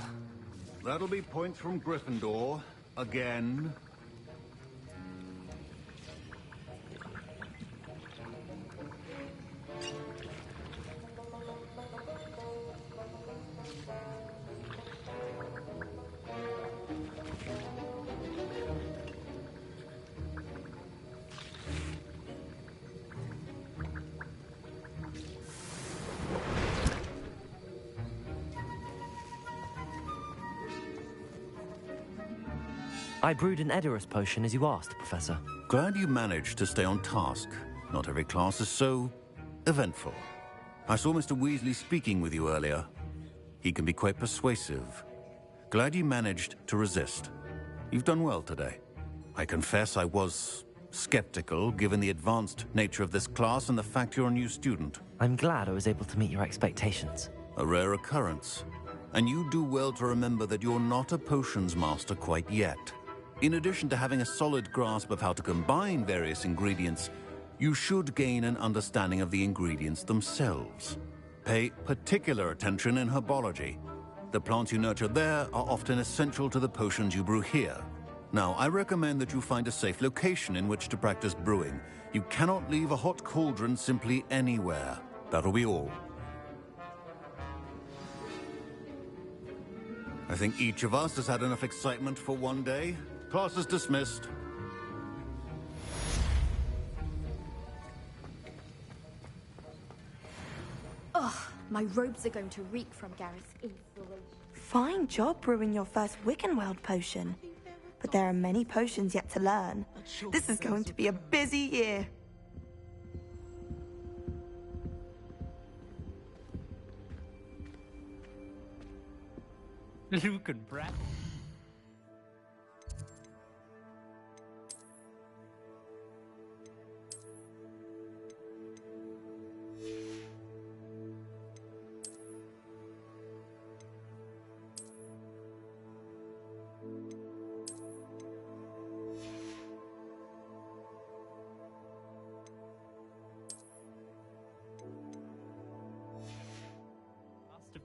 That'll be points from Gryffindor. Again. I brewed an Edurus potion as you asked, Professor. Glad you managed to stay on task. Not every class is so... eventful. I saw Mr. Weasley speaking with you earlier. He can be quite persuasive. Glad you managed to resist. You've done well today. I confess I was skeptical, given the advanced nature of this class and the fact you're a new student. I'm glad I was able to meet your expectations. A rare occurrence. And you do well to remember that you're not a potions master quite yet. In addition to having a solid grasp of how to combine various ingredients, you should gain an understanding of the ingredients themselves. Pay particular attention in herbology. The plants you nurture there are often essential to the potions you brew here. Now, I recommend that you find a safe location in which to practice brewing. You cannot leave a hot cauldron simply anywhere. That'll be all. I think each of us has had enough excitement for one day. Class is dismissed. Ugh, my robes are going to reek from Gareth's inspiration. Fine job brewing your first Wiccanworld potion. But there are many potions yet to learn. This is going to be a busy year. Luke and Brad.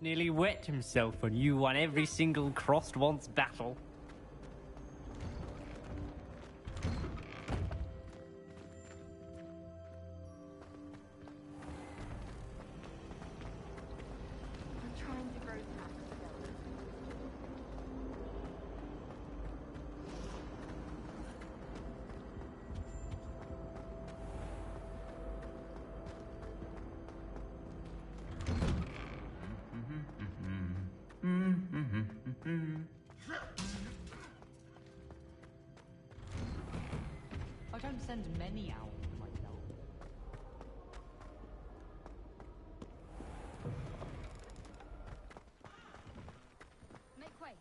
Nearly wet himself when you won every single crossed once battle. I'm trying to grow that. I don't send many out myself. Make way.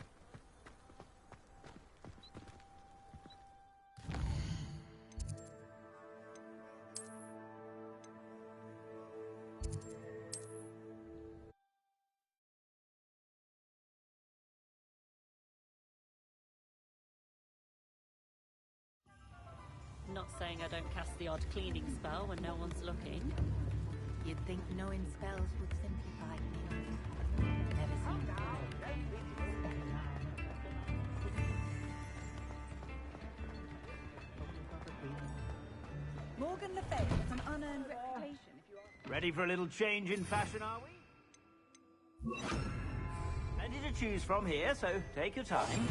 Not saying I don't cast the odd cleaning spell when no one's looking. You'd think knowing spells would simplify things. Never seen Morgan Le Fay has an unearned reputation, if you ask. Ready for a little change in fashion, are we? Plenty to choose from here, so take your time.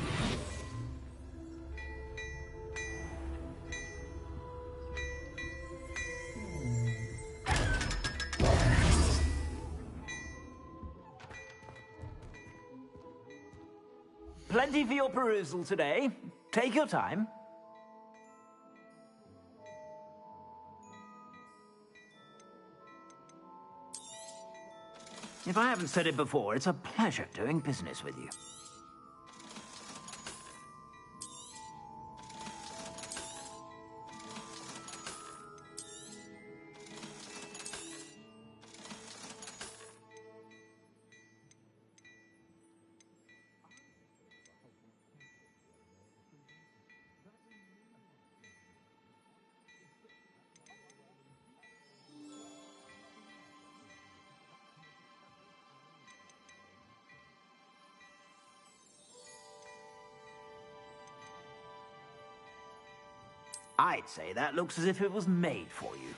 Plenty for your perusal today. Take your time. If I haven't said it before, it's a pleasure doing business with you. I'd say that looks as if it was made for you.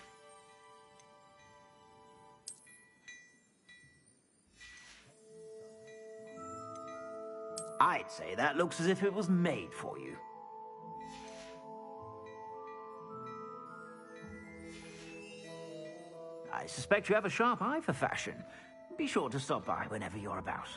I'd say that looks as if it was made for you. I suspect you have a sharp eye for fashion. Be sure to stop by whenever you're about.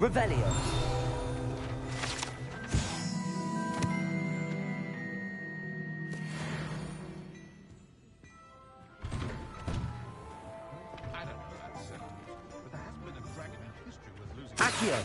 Revelio. I don't know that sentiment, but there hasn't been a dragon in history worth losing. Accio.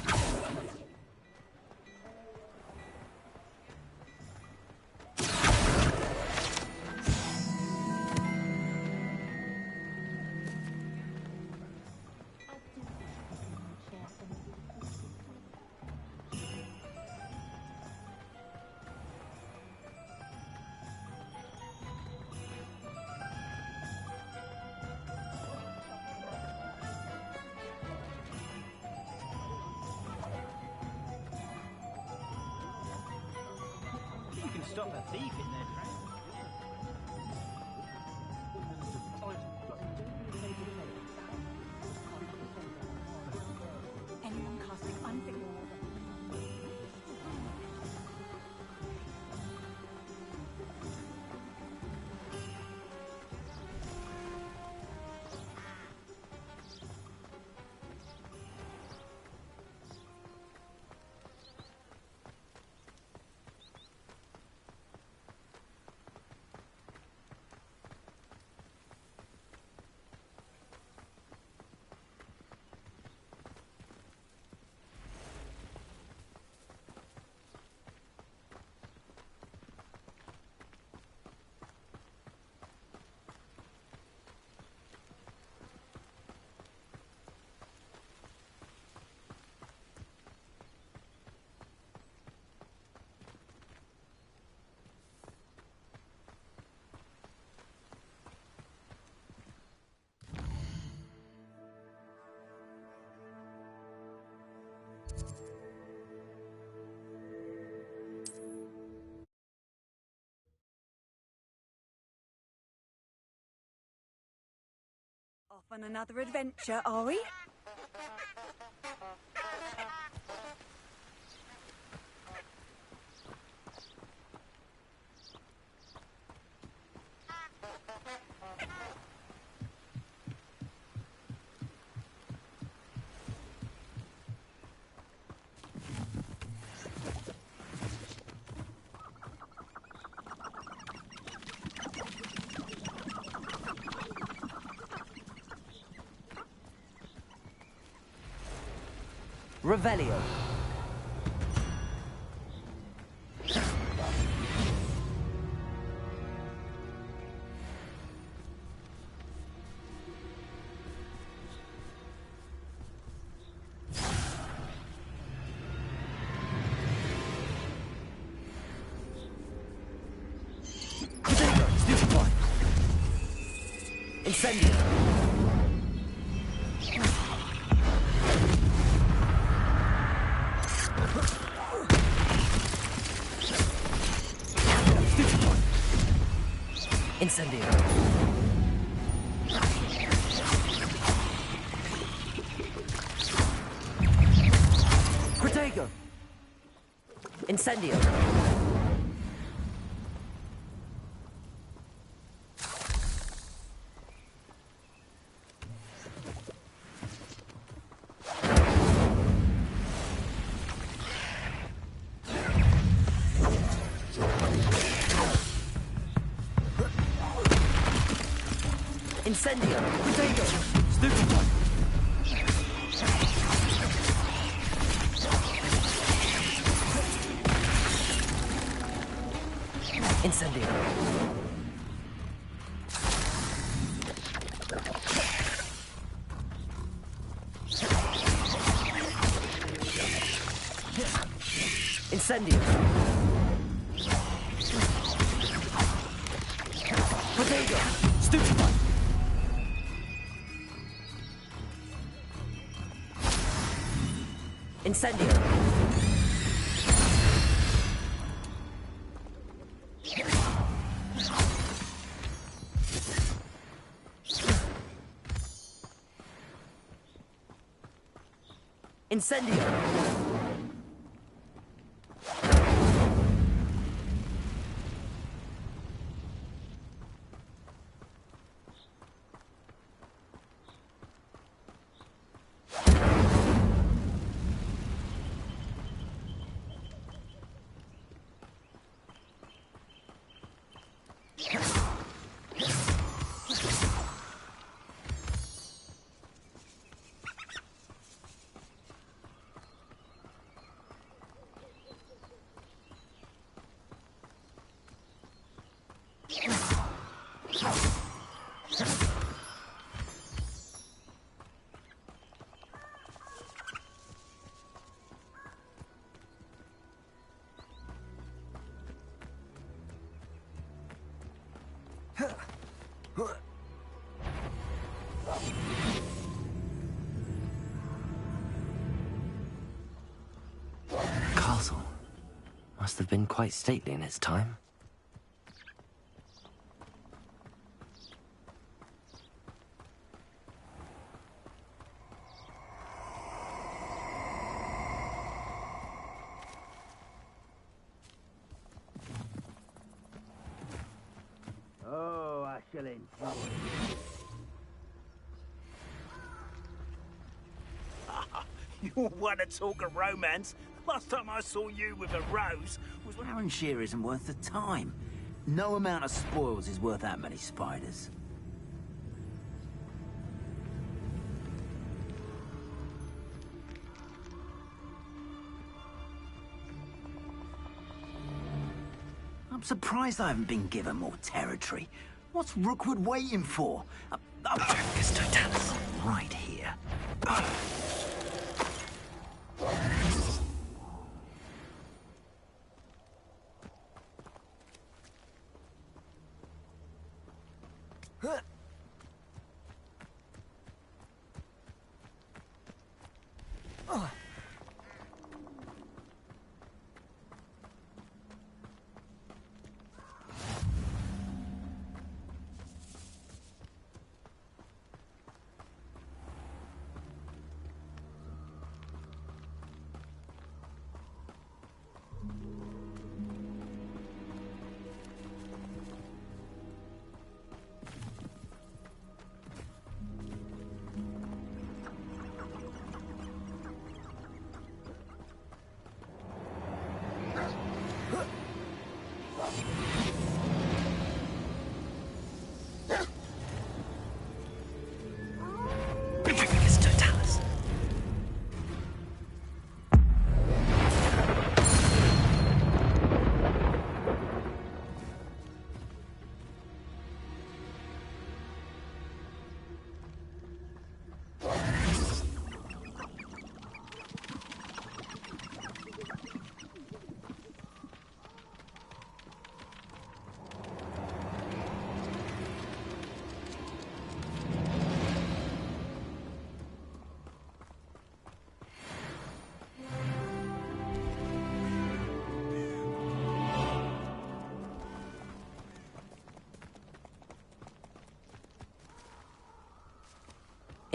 You can stop a thief in their tracks. Anyone casting unfit. Off on another adventure, are we? Revelio. Incendio. Incendio. Protego. Incendio. Incendio! Protego! Stupefy! Incendio! Incendio! Protego! Stupefy! Incendio! Incendio! Castle. Must have been quite stately in its time. Oh, I shall enjoy it. You want to talk of romance? Last time I saw you with a rose was when Aaron Shear isn't worth the time. No amount of spoils is worth that many spiders. I'm surprised I haven't been given more territory. What's Rookwood waiting for? Focus, Totalis. Right here.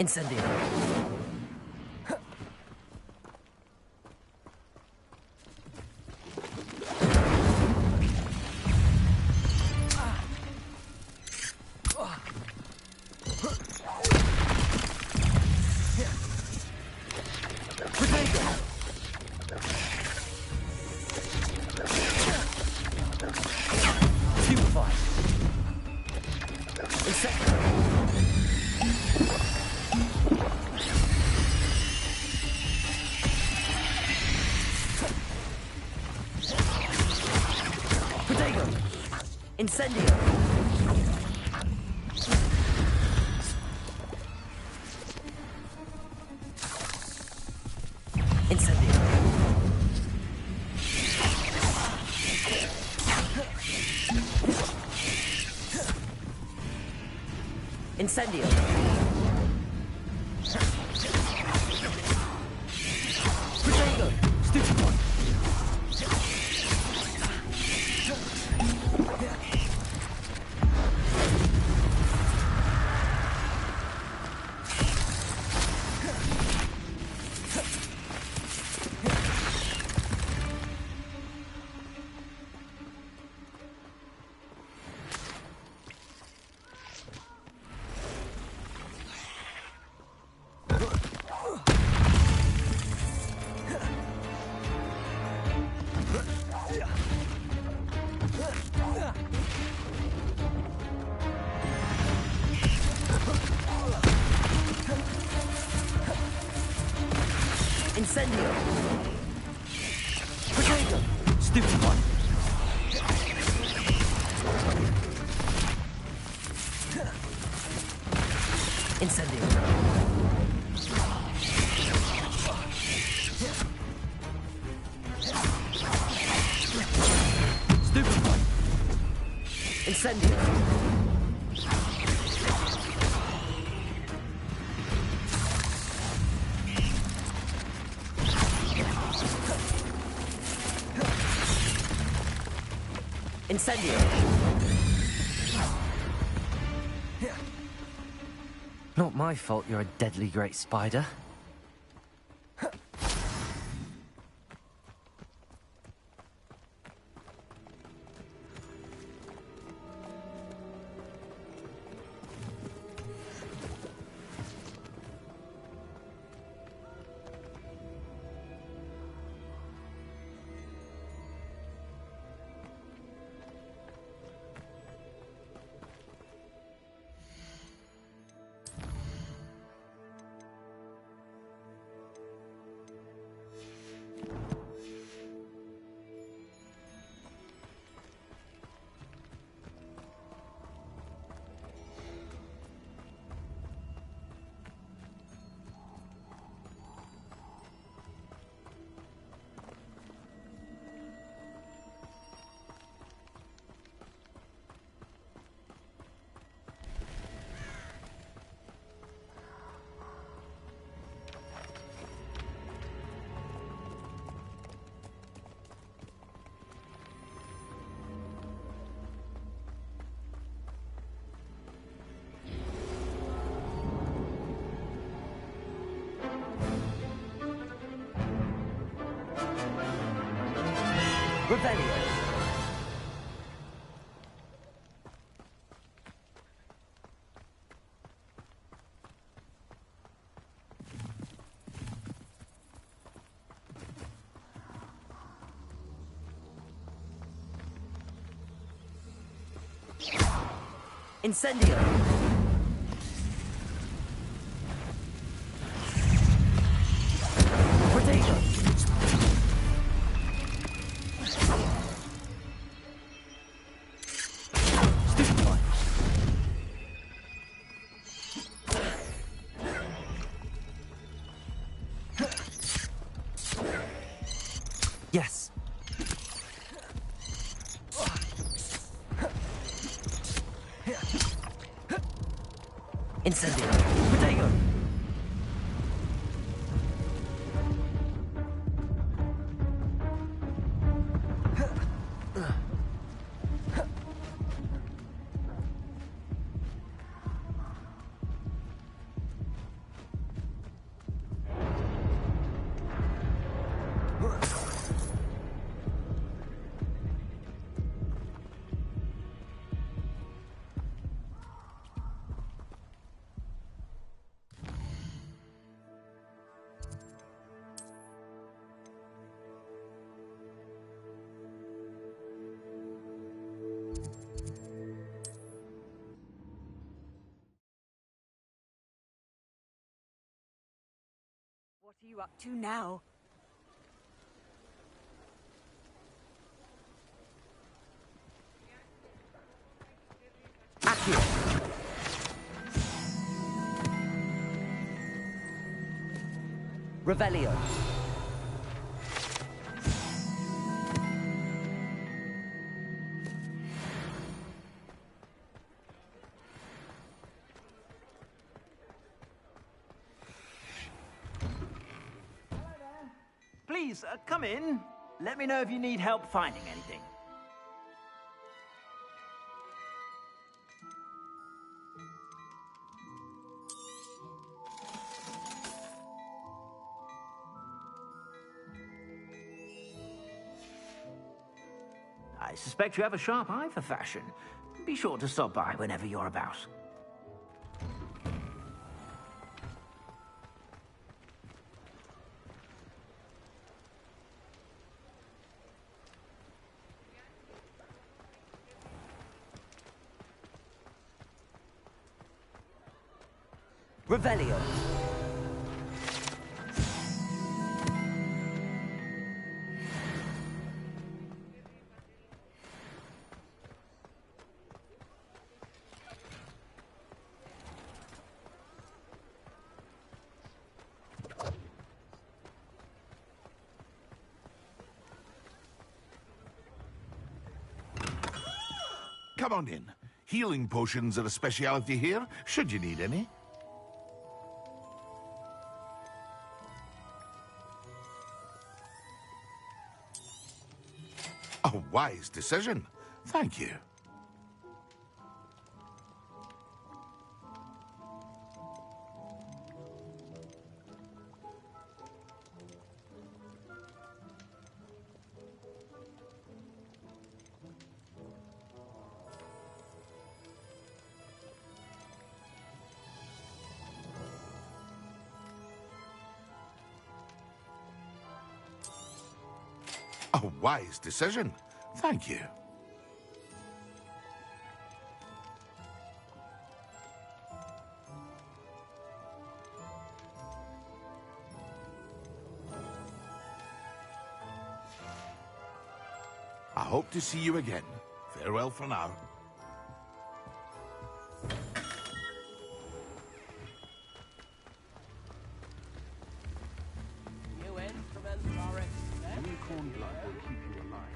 Incendio. Incendio! Incendio! Incendio! Protego! Stupid one! Incendio! Protego! Stupid one! Incendio! Stupid one! Incendio! Incendio! Not my fault you're a deadly great spider. Revelio! Incendio! Protego! Stupid one! Yes. Incendio! Protego! What are you up to now? Revelio. Please, come in. Let me know if you need help finding anything. I suspect you have a sharp eye for fashion. Be sure to stop by whenever you're about. Revelio. Come on in. Healing potions are a speciality here, should you need any. A wise decision. Thank you. A wise decision. Thank you. I hope to see you again. Farewell for now. New instruments are expensive. Unicorn blood will keep you alive.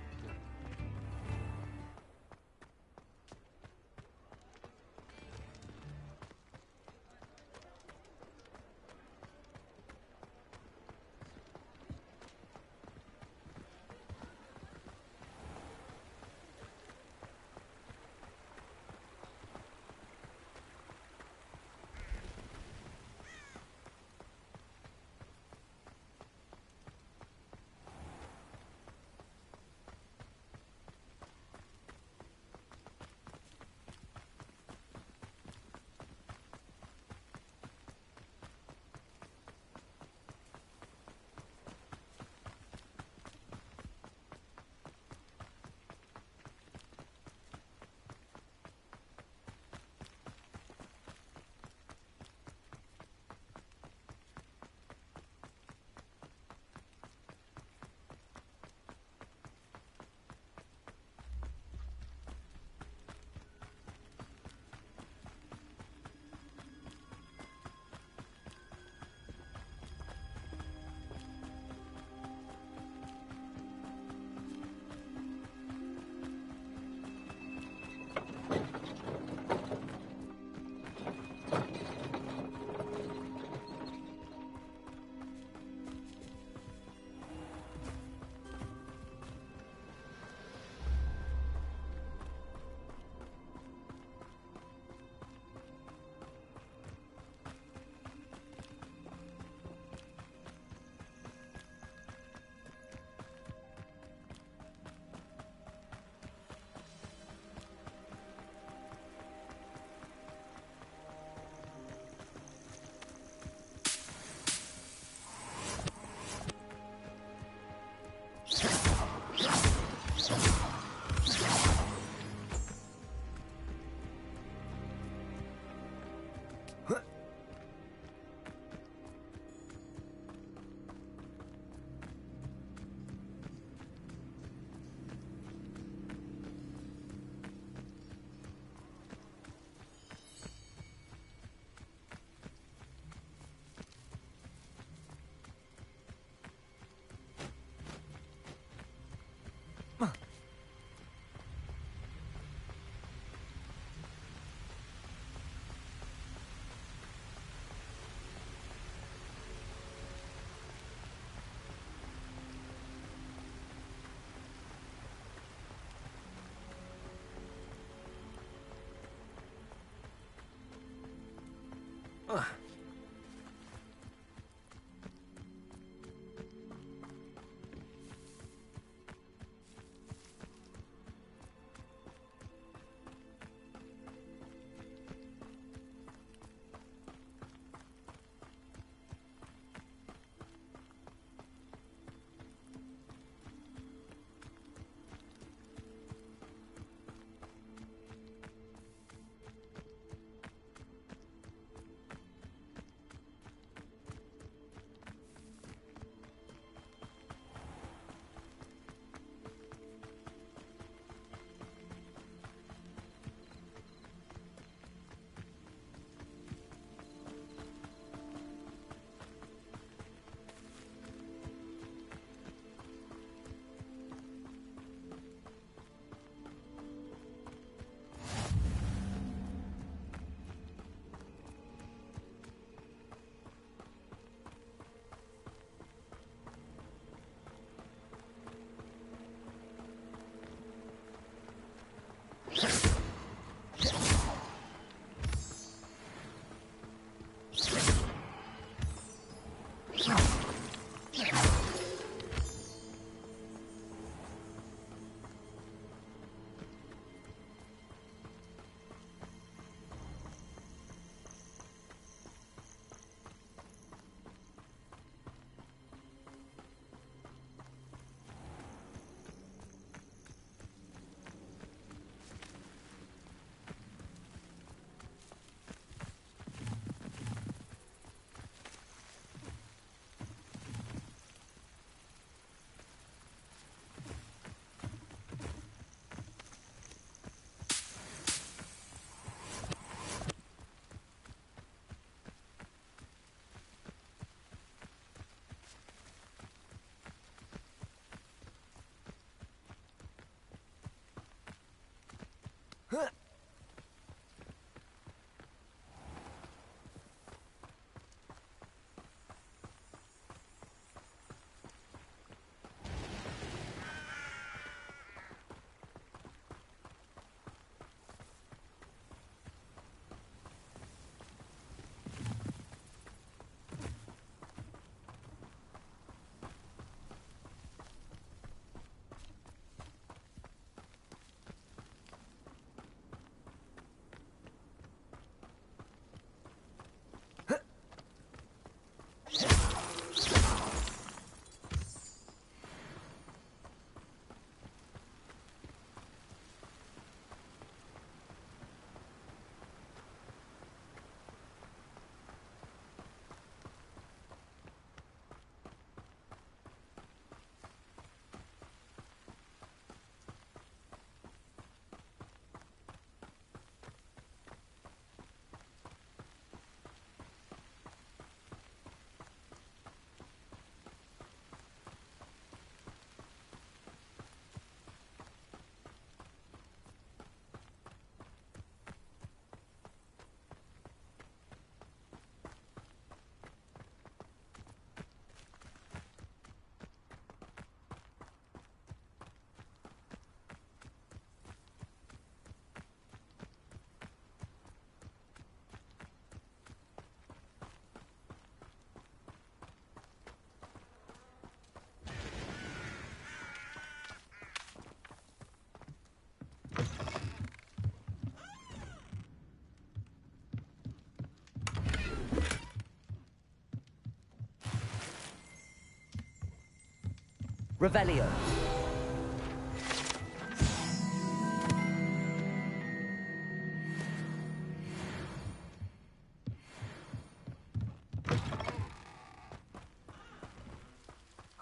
Revelio.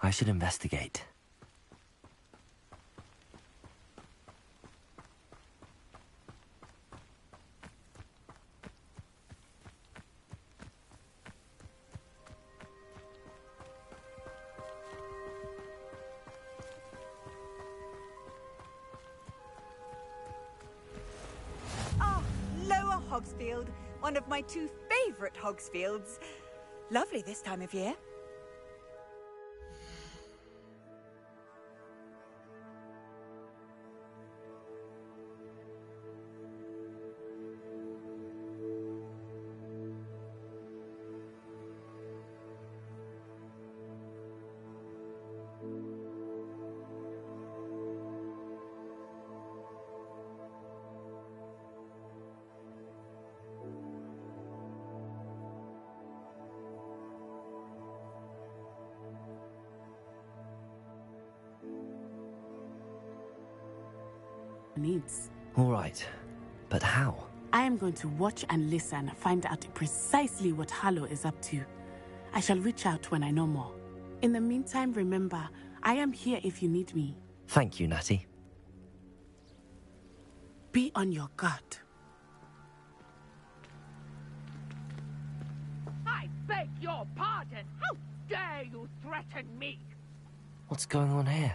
I should investigate. Lower Hogsfield, one of my two favourite Hogsfields. Lovely this time of year. needs. All right. But how? I am going to watch and listen, find out precisely what Harlow is up to. I shall reach out when I know more. In the meantime, remember, I am here if you need me. Thank you, Natty. Be on your guard. I beg your pardon. How dare you threaten me? What's going on here?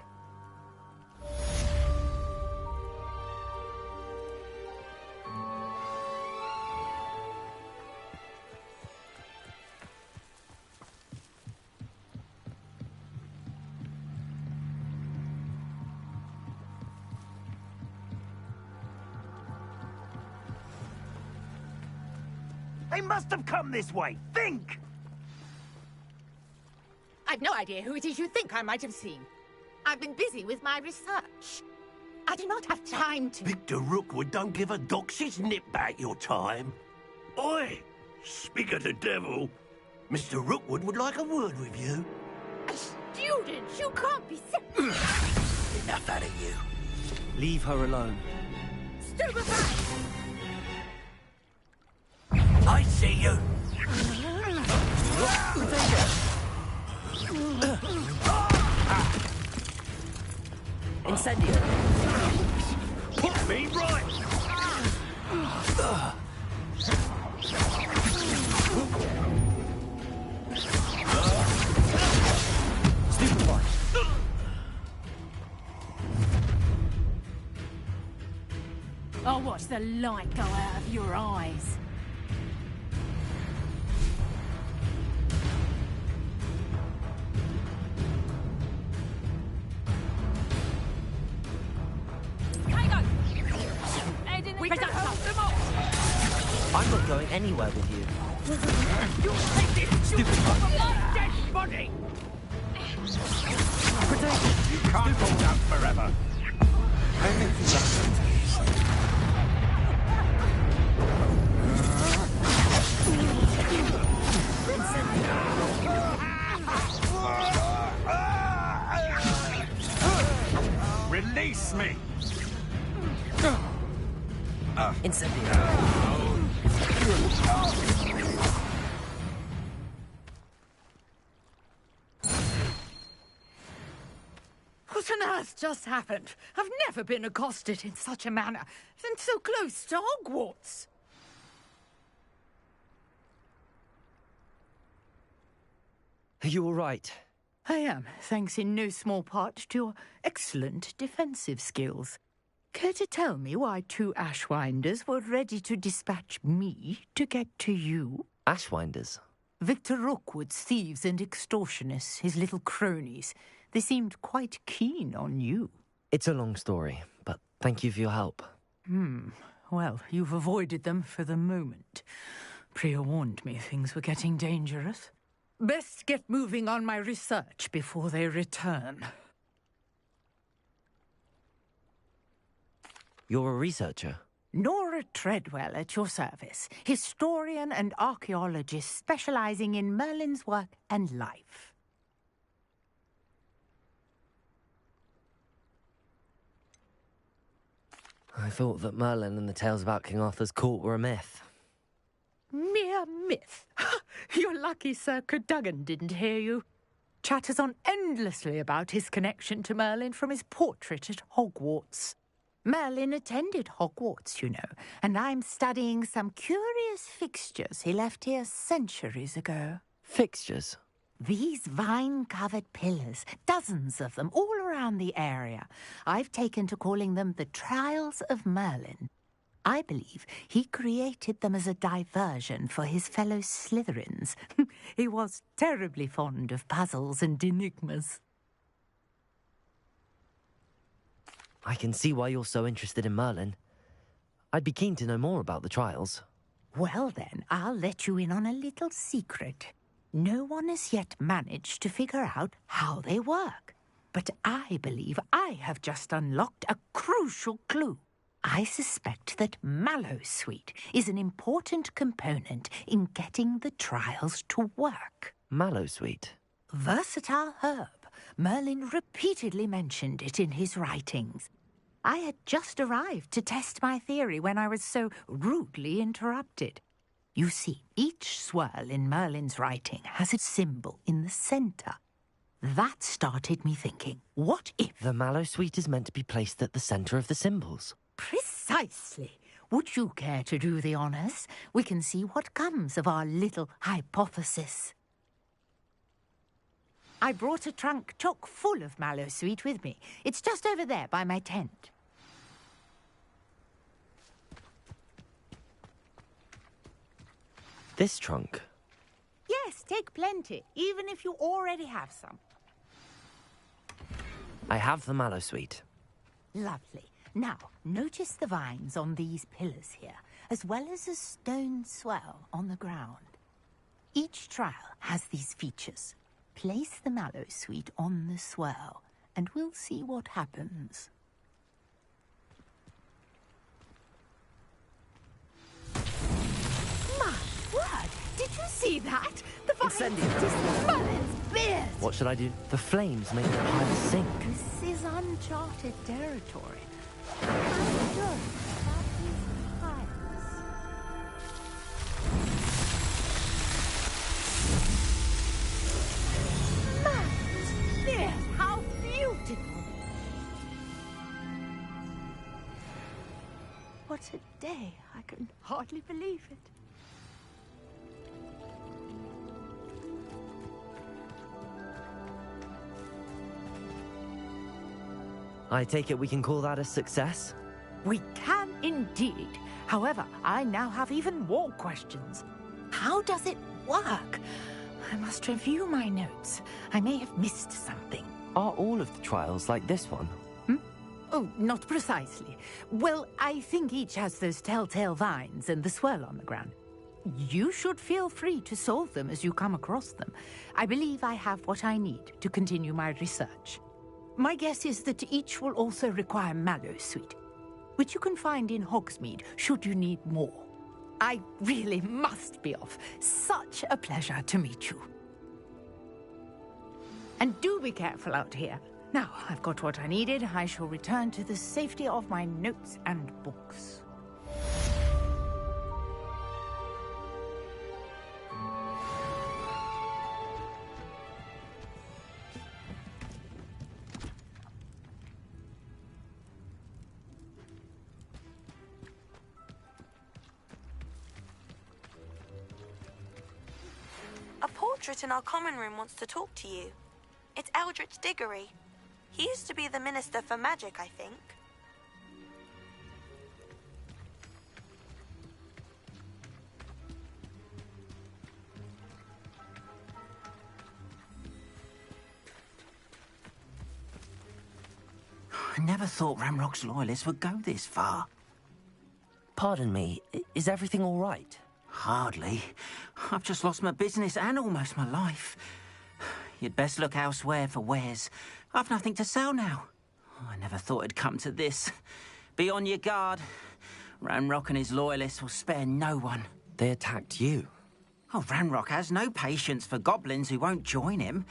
They must have come this way. Think! I've no idea who it is you think I might have seen. I've been busy with my research. I do not have time to... Victor Rookwood don't give a doxy's nip back your time. Oi! Speak of the devil. Mr. Rookwood would like a word with you. A student? You can't be... Enough out of you. Leave her alone. Stupefy! I see you. Incendio. Put me right. Stupefy. I'll watch the light go out of your eyes. I'm not going anywhere with you. You take this stupid my dead body! You can't hold out forever. Release me! Incendio. What on earth just happened? I've never been accosted in such a manner, and so close to Hogwarts. Are you all right? I am, thanks in no small part to your excellent defensive skills. Care to tell me why two Ashwinders were ready to dispatch me to get to you? Ashwinders? Victor Rookwood's thieves and extortionists, his little cronies. They seemed quite keen on you. It's a long story, but thank you for your help. Well, you've avoided them for the moment. Priya warned me things were getting dangerous. Best get moving on my research before they return. You're a researcher? Nora Treadwell at your service, historian and archaeologist specializing in Merlin's work and life. I thought that Merlin and the tales about King Arthur's court were a myth. Mere myth. You're lucky Sir Cadogan didn't hear you. Chatters on endlessly about his connection to Merlin from his portrait at Hogwarts. Merlin attended Hogwarts, you know, and I'm studying some curious fixtures he left here centuries ago. Fixtures? These vine-covered pillars, dozens of them, all around the area. I've taken to calling them the Trials of Merlin. I believe he created them as a diversion for his fellow Slytherins. He was terribly fond of puzzles and enigmas. I can see why you're so interested in Merlin. I'd be keen to know more about the trials. Well then, I'll let you in on a little secret. No one has yet managed to figure out how they work. But I believe I have just unlocked a crucial clue. I suspect that Mallowsweet is an important component in getting the trials to work. Mallowsweet? Versatile herb. Merlin repeatedly mentioned it in his writings. I had just arrived to test my theory when I was so rudely interrupted. You see, each swirl in Merlin's writing has a symbol in the center. That started me thinking, what if... The mallow sweet is meant to be placed at the center of the symbols. Precisely. Would you care to do the honors? We can see what comes of our little hypothesis. I brought a trunk chock full of mallow sweet with me. It's just over there by my tent. This trunk? Yes, take plenty, even if you already have some. I have the mallow sweet. Lovely. Now, notice the vines on these pillars here, as well as a stone swell on the ground. Each trial has these features. Place the mallow sweet on the swell, and we'll see what happens. My word! Did you see that? The vines Merlin's beard! What should I do? The flames make the pile sink. This is uncharted territory. I'm sure about these piles. Merlin's beard! How beautiful! What a day! I can hardly believe it. I take it we can call that a success? We can indeed. However, I now have even more questions. How does it work? I must review my notes. I may have missed something. Are all of the trials like this one? Oh, not precisely. Well, I think each has those telltale vines and the swirl on the ground. You should feel free to solve them as you come across them. I believe I have what I need to continue my research. My guess is that each will also require mallow sweet, which you can find in Hogsmeade should you need more. I really must be off. Such a pleasure to meet you. And do be careful out here. Now, I've got what I needed. I shall return to the safety of my notes and books. A portrait in our common room wants to talk to you. It's Eldritch Diggory. He used to be the Minister for Magic, I think. I never thought Ramrock's loyalists would go this far. Pardon me, is everything all right? Hardly. I've just lost my business and almost my life. You'd best look elsewhere for wares. I've nothing to sell now. I never thought it'd come to this. Be on your guard. Ranrock and his loyalists will spare no one. They attacked you. Oh, Ranrock has no patience for goblins who won't join him.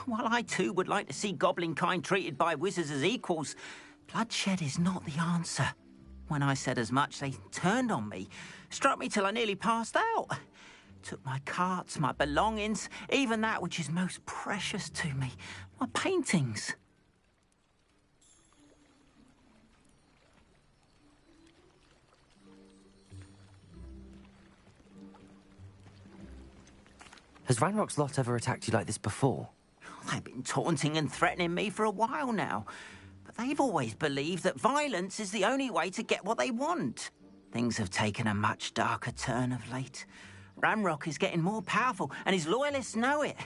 While I too would like to see goblin kind treated by wizards as equals, bloodshed is not the answer. When I said as much, they turned on me, struck me till I nearly passed out. Took my carts, my belongings, even that which is most precious to me, my paintings. Has Ranrock's lot ever attacked you like this before? They've been taunting and threatening me for a while now, but they've always believed that violence is the only way to get what they want. Things have taken a much darker turn of late. Ranrock is getting more powerful, and his loyalists know it.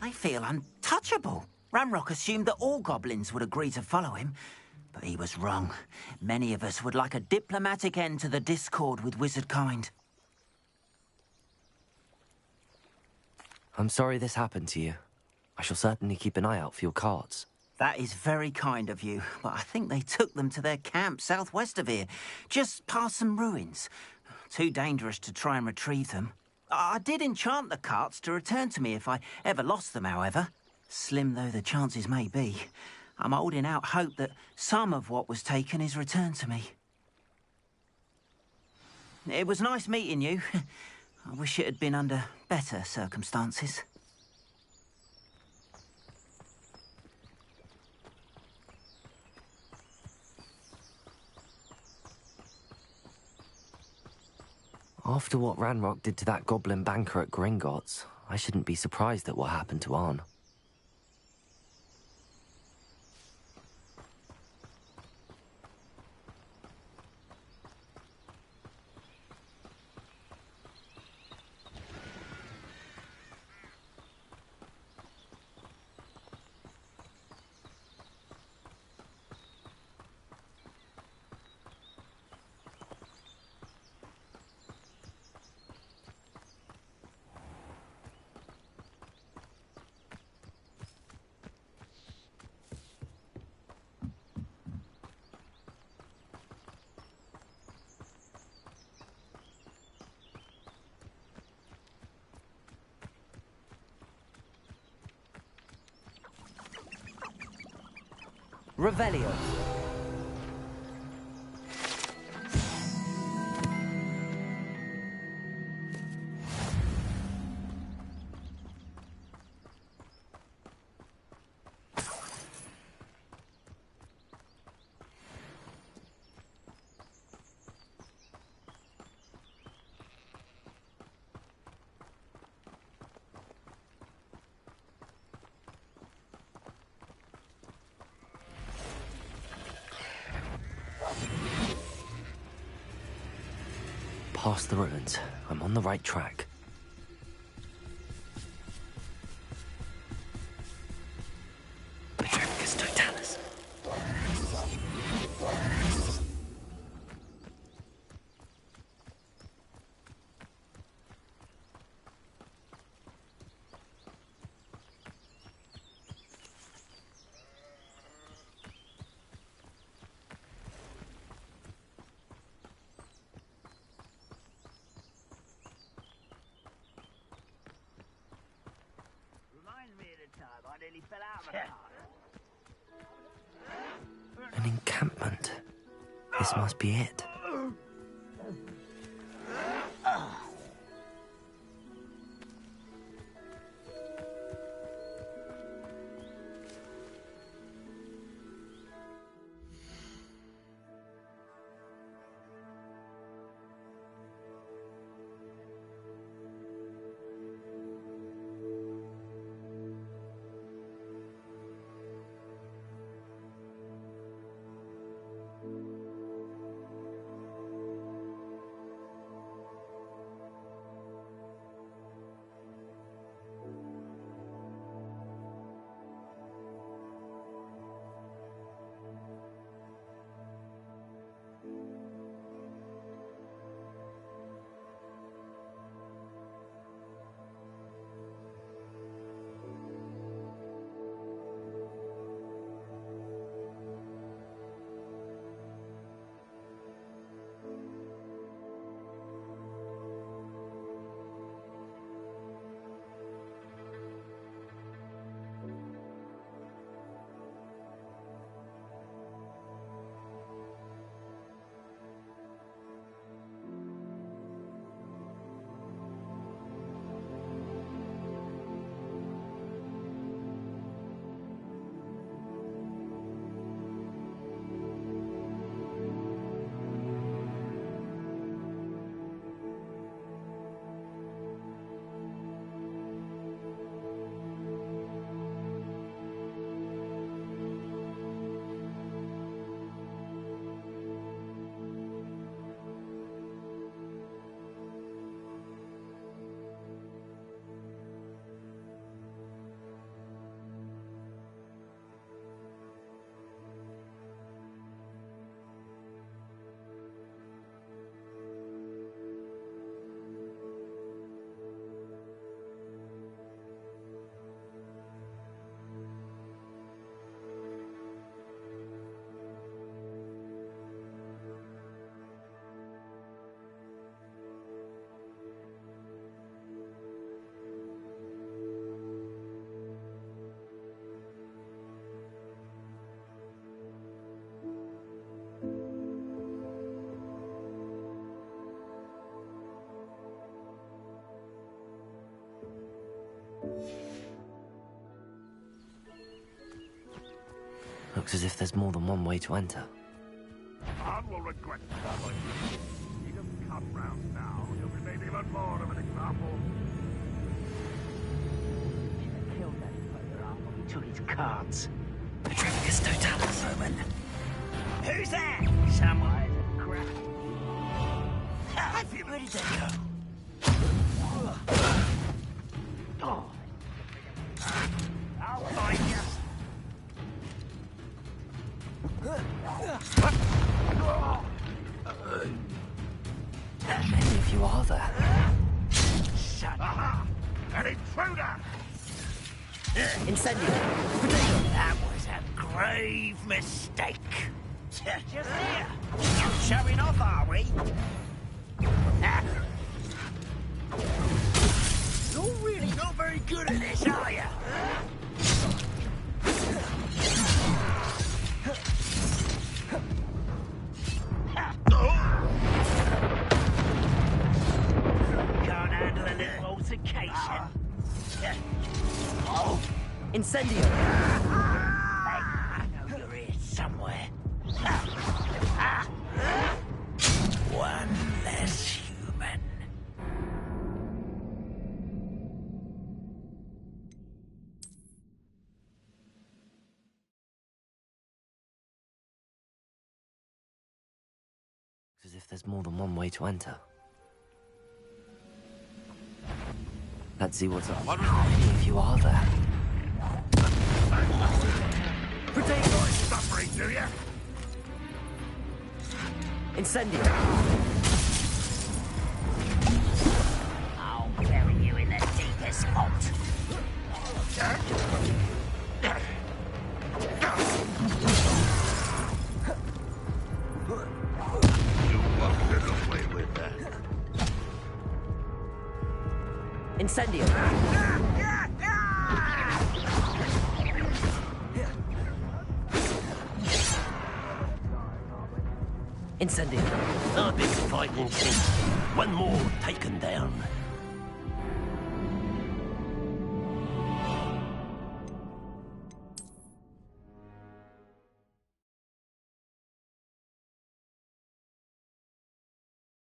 They feel untouchable. Ranrock assumed that all goblins would agree to follow him, but he was wrong. Many of us would like a diplomatic end to the discord with wizard kind. I'm sorry this happened to you. I shall certainly keep an eye out for your cards. That is very kind of you, but I think they took them to their camp southwest of here, just past some ruins. Too dangerous to try and retrieve them. I did enchant the carts to return to me if I ever lost them, however. Slim though the chances may be, I'm holding out hope that some of what was taken is returned to me. It was nice meeting you. I wish it had been under better circumstances. After what Ranrock did to that goblin banker at Gringotts, I shouldn't be surprised at what happened to Arn. Revelio. Past the ruins. I'm on the right track. Petremicus totalis. An encampment. This must be it. Looks as if there's more than one way to enter. Khan will regret following you. He doesn't come round now. He'll be made even more of an example. Killed that player after we took his cards. Patricus Totalis, Omen. Who's that? Somewhere to crap. Have you ready to go? Oh. I'll find you. How many of you are there? Shut up! An intruder! Incendio! That was a grave mistake. Just here. Showing off, are we? You're really not very good at this, are you? Can't handle a little altercation. Incendio! I know you're here somewhere. One less human. Looks as if there's more than one way to enter. Let's see what's up. How many of you are there? Protect your suffering, do you? Incendio! I'll bury you in the deepest spot. You won't get away with that. Incendio! Incendio! I've been fighting since one more taken down.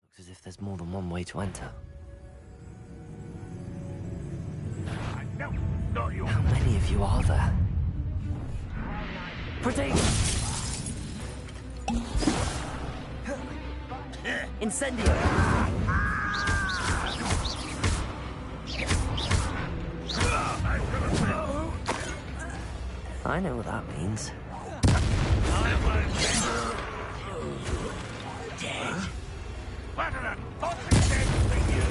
Looks as if there's more than one way to enter. No, not you. How many of you are there? Protect! Incendio! I know what that means. Dead. What an unfortunate day for you!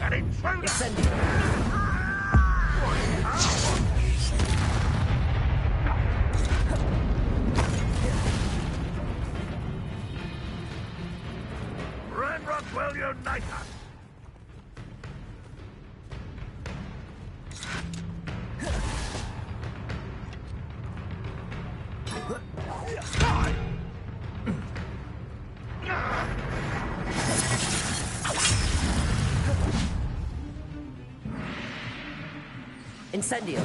An intruder! Incendio! Ranrock will unite us! Incendio!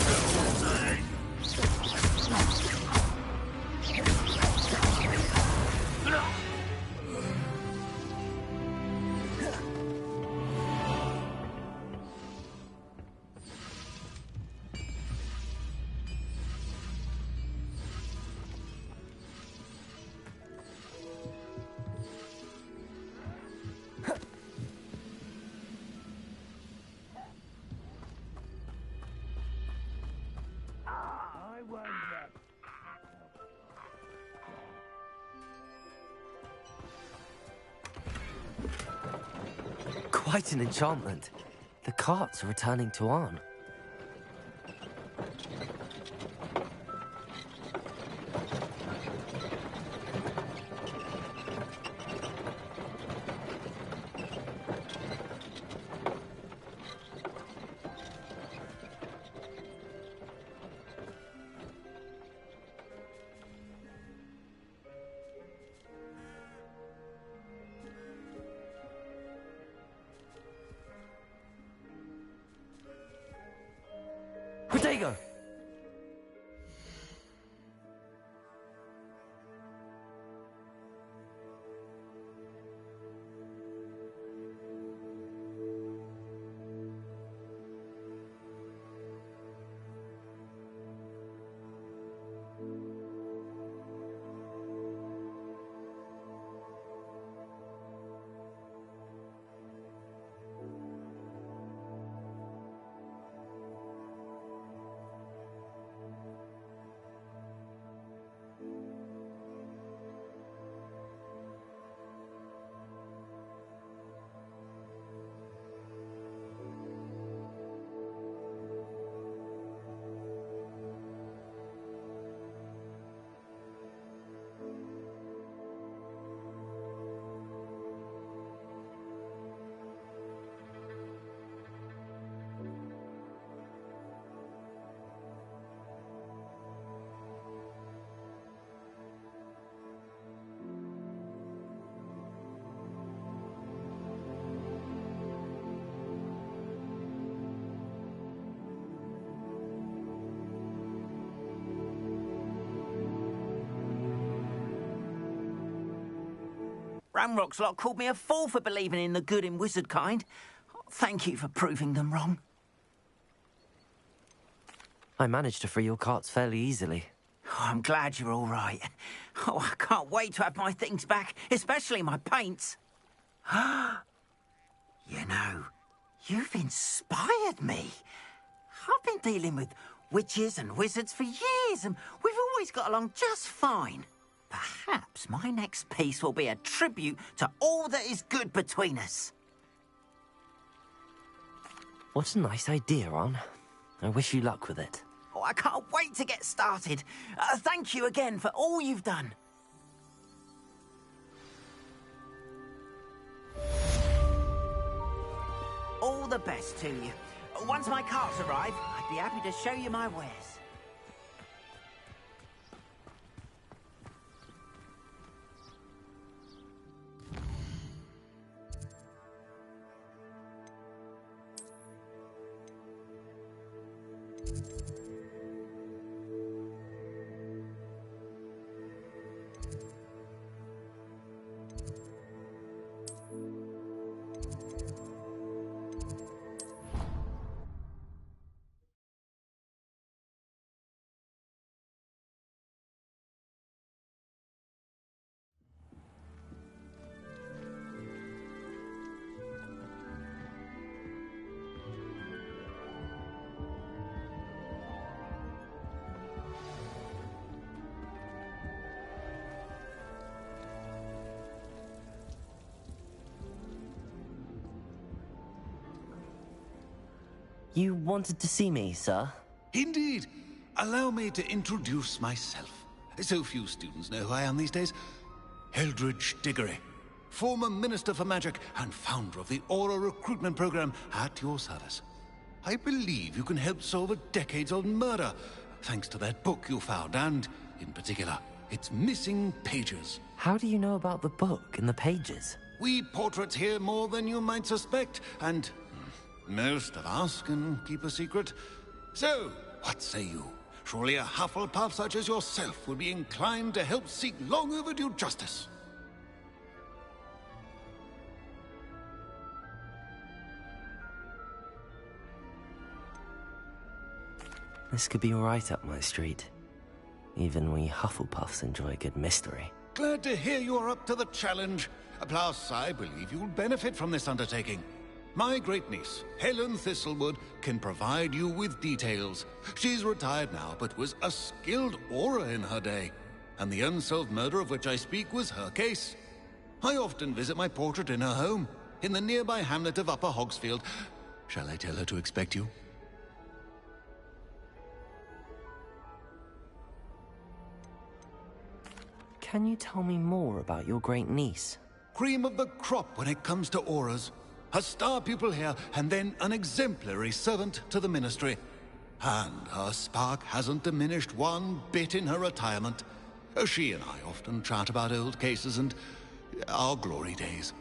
Quite an enchantment. The carts are returning to Arn. go. Ramrock's lot called me a fool for believing in the good in wizard kind. Thank you for proving them wrong. I managed to free your carts fairly easily. Oh, I'm glad you're all right. Oh, I can't wait to have my things back, especially my paints. You know, you've inspired me. I've been dealing with witches and wizards for years, and we've always got along just fine. Perhaps my next piece will be a tribute to all that is good between us. What a nice idea, Ron. I wish you luck with it. Oh, I can't wait to get started. Thank you again for all you've done. All the best to you. Once my carts arrive, I'd be happy to show you my wares. You wanted to see me, sir? Indeed. Allow me to introduce myself. So few students know who I am these days. Eldridge Diggory, former Minister for Magic and founder of the Aura recruitment program, at your service. I believe you can help solve a decades-old murder, thanks to that book you found, and, in particular, its missing pages. How do you know about the book and the pages? We portraits here more than you might suspect, and most of us can keep a secret. So, what say you? Surely a Hufflepuff such as yourself would be inclined to help seek long overdue justice. This could be right up my street. Even we Hufflepuffs enjoy a good mystery. Glad to hear you are up to the challenge. Plus, I believe you'll benefit from this undertaking. My great-niece, Helen Thistlewood, can provide you with details. She's retired now, but was a skilled aura in her day. And the unsolved murder of which I speak was her case. I often visit my portrait in her home, in the nearby hamlet of Upper Hogsfield. Shall I tell her to expect you? Can you tell me more about your great-niece? Cream of the crop when it comes to auras. A star pupil here, and then an exemplary servant to the Ministry. And her spark hasn't diminished one bit in her retirement. She and I often chat about old cases and our glory days.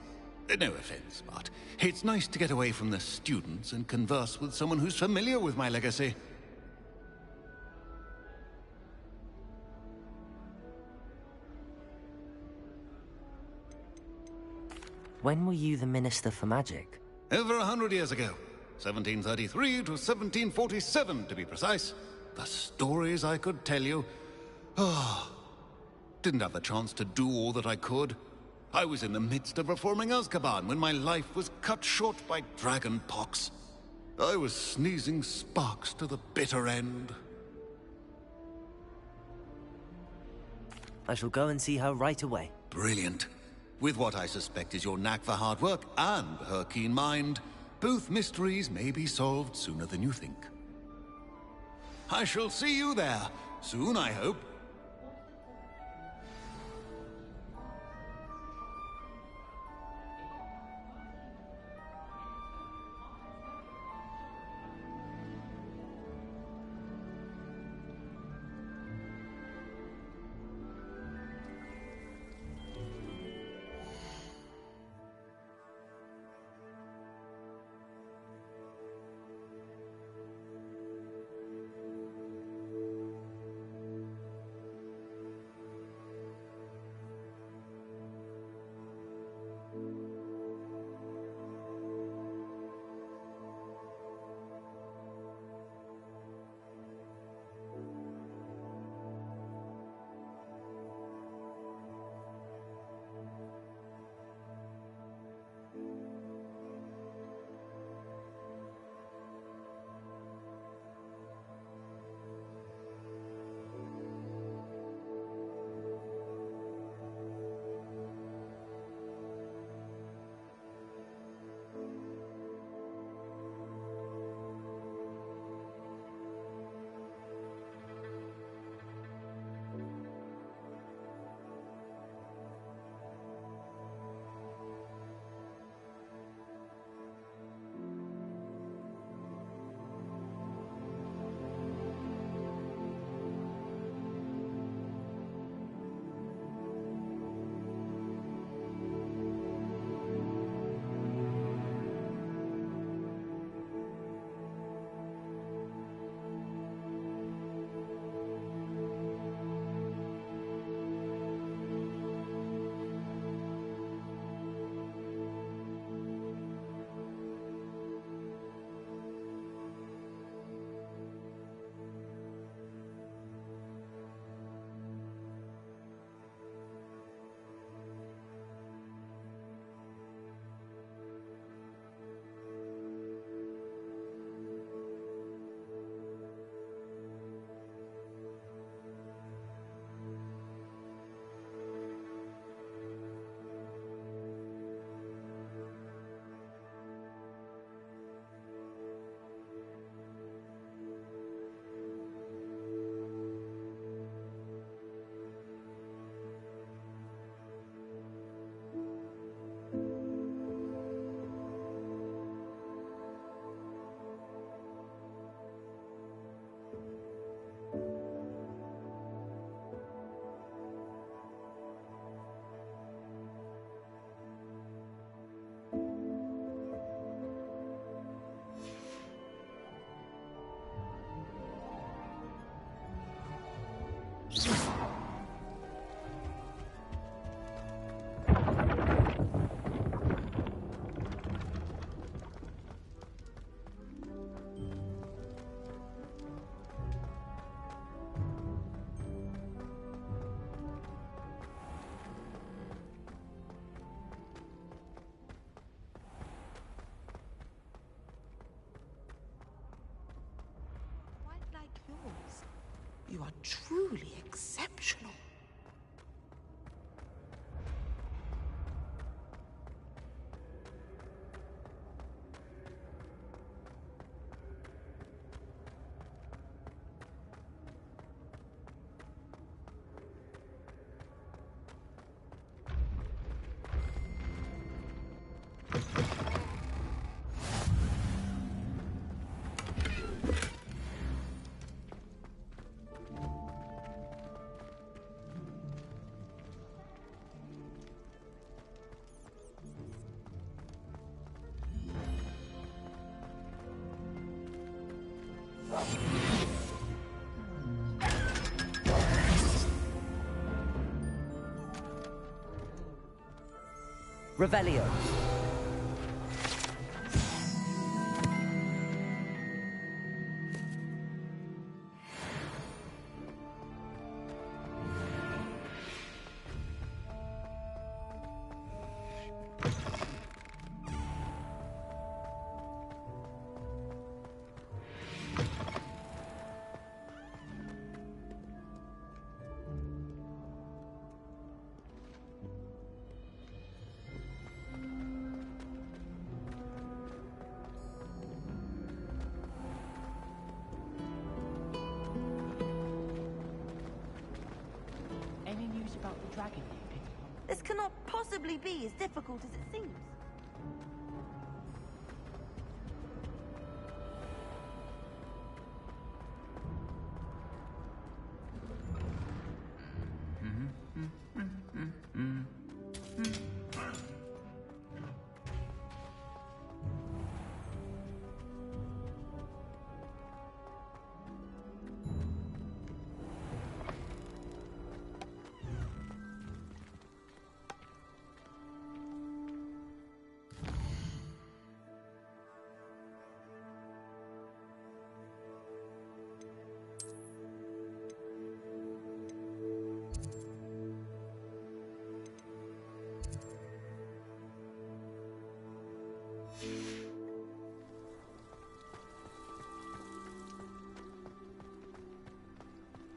No offense, but it's nice to get away from the students and converse with someone who's familiar with my legacy. When were you the Minister for Magic? Over 100 years ago. 1733 to 1747, to be precise. The stories I could tell you. Oh, didn't have the chance to do all that I could. I was in the midst of reforming Azkaban when my life was cut short by dragon pox. I was sneezing sparks to the bitter end. I shall go and see her right away. Brilliant. With what I suspect is your knack for hard work and her keen mind, both mysteries may be solved sooner than you think. I shall see you there, soon I hope. You are truly exceptional. Revelio. Any news about the dragon you picked up? This cannot possibly be as difficult as it seems.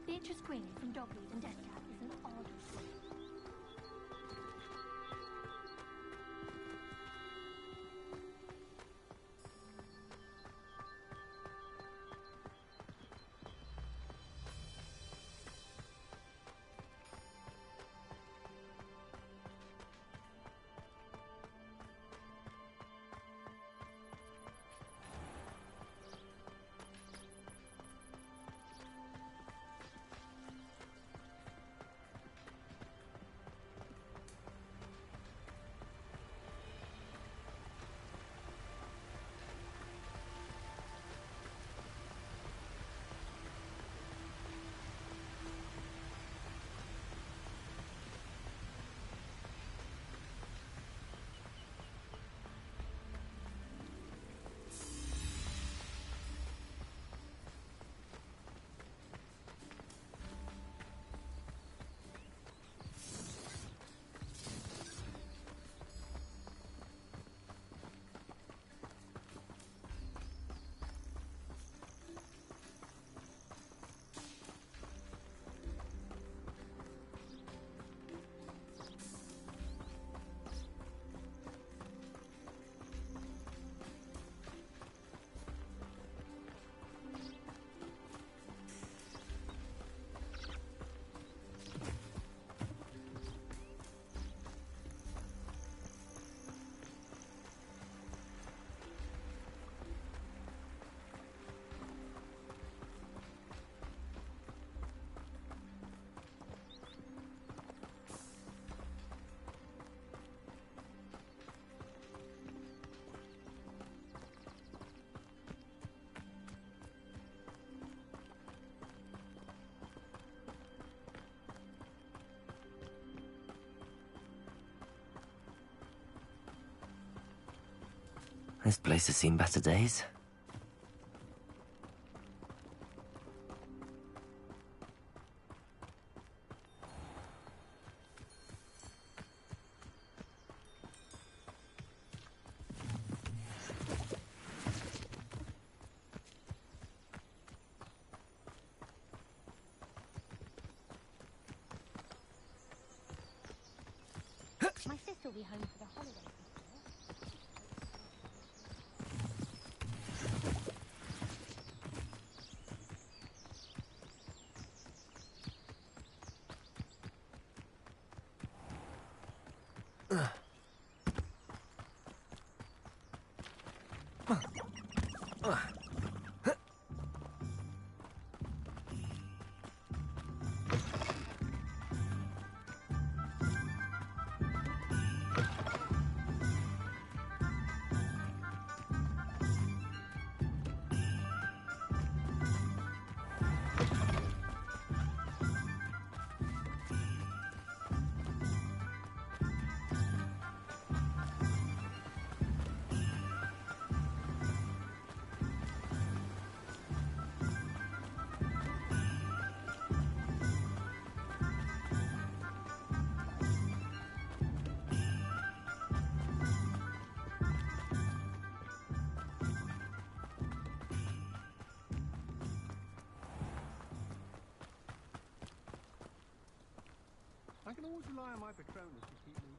Beatrice Queen from Dogmeat and Deathcap is an odd soul. This place has seen better days. My sister will be home for the holidays. rely on my Patronus to keep me.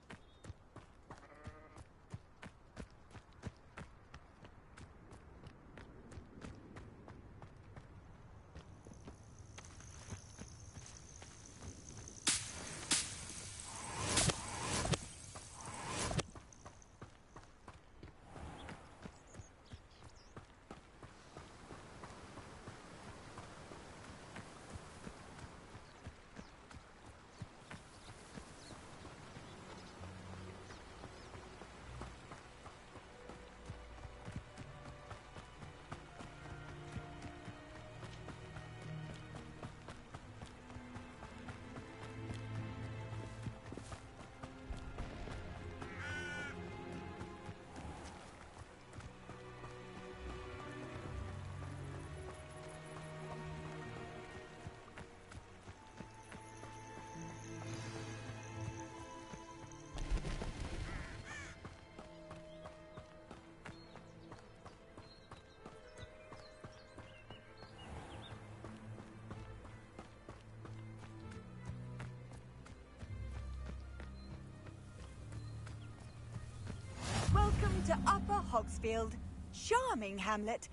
Welcome to Upper Hogsfield. Charming hamlet.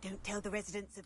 Don't tell the residents of...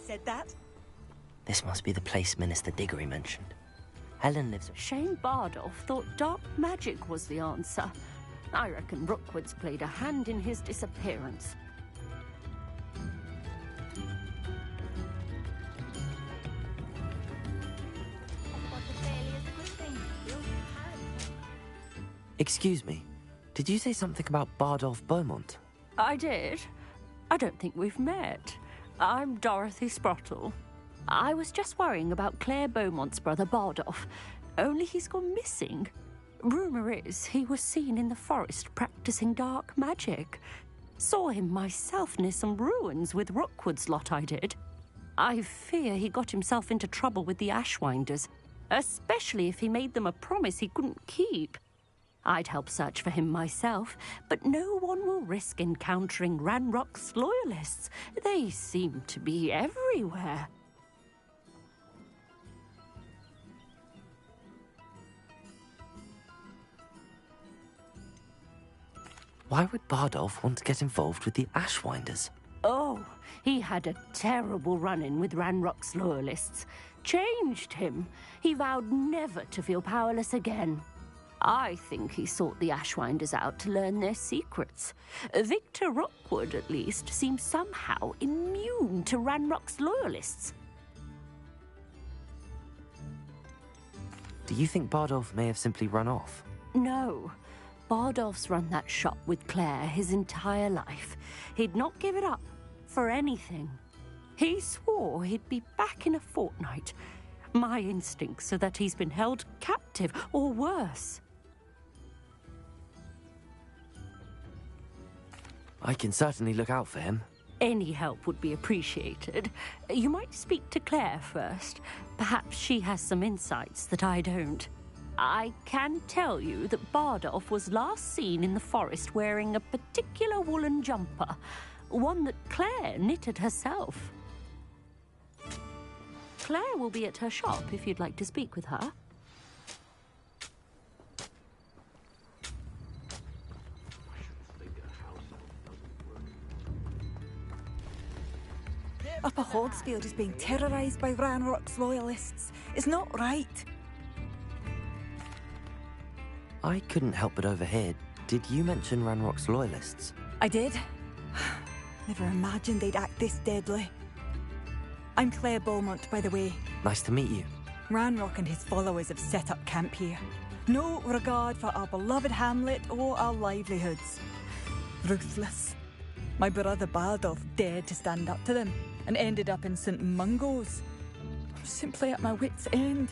Said that? This must be the place Minister Diggory mentioned. Helen lives... Shane Bardolph thought dark magic was the answer. I reckon Rookwood's played a hand in his disappearance. Excuse me, did you say something about Bardolph Beaumont? I did. I don't think we've met. I'm Dorothy Sprottle. I was just worrying about Claire Beaumont's brother Bardolph, only he's gone missing. Rumour is he was seen in the forest practicing dark magic. Saw him myself near some ruins with Rookwood's lot I did. I fear he got himself into trouble with the Ashwinders, especially if he made them a promise he couldn't keep. I'd help search for him myself, but no one will risk encountering Ranrock's loyalists. They seem to be everywhere. Why would Bardolph want to get involved with the Ashwinders? Oh, he had a terrible run-in with Ranrock's loyalists. Changed him. He vowed never to feel powerless again. I think he sought the Ashwinders out to learn their secrets. Victor Rookwood, at least, seems somehow immune to Ranrock's loyalists. Do you think Bardolph may have simply run off? No. Bardolph's run that shop with Claire his entire life. He'd not give it up for anything. He swore he'd be back in a fortnight. My instincts are that he's been held captive, or worse. I can certainly look out for him. Any help would be appreciated. You might speak to Claire first. Perhaps she has some insights that I don't. I can tell you that Bardolph was last seen in the forest wearing a particular woolen jumper, one that Claire knitted herself. Claire will be at her shop if you'd like to speak with her. Upper Hogsfield is being terrorised by Ranrock's loyalists. It's not right. I couldn't help but overhear. Did you mention Ranrock's loyalists? I did. Never imagined they'd act this deadly. I'm Claire Beaumont, by the way. Nice to meet you. Ranrock and his followers have set up camp here. No regard for our beloved hamlet or our livelihoods. Ruthless. My brother Bardolph dared to stand up to them and ended up in St. Mungo's. I'm simply at my wits' end.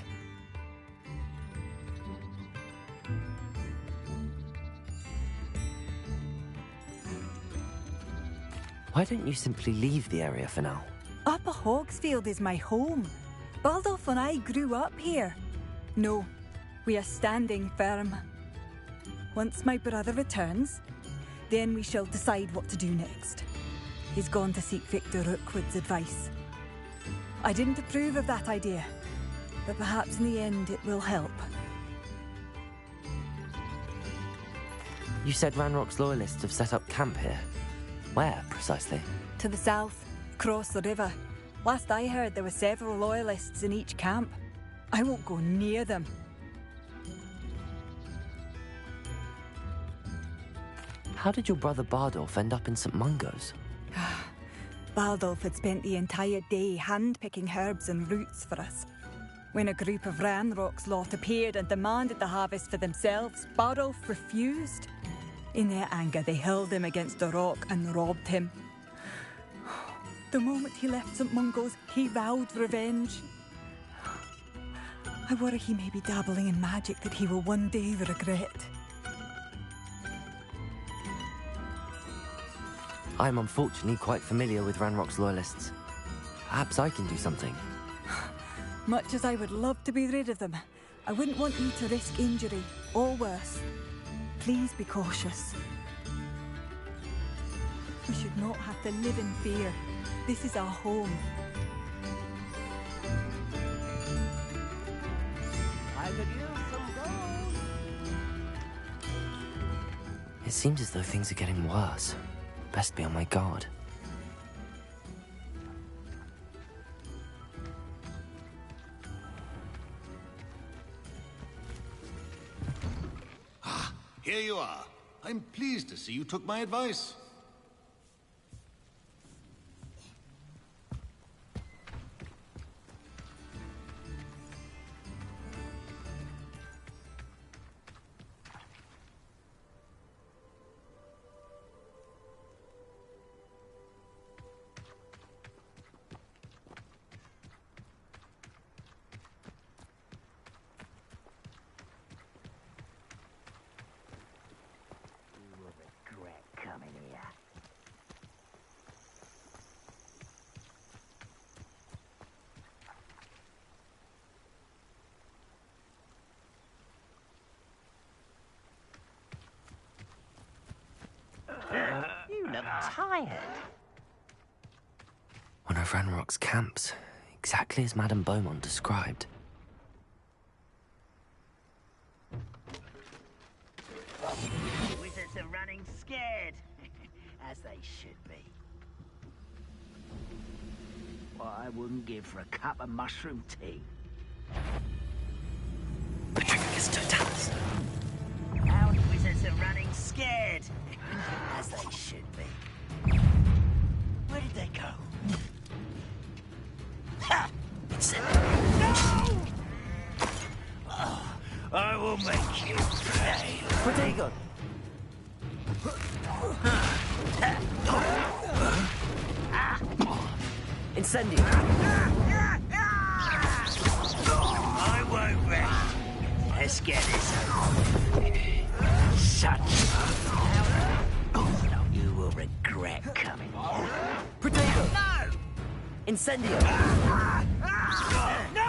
Why don't you simply leave the area for now? Upper Hogsfield is my home. Bardolph and I grew up here. No, we are standing firm. Once my brother returns, then we shall decide what to do next. He's gone to seek Victor Rookwood's advice. I didn't approve of that idea, but perhaps in the end it will help. You said Ranrock's loyalists have set up camp here. Where, precisely? To the south, across the river. Last I heard, there were several loyalists in each camp. I won't go near them. How did your brother Bardolph end up in St. Mungo's? Bardolph had spent the entire day hand-picking herbs and roots for us. When a group of Ranrock's lot appeared and demanded the harvest for themselves, Bardolph refused. In their anger, they hurled him against a rock and robbed him. The moment he left St. Mungo's, he vowed revenge. I worry he may be dabbling in magic that he will one day regret. I'm unfortunately quite familiar with Ranrock's loyalists. Perhaps I can do something. Much as I would love to be rid of them, I wouldn't want you to risk injury, or worse. Please be cautious. We should not have to live in fear. This is our home. I could use some gold. It seems as though things are getting worse. Best be on my guard. Here you are. I'm pleased to see you took my advice. You look tired. One of Ranrock's camps, exactly as Madame Beaumont described. Wizards are running scared, as they should be. What I wouldn't give for a cup of mushroom tea. Patricius Totalis. Our wizards are running scared, as they should be. Where did they go? Ha! It's no! Oh, I will make you pay. Protego! Incendio! I won't rest. Let's get this over. Such. No, you will regret coming here. Protego! No! Incendio! No!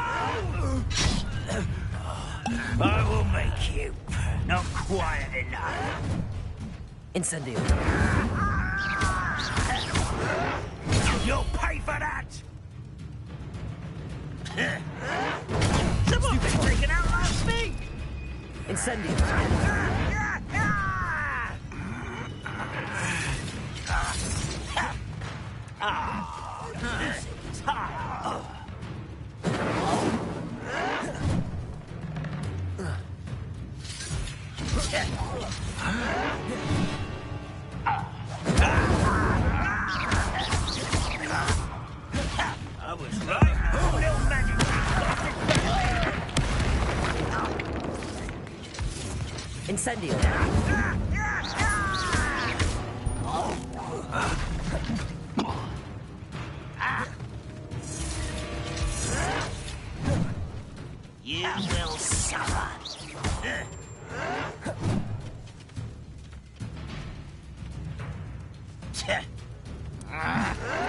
I will make you not quiet enough. Incendio! You'll pay for that! Someone was taken out last week! Incendio! I was right. Little magic. Incendio! You will suffer.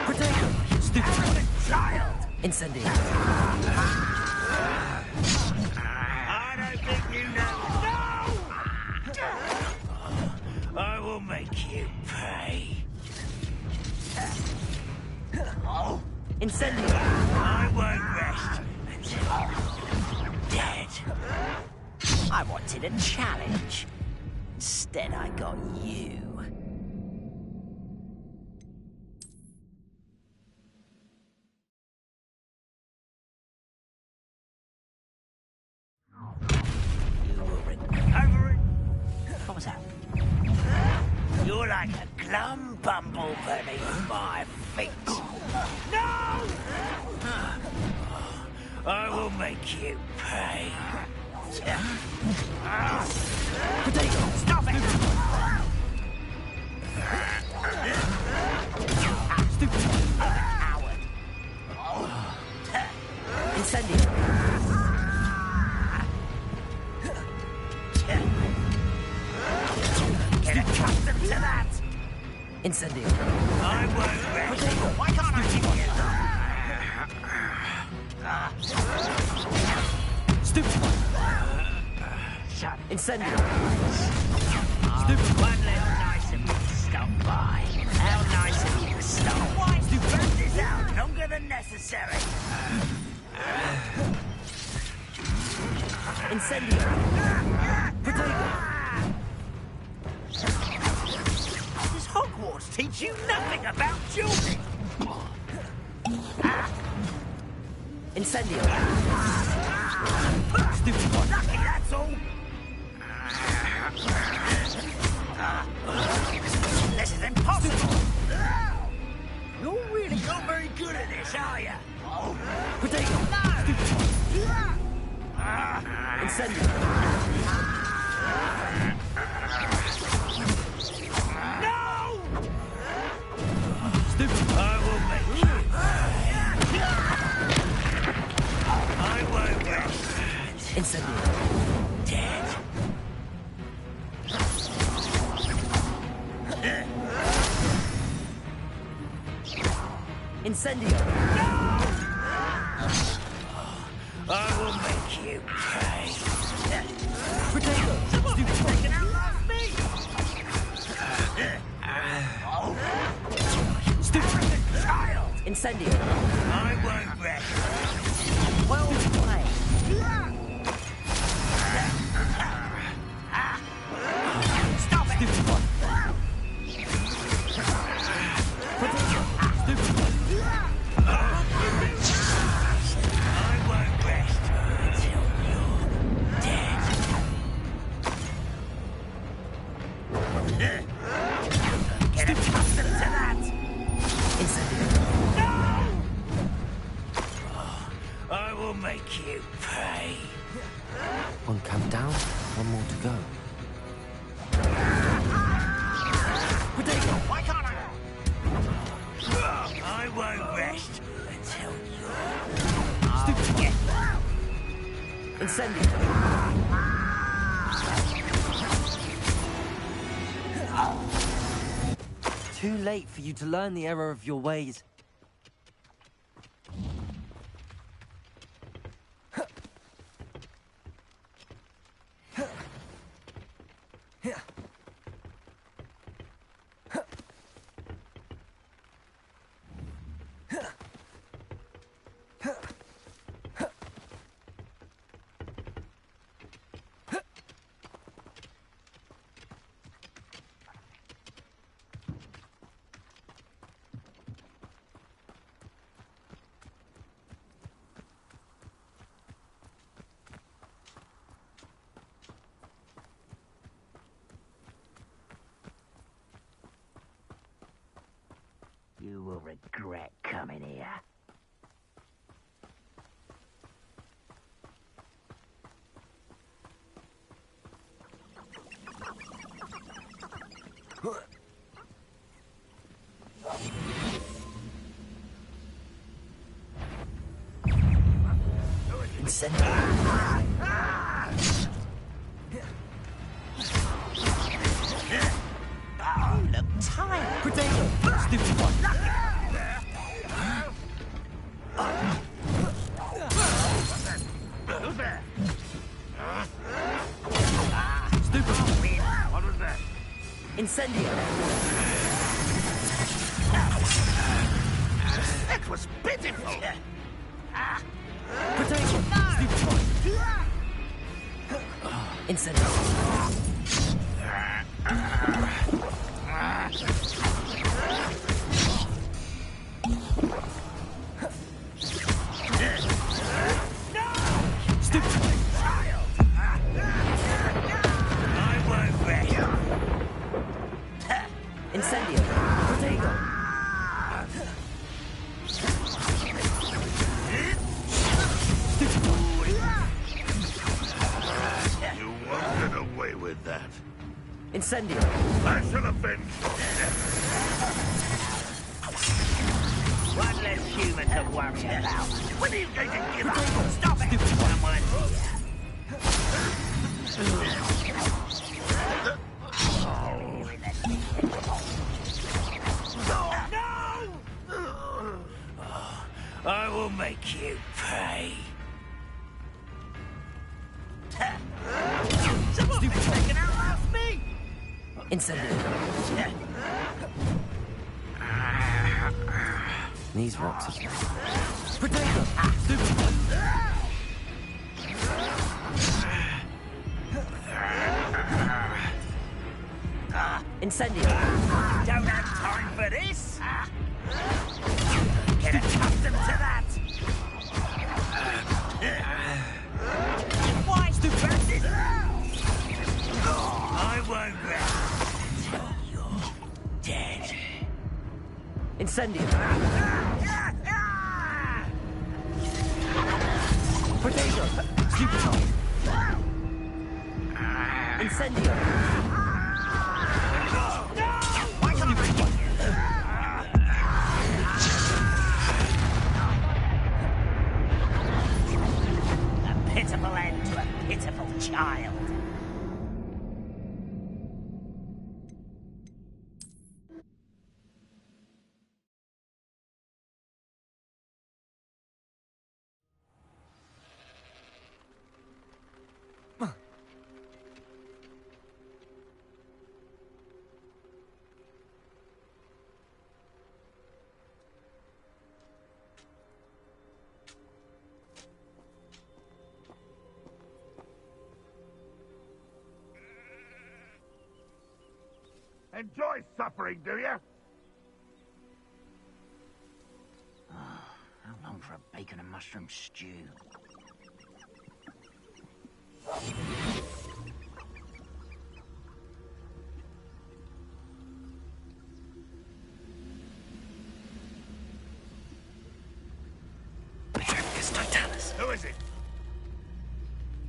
Potato! Stupid child! Incendio! I don't think you know. No! I will make you pay. Incendio! I won't rest until you're dead. I wanted a challenge. Instead, I got you. What was that? You're like a glum bumble beneath my feet. No! I will make you pay. Potato! Stop it! Stupid! Coward! Incendio! Get accustomed to that! Incendio! I won't rest. Potato! Why can't I keep you? Stupid! Incendio! Stupid! One little nice of you to stop by. How nice of you to stop. Why do you burn this out longer than necessary? Incendio! Potato! Does Hogwarts teach you nothing about children? Incendio! Stupid one. Lucky, that's all. This is impossible. You're really not very good at this, are you? Potato! Incendio! No! Stupid. I will make you. I won't rest. Incendio! Dead. Incendio! I will make you pay. Potato! Stupid. They can outlast me. Stupid child. Incendio! I won't rest. Well played. Stop it. Stupid one! Potato! Stupid one! I won't rest until you're dead. Get accustomed to that. Incendio! I will make you pay. One camp down, one more to go. Potato! Why can't I won't rest until you're Stupid one! Incendio! Too late for you to learn the error of your ways. You will regret coming here. Incendio. Oh, look tired. Potato! Stupid one! Who's there? Stupid! What was that? Incendio! That was pitiful. Potato! Stupid one! Incendio! Incendio! Potato! You won't get away with that. Incendio! I shall avenge your death. One less human to worry about. When are you going to give up? Stop it! Someone I will make you pay. Someone been taken out last me! Incendio! These rocks are... Potato! Stupid one! Incendio! Don't have time for this! Get accustomed to that! Why stupid? I won't rest until you're dead. Incendio! Potato! Stupid one! Incendio! A pitiful end to a pitiful child. Enjoy suffering, do you? How long for a bacon and mushroom stew? Who is it?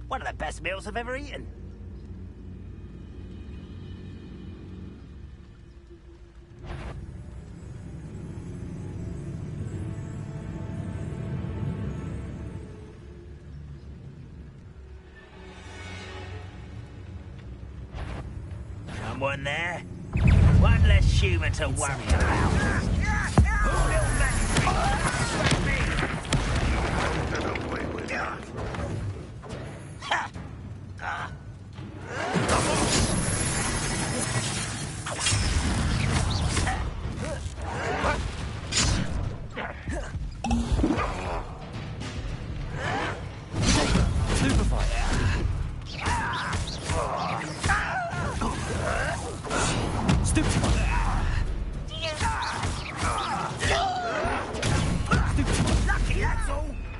One of the best meals I've ever eaten. Someone there? One less human to worry about.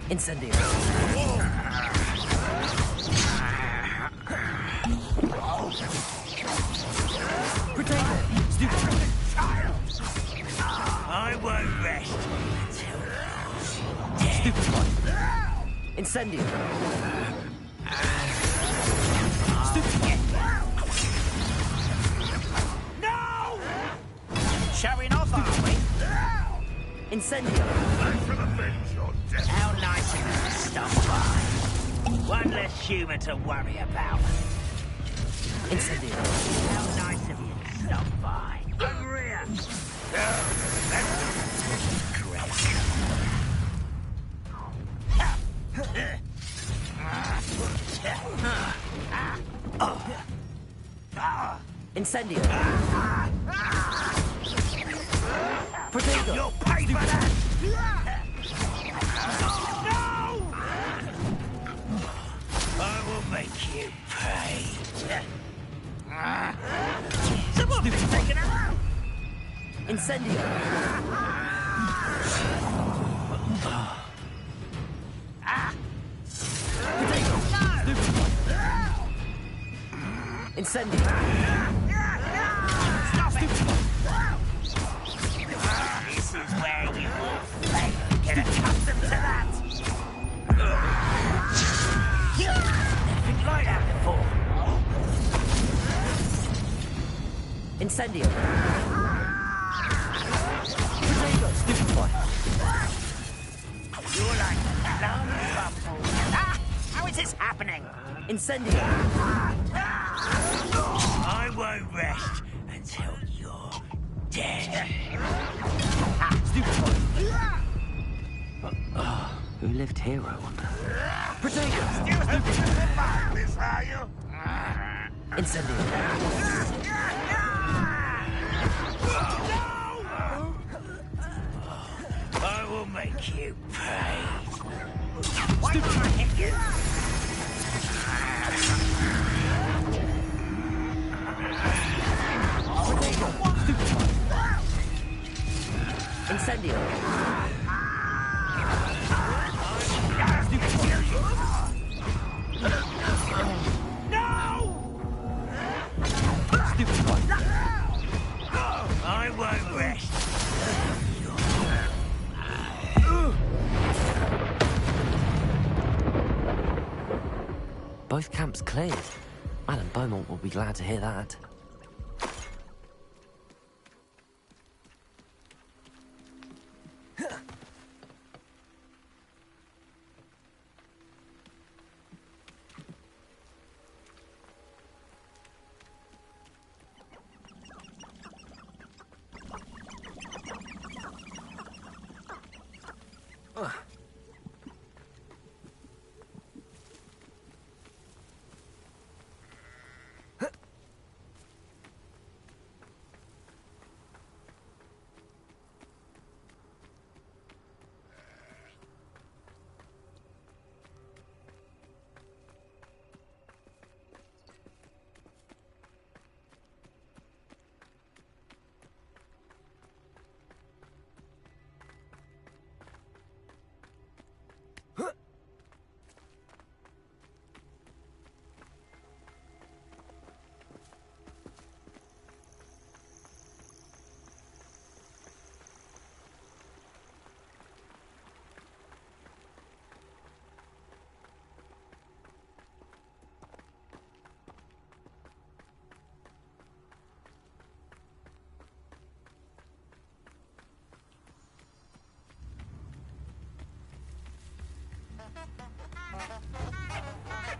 Incendio! Potato! Stupid! I won't rest until Stupid one! Incendio! Stupid! No! Showing off, are we? Incendio! I shall avenge your death. How nice of you to stop by. One less human to worry about. Incendio. How nice of you to stop by. Over here. Incendio. Protego. You'll pay for that! No! I will make you pay. Someone's taken her out! Incendio. Incendio. Stop it! This is where you will play. Get accustomed to that! Never been like that before. Incendio. Protego, stupid boy. You're like a dumb bumble. Ah! How is this happening? Incendio. I won't rest until you're dead. Who lived here, I wonder? Protego! Still hoping to survive this, are you? Incendio. I will make you pay. Why don't I hit you? Incendio. No! Stupid one. I won't rest. Both camps cleared. Madame Beaumont will be glad to hear that.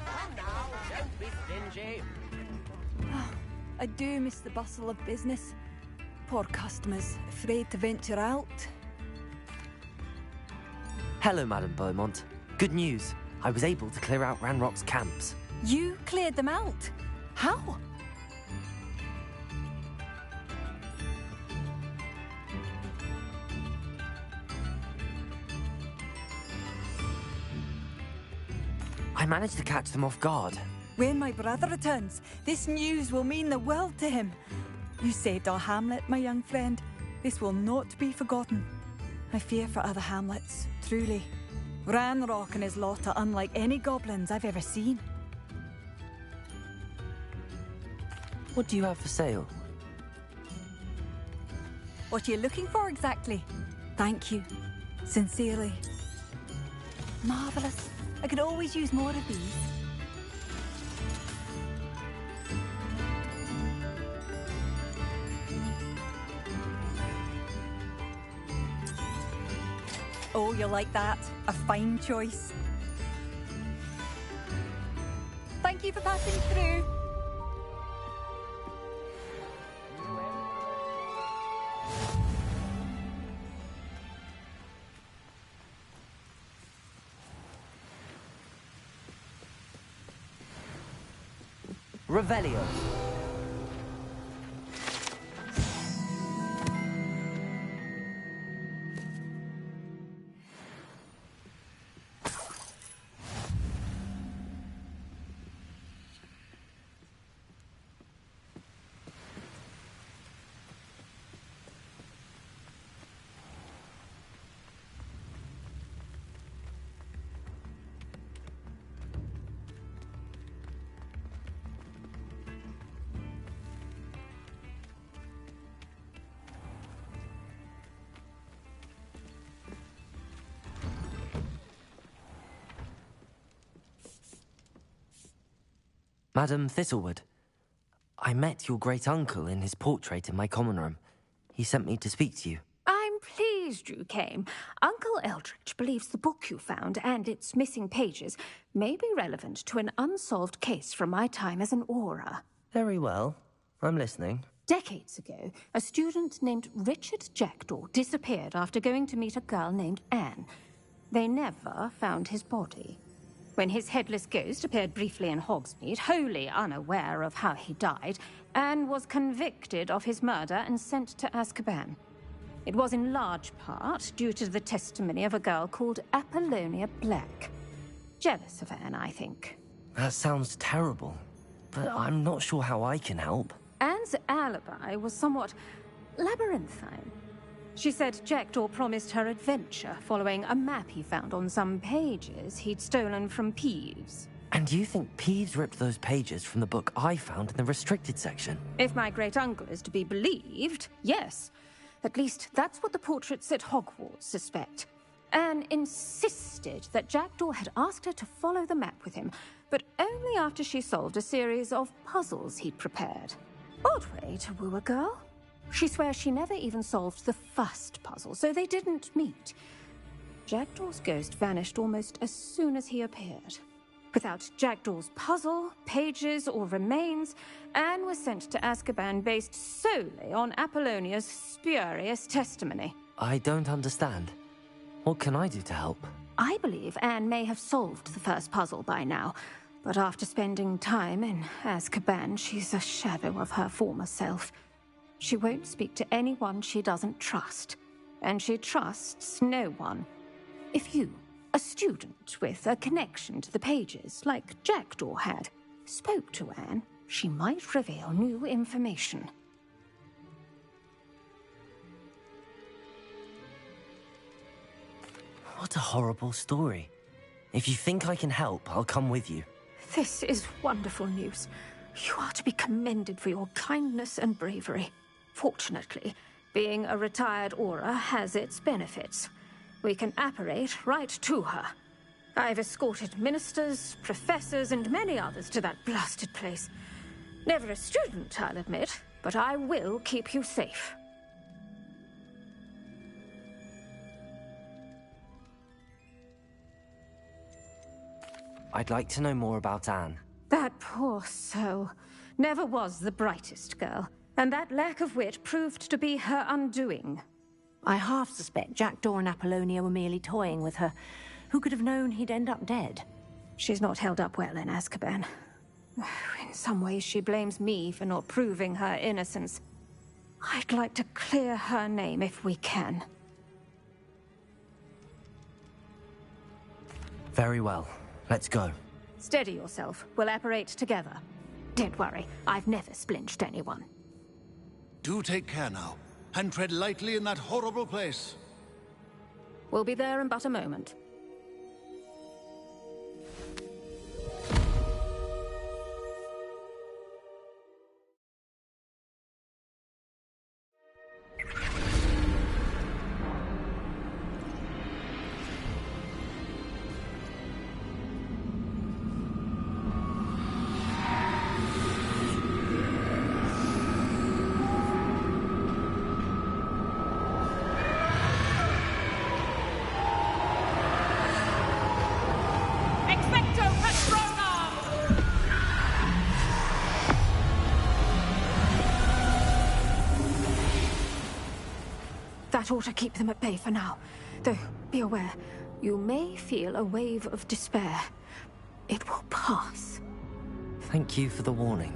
Come now, don't be stingy. I do miss the bustle of business. Poor customers, afraid to venture out. Hello, Madame Beaumont. Good news. I was able to clear out Ranrock's camps. You cleared them out? How? I managed to catch them off guard. When my brother returns, this news will mean the world to him. You saved our hamlet, my young friend. This will not be forgotten. I fear for other hamlets, truly. Ranrock and his lot are unlike any goblins I've ever seen. What do you have for sale? What are you looking for exactly? Thank you. Sincerely. Marvellous. I could always use more of these. Oh, you like that? A fine choice. Thank you for passing through. Revelio. Madam Thistlewood, I met your great-uncle in his portrait in my common room. He sent me to speak to you. I'm pleased you came. Uncle Eldritch believes the book you found and its missing pages may be relevant to an unsolved case from my time as an Auror. Very well. I'm listening. Decades ago, a student named Richard Jackdaw disappeared after going to meet a girl named Anne. They never found his body. When his headless ghost appeared briefly in Hogsmeade, wholly unaware of how he died, Anne was convicted of his murder and sent to Azkaban. It was in large part due to the testimony of a girl called Apollonia Black. Jealous of Anne, I think. That sounds terrible, but I'm not sure how I can help. Anne's alibi was somewhat labyrinthine. She said Jackdaw promised her adventure following a map he found on some pages he'd stolen from Peeves. And you think Peeves ripped those pages from the book I found in the restricted section? If my great-uncle is to be believed, yes. At least that's what the portraits at Hogwarts suspect. Anne insisted that Jackdaw had asked her to follow the map with him, but only after she solved a series of puzzles he'd prepared. Odd way to woo a girl. She swears she never even solved the first puzzle, so they didn't meet. Jackdaw's ghost vanished almost as soon as he appeared. Without Jackdaw's puzzle, pages, or remains, Anne was sent to Azkaban based solely on Apollonia's spurious testimony. I don't understand. What can I do to help? I believe Anne may have solved the first puzzle by now, but after spending time in Azkaban, she's a shadow of her former self. She won't speak to anyone she doesn't trust, and she trusts no one. If you, a student with a connection to the pages, like Jackdaw had, spoke to Anne, she might reveal new information. What a horrible story. If you think I can help, I'll come with you. This is wonderful news. You are to be commended for your kindness and bravery. Fortunately, being a retired Auror has its benefits. We can apparate right to her. I've escorted ministers, professors, and many others to that blasted place. Never a student, I'll admit, but I will keep you safe. I'd like to know more about Anne. That poor soul never was the brightest girl, and that lack of wit proved to be her undoing. I half suspect Jackdaw and Apollonia were merely toying with her. Who could have known he'd end up dead? She's not held up well in Azkaban. In some ways, she blames me for not proving her innocence. I'd like to clear her name if we can. Very well. Let's go. Steady yourself. We'll apparate together. Don't worry, I've never splinched anyone. Do take care now, and tread lightly in that horrible place. We'll be there in but a moment. That ought to keep them at bay for now. Though, be aware, you may feel a wave of despair. It will pass. Thank you for the warning.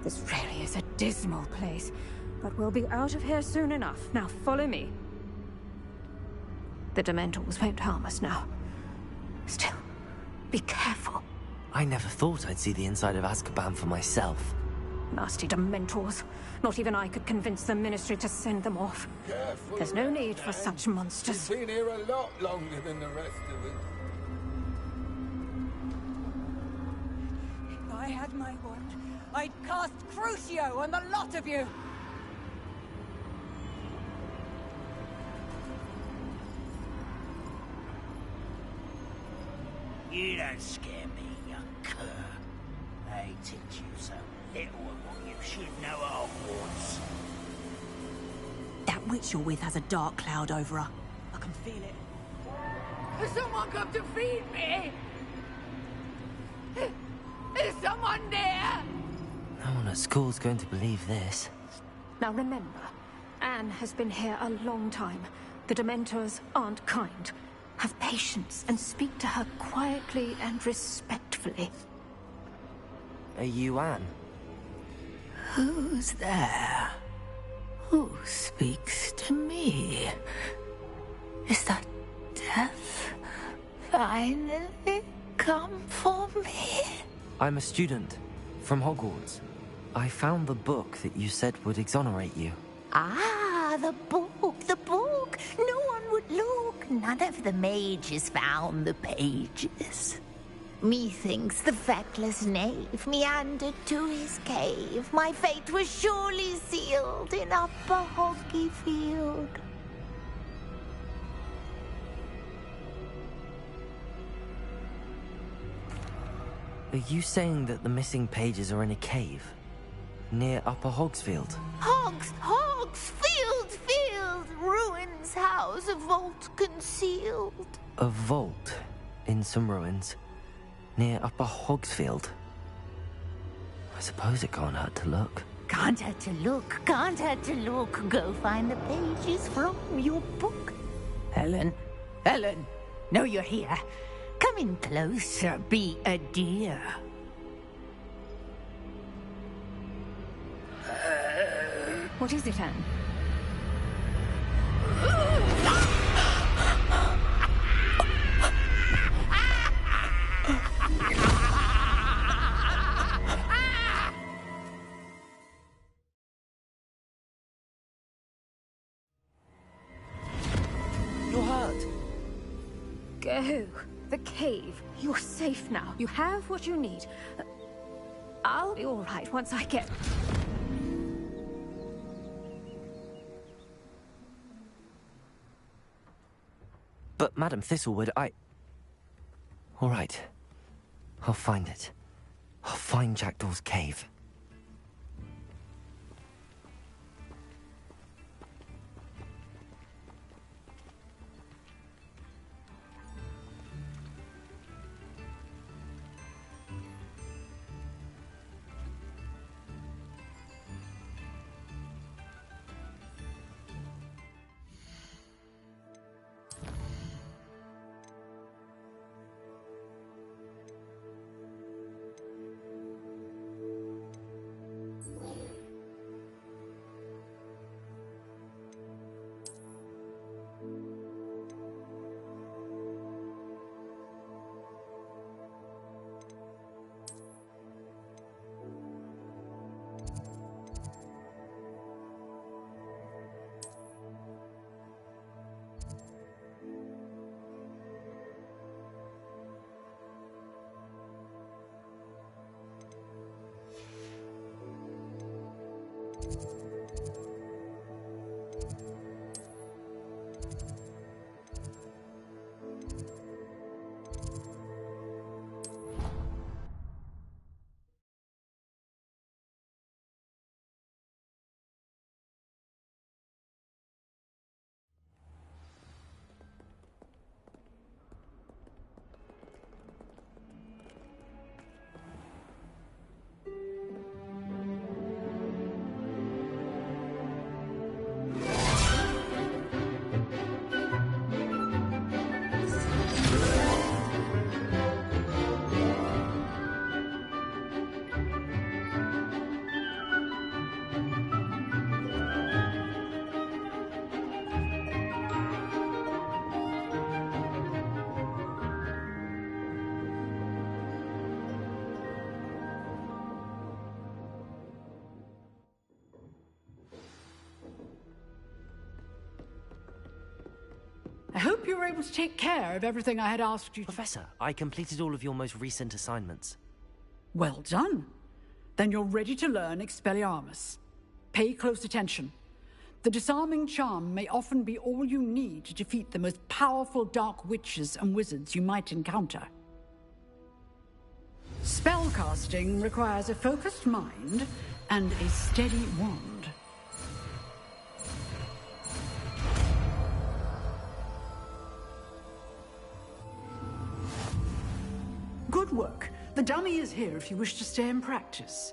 This really is a dismal place, but we'll be out of here soon enough. Now follow me. The Dementors won't harm us now. Still, be careful. I never thought I'd see the inside of Azkaban for myself. Nasty Dementors. Not even I could convince the Ministry to send them off. Careful, There's no need for such monsters. You've been here a lot longer than the rest of us. If I had my wand, I'd cast Crucio on the lot of you! You don't scare me, young cur. They teach you so little of what you should know at Hogwarts. That witch you're with has a dark cloud over her. I can feel it. Has someone come to feed me? Is someone there? No one at school's going to believe this. Now remember, Anne has been here a long time. The Dementors aren't kind. Have patience and speak to her quietly and respectfully. Are you Anne? Who's there? Who speaks to me? Is that death finally come for me? I'm a student from Hogwarts. I found the book that you said would exonerate you. Ah, the book, the book. No one would look. None of the mages found the pages. Methinks the feckless knave meandered to his cave. My fate was surely sealed in Upper Hoggyfield. Are you saying that the missing pages are in a cave? Near Upper Hogsfield? Field! Ruins house, a vault concealed. A vault in some ruins? Near Upper Hogsfield? I suppose it can't hurt to look. Can't hurt to look. Go find the pages from your book. Helen! Know you're here. Come in closer, be a dear. What is it, Anne? You're hurt. Go. The cave. You're safe now. You have what you need. I'll be all right once I get... But, Madam Thistlewood, All right. I'll find it. I'll find Jackdaw's cave. hope you were able to take care of everything I had asked you to. Professor, I completed all of your most recent assignments. Well done. Then you're ready to learn Expelliarmus. Pay close attention. The disarming charm may often be all you need to defeat the most powerful dark witches and wizards you might encounter. Spellcasting requires a focused mind and a steady wand. Good work. The dummy is here if you wish to stay and practice.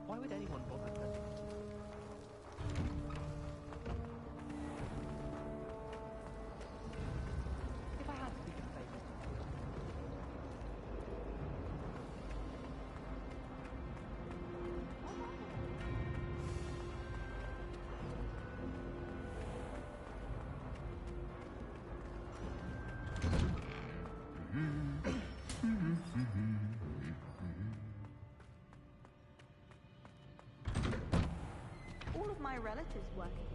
Why would anyone bother turning up? If I had to pick a favourite. all of my relatives work here.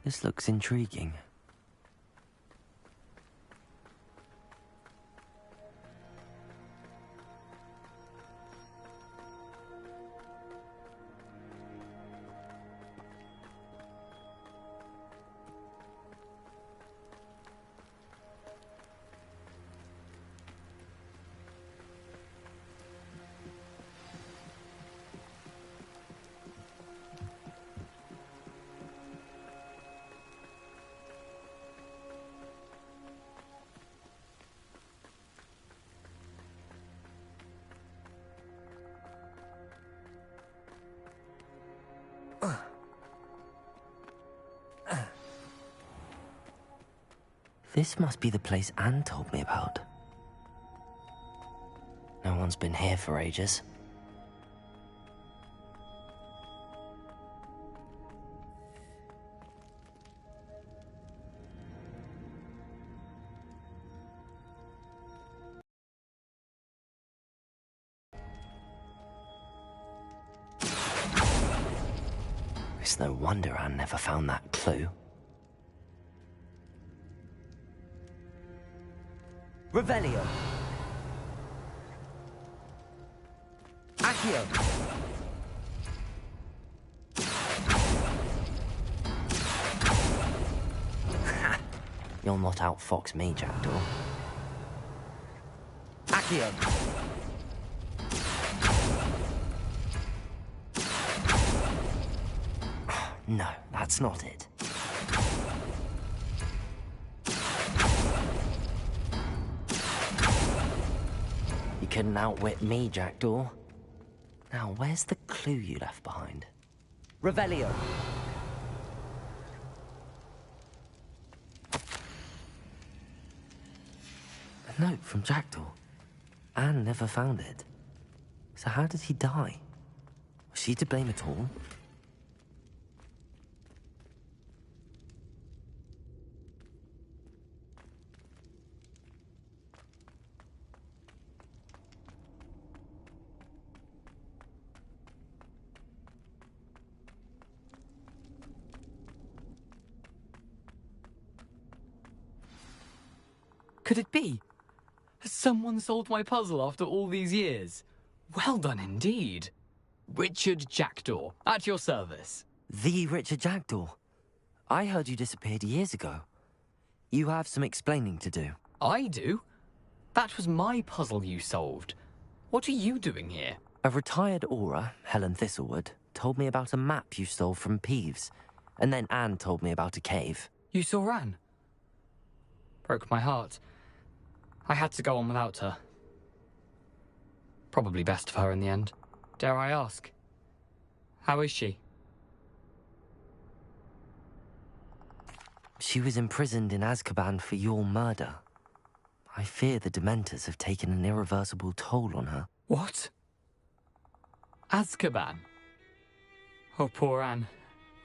This looks intriguing. This must be the place Anne told me about. No one's been here for ages. It's no wonder Anne never found that clue. Revelio. Accio. You'll not outfox me, Jackdaw. Accio. No, that's not it. You couldn't outwit me, Jackdaw. Now, where's the clue you left behind? Revelio. A note from Jackdaw. Anne never found it. So how did he die? Was she to blame at all? Could it be? Has someone solved my puzzle after all these years? Well done indeed. Richard Jackdaw, at your service. The Richard Jackdaw. I heard you disappeared years ago. You have some explaining to do. I do? That was my puzzle you solved. What are you doing here? A retired Aura, Helen Thistlewood, told me about a map you stole from Peeves, and then Anne told me about a cave. You saw Anne? Broke my heart. I had to go on without her. Probably best for her in the end. Dare I ask? How is she? She was imprisoned in Azkaban for your murder. I fear the Dementors have taken an irreversible toll on her. What? Azkaban? Oh, poor Anne.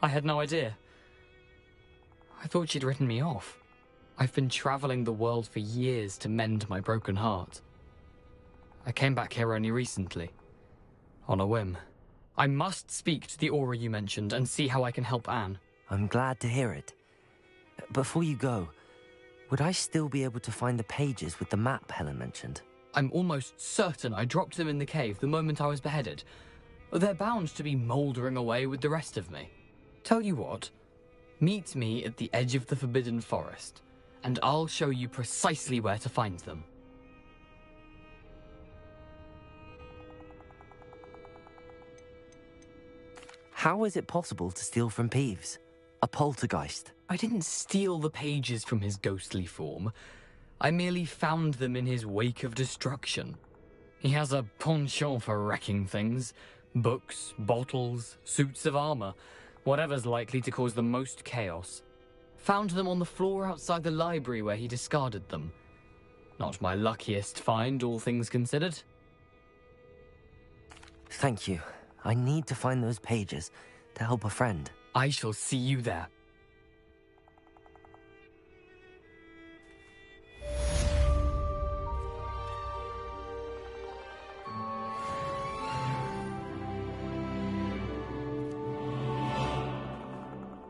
I had no idea. I thought she'd written me off. I've been traveling the world for years to mend my broken heart. I came back here only recently. On a whim. I must speak to the Aura you mentioned and see how I can help Anne. I'm glad to hear it. Before you go, would I still be able to find the pages with the map Helen mentioned? I'm almost certain I dropped them in the cave the moment I was beheaded. They're bound to be mouldering away with the rest of me. Tell you what, meet me at the edge of the Forbidden Forest, and I'll show you precisely where to find them. How is it possible to steal from Peeves? A poltergeist? I didn't steal the pages from his ghostly form. I merely found them in his wake of destruction. He has a penchant for wrecking things. Books, bottles, suits of armor, whatever's likely to cause the most chaos. Found them on the floor outside the library where he discarded them. Not my luckiest find, all things considered. Thank you. I need to find those pages to help a friend. I shall see you there.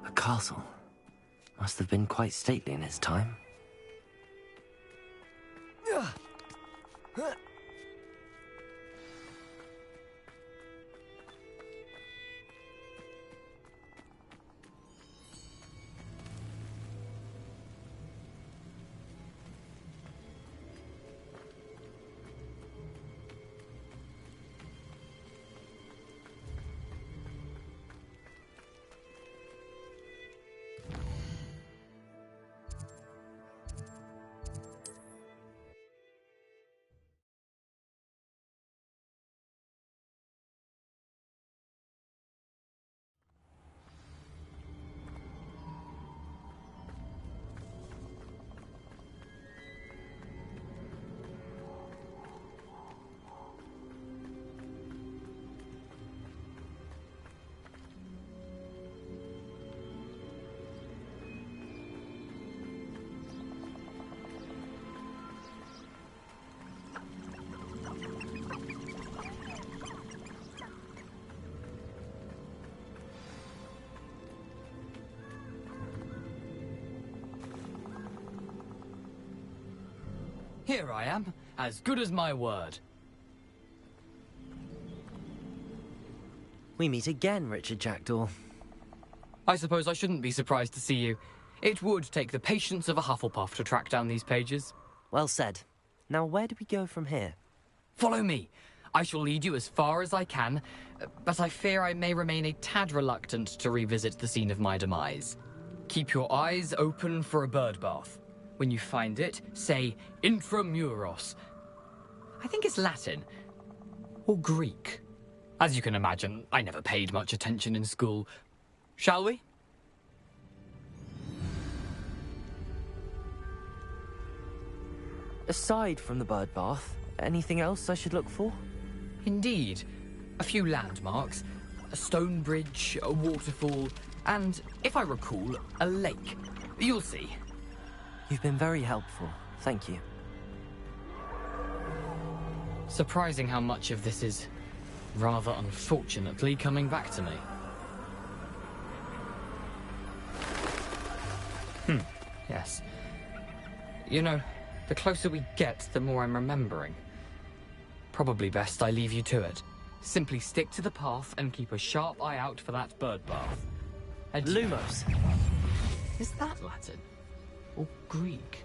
A castle. Must have been quite stately in its time. Here I am, as good as my word. We meet again, Richard Jackdaw. I suppose I shouldn't be surprised to see you. It would take the patience of a Hufflepuff to track down these pages. Well said. Now where do we go from here? Follow me. I shall lead you as far as I can, but I fear I may remain a tad reluctant to revisit the scene of my demise. Keep your eyes open for a bird bath. When you find it, say Intramuros. I think it's Latin. Or Greek. As you can imagine, I never paid much attention in school. Shall we? Aside from the bird bath, anything else I should look for? Indeed. A few landmarks. A stone bridge, a waterfall, and, if I recall, a lake. You'll see. You've been very helpful. Thank you. Surprising how much of this is, rather unfortunately, coming back to me. Yes. You know, the closer we get, the more I'm remembering. Probably best I leave you to it. Simply stick to the path and keep a sharp eye out for that bird bath. Lumos. Is that Latin? Or Greek?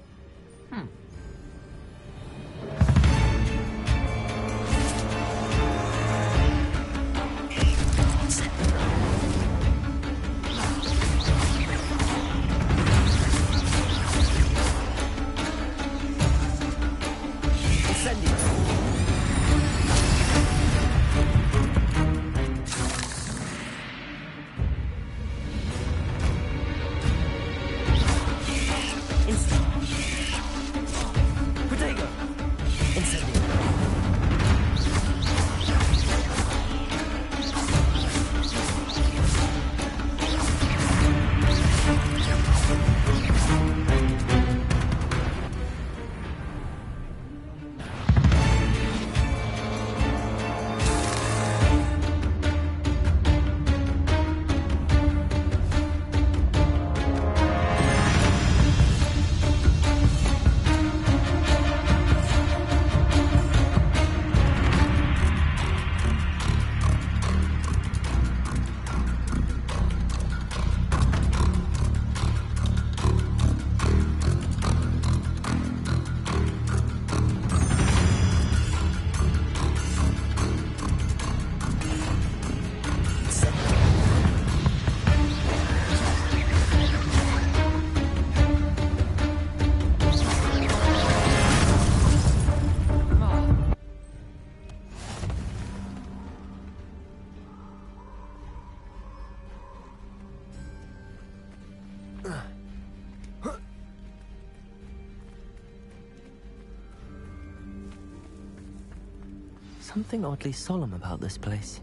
Something oddly solemn about this place.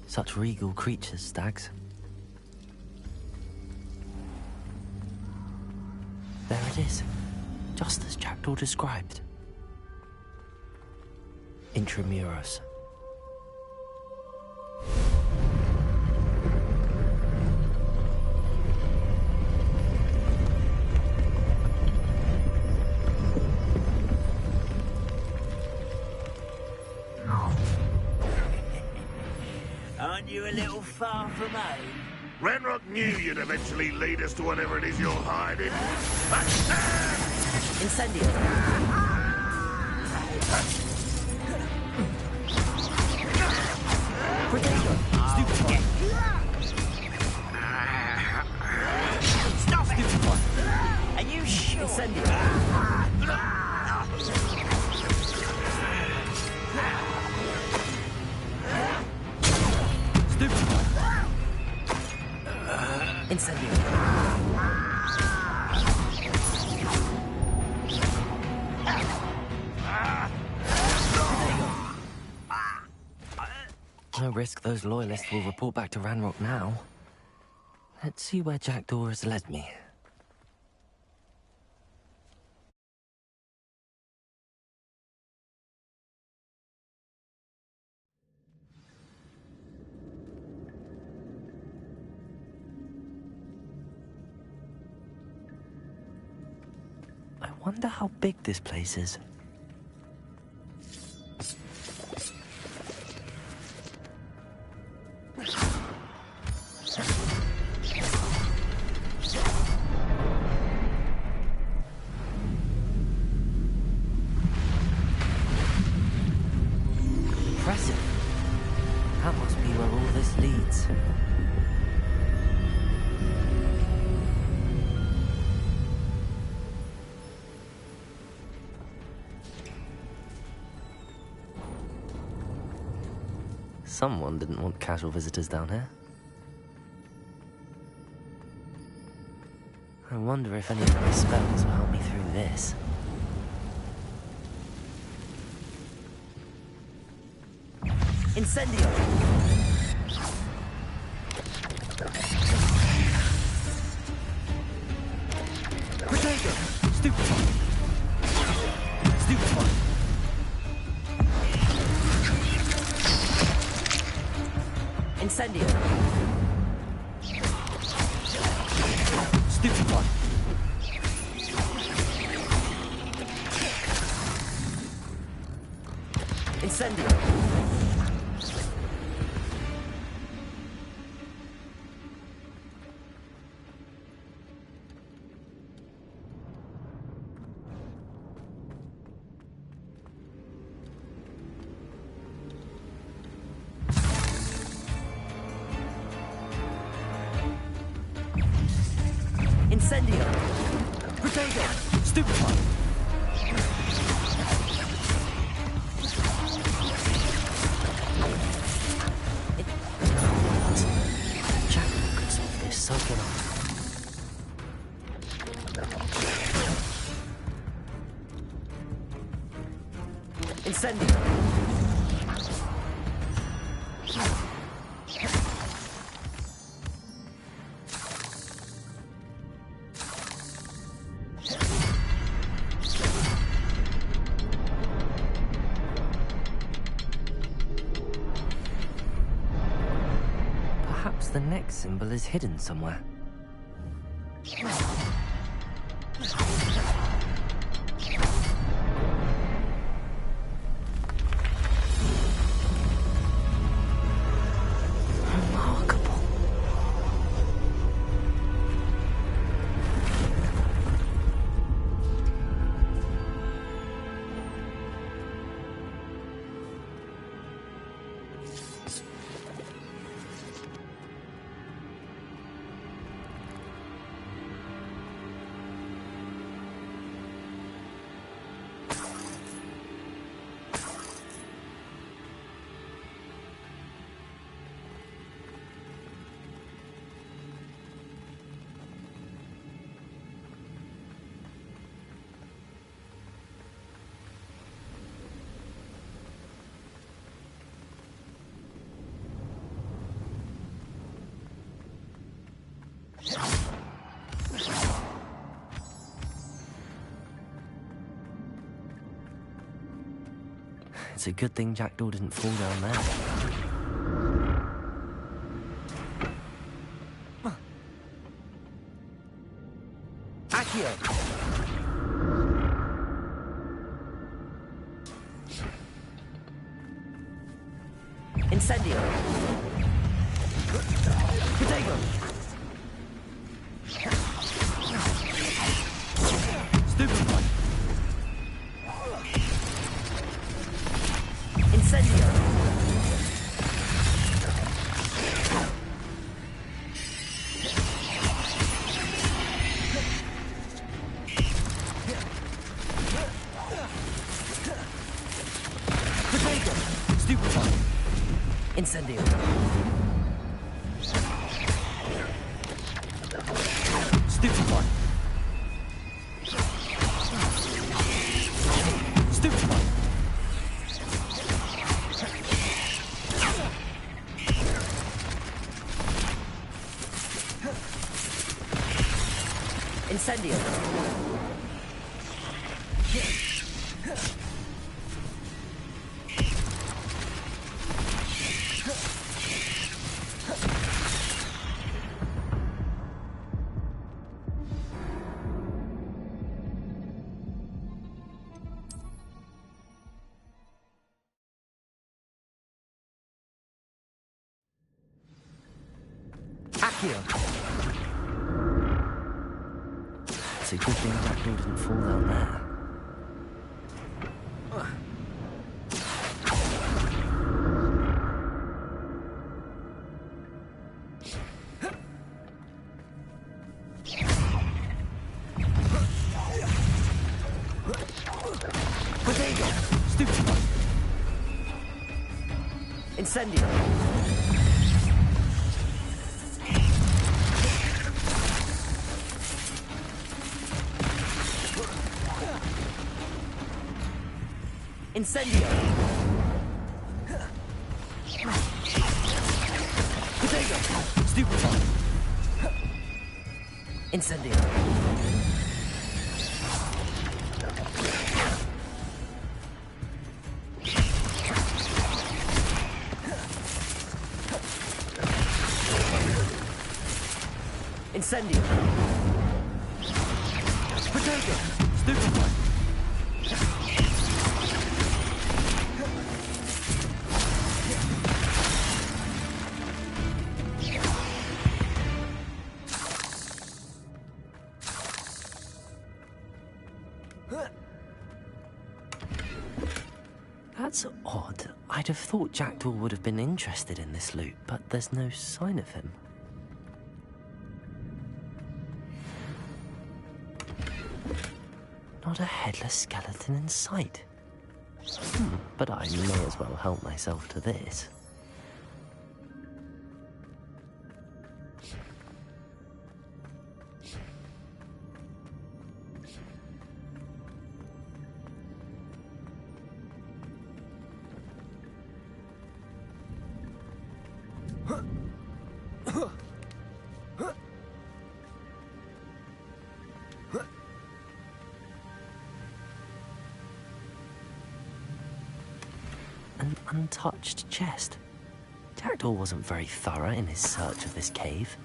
Such regal creatures, stags. There it is, just as Jackdaw described. Intramuros. Aren't you a little far from home? Renrock knew you'd eventually lead us to whatever it is you're hiding. Incendio. Stop it! Are you sure? Incendio. Incendio. No risk those loyalists will report back to Ranrock now. Let's see where Jackdaw has led me. I wonder how big this place is. Impressive. That must be where all this leads. Someone didn't want casual visitors down here. I wonder if any of my spells will help me through this. Incendio! Protego! Stupefy! Stupefy! Incendio! Stupefy! Incendio! Incendio! Protego! Stupefy! Jack could solve this so good. Incendio! Perhaps the next symbol is hidden somewhere. Remarkable. It's a good thing Jackdaw didn't fall down there. Accio! Incendio! Potato! Stupefy! Incendio! Potato! Stupefy! Incendio! Stupefy! Stupefy! Incendio! Accio! It's a good thing Jackdaw didn't fall down there. Potato! Stupefy! Incendio! Incendio! Potato! Stupefy! Incendio! Incendio! Potato! Stupefy! That's odd. I'd have thought Jackdaw would have been interested in this loot, but there's no sign of him. Not a headless skeleton in sight. But I may as well help myself to this. An untouched chest. Jackdaw wasn't very thorough in his search of this cave.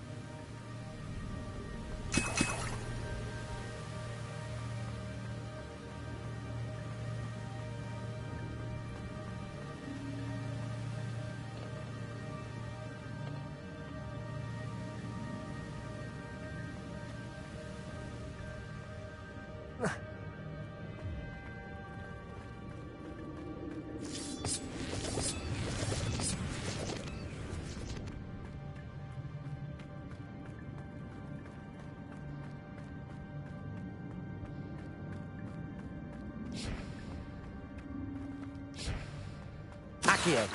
Accio!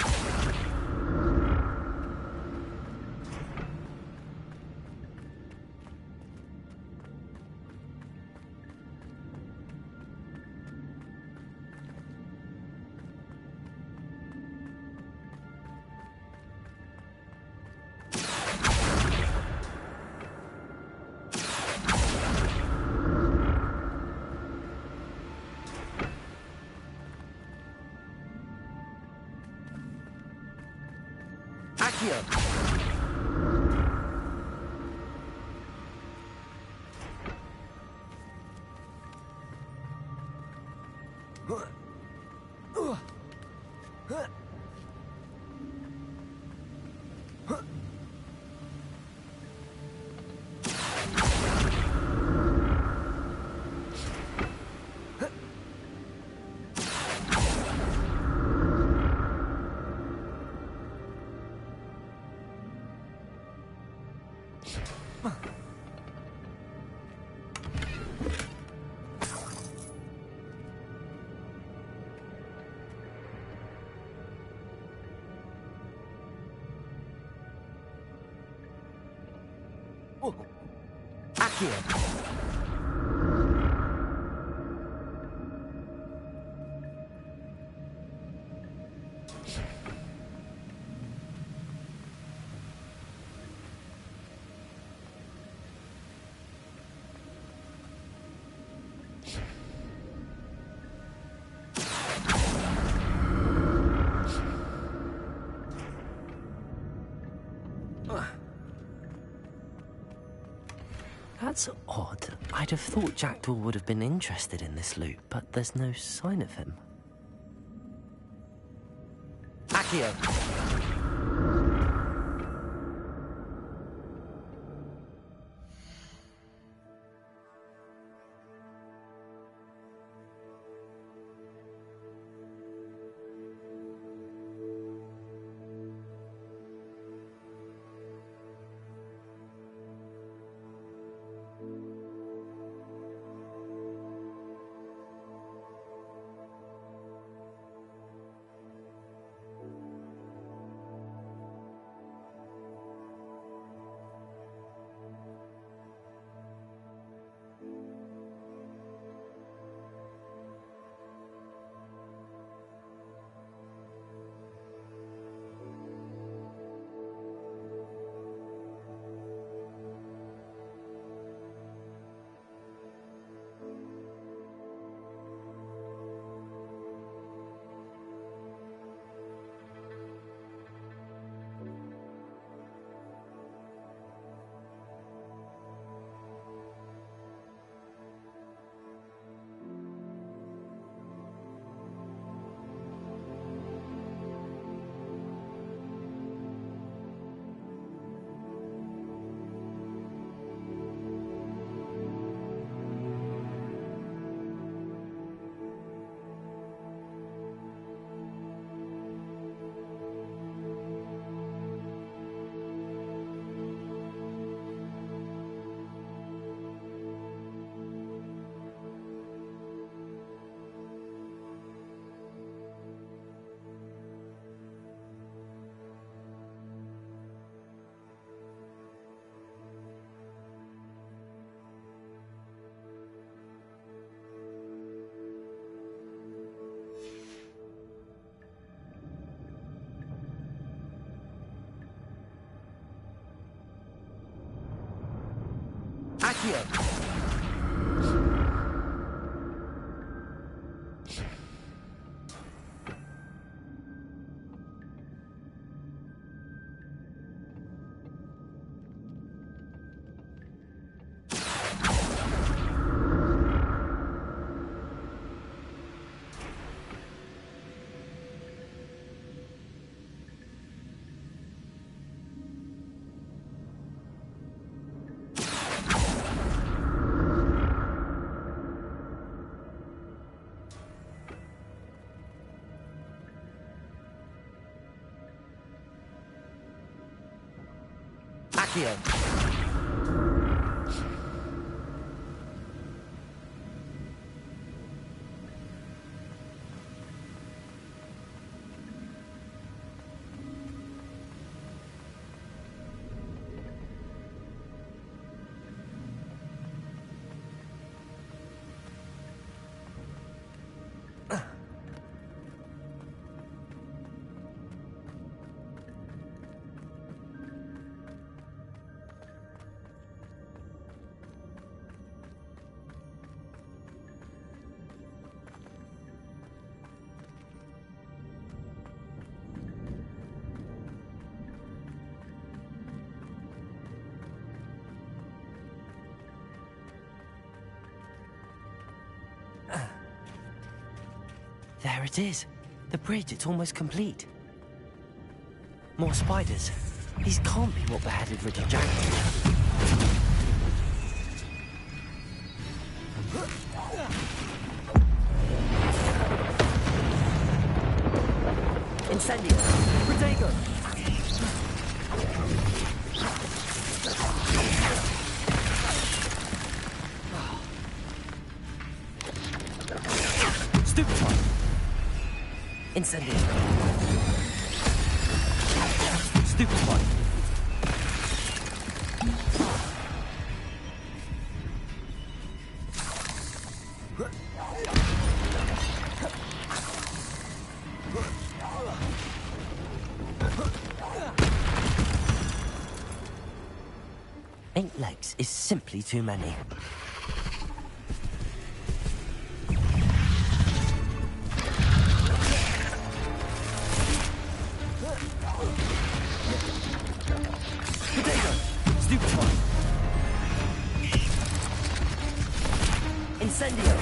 Accio! Accio! That's odd. I'd have thought Jackdaw would have been interested in this loot, but there's no sign of him. Accio! Accio! Accio! There it is. The bridge, it's almost complete. More spiders. These can't be what beheaded Richard Jack did. Incendio! Protego! Stupefy! Incendio! Stupefy! Eight legs is simply too many. Potato! Stupefy! Incendio!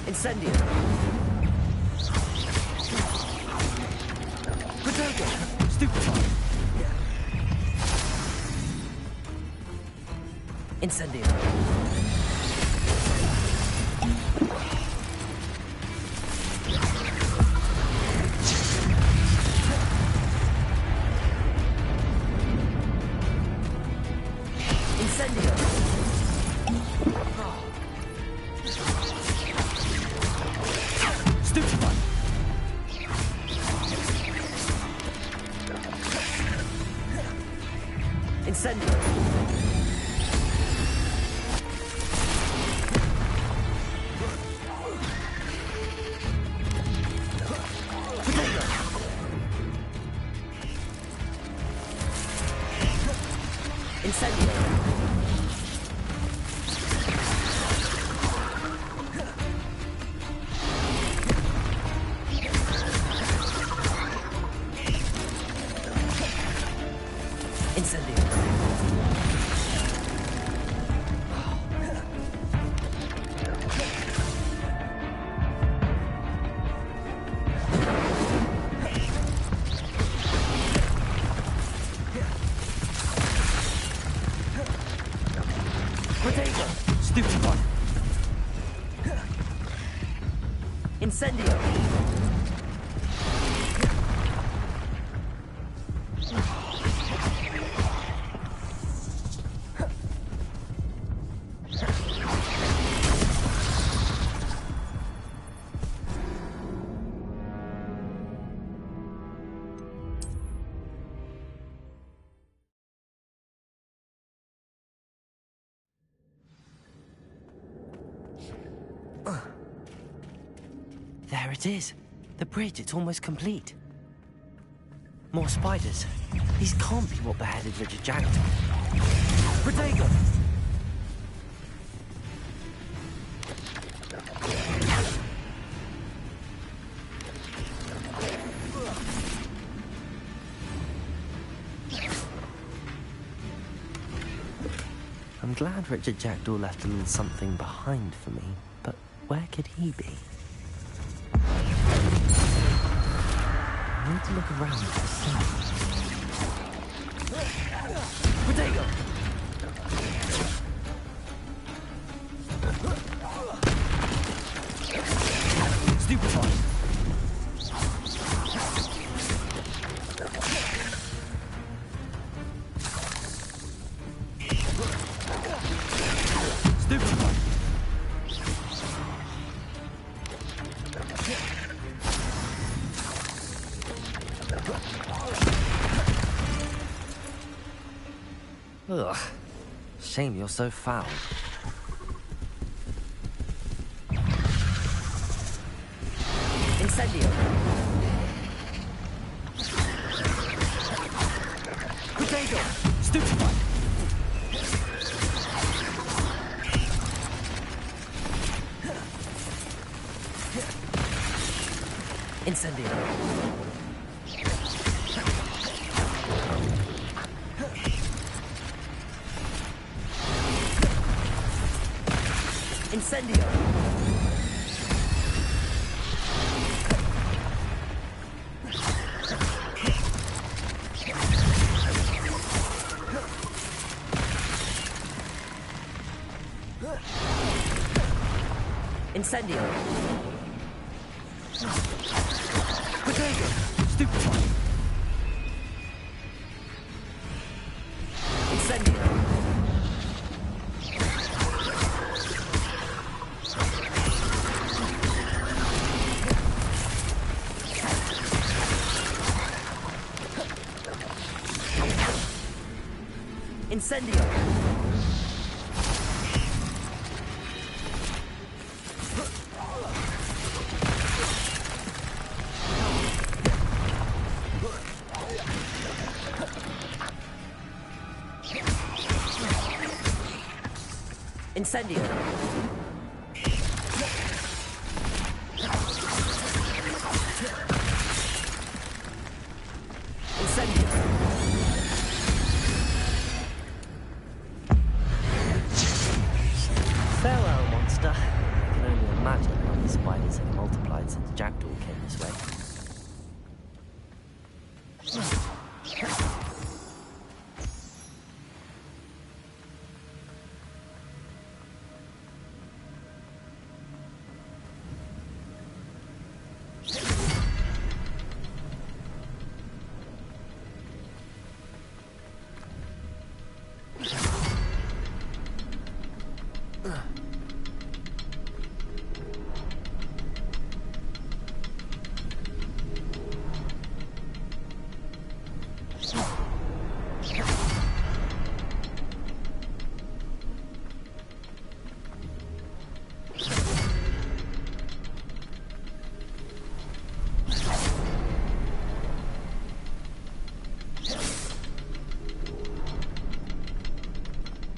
Incendio! Potato! Stupefy! Incendio! Incendio! Stupefy! Incendio! Potato! Incendio! Incendio! Potato! Stupefy! Incendio! There it is. The bridge, it's almost complete. More spiders. These can't be what beheaded Richard Jack did. Protego! I'm glad Richard Jackdaw left a little something behind for me, but where could he be? I need to look around for some. Potato! Stupefy! Stupefy! Ugh. Shame you're so foul. Incendio! Potato! Stupefy! Incendio! Incendio! Potato! Stupefy! Incendio! Incendio! Incendio! Incendio! Farewell, monster. I can only imagine how these spiders have multiplied since Jackdaw came this way.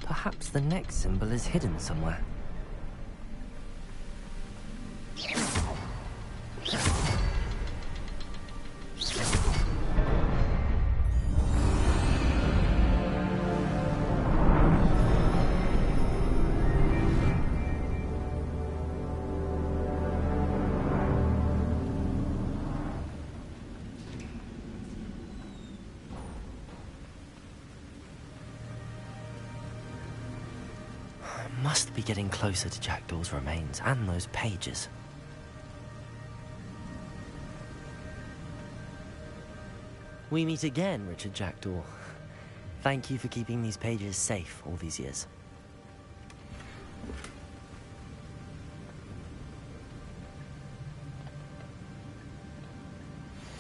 Perhaps the next symbol is hidden somewhere. Must be getting closer to Jackdaw's remains and those pages. We meet again, Richard Jackdaw. Thank you for keeping these pages safe all these years.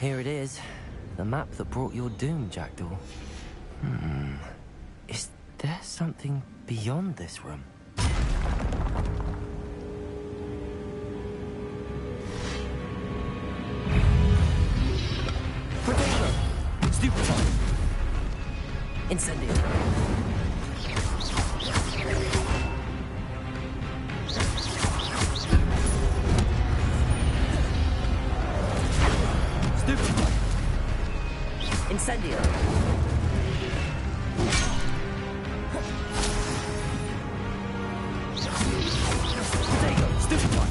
Here it is, the map that brought your doom, Jackdaw. Is there something beyond this room? Stupefy! Incendio! Stupefy! Incendio! Potato! Stupefy!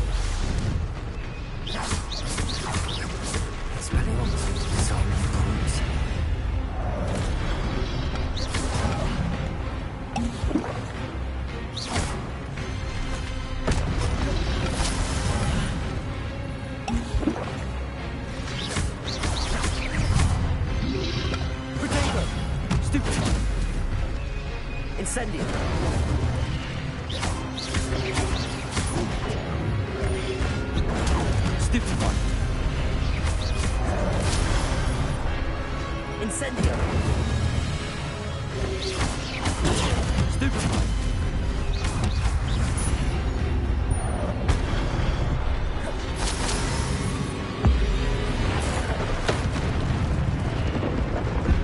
Expelliarmus! So many clues. Potato! Stupefy! Incendio! Stupefy! Incendio! Stupefy!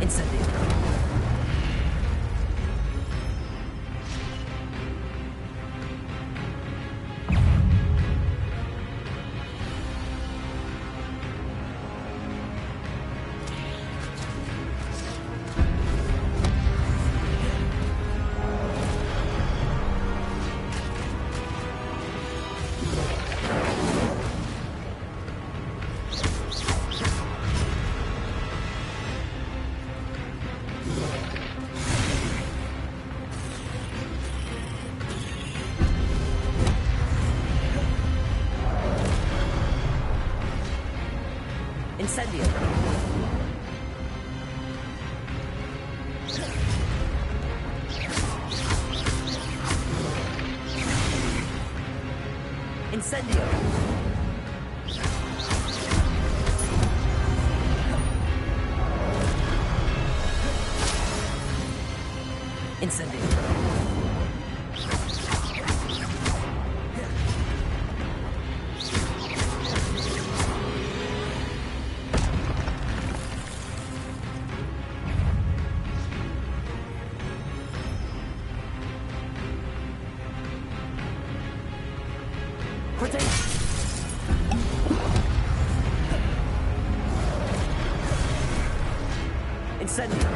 Incendio! Incendio! Incendio! Incendio! Incendio!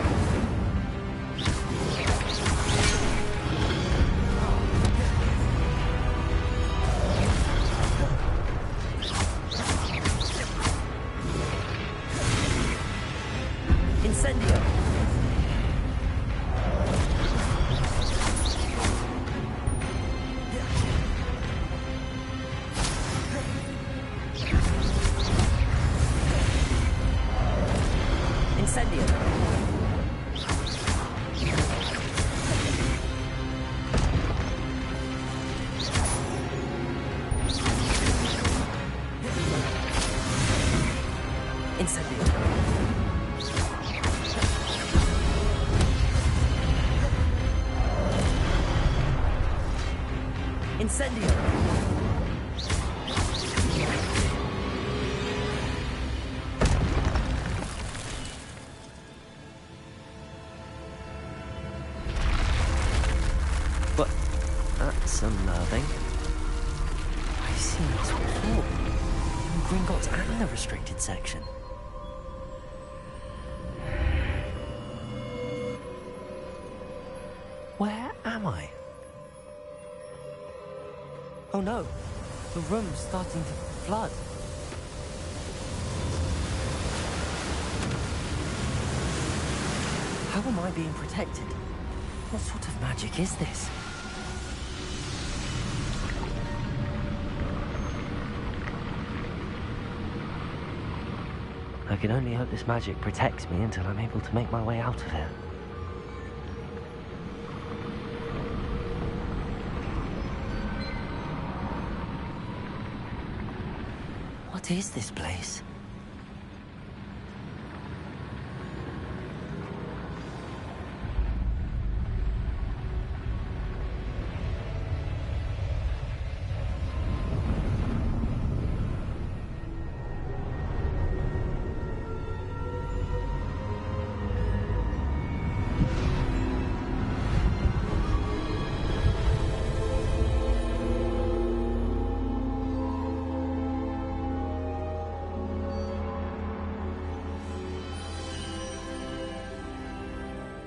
Incendio! Incendio! Incendio! Incendio! But that's unnerving. I've seen this before. In Gringotts and the restricted section. Where am I? Oh no, the room's starting to flood. How am I being protected? What sort of magic is this? I can only hope this magic protects me until I'm able to make my way out of here. What is this place?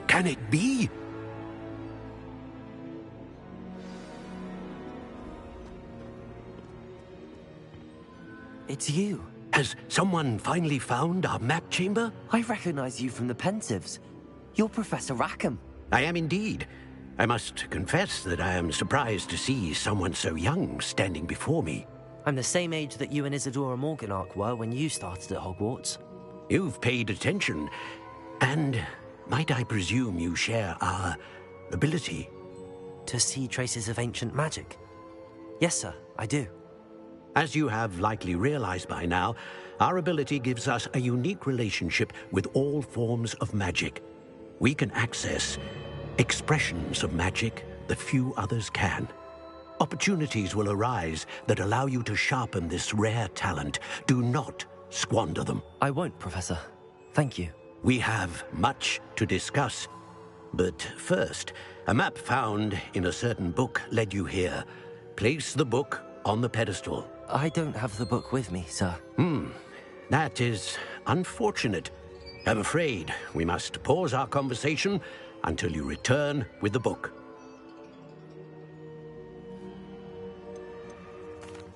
Can it be? It's you. Has someone finally found our map chamber? I recognize you from the Pensives. You're Professor Rackham. I am indeed. I must confess that I am surprised to see someone so young standing before me. I'm the same age that you and Isadora Morganach were when you started at Hogwarts. You've paid attention, and might I presume you share our ability? To see traces of ancient magic? Yes, sir, I do. As you have likely realized by now, our ability gives us a unique relationship with all forms of magic. We can access expressions of magic that few others can. Opportunities will arise that allow you to sharpen this rare talent. Do not squander them. I won't, Professor. Thank you. We have much to discuss. But first, a map found in a certain book led you here. Place the book on the pedestal. I don't have the book with me, sir. That is unfortunate. I'm afraid we must pause our conversation until you return with the book.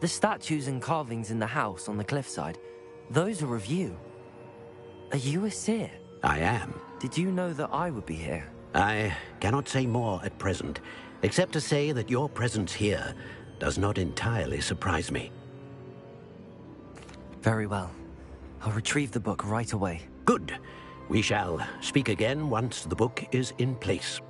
The statues and carvings in the house on the cliffside, those are of you. Are you a seer? I am. Did you know that I would be here? I cannot say more at present, except to say that your presence here does not entirely surprise me. Very well. I'll retrieve the book right away. Good. We shall speak again once the book is in place.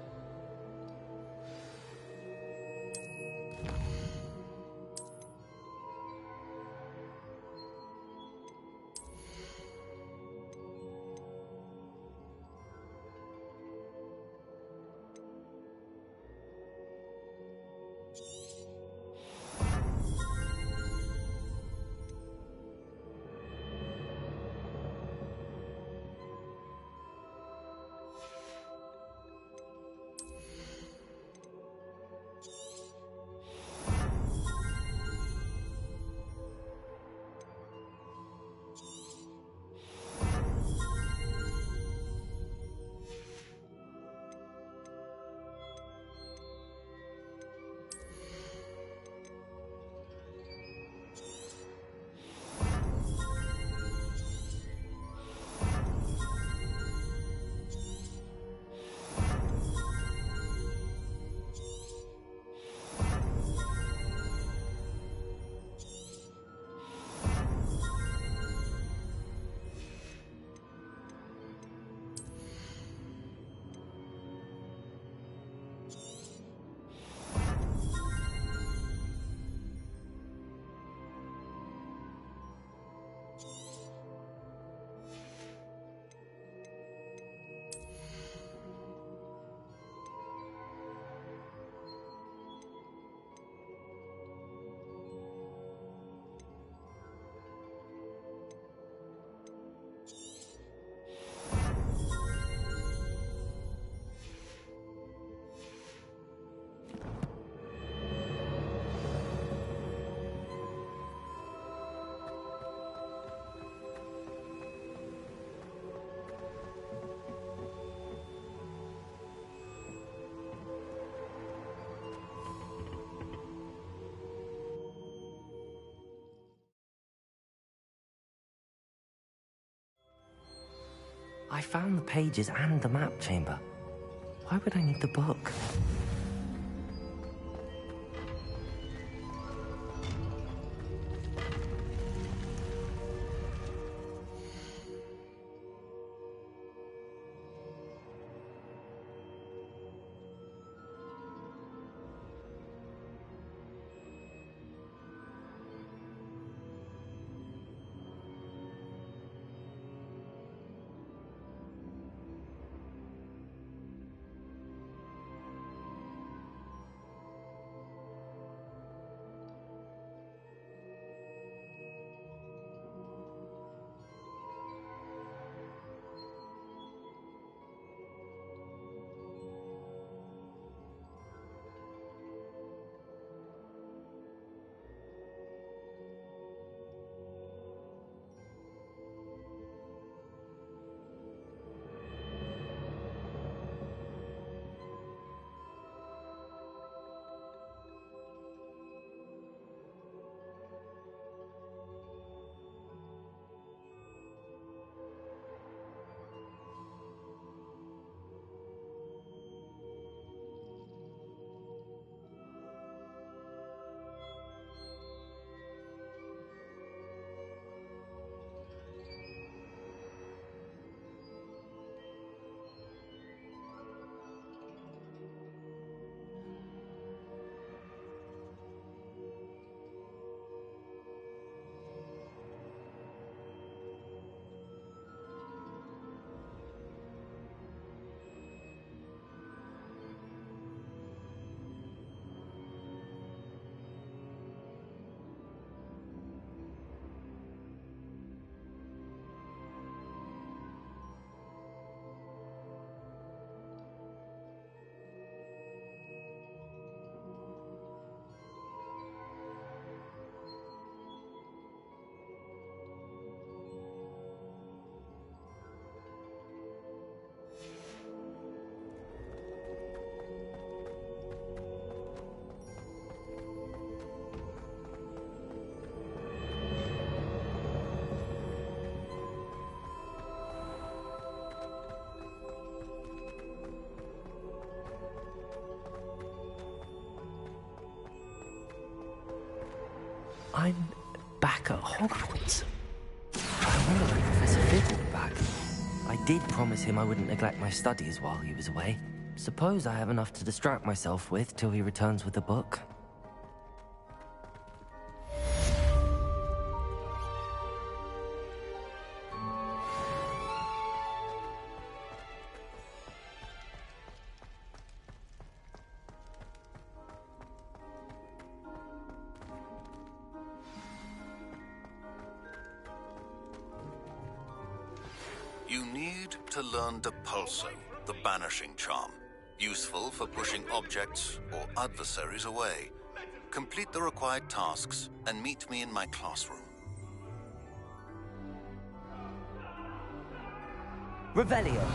I found the pages and the map chamber. Why would I need the book? I'm back at Hogwarts. I wonder did promise him I wouldn't neglect my studies while he was away. Suppose I have enough to distract myself with till he returns with the book. You need to learn Depulso, the banishing charm. Useful for pushing objects or adversaries away. Complete the required tasks and meet me in my classroom. Revelio.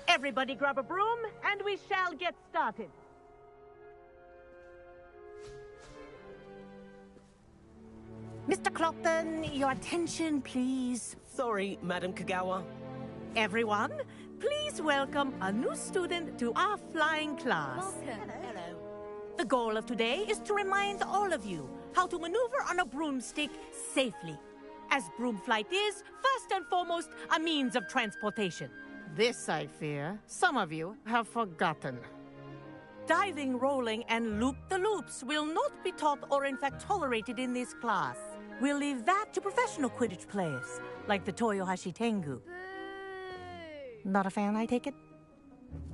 Everybody grab a broom, and we shall get started. Mr. Clopton, your attention, please. Sorry, Madam Kagawa. Everyone, please welcome a new student to our flying class. Welcome. Hello. The goal of today is to remind all of you how to maneuver on a broomstick safely, as broom flight is, first and foremost, a means of transportation. This, I fear, some of you have forgotten. Diving, rolling, and loop-the-loops will not be taught or in fact tolerated in this class. We'll leave that to professional Quidditch players, like the Toyohashi Tengu. Not a fan, I take it?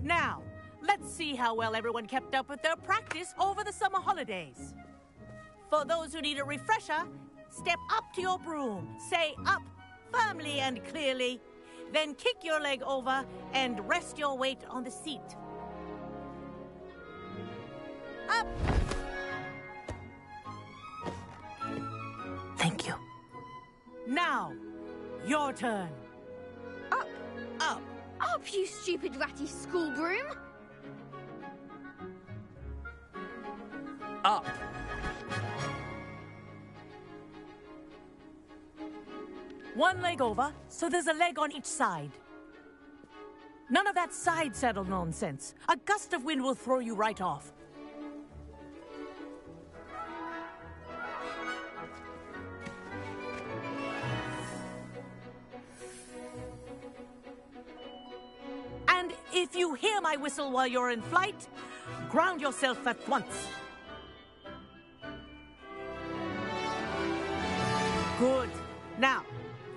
Now, let's see how well everyone kept up with their practice over the summer holidays. For those who need a refresher, step up to your broom, say up firmly and clearly, then kick your leg over and rest your weight on the seat. Up! Thank you. Now, your turn. Up! Up! Up, you stupid ratty school broom! Up! One leg over, so there's a leg on each side. None of that side saddle nonsense. A gust of wind will throw you right off. And if you hear my whistle while you're in flight, ground yourself at once. Good. Now,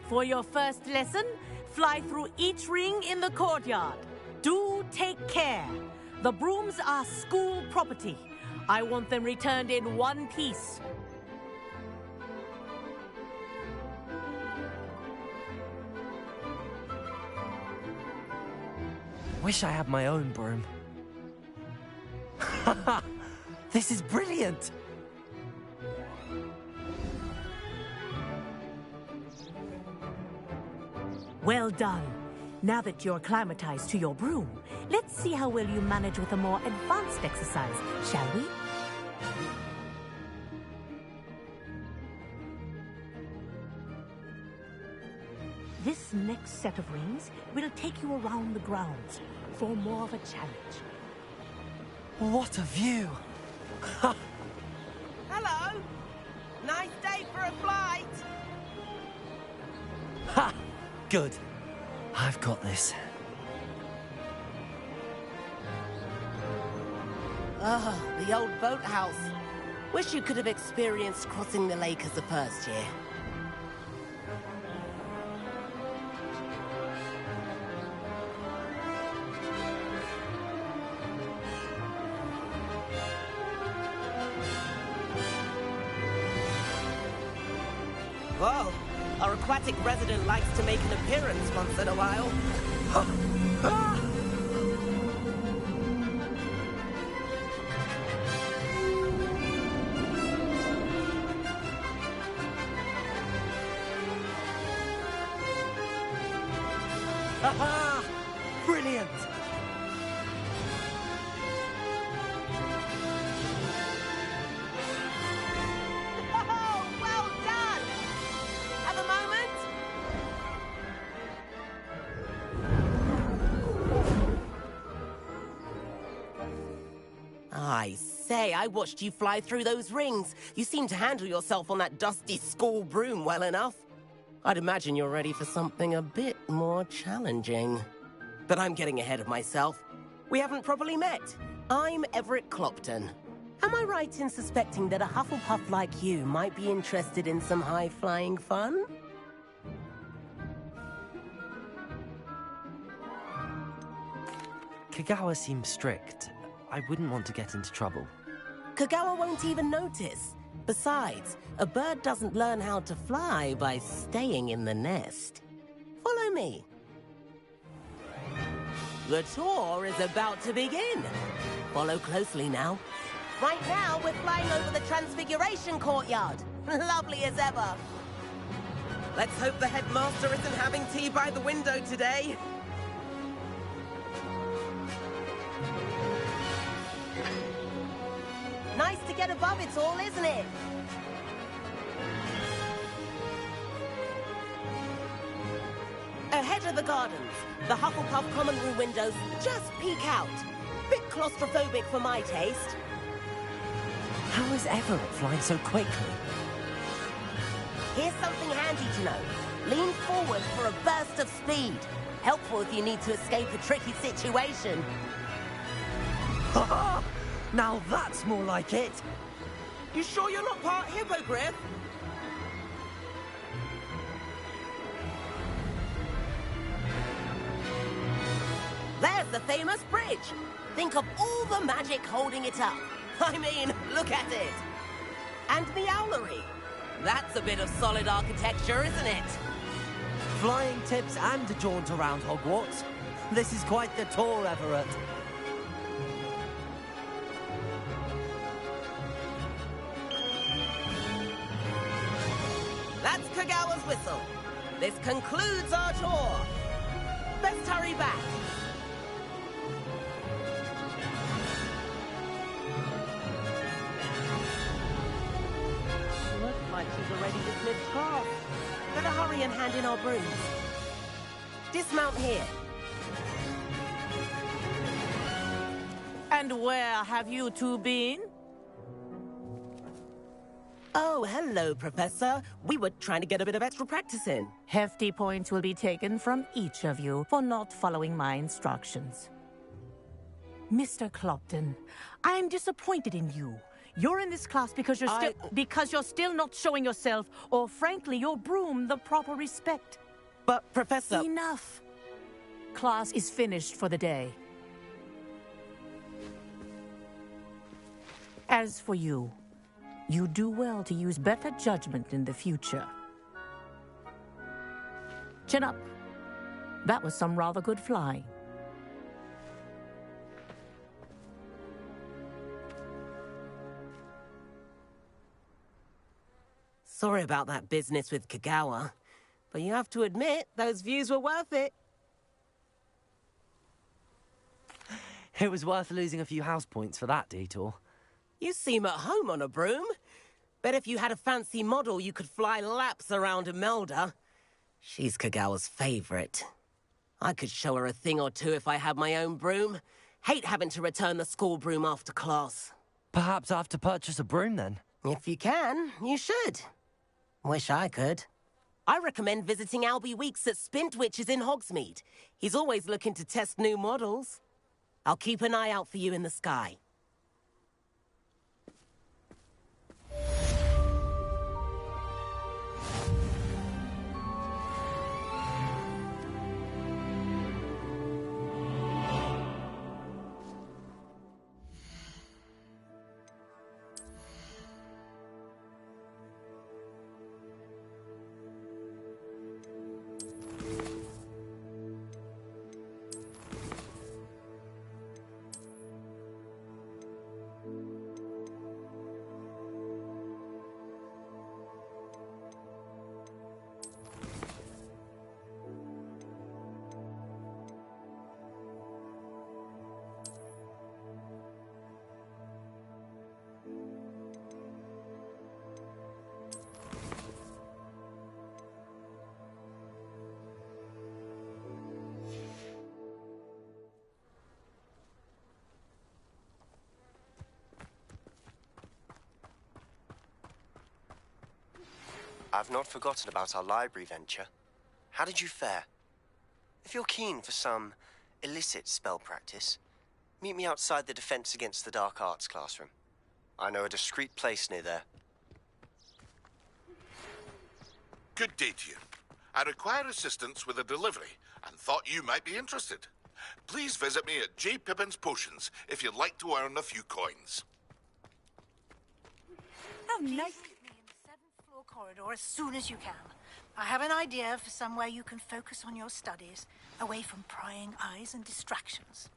for your first lesson, fly through each ring in the courtyard. Do take care. The brooms are school property. I want them returned in one piece. Wish I had my own broom. This is brilliant! Well done. Now that you're acclimatized to your broom, let's see how well you manage with a more advanced exercise, shall we? This next set of rings will take you around the grounds for more of a challenge. What a view! Hello! Nice day for a flight! Ha! Good. I've got this. Ah, the old boathouse. Wish you could have experienced crossing the lake as a first year. Whoa, our aquatic resident likes to make an appearance once in a while. Aha! Brilliant! Oh, well done! Have a moment? I say, I watched you fly through those rings. You seem to handle yourself on that dusty school broom well enough. I'd imagine you're ready for something a bit more challenging. But I'm getting ahead of myself. We haven't properly met. I'm Everett Clopton. Am I right in suspecting that a Hufflepuff like you might be interested in some high-flying fun? Kagawa seems strict. I wouldn't want to get into trouble. Kagawa won't even notice. Besides, a bird doesn't learn how to fly by staying in the nest. Follow me. The tour is about to begin. Follow closely now. Right now, we're flying over the Transfiguration Courtyard. Lovely as ever. Let's hope the headmaster isn't having tea by the window today. Nice to get above it all, isn't it? Ahead of the gardens, the Hufflepuff common room windows just peek out. Bit claustrophobic for my taste. How is Everett flying so quickly? Here's something handy to know. Lean forward for a burst of speed. Helpful if you need to escape a tricky situation. Now that's more like it! You sure you're not part hippogriff? There's the famous bridge. Think of all the magic holding it up. I mean, look at it. And the owlery. That's a bit of solid architecture, isn't it? Flying tips and a jaunt around Hogwarts. This is quite the tour, Everett. That's Kagawa's whistle. This concludes our tour. Best hurry back. Looks like she's already dismissed class. Better hurry and hand in our brooms. Dismount here. And where have you two been? Oh, hello, Professor. We were trying to get a bit of extra practice in. Hefty points will be taken from each of you for not following my instructions. Mr. Clopton, I am disappointed in you. You're in this class because you're still not showing yourself, or frankly, your broom the proper respect. But, Professor... Enough. Class is finished for the day. As for you, you do well to use better judgment in the future. Chin up. That was some rather good flying. Sorry about that business with Kagawa, but you have to admit, those views were worth it. It was worth losing a few house points for that detour. You seem at home on a broom. Bet if you had a fancy model, you could fly laps around Imelda. She's Kagawa's favorite. I could show her a thing or two if I had my own broom. Hate having to return the school broom after class. Perhaps I have to purchase a broom then? If you can, you should. Wish I could. I recommend visiting Albie Weeks at Spintwitches in Hogsmeade. He's always looking to test new models. I'll keep an eye out for you in the sky. I've not forgotten about our library venture. How did you fare? If you're keen for some illicit spell practice, meet me outside the Defense Against the Dark Arts classroom. I know a discreet place near there. Good day to you. I require assistance with a delivery and thought you might be interested. Please visit me at J. Pippin's Potions if you'd like to earn a few coins. Oh, nice. Meet me in the 7th floor corridor as soon as you can. I have an idea for somewhere you can focus on your studies, away from prying eyes and distractions.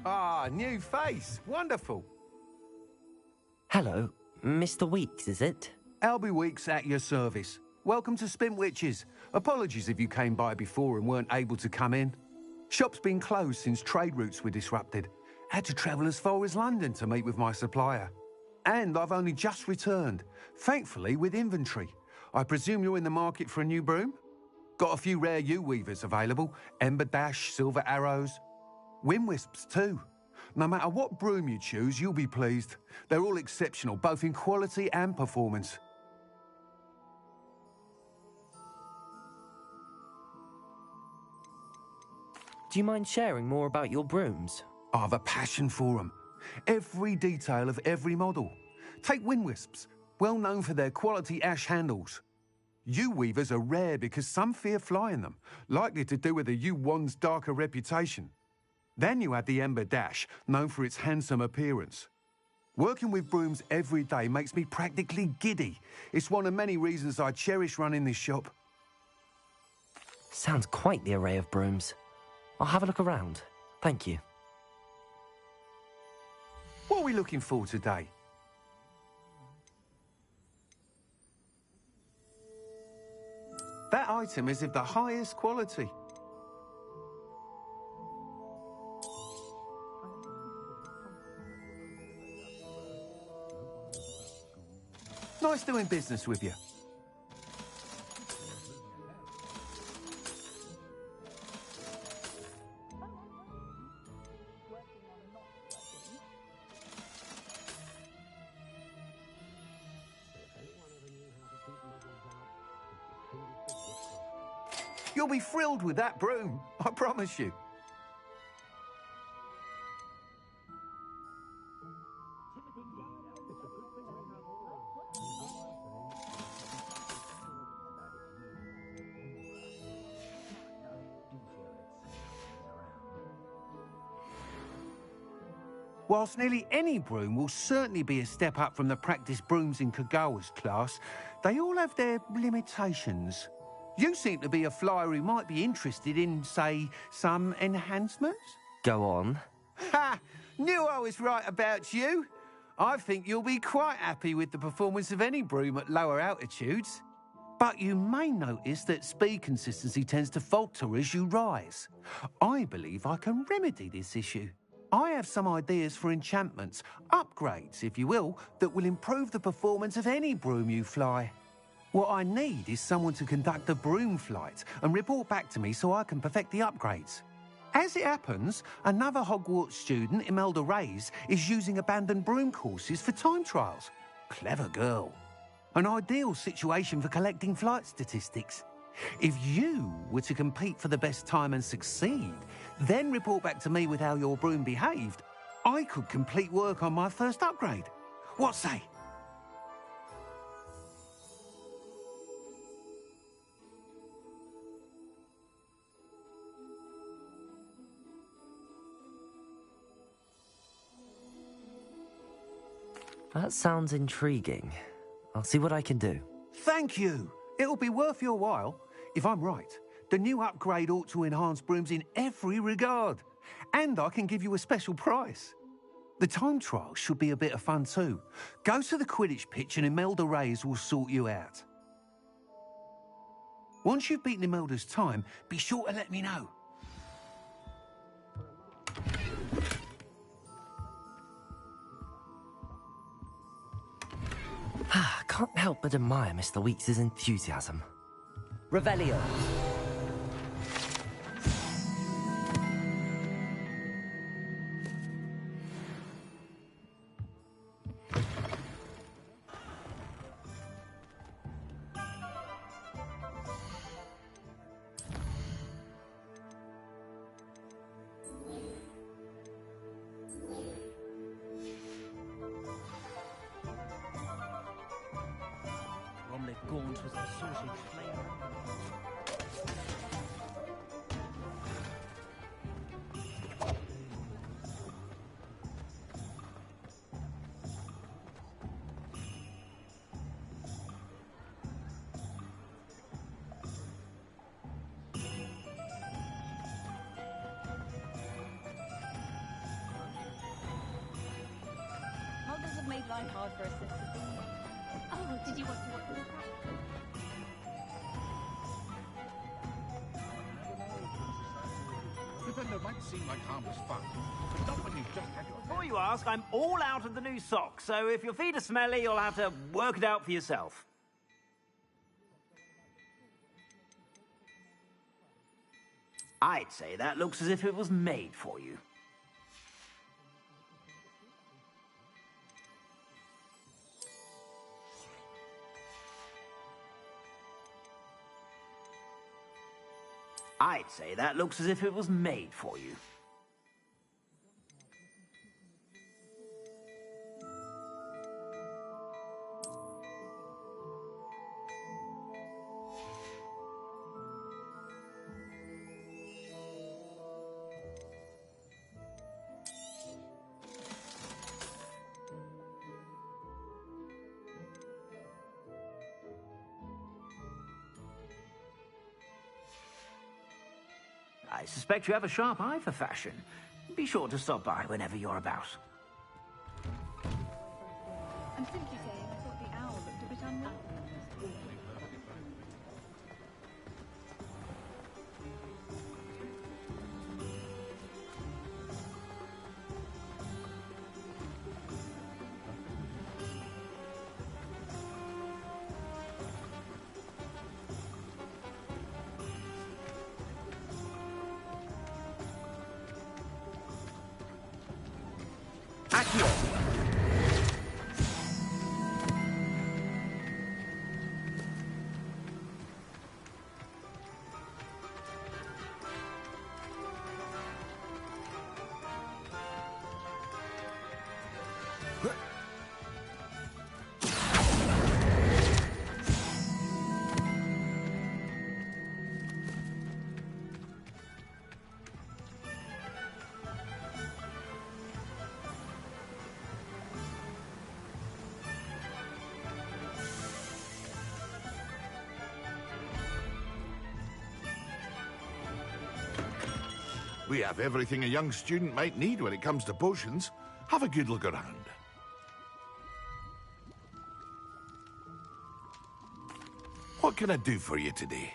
Ah, new face. Wonderful. Hello, Mr. Weeks, is it? Albie Weeks at your service. Welcome to Spintwitches. Apologies if you came by before and weren't able to come in. Shop's been closed since trade routes were disrupted. Had to travel as far as London to meet with my supplier. And I've only just returned, thankfully with inventory. I presume you're in the market for a new broom? Got a few rare U-weavers available. Ember Dash, Silver Arrows. Wind Wisps too. No matter what broom you choose, you'll be pleased. They're all exceptional, both in quality and performance. Do you mind sharing more about your brooms? I've a passion for them. Every detail of every model. Take Wind Wisps, well known for their quality ash handles. U-weavers are rare because some fear flying them, likely to do with the U-wand's darker reputation. Then you add the Ember Dash, known for its handsome appearance. Working with brooms every day makes me practically giddy. It's one of many reasons I cherish running this shop. Sounds quite the array of brooms. I'll have a look around. Thank you. we looking for today? That item is of the highest quality. Nice doing business with you. You'll be thrilled with that broom, I promise you. Whilst nearly any broom will certainly be a step up from the practice brooms in Kagawa's class, they all have their limitations. You seem to be a flyer who might be interested in, say, some enhancements? Go on. Ha! Knew I was right about you. I think you'll be quite happy with the performance of any broom at lower altitudes. But you may notice that speed consistency tends to falter as you rise. I believe I can remedy this issue. I have some ideas for enchantments, upgrades, if you will, that will improve the performance of any broom you fly. What I need is someone to conduct a broom flight and report back to me so I can perfect the upgrades. As it happens, another Hogwarts student, Imelda Reyes, is using abandoned broom courses for time trials. Clever girl. An ideal situation for collecting flight statistics. If you were to compete for the best time and succeed, then report back to me with how your broom behaved, I could complete work on my first upgrade. What say? That sounds intriguing. I'll see what I can do. Thank you. It'll be worth your while. If I'm right, the new upgrade ought to enhance brooms in every regard. And I can give you a special price. The time trial should be a bit of fun too. Go to the Quidditch pitch and Imelda Reyes will sort you out. Once you've beaten Imelda's time, be sure to let me know. Can't help but admire Mr. Weeks' enthusiasm. Revelio. Gaunt was the sort of flame. Muggles have made life hard for us since the beginning. Oh, did you want to watch this? Defender might seem like harmless fun, but not when you've just had your... Before you ask, I'm all out of the new socks, so if your feet are smelly, you'll have to work it out for yourself. I'd say that looks as if it was made for you. I'd say that looks as if it was made for you. I suspect you have a sharp eye for fashion. Be sure to stop by whenever you're about. Accio! We have everything a young student might need when it comes to potions. Have a good look around. What can I do for you today?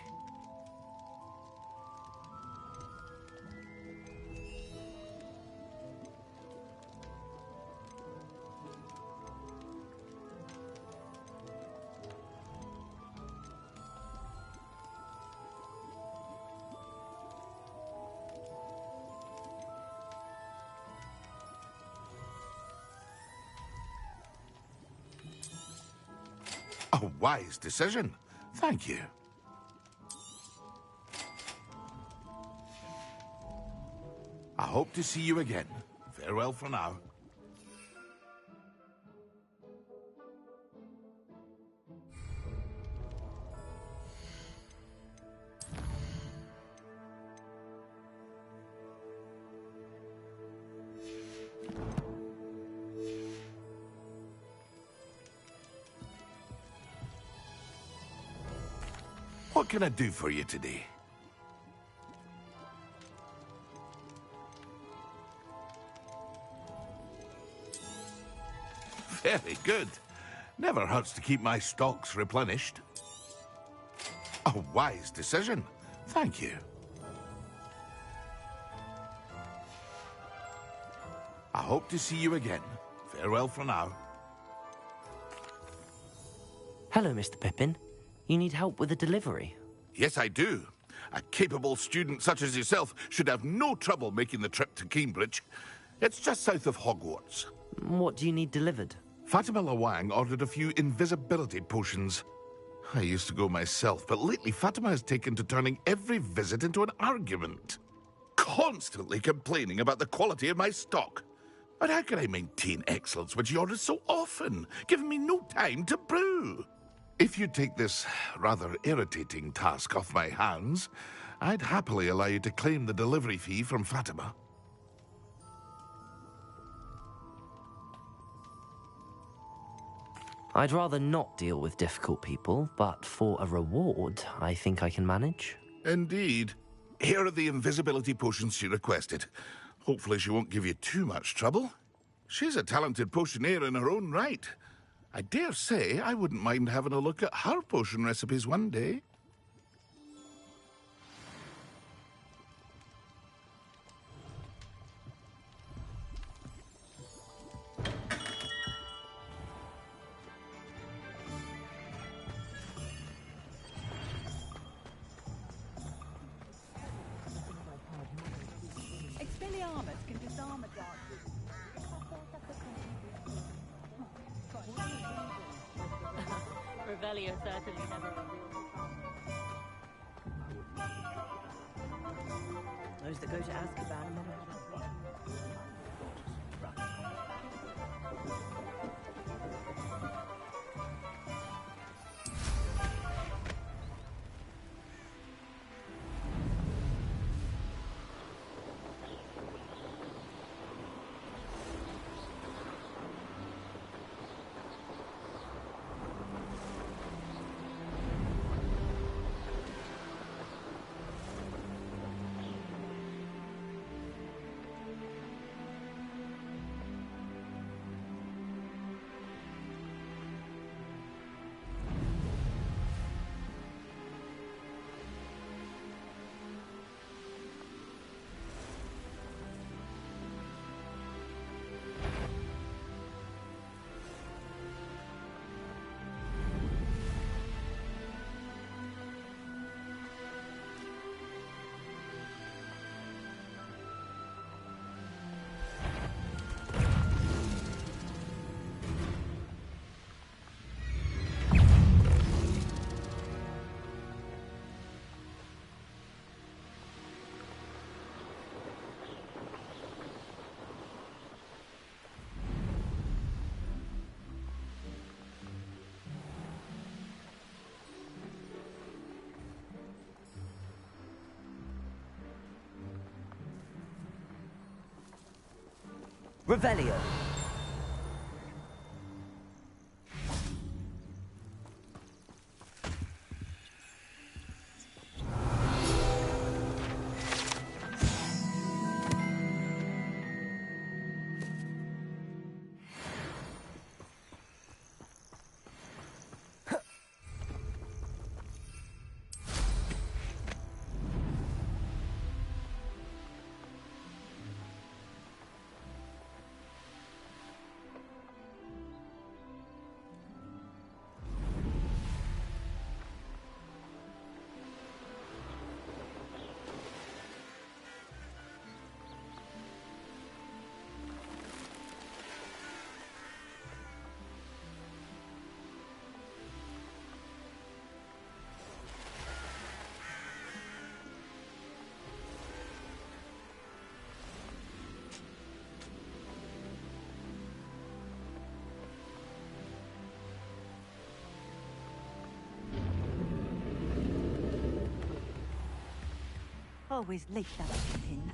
A wise decision. Thank you. I hope to see you again. Farewell for now. What can I do for you today? Very good. Never hurts to keep my stocks replenished. A wise decision. Thank you. I hope to see you again. Farewell for now. Hello, Mr. Pippin. You need help with a delivery? Yes, I do. A capable student such as yourself should have no trouble making the trip to Cambridge. It's just south of Hogwarts. What do you need delivered? Fatima Lawang ordered a few invisibility potions. I used to go myself, but lately Fatima has taken to turning every visit into an argument. Constantly complaining about the quality of my stock. But how can I maintain excellence when she orders so often, giving me no time to brew? If you take this rather irritating task off my hands, I'd happily allow you to claim the delivery fee from Fatima. I'd rather not deal with difficult people, but for a reward, I think I can manage. Indeed. Here are the invisibility potions she requested. Hopefully she won't give you too much trouble. She's a talented potioneer in her own right. I dare say I wouldn't mind having a look at her potion recipes one day. Expelliarmus can disarm a dark Revelio certainly never revealed Those that go to Azkaban never have Revelio. Always late, that Pippin.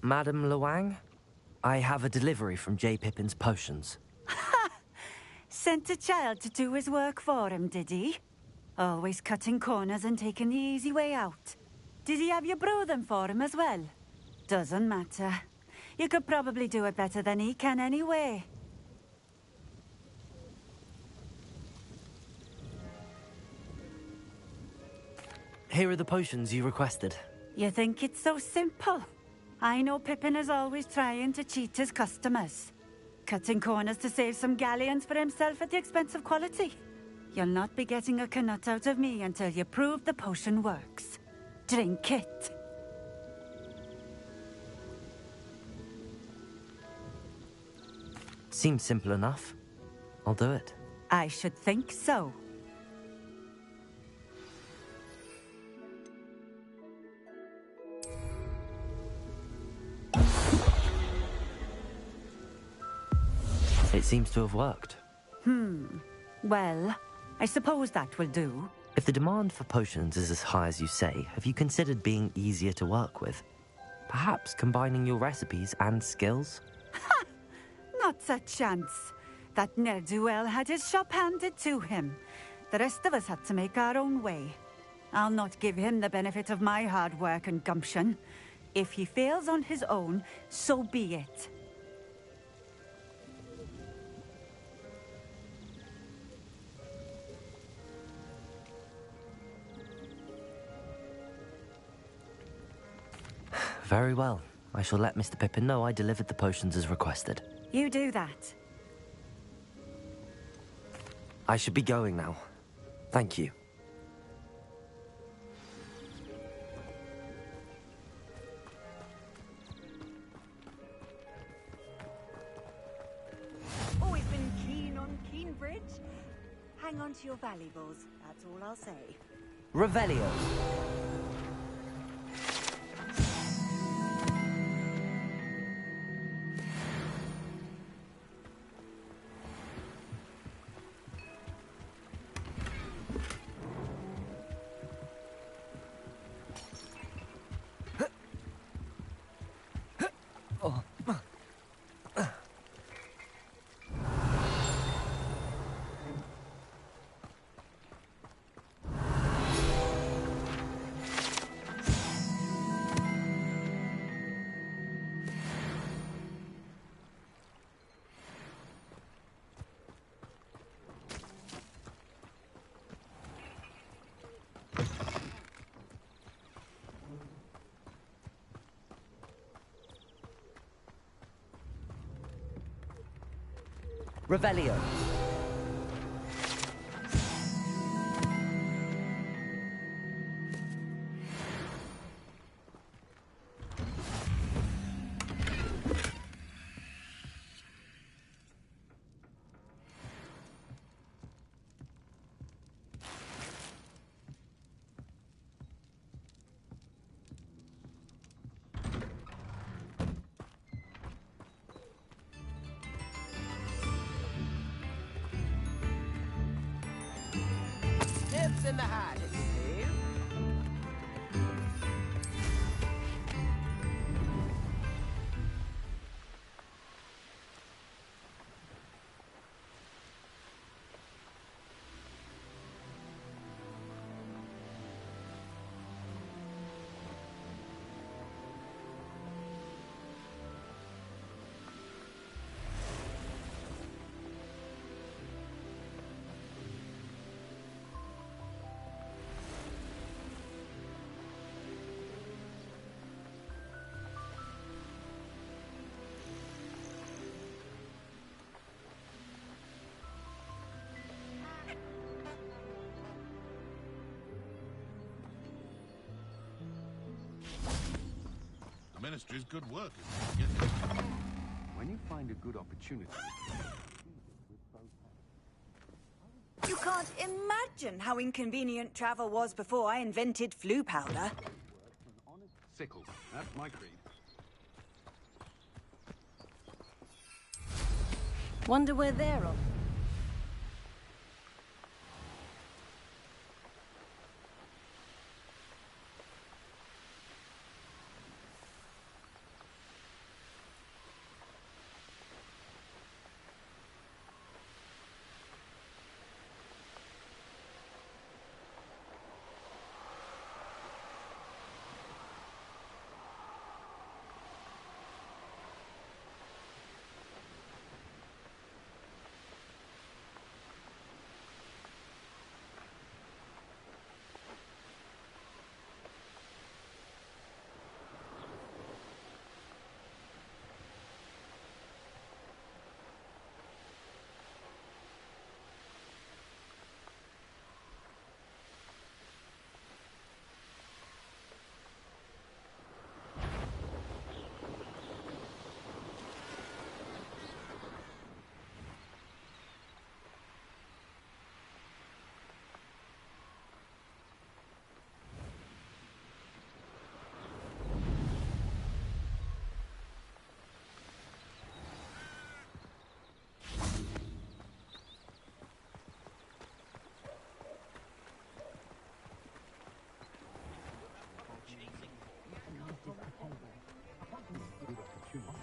Madam Luang, I have a delivery from J. Pippin's potions. Sent a child to do his work for him, did he? Always cutting corners and taking the easy way out. Did he have you brew them for him as well? Doesn't matter. You could probably do it better than he can anyway. Here are the potions you requested. You think it's so simple? I know Pippin is always trying to cheat his customers. Cutting corners to save some galleons for himself at the expense of quality. You'll not be getting a canut out of me until you prove the potion works. Drink it. Seems simple enough. I'll do it. I should think so. It seems to have worked. Well, I suppose that will do. If the demand for potions is as high as you say, have you considered being easier to work with? Perhaps combining your recipes and skills? Not a chance. That ne'er-do-well had his shop handed to him. The rest of us had to make our own way. I'll not give him the benefit of my hard work and gumption. If he fails on his own, so be it. Very well. I shall let Mr. Pippin know I delivered the potions as requested. You do that. I should be going now. Thank you. Always been keen on Keenbridge. Hang on to your valuables, that's all I'll say. Revelio. Revelio. In the hat, if you please. The Ministry's good work is getting it. When you find a good opportunity... You can't imagine how inconvenient travel was before I invented flu powder. Sickles, that's my creed. Wonder where they're off.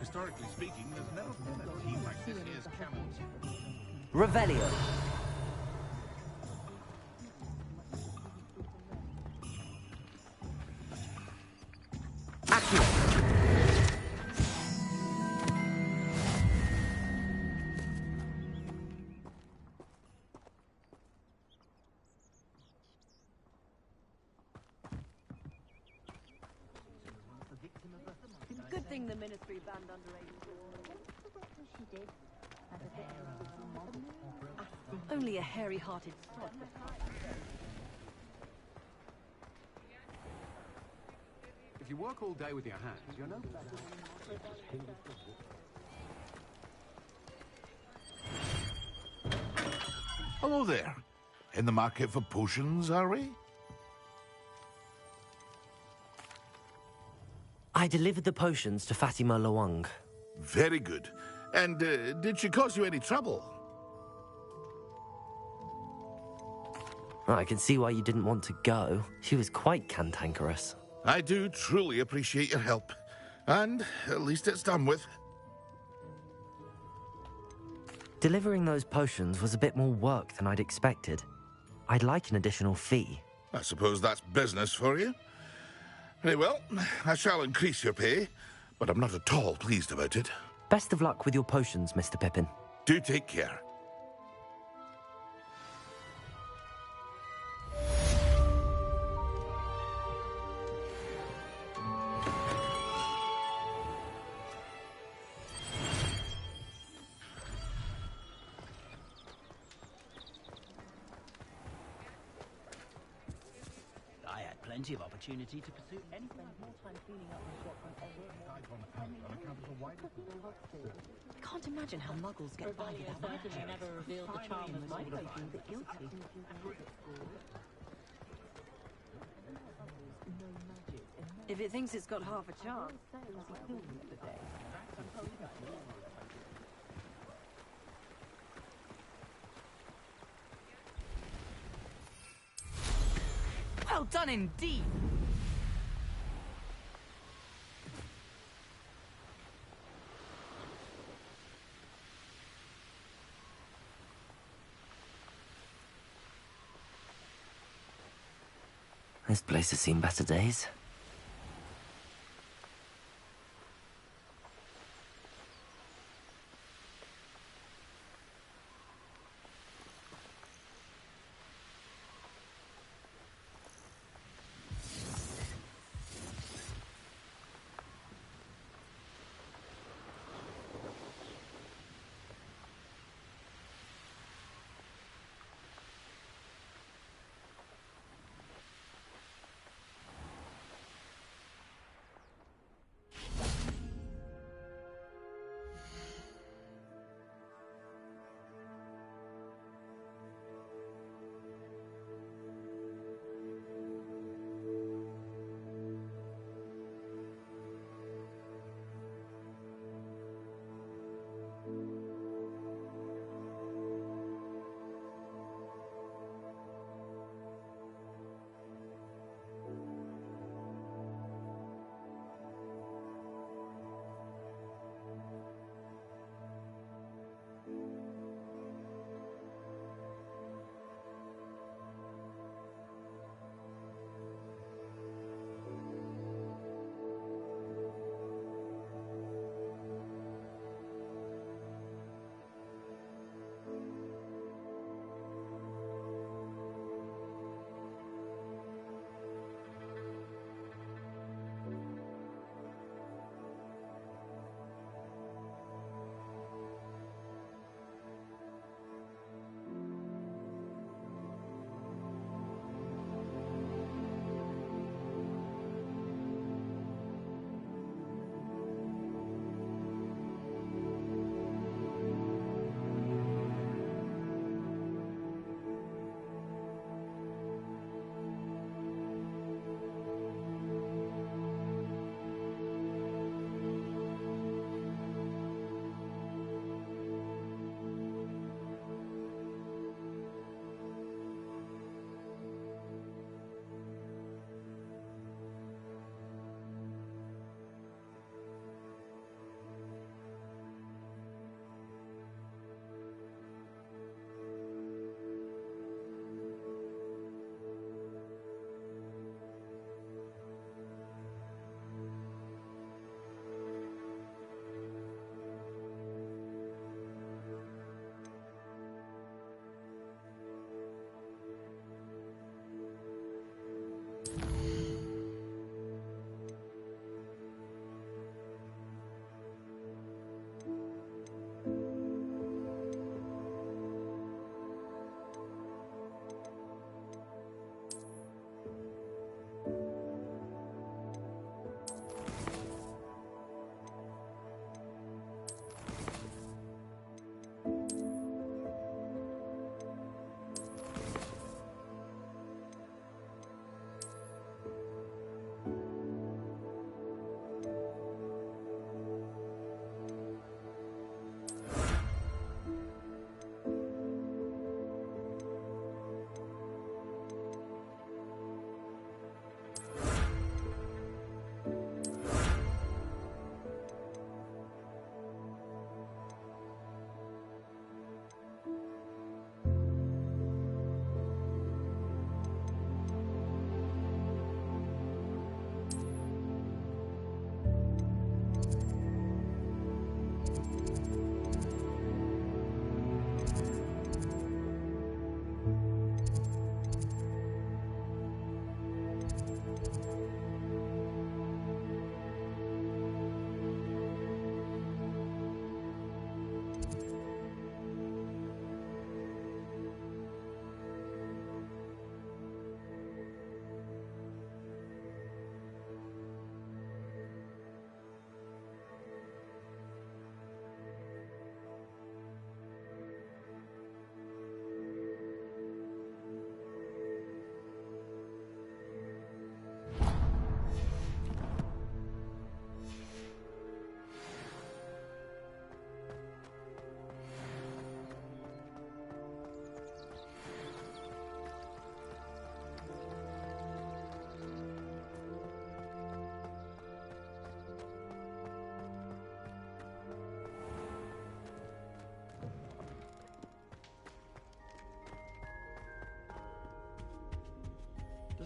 Historically speaking, there's never been a team like this year's camels. Revelio. Good thing the Ministry banned underage. She did. Only a hairy-hearted sod. If you work all day with your hands, you're no Hello there. In the market for potions, are we? I delivered the potions to Fatima Lawang. Very good. And did she cause you any trouble? Well, I can see why you didn't want to go. She was quite cantankerous. I do truly appreciate your help. And at least it's done with. Delivering those potions was a bit more work than I'd expected. I'd like an additional fee. I suppose that's business for you. Very well, I shall increase your pay, but I'm not at all pleased about it. Best of luck with your potions, Mr. Pippin. Do take care. I had plenty of opportunity to pursue anything. I can't imagine how muggles get by without magic. Never revealed the charm of my potion. If it thinks it's got half a chance. Well done indeed. This place has seen better days.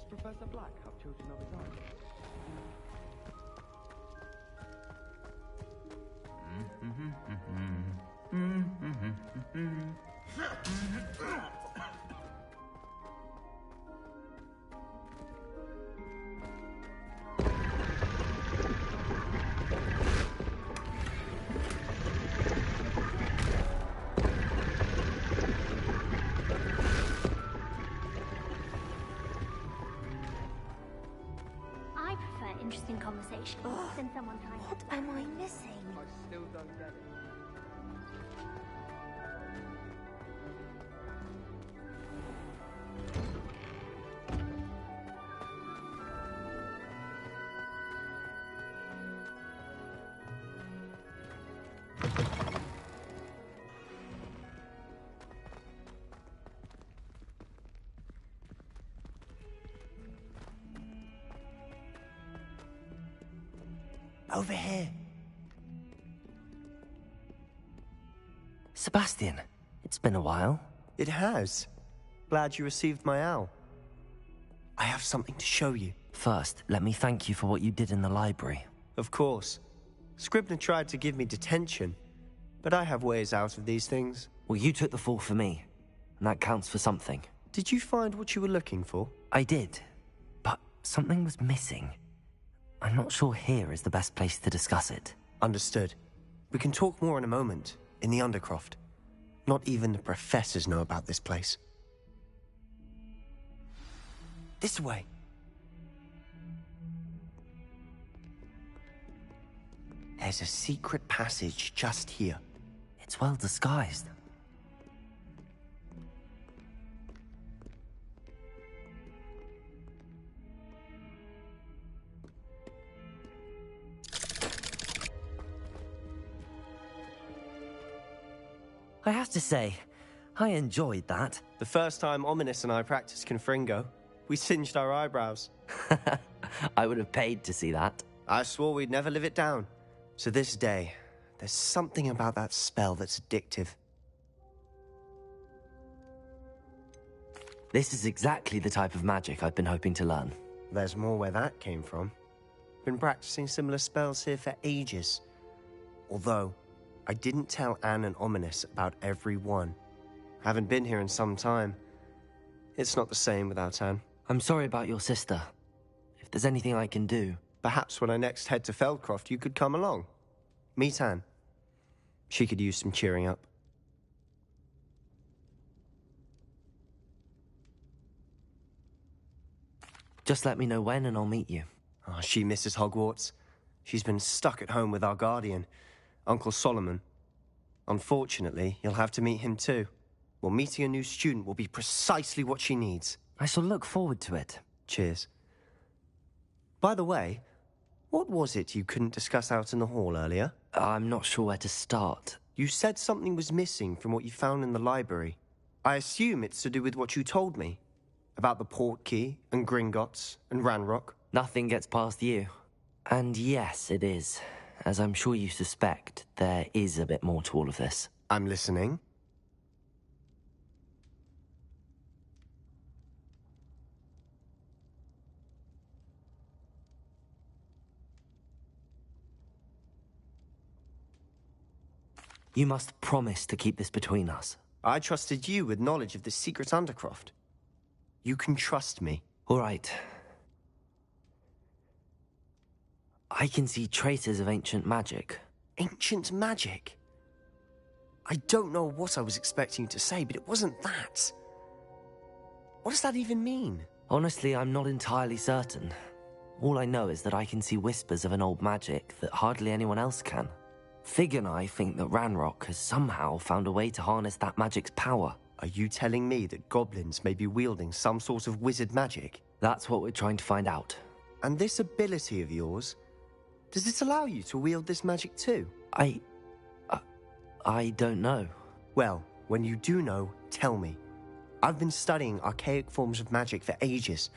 Professor Black have children of his own? I prefer interesting conversation than someone trying. What am I missing? I still don't get it. Over here. Sebastian, it's been a while. It has. Glad you received my owl. I have something to show you. First, let me thank you for what you did in the library. Of course. Scribner tried to give me detention, but I have ways out of these things. Well, you took the fall for me, and that counts for something. Did you find what you were looking for? I did, but something was missing. I'm not sure here is the best place to discuss it. Understood. We can talk more in a moment, in the Undercroft. Not even the professors know about this place. This way. There's a secret passage just here. It's well disguised. I have to say, I enjoyed that. The first time Ominous and I practiced Confringo, we singed our eyebrows. I would have paid to see that. I swore we'd never live it down. To this day, there's something about that spell that's addictive. This is exactly the type of magic I've been hoping to learn. There's more where that came from. Been practicing similar spells here for ages. Although, I didn't tell Anne and Ominous about every one. Haven't been here in some time. It's not the same without Anne. I'm sorry about your sister. If there's anything I can do... Perhaps when I next head to Feldcroft, you could come along. Meet Anne. She could use some cheering up. Just let me know when and I'll meet you. Oh, she misses Hogwarts. She's been stuck at home with our guardian, Uncle Solomon. Unfortunately, you'll have to meet him too. Well, meeting a new student will be precisely what she needs. I shall look forward to it. Cheers. By the way, what was it you couldn't discuss out in the hall earlier? I'm not sure where to start. You said something was missing from what you found in the library. I assume it's to do with what you told me. About the Portkey, and Gringotts, and Ranrock. Nothing gets past you. And yes, it is. As I'm sure you suspect, there is a bit more to all of this. I'm listening. You must promise to keep this between us. I trusted you with knowledge of the secret Undercroft. You can trust me. All right. I can see traces of ancient magic. Ancient magic? I don't know what I was expecting you to say, but it wasn't that. What does that even mean? Honestly, I'm not entirely certain. All I know is that I can see whispers of an old magic that hardly anyone else can. Fig and I think that Ranrock has somehow found a way to harness that magic's power. Are you telling me that goblins may be wielding some sort of wizard magic? That's what we're trying to find out. And this ability of yours, does it allow you to wield this magic too? I don't know. Well, when you do know, tell me. I've been studying archaic forms of magic for ages.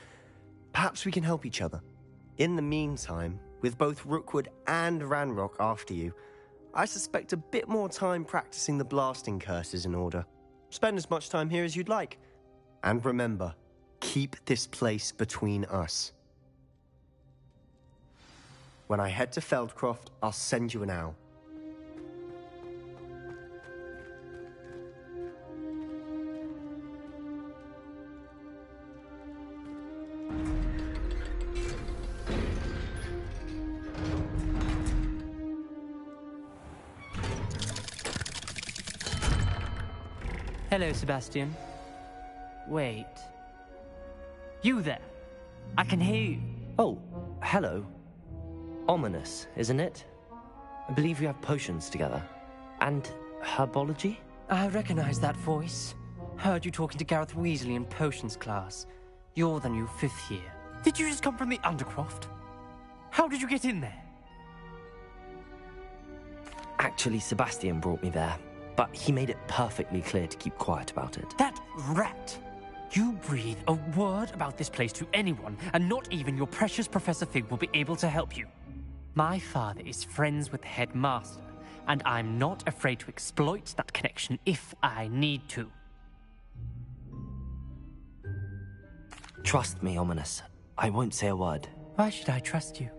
Perhaps we can help each other. In the meantime, with both Rookwood and Ranrock after you, I suspect a bit more time practicing the blasting curse is in order. Spend as much time here as you'd like. And remember, Keep this place between us. When I head to Feldcroft, I'll send you an owl. Hello, Sebastian. Wait. You there? I can hear you. Oh, hello. Ominous, isn't it? I believe we have potions together. And herbology? I recognize that voice. Heard you talking to Gareth Weasley in potions class. You're the new 5th year. Did you just come from the Undercroft? How did you get in there? Actually, Sebastian brought me there, but he made it perfectly clear to keep quiet about it. That rat! You breathe a word about this place to anyone, and not even your precious Professor Fig will be able to help you. My father is friends with the headmaster, and I'm not afraid to exploit that connection if I need to. Trust me, Ominous. I won't say a word. Why should I trust you?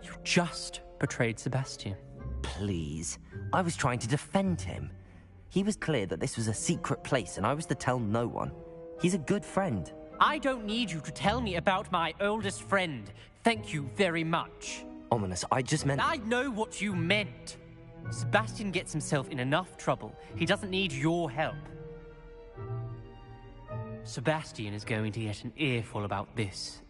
You just betrayed Sebastian. Please. I was trying to defend him. He was clear that this was a secret place, and I was to tell no one. He's a good friend. I don't need you to tell me about my oldest friend. Thank you very much. Ominous, I just meant... I know what you meant. Sebastian gets himself in enough trouble. He doesn't need your help. Sebastian is going to get an earful about this.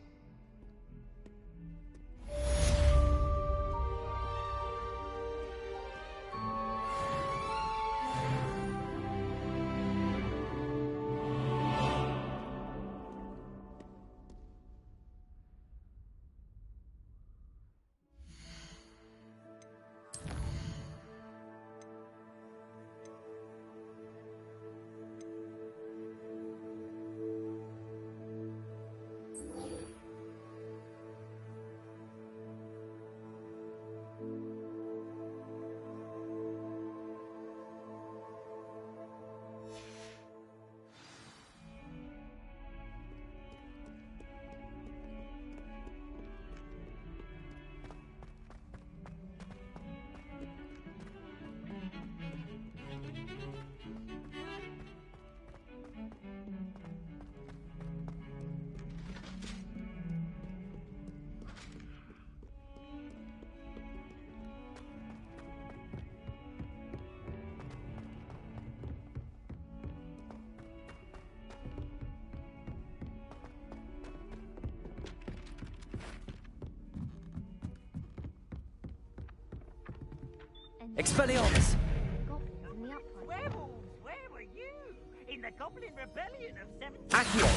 Expelliarmus! Werewolves, where were you? In the Goblin Rebellion of 17... Accio!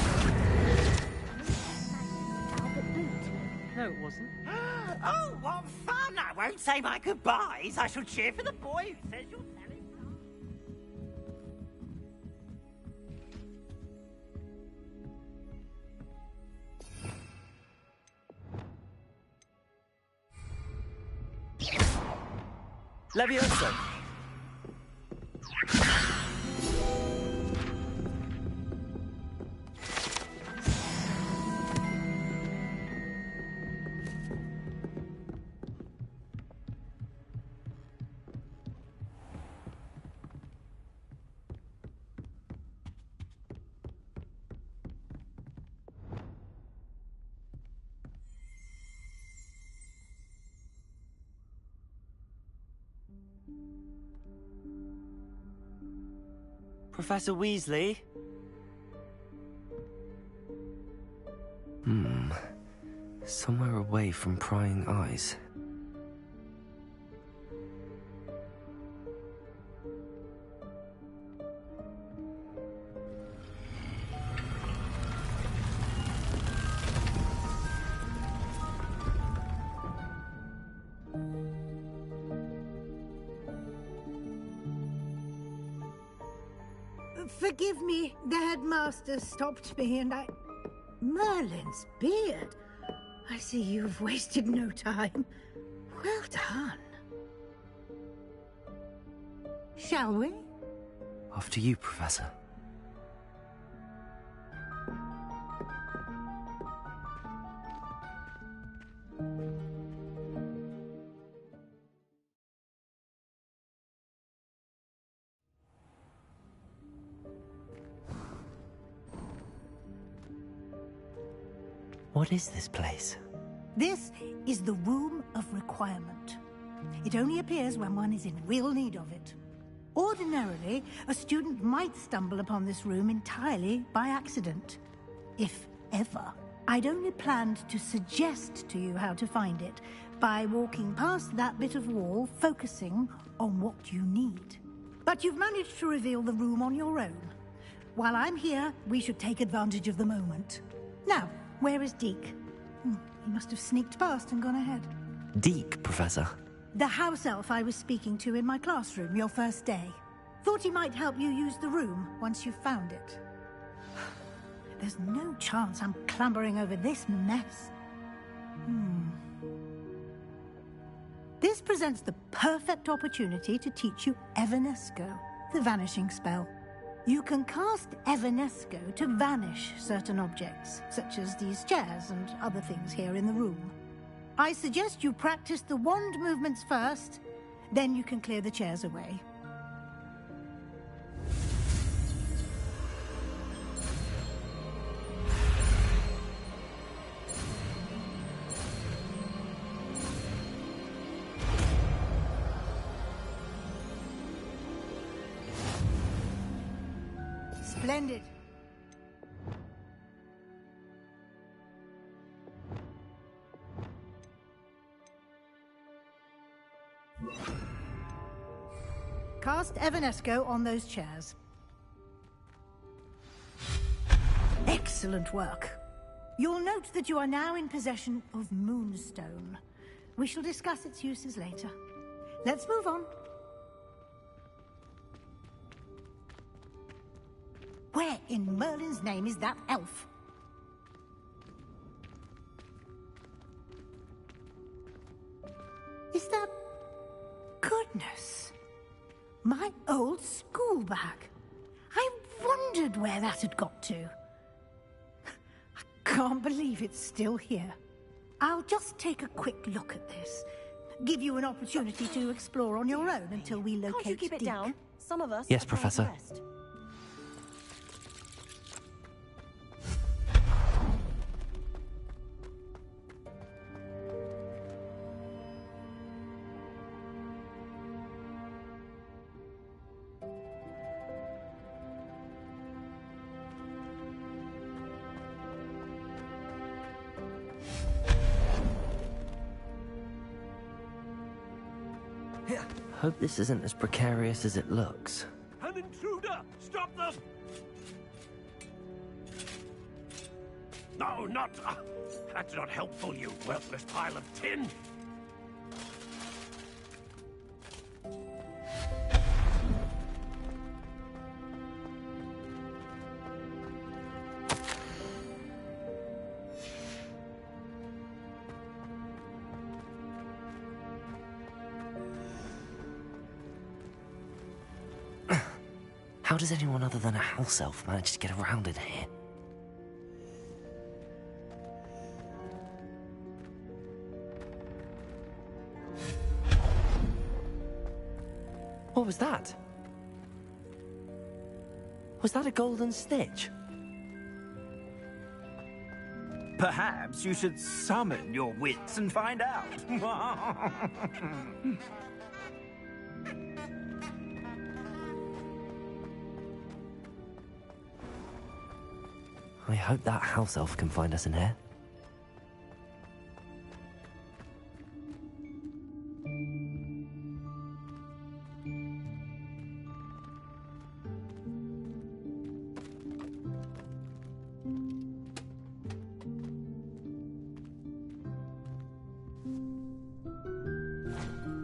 No, it wasn't. Oh, what fun! I won't say my goodbyes. I shall cheer for the boy who says you're telling. Levioso! Professor Weasley? Somewhere away from prying eyes. Forgive me, the headmaster stopped me and I... Merlin's beard. I see you've wasted no time. Well done. Shall we? After you, Professor. What is this place? This is the Room of Requirement. It only appears when one is in real need of it. Ordinarily, a student might stumble upon this room entirely by accident. If ever. I'd only planned to suggest to you how to find it by walking past that bit of wall, focusing on what you need. But you've managed to reveal the room on your own. While I'm here, we should take advantage of the moment. Now, where is Deke? He must have sneaked past and gone ahead. Deke, Professor. The house elf I was speaking to in my classroom your first day. Thought he might help you use the room once you've found it. There's no chance I'm clambering over this mess. This presents the perfect opportunity to teach you Evanesco, the vanishing spell. You can cast Evanesco to vanish certain objects, such as these chairs and other things here in the room. I suggest you practice the wand movements first, then you can clear the chairs away. Splendid. Cast Evanesco on those chairs. Excellent work. You'll note that you are now in possession of Moonstone. We shall discuss its uses later. Let's move on. Where in Merlin's name is that elf? Is that... Goodness. My old school bag. I wondered where that had got to. I can't believe it's still here. I'll just take a quick look at this. Give you an opportunity to explore on your own until we locate Can't you keep it Deke. down? Some of us Yes, are trying to Professor. rest. Hope this isn't as precarious as it looks. An intruder! Stop them! No, not... that's not helpful, you worthless pile of tin! How does anyone other than a house elf manage to get around in here? What was that? Was that a golden snitch? Perhaps you should summon your wits and find out. I hope that house elf can find us in here.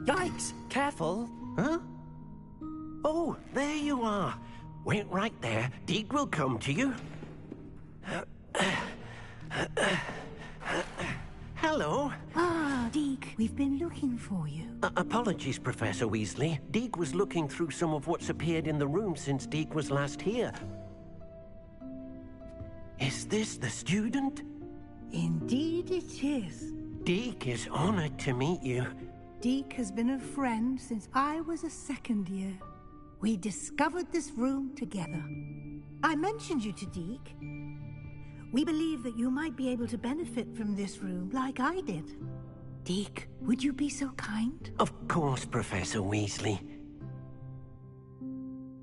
Yikes! Careful! Huh? Oh, there you are. Wait right there. Deke will come to you. Hello. Ah, Deke, we've been looking for you. Apologies, Professor Weasley. Deke was looking through some of what's appeared in the room since Deke was last here. Is this the student? Indeed it is. Deke is honored to meet you. Deke has been a friend since I was a second year. We discovered this room together. I mentioned you to Deke. We believe that you might be able to benefit from this room like I did. Deke, would you be so kind? Of course, Professor Weasley.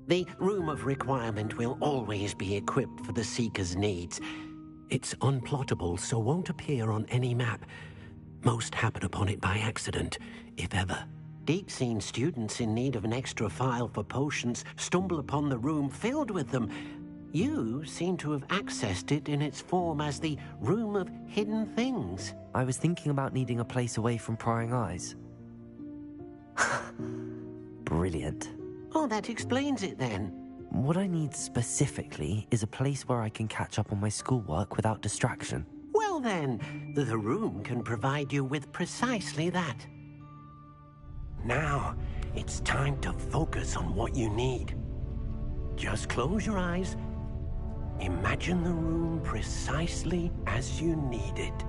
The Room of Requirement will always be equipped for the Seeker's needs. It's unplottable, so won't appear on any map. Most happen upon it by accident, if ever. Deke's seen students in need of an extra file for potions stumble upon the room filled with them. You seem to have accessed it in its form as the Room of Hidden Things. I was thinking about needing a place away from prying eyes. Brilliant. Oh, that explains it then. What I need specifically is a place where I can catch up on my schoolwork without distraction. Well then, the room can provide you with precisely that. Now, it's time to focus on what you need. Just close your eyes. Imagine the room precisely as you need it.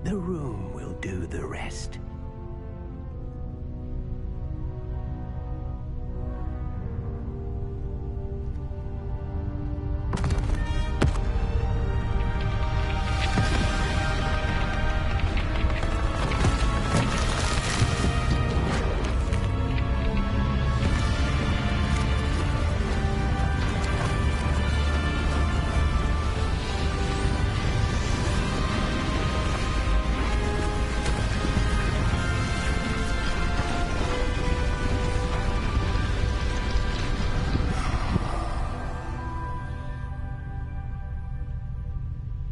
The room will do the rest.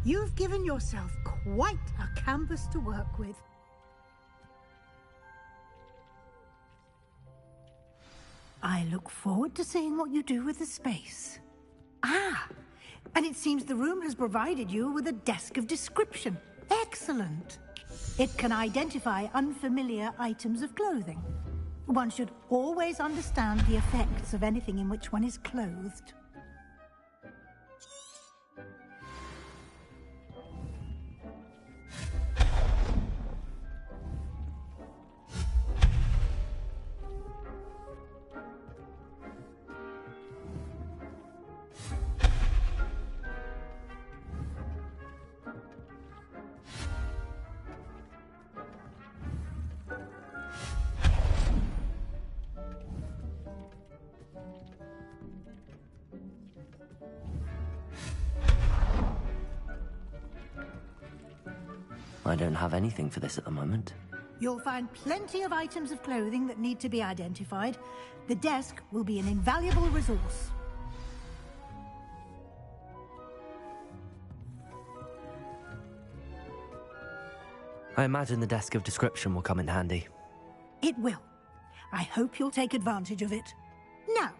You've given yourself quite a canvas to work with. I look forward to seeing what you do with the space. Ah, and it seems the room has provided you with a desk of description. Excellent. It can identify unfamiliar items of clothing. One should always understand the effects of anything in which one is clothed. I don't have anything for this at the moment. You'll find plenty of items of clothing that need to be identified. The desk will be an invaluable resource. I imagine the desk of description will come in handy. It will. I hope you'll take advantage of it. Now,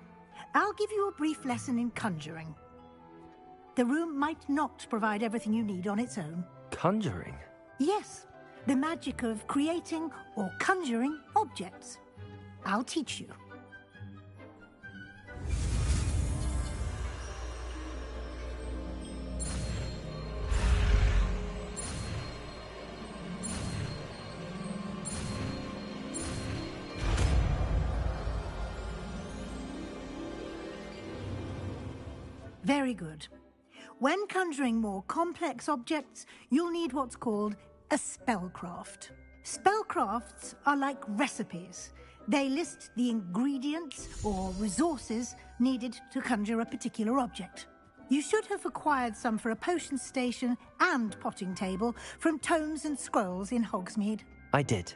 I'll give you a brief lesson in conjuring. The room might not provide everything you need on its own. Conjuring? Yes, the magic of creating or conjuring objects. I'll teach you. Very good. When conjuring more complex objects, you'll need what's called a spellcraft. Spellcrafts are like recipes. They list the ingredients or resources needed to conjure a particular object. You should have acquired some for a potion station and potting table from tomes and scrolls in Hogsmeade. I did.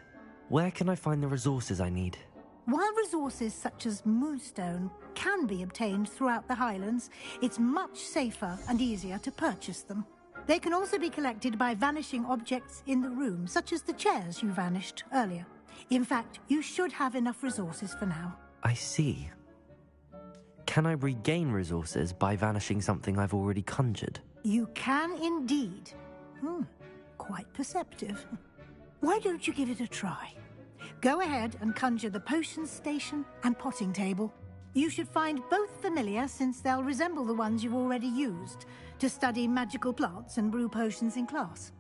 Where can I find the resources I need? While resources such as moonstone can be obtained throughout the Highlands, it's much safer and easier to purchase them. They can also be collected by vanishing objects in the room, such as the chairs you vanished earlier. In fact, you should have enough resources for now. I see. Can I regain resources by vanishing something I've already conjured? You can indeed. Quite perceptive. Why don't you give it a try? Go ahead and conjure the potion station and potting table. You should find both familiar, since they'll resemble the ones you've already used to study magical plants and brew potions in class.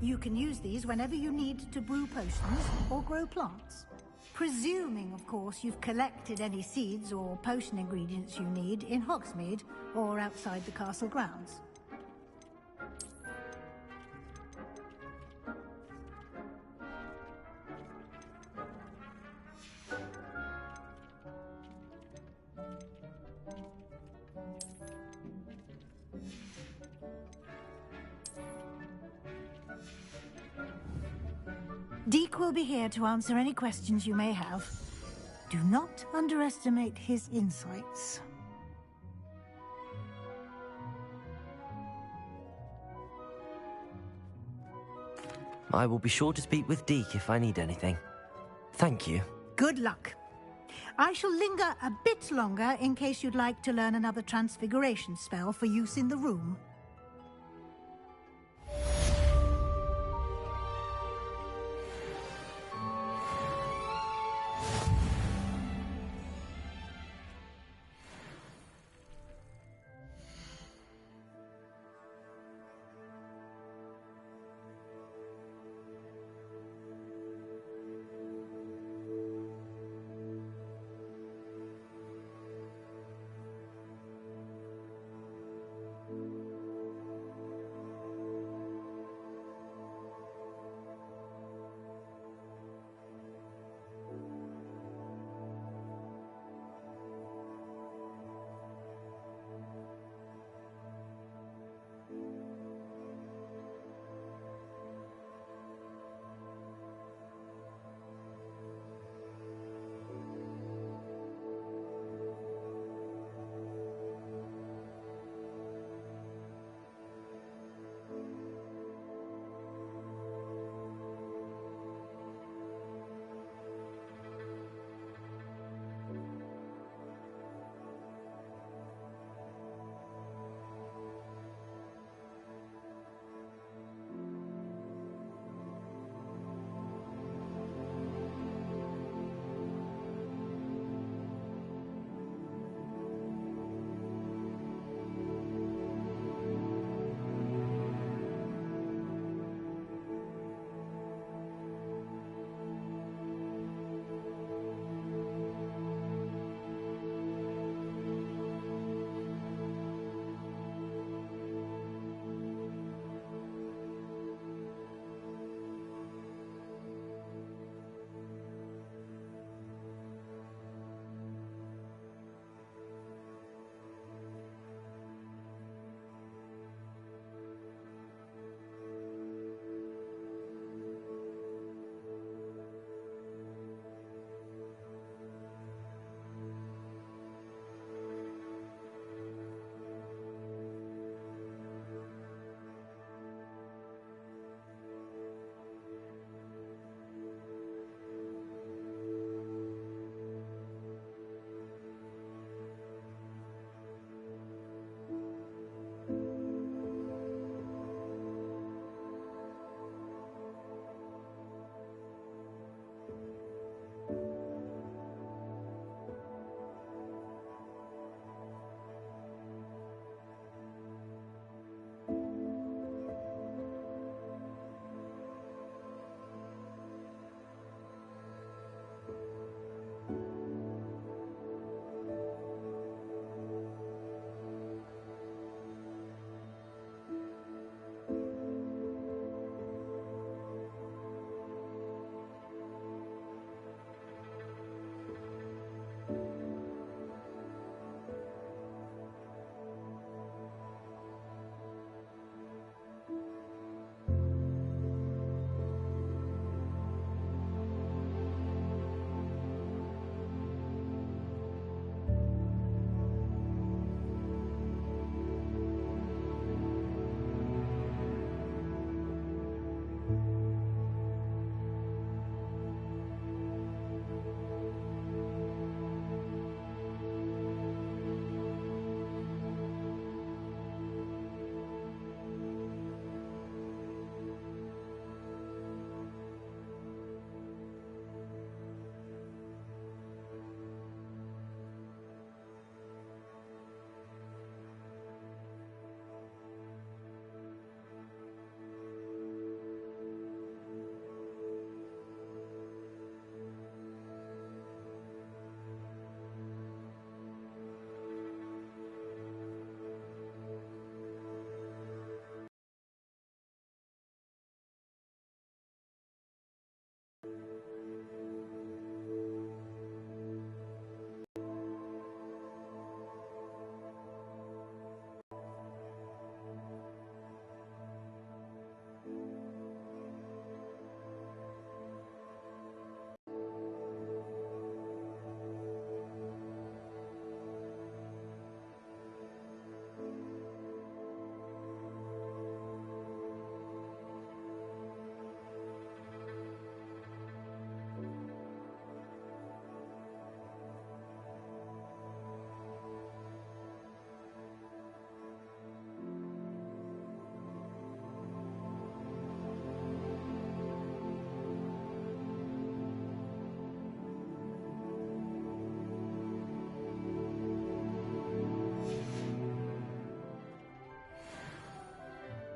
You can use these whenever you need to brew potions or grow plants. Presuming, of course, you've collected any seeds or potion ingredients you need in Hogsmeade or outside the castle grounds. Deke will be here to answer any questions you may have. Do not underestimate his insights. I will be sure to speak with Deke if I need anything. Thank you. Good luck. I shall linger a bit longer in case you'd like to learn another transfiguration spell for use in the room.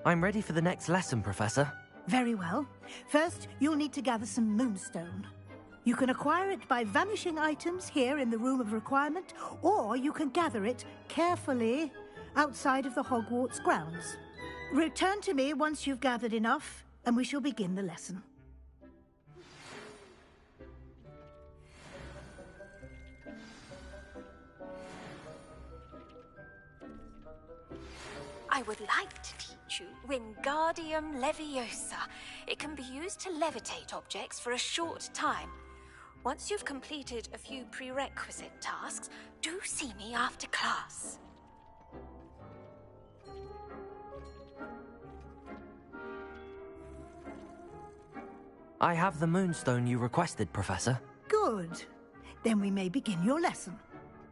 I'm ready for the next lesson, Professor. Very well. First, you'll need to gather some moonstone. You can acquire it by vanishing items here in the Room of Requirement, or you can gather it carefully outside of the Hogwarts grounds. Return to me once you've gathered enough, and we shall begin the lesson. I would like to teach you Wingardium Leviosa. It can be used to levitate objects for a short time. Once you've completed a few prerequisite tasks, do see me after class. I have the moonstone you requested, Professor. Good. Then we may begin your lesson.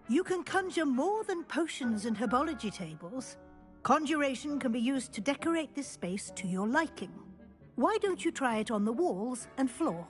You can conjure more than potions and herbology tables. Conjuration can be used to decorate this space to your liking. Why don't you try it on the walls and floor?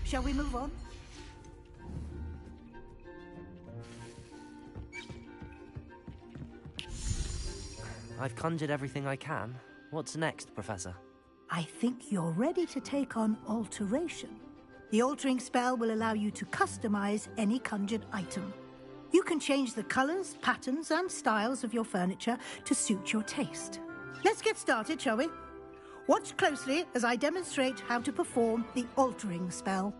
Shall we move on? I've conjured everything I can. What's next, Professor? I think you're ready to take on alteration. The altering spell will allow you to customize any conjured item. You can change the colors, patterns, and styles of your furniture to suit your taste. Let's get started, shall we? Watch closely as I demonstrate how to perform the altering spell.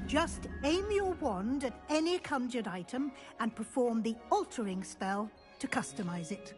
Just aim your wand at any conjured item and perform the altering spell to customize it.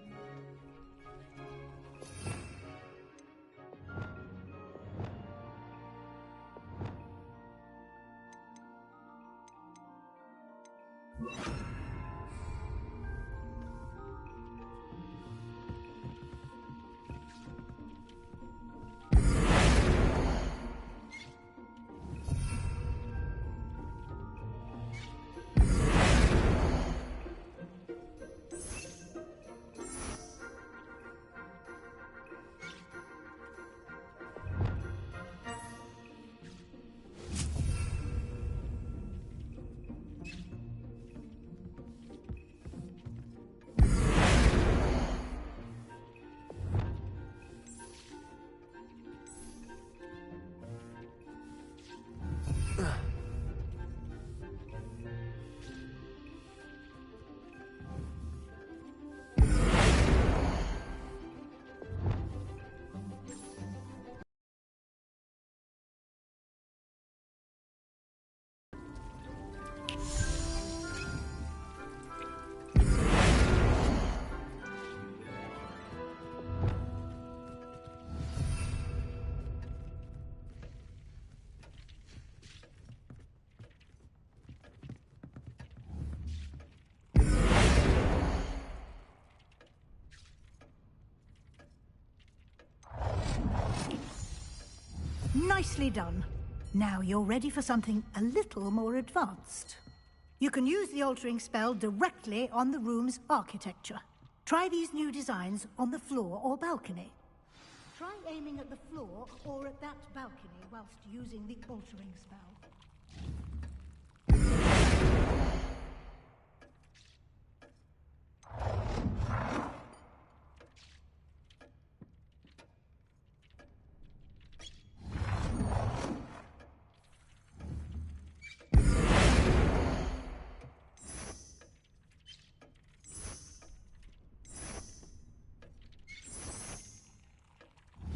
Nicely done. Now you're ready for something a little more advanced. You can use the altering spell directly on the room's architecture. Try these new designs on the floor or balcony. Try aiming at the floor or at that balcony whilst using the altering spell.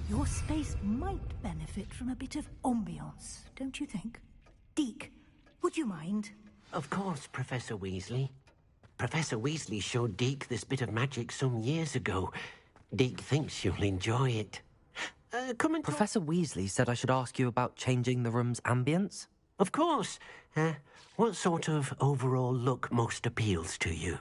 Your space might benefit from a bit of ambiance, don't you think? Deke, would you mind? Of course, Professor Weasley. Professor Weasley showed Deke this bit of magic some years ago. Deke thinks you'll enjoy it. Come and Professor Weasley said I should ask you about changing the room's ambience? Of course. What sort of overall look most appeals to you?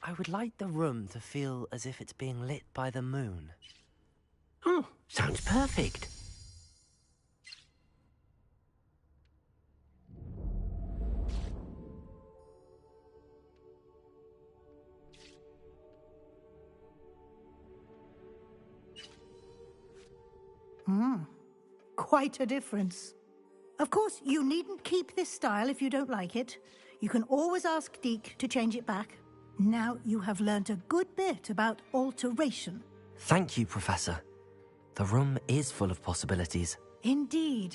I would like the room to feel as if it's being lit by the moon. Oh, sounds perfect. Quite a difference. Of course, you needn't keep this style if you don't like it. You can always ask Deke to change it back. Now you have learnt a good bit about alteration. Thank you, Professor. The room is full of possibilities. Indeed.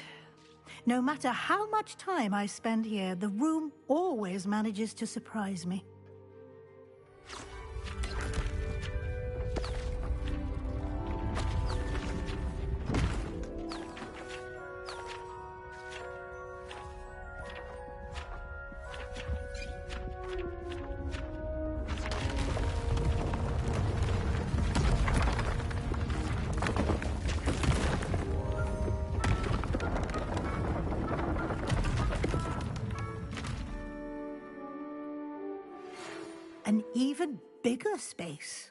No matter how much time I spend here, the room always manages to surprise me. bigger space.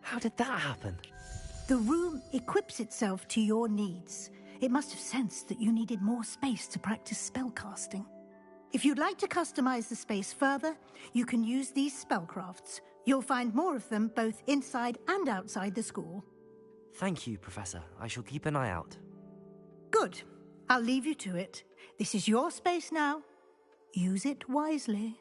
How did that happen? The room equips itself to your needs. It must have sensed that you needed more space to practice spellcasting. If you'd like to customize the space further, you can use these spellcrafts. You'll find more of them both inside and outside the school. Thank you, Professor. I shall keep an eye out. Good. I'll leave you to it. This is your space now. Use it wisely.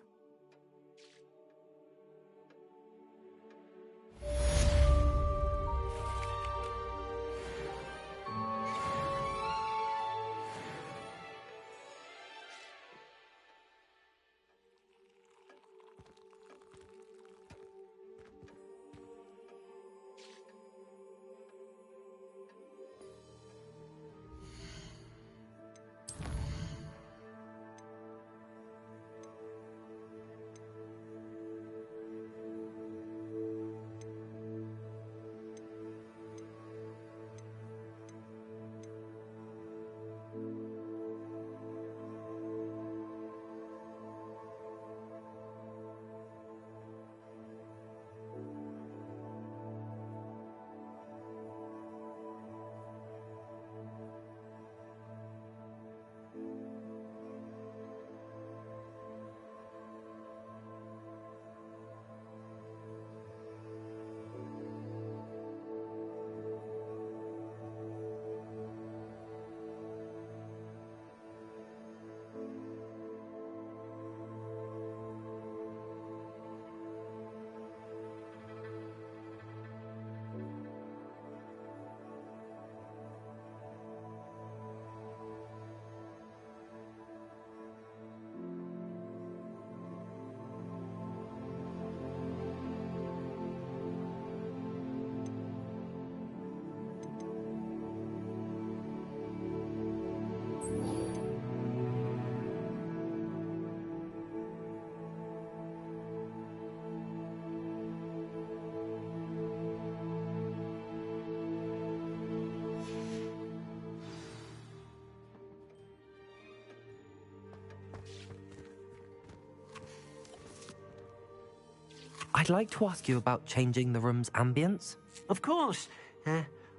I'd like to ask you about changing the room's ambience. Of course.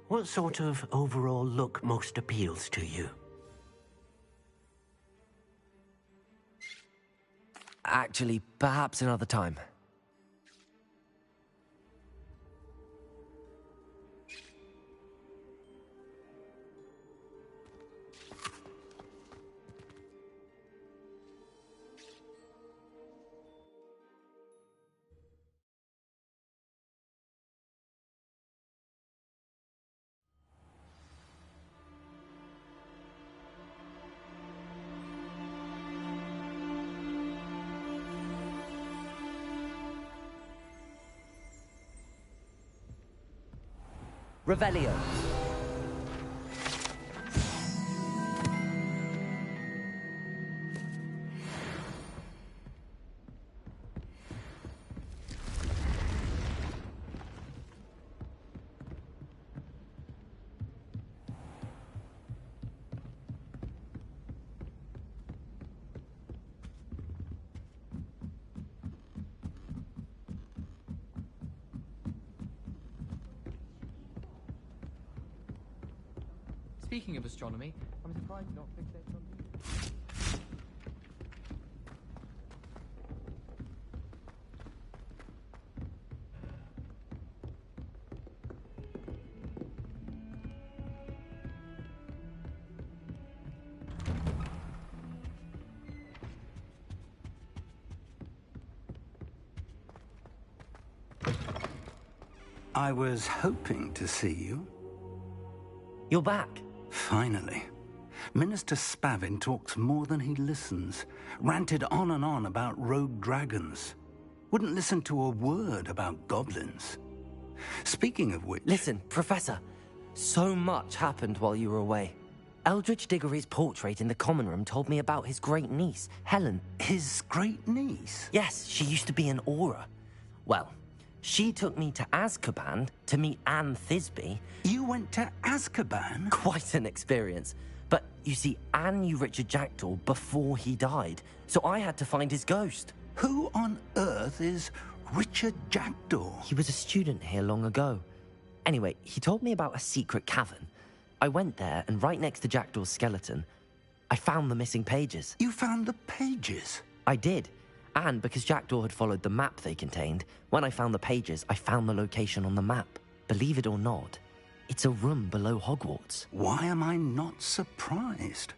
What sort of overall look most appeals to you? Actually, perhaps another time. Revelio. Speaking of astronomy, I'm surprised you're not fixated on... I was hoping to see you. You're back. Finally. Minister Spavin talks more than he listens. Ranted on and on about rogue dragons. Wouldn't listen to a word about goblins. Speaking of which... Listen, Professor. So much happened while you were away. Eldridge Diggory's portrait in the common room told me about his great niece, Helen. His great niece? Yes, she used to be an Auror. Well, she took me to Azkaban to meet Anne Thisbe. You went to Azkaban? Quite an experience. But you see, Anne knew Richard Jackdaw before he died, so I had to find his ghost. Who on earth is Richard Jackdaw. He was a student here long ago. Anyway, he told me about a secret cavern. I went there, and right next to Jackdaw's skeleton, I found the missing pages. You found the pages? I did. And because Jackdaw had followed the map they contained, when I found the pages, I found the location on the map. Believe it or not, it's a room below Hogwarts. Why am I not surprised?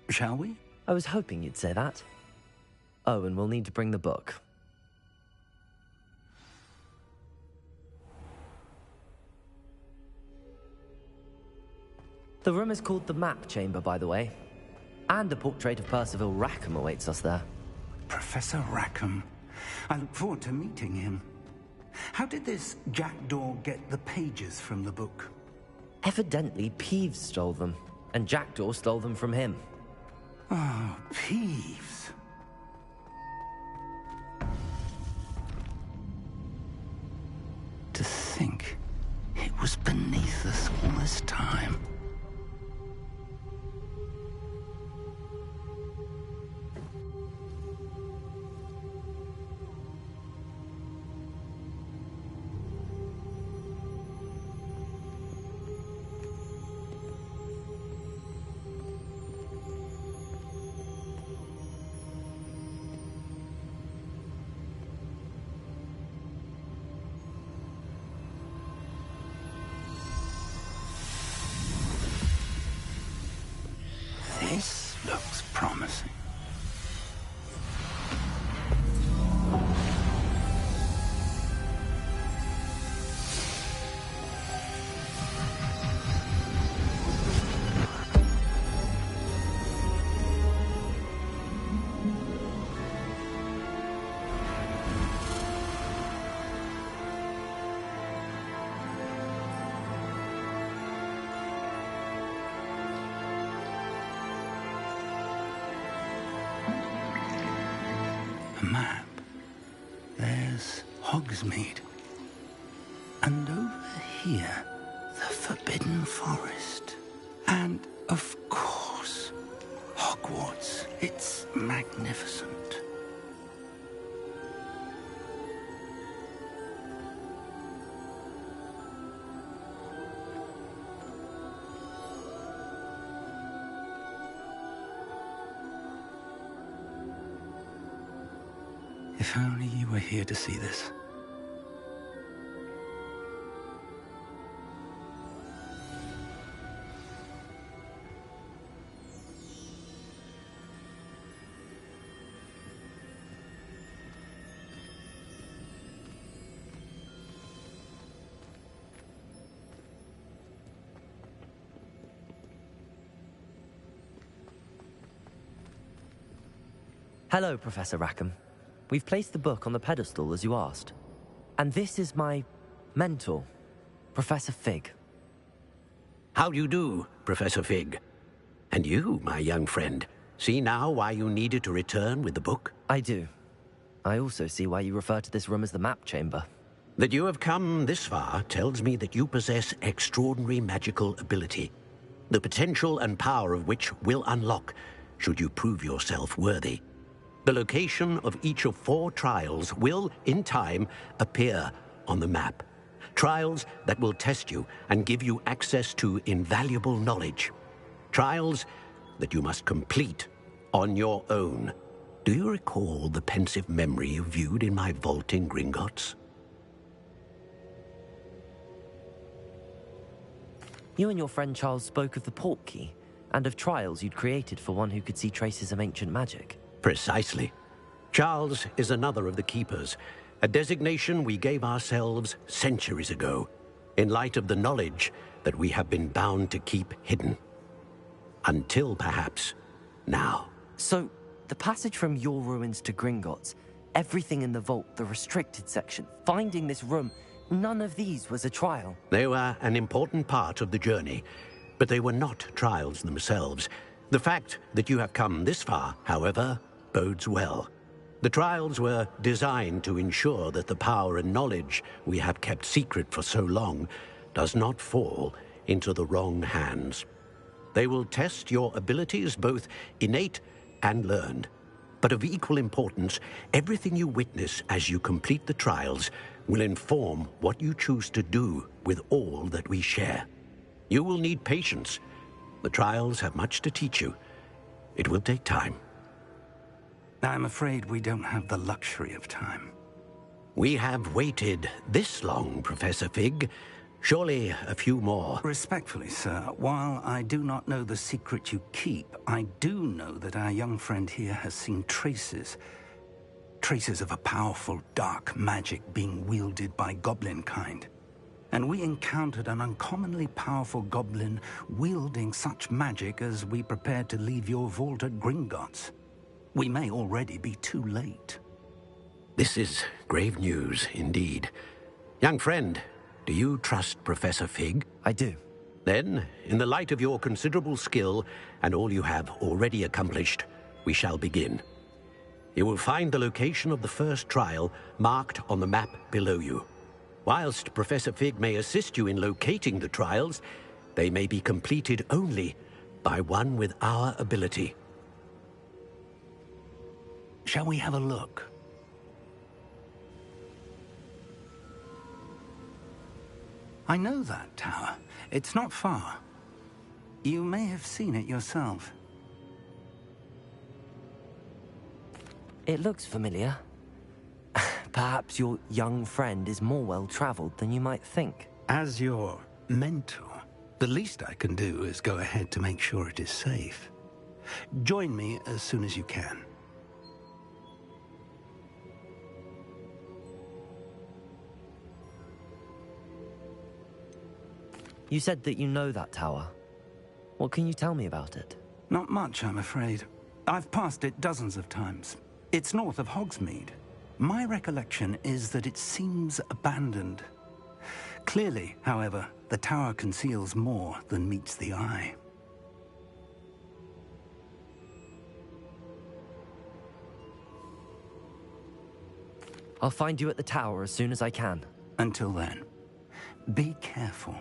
Shall we? I was hoping you'd say that. Oh, and we'll need to bring the book. The room is called the Map Chamber, by the way. And a portrait of Percival Rackham awaits us there. Professor Rackham. I look forward to meeting him. How did this Jackdaw get the pages from the book? Evidently, Peeves stole them, and Jackdaw stole them from him. Oh, Peeves. To think it was beneath us all this time. This looks promising. Map. There's Hogsmeade. And over here, the Forbidden Forest. And, of course, Hogwarts. It's magnificent. If only you were here to see this. Hello, Professor Rackham. We've placed the book on the pedestal, as you asked. And this is my mentor, Professor Fig. How do you do, Professor Fig? And you, my young friend, see now why you needed to return with the book? I do. I also see why you refer to this room as the Map Chamber. That you have come this far tells me that you possess extraordinary magical ability, the potential and power of which will unlock should you prove yourself worthy. The location of each of 4 trials will, in time, appear on the map. Trials that will test you and give you access to invaluable knowledge. Trials that you must complete on your own. Do you recall the pensive memory you viewed in my vault in Gringotts? You and your friend Charles spoke of the Portkey, and of trials you'd created for one who could see traces of ancient magic. Precisely. Charles is another of the Keepers, a designation we gave ourselves centuries ago, in light of the knowledge that we have been bound to keep hidden. Until, perhaps, now. So, the passage from your ruins to Gringotts, everything in the vault, the restricted section, finding this room, none of these was a trial. They were an important part of the journey, but they were not trials themselves. The fact that you have come this far, however, bodes well. The trials were designed to ensure that the power and knowledge we have kept secret for so long does not fall into the wrong hands. They will test your abilities, both innate and learned. But of equal importance, everything you witness as you complete the trials will inform what you choose to do with all that we share. You will need patience. The trials have much to teach you. It will take time. I'm afraid we don't have the luxury of time. We have waited this long, Professor Fig. Surely a few more. Respectfully, sir, while I do not know the secret you keep, I do know that our young friend here has seen traces of a powerful dark magic being wielded by goblin kind. And we encountered an uncommonly powerful goblin wielding such magic as we prepared to leave your vault at Gringotts. We may already be too late. This is grave news indeed. Young friend, do you trust Professor Fig? I do. Then, in the light of your considerable skill and all you have already accomplished, we shall begin. You will find the location of the first trial marked on the map below you. Whilst Professor Fig may assist you in locating the trials, they may be completed only by one with our ability. Shall we have a look? I know that tower. It's not far. You may have seen it yourself. It looks familiar. Perhaps your young friend is more well-traveled than you might think. As your mentor, the least I can do is go ahead to make sure it is safe. Join me as soon as you can. You said that you know that tower. What can you tell me about it? Not much, I'm afraid. I've passed it dozens of times. It's north of Hogsmeade. My recollection is that it seems abandoned. Clearly, however, the tower conceals more than meets the eye. I'll find you at the tower as soon as I can. Until then, be careful.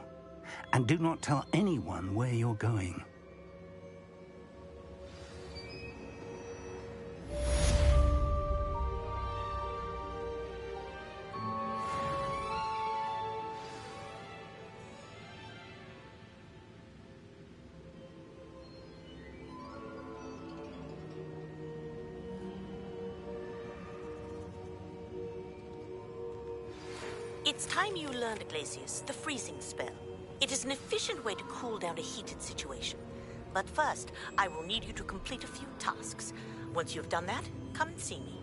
And do not tell anyone where you're going. It's time you learned, Glacius, the freezing spell. It is an efficient way to cool down a heated situation. But first, I will need you to complete a few tasks. Once you've done that, come and see me.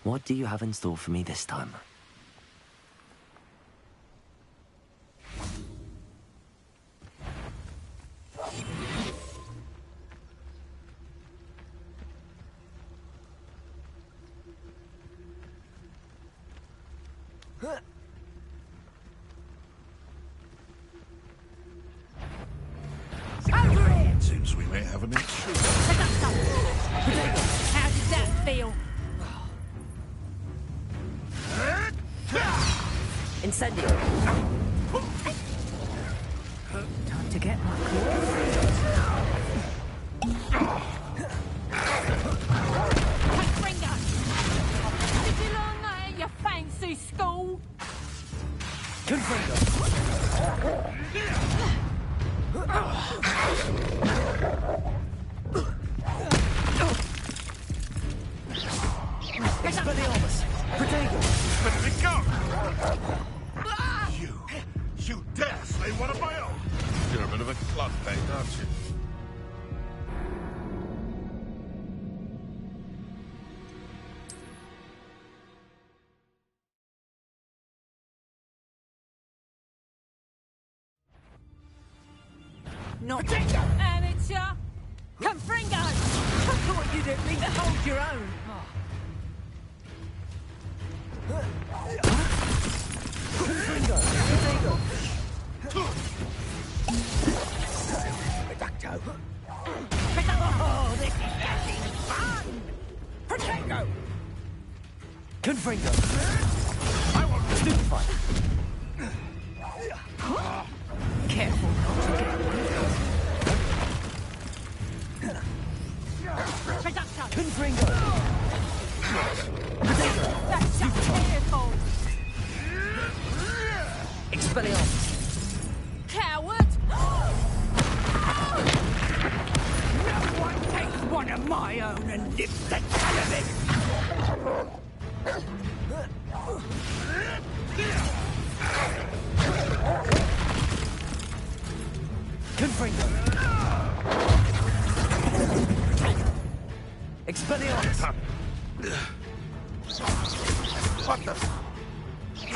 What do you have in store for me this time? Over here! Seems we may have an intruder. How did that feel? Incendio! Time to get my Finger! Did you learn that at your fancy school? Expelliarmus! Protego! Let it go! You dare slay one of my own! You're a bit of a clodpate, aren't you? Not amateur! Confringo! I thought you'd at least hold your own. Confringo! Protego! Oh, this is getting fun! Protego! Confringo! I want to stupefy! Careful not to get Confringo! That's just careful! Expelliarmus! Coward! No one takes one of my own and lives the tell of it! Confringo! Expelliarmus! What the?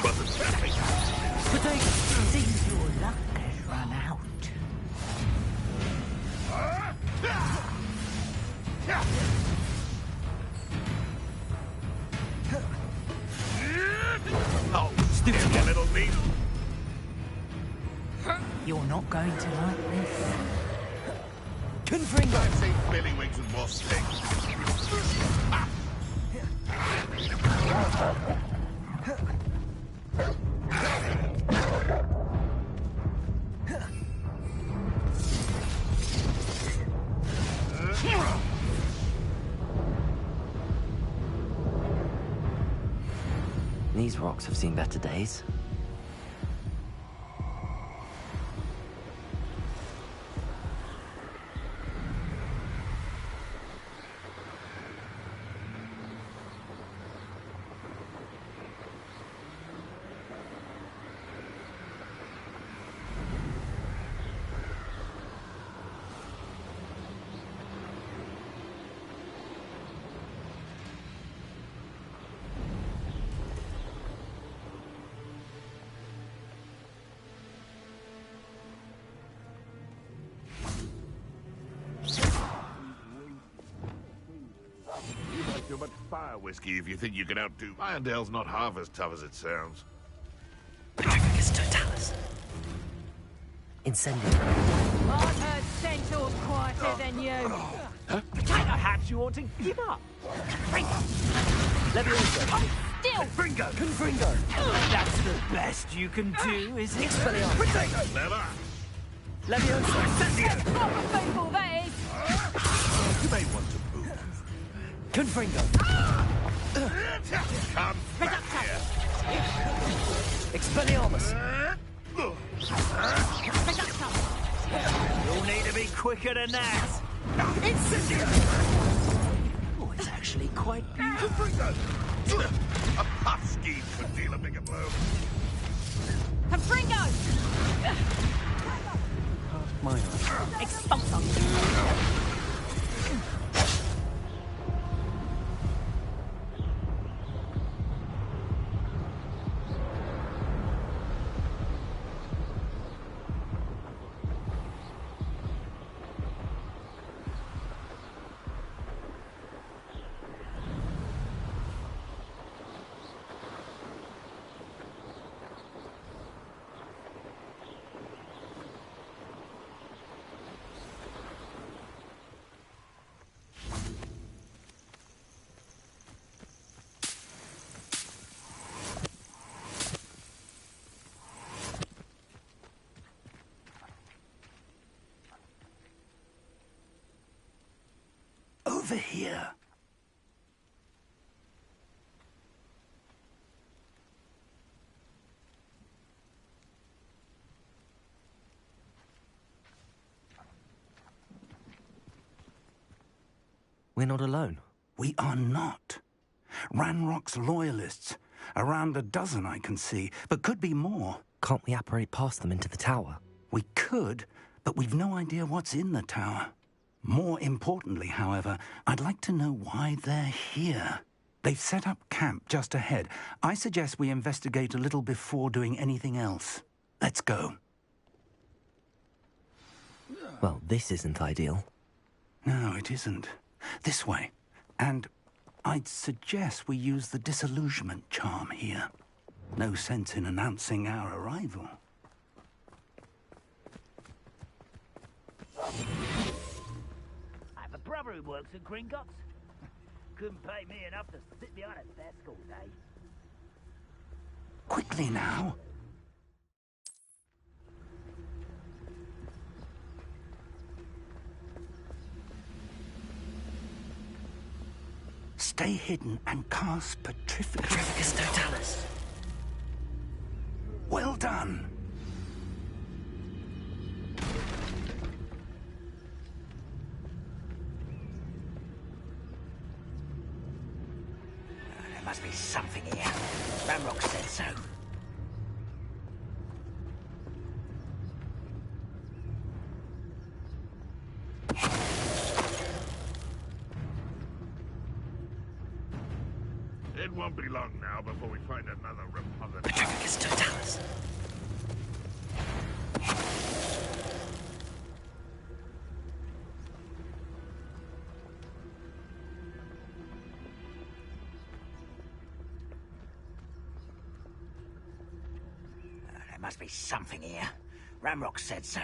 Wasn't happening. Protego! Seems your luck has run out. Oh, stupid little needle. You're not going to like this. Confringo! I'd say Billywigs with more sting. These rocks have seen better days. Too much fire whiskey if you think you can outdo. Irondale's not half as tough as it sounds. Protectus totalis. Incendio. I've heard centaurs quieter than you. Perhaps you ought to give up. Leviosa. Still! Confringo! Confringo! That's the best you can do, is it? Expelliarmus! Protego! Never! Leviosa! Incendio! Proper people, that is! You may want to move. Confringo! Come back here! Expelliarmus! You'll need to be quicker than that! Incendio! Oh, it's actually quite beautiful. A husky could deal a bigger blow. Confringo! My eye. Expulsum! over here. We're not alone. We are not. Ranrock's loyalists. Around a dozen I can see, but could be more. Can't we apparate past them into the tower? We could, but we've no idea what's in the tower. More importantly, however, I'd like to know why they're here. They've set up camp just ahead. I suggest we investigate a little before doing anything else. Let's go. Well, this isn't ideal. No, it isn't. This way. And I'd suggest we use the disillusionment charm here. No sense in announcing our arrival. I have a brother who works at Gringotts. Couldn't pay me enough to sit behind a desk all day. Quickly now. Stay hidden and cast Petrificus Totalis. Well done. There must be something here. Ramrock said so. It won't be long now before we find another repository. Petrificus Totalis. There must be something here. Ramrock said so.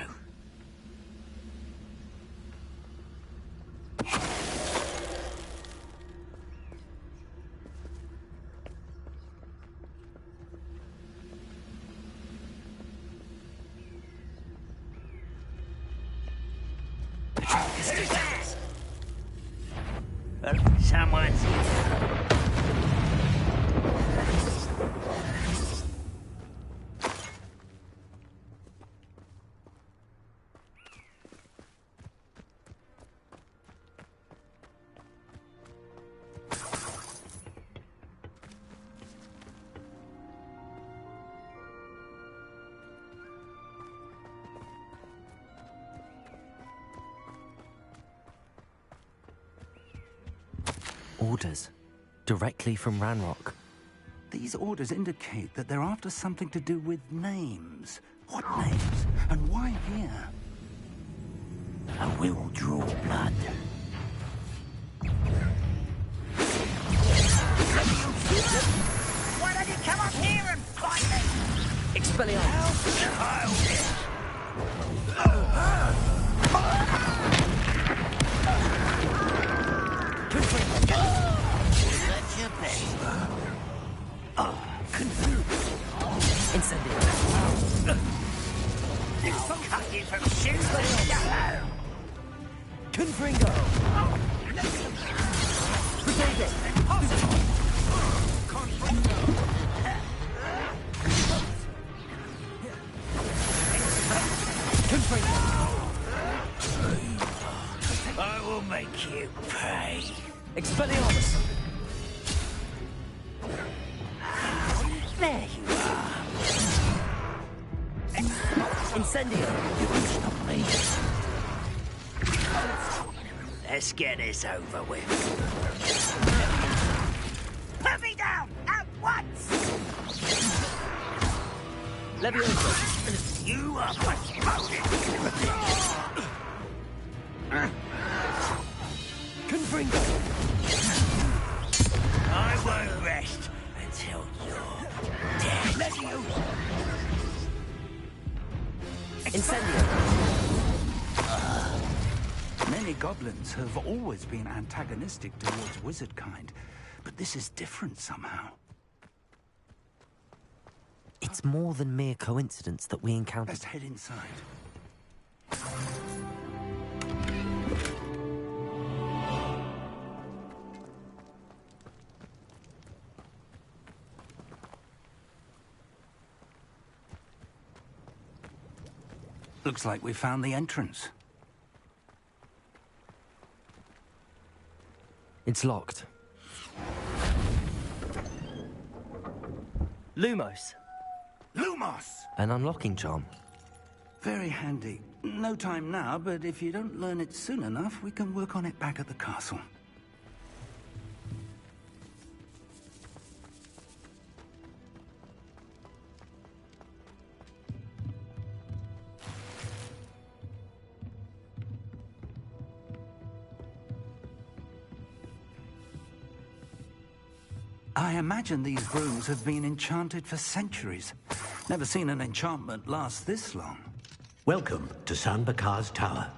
Someone's here. Orders. Directly from Ranrock. These orders indicate that they're after something to do with names. What names? And why here? I will draw blood. Why don't you come up here and fight me? Expelliarmus! That's your best. Incendio. I'll cut you from shoes. Confringo! I will make you pay. Expelliarmus! There you are. Incendio! You won't stop me. Let's get this over with. Put me down at once! Leviosa! You are promoted! Confringo! I won't rest until you're dead. Leviosa! Incendio! Many goblins have always been antagonistic towards wizard kind, but this is different somehow. It's more than mere coincidence that we encountered... Let's head inside. Looks like we found the entrance. It's locked. Lumos. Lumos! An unlocking charm. Very handy. No time now, but if you don't learn it soon enough, we can work on it back at the castle. I imagine these rooms have been enchanted for centuries. Never seen an enchantment last this long. Welcome to San Bakar's Tower.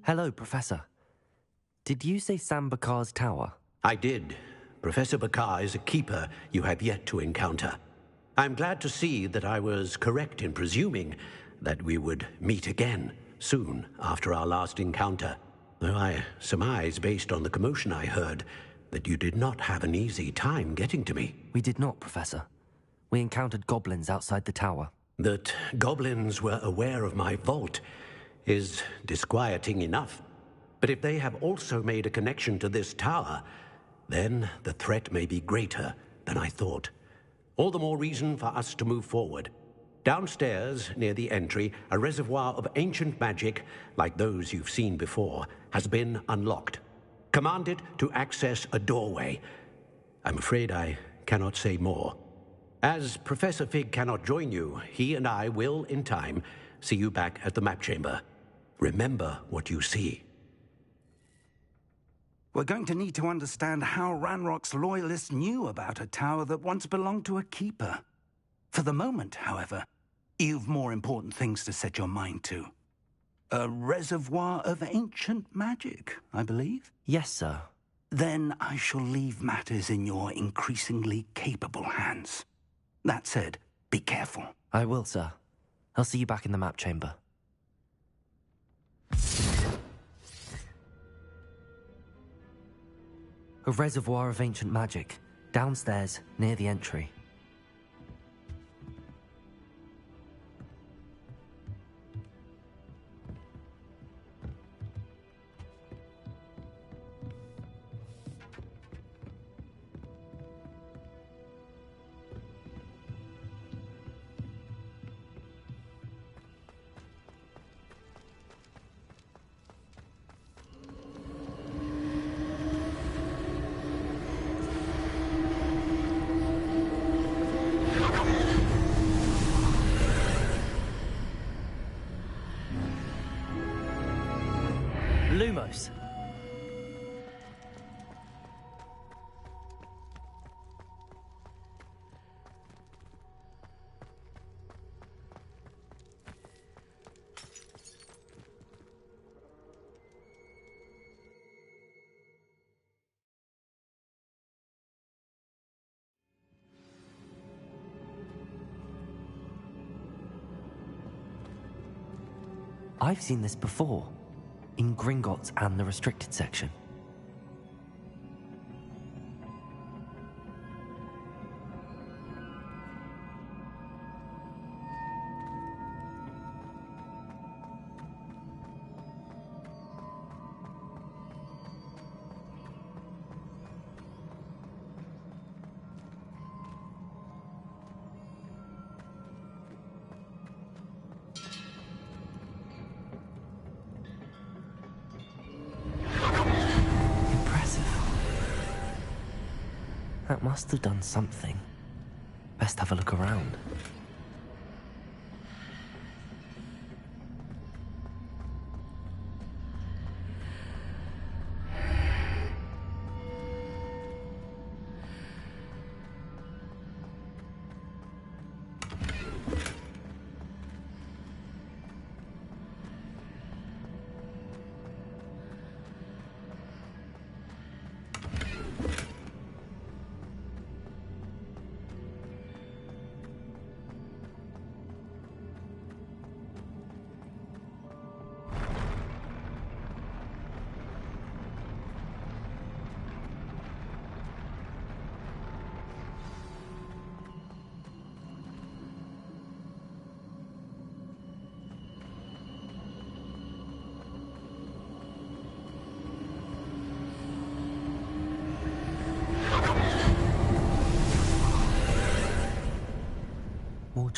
Hello, Professor. Did you say San Bakar's Tower? I did. Professor Bakar is a keeper you have yet to encounter. I'm glad to see that I was correct in presuming that we would meet again soon after our last encounter. Though I surmise, based on the commotion I heard, that you did not have an easy time getting to me. We did not, Professor. We encountered goblins outside the tower. That goblins were aware of my vault is disquieting enough. But if they have also made a connection to this tower, then the threat may be greater than I thought. All the more reason for us to move forward. Downstairs, near the entry, a reservoir of ancient magic, like those you've seen before, has been unlocked. Command it to access a doorway. I'm afraid I cannot say more. As Professor Fig cannot join you, he and I will, in time, see you back at the map chamber. Remember what you see. We're going to need to understand how Ranrock's loyalists knew about a tower that once belonged to a keeper. For the moment, however, you've more important things to set your mind to. A reservoir of ancient magic, I believe? Yes, sir. Then I shall leave matters in your increasingly capable hands. That said, be careful. I will, sir. I'll see you back in the map chamber. A reservoir of ancient magic, downstairs, near the entry. Lumos. I've seen this before. In Gringotts and the restricted section. That must have done something. Best have a look around.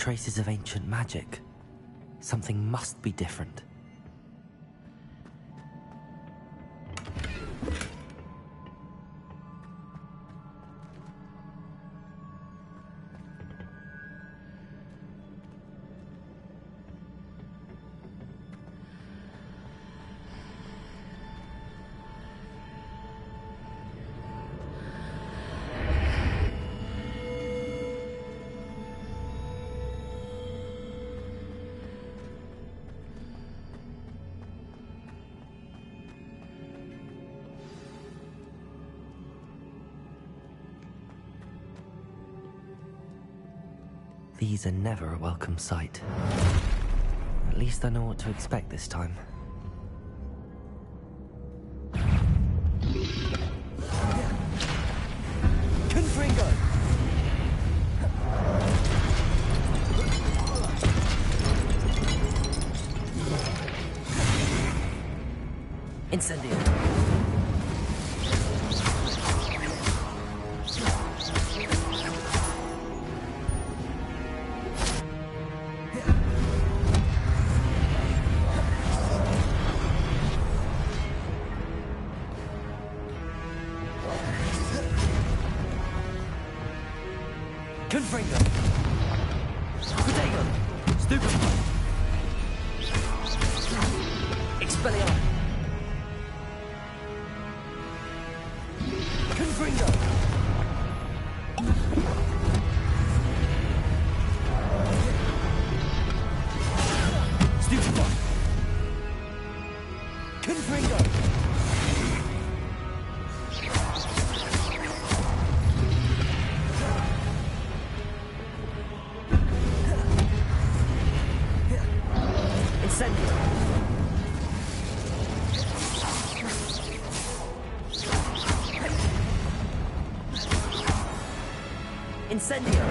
traces of ancient magic. Something must be different. These are never a welcome sight. At least I know what to expect this time. Confringo! Incendio! Confringo! Protego! Stupefy! Expelliarmus! Confringo! Stupefy! Confringo! Incendio!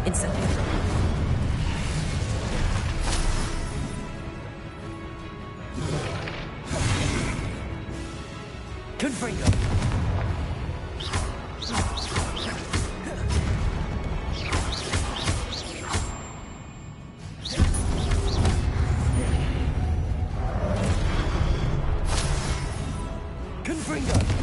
Incendio! Confringo! Confringo!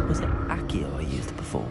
Was it Accio I used before?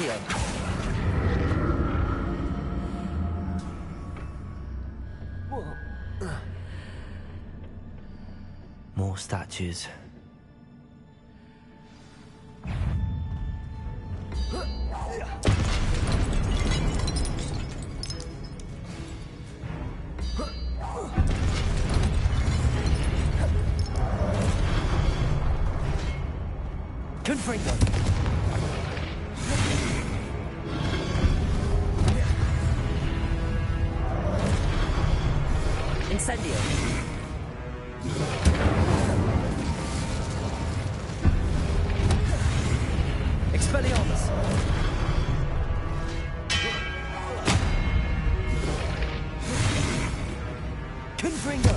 Accio. More statues. Confringo. Incendio. Expelliarmus. Confringo.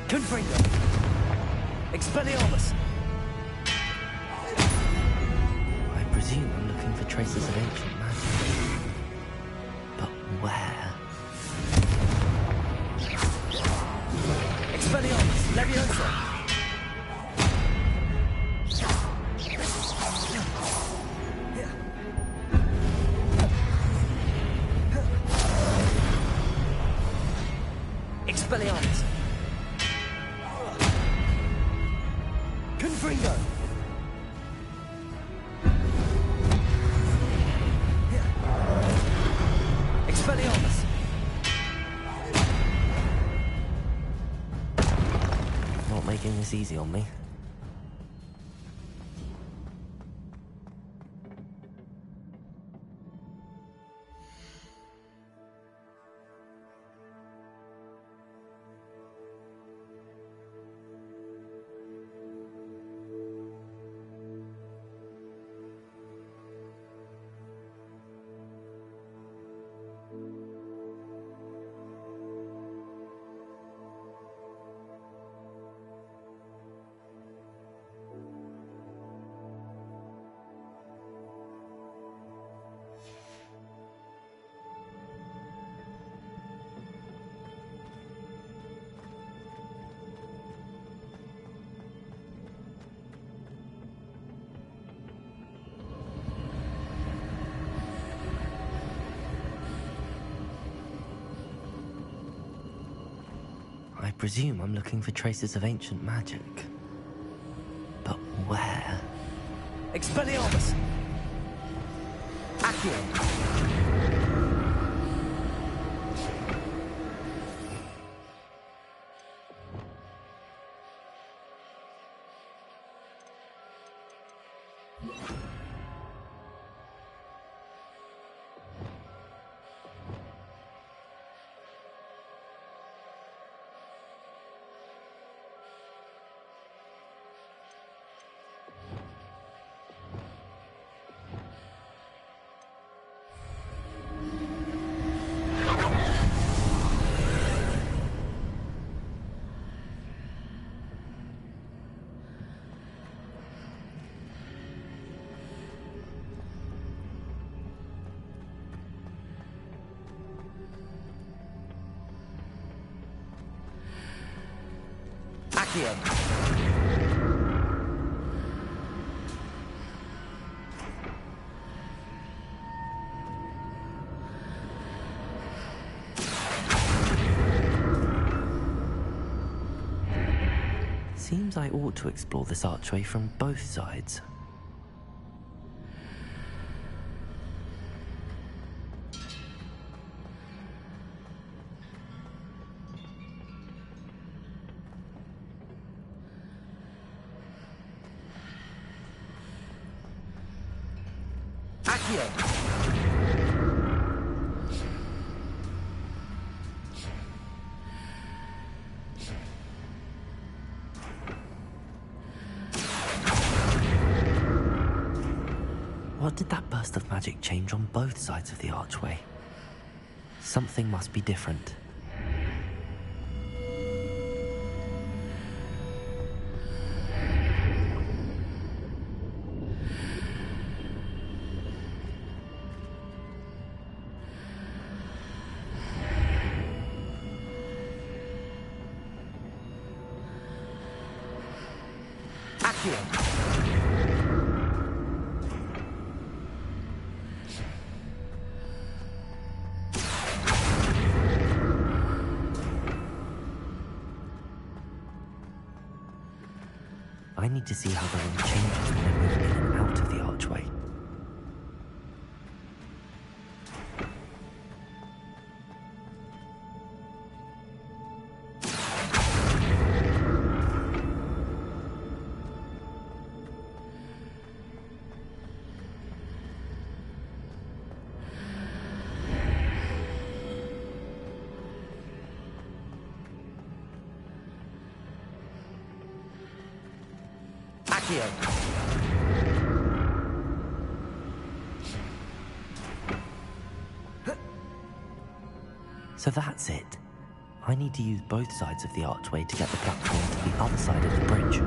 Confringo. Expelliarmus. I presume I'm looking for traces of ancient magic. But where? Expelliarmus. Leviosa. Expelliarmus. Confringo. Expelliarmus. Not making this easy on me. I presume I'm looking for traces of ancient magic. But where? Expelliarmus. Accio. Accio. Seems I ought to explore this archway from both sides. What did that burst of magic change on both sides of the archway? Something must be different. I need to see how the room changes when I move in and out of the archway. So that's it. I need to use both sides of the archway to get the platform to the other side of the bridge.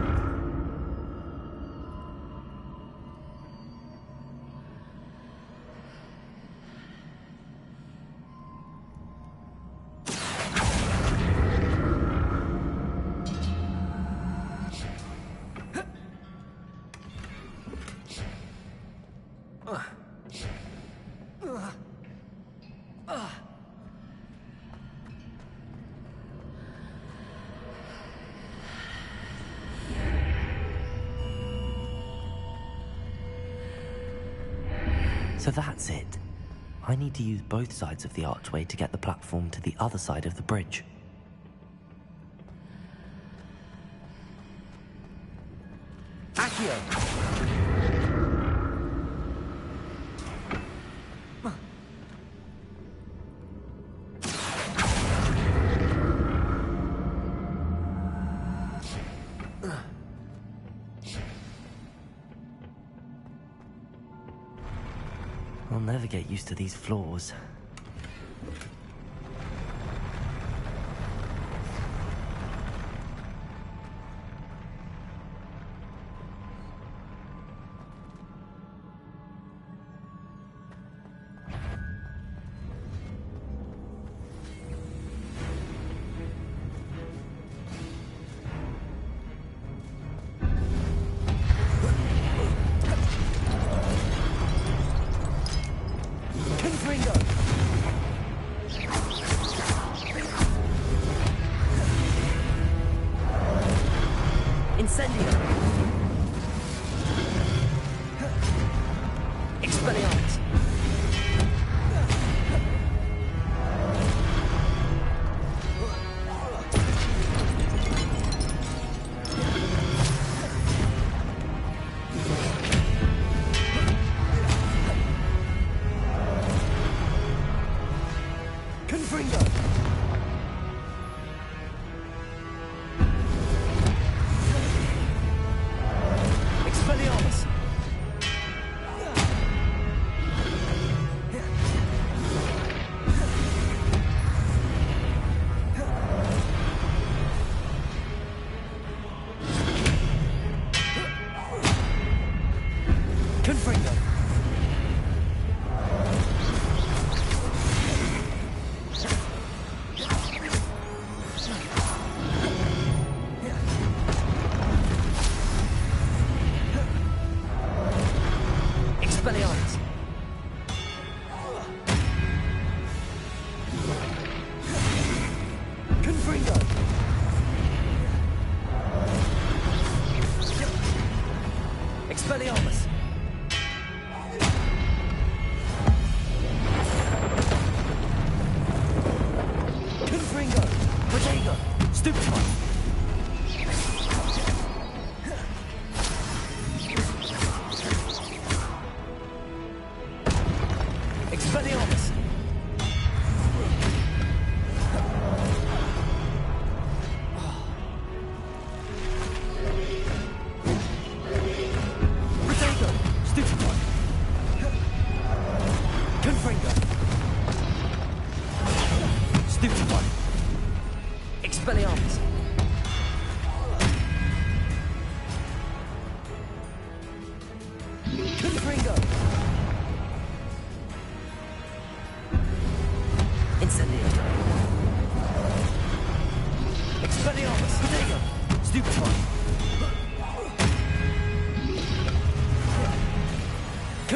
So that's it. I need to use both sides of the archway to get the platform to the other side of the bridge. I'll never get used to these floors.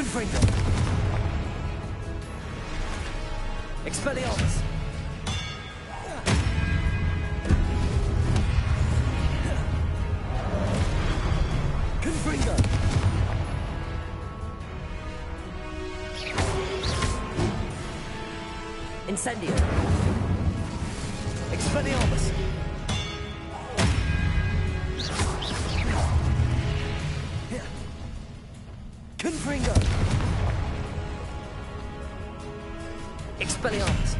Confringo. Expelliarmus. Confringo. Incendio. Expelliarmus. Confringo. Expelliarmus.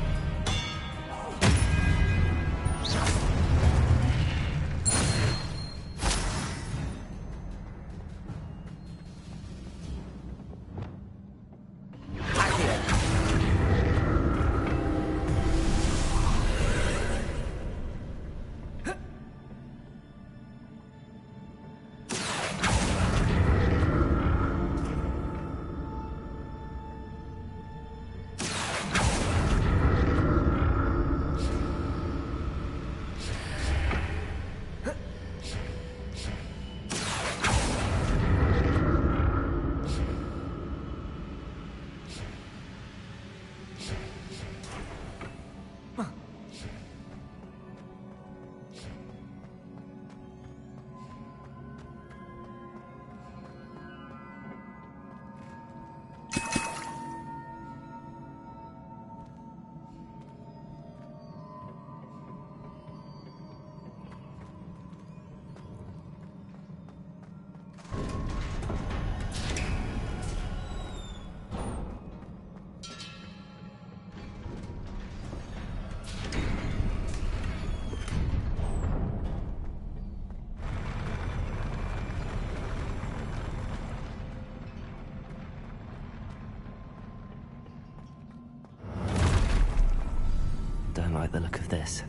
Don't like the look of this.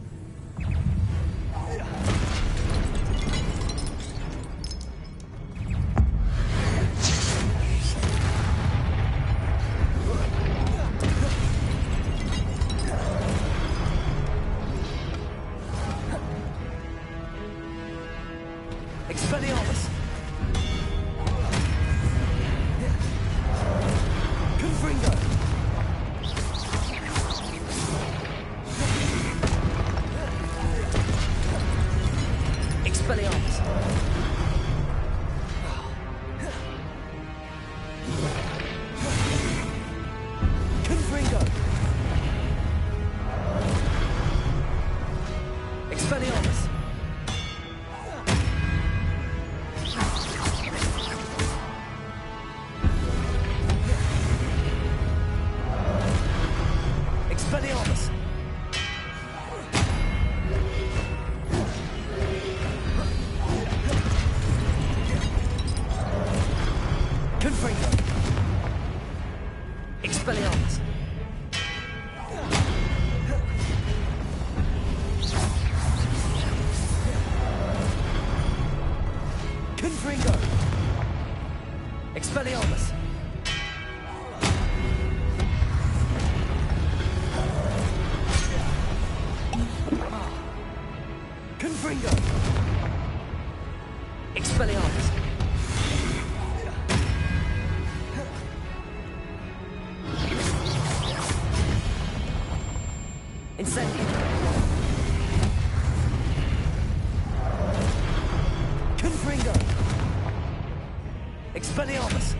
Expelliarmus. Confringo. Expelliarmus. Confringo. Expelliarmus. Expelliarmus. Confringo. Expelliarmus. Confringo. Expelliarmus. Confringo. Expelliarmus. Incendio. Confringo. Expelliarmus.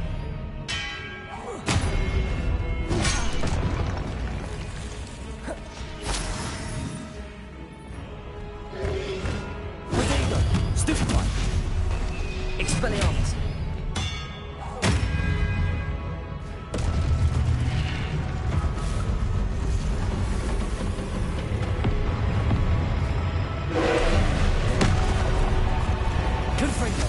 Protego. Stupefy. Expelliarmus. Confringo.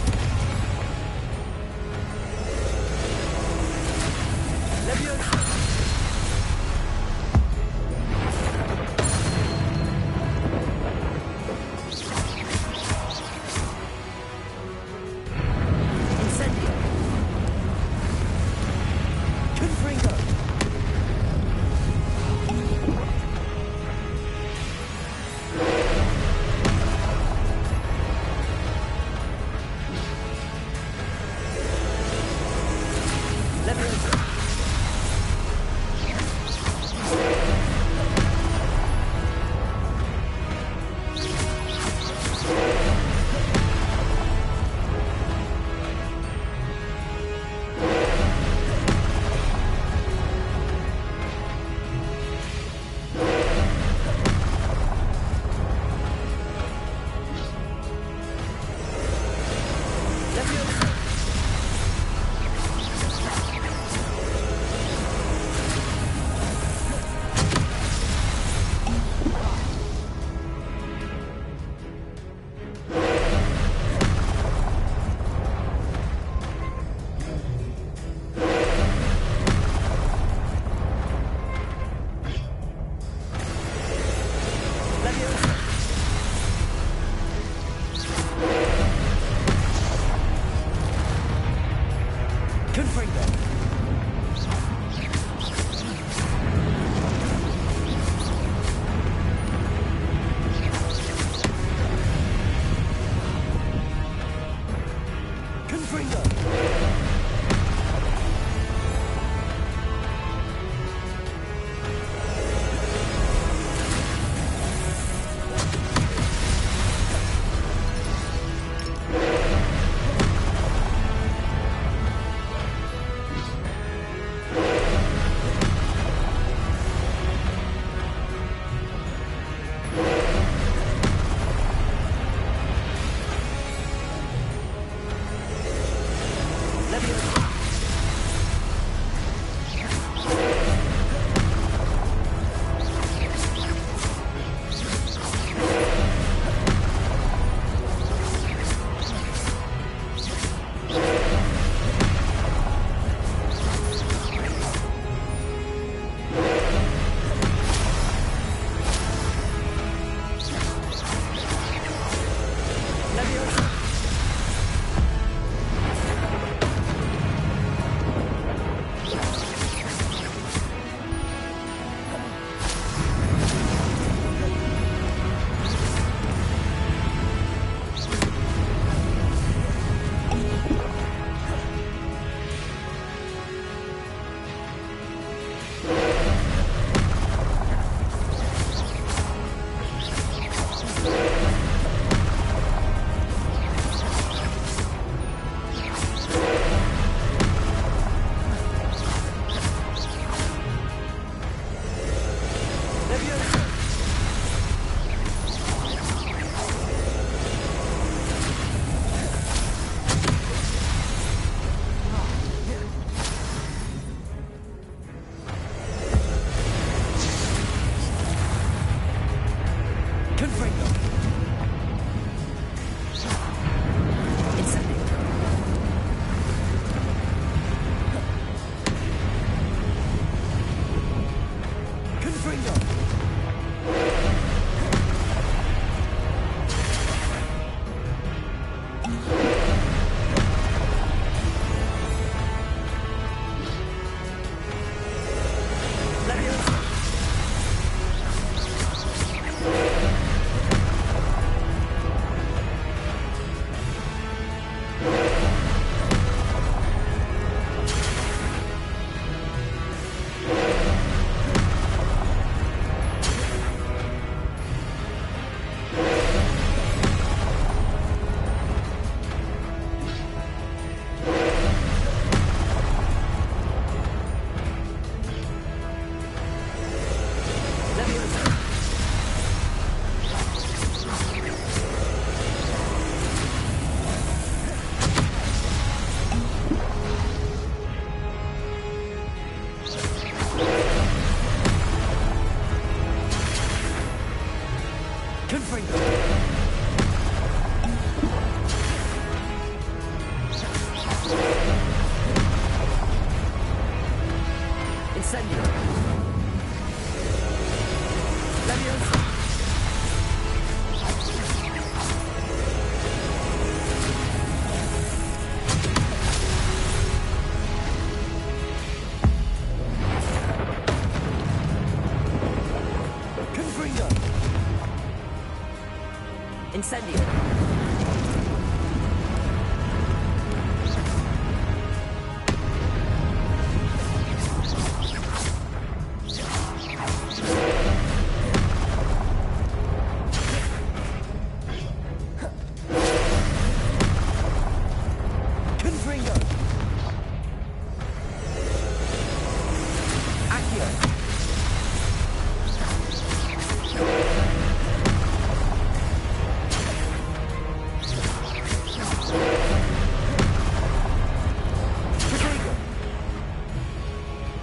Incendio.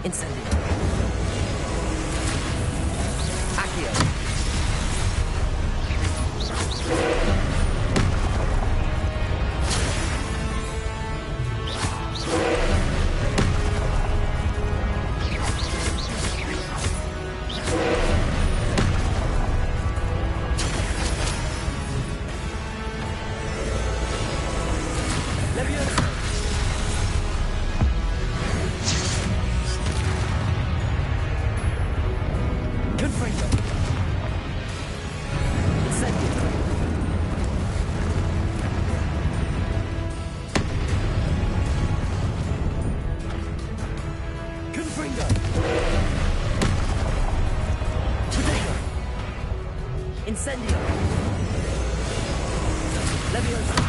Incendio. Accio. Incendio! Leviosa!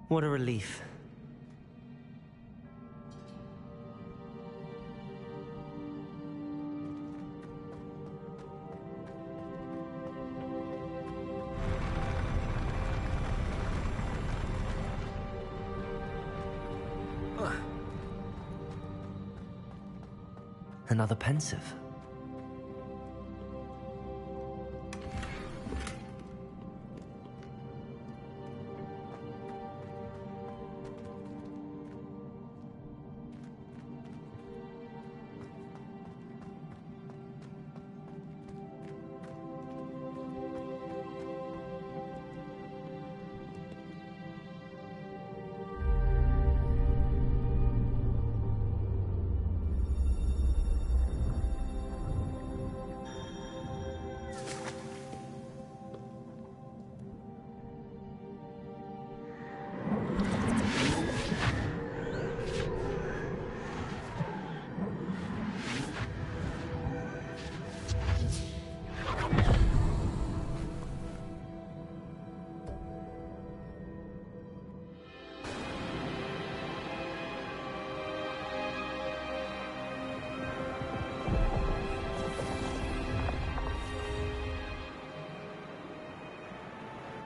What a relief. Another pensive.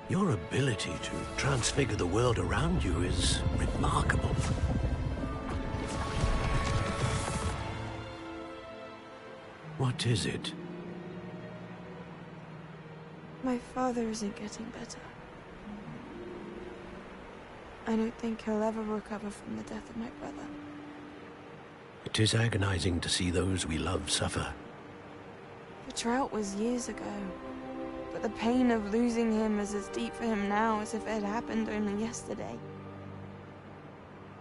Your ability to transfigure the world around you is remarkable. What is it? My father isn't getting better. I don't think he'll ever recover from the death of my brother. It is agonizing to see those we love suffer. The drought was years ago. But the pain of losing him is as deep for him now as if it had happened only yesterday.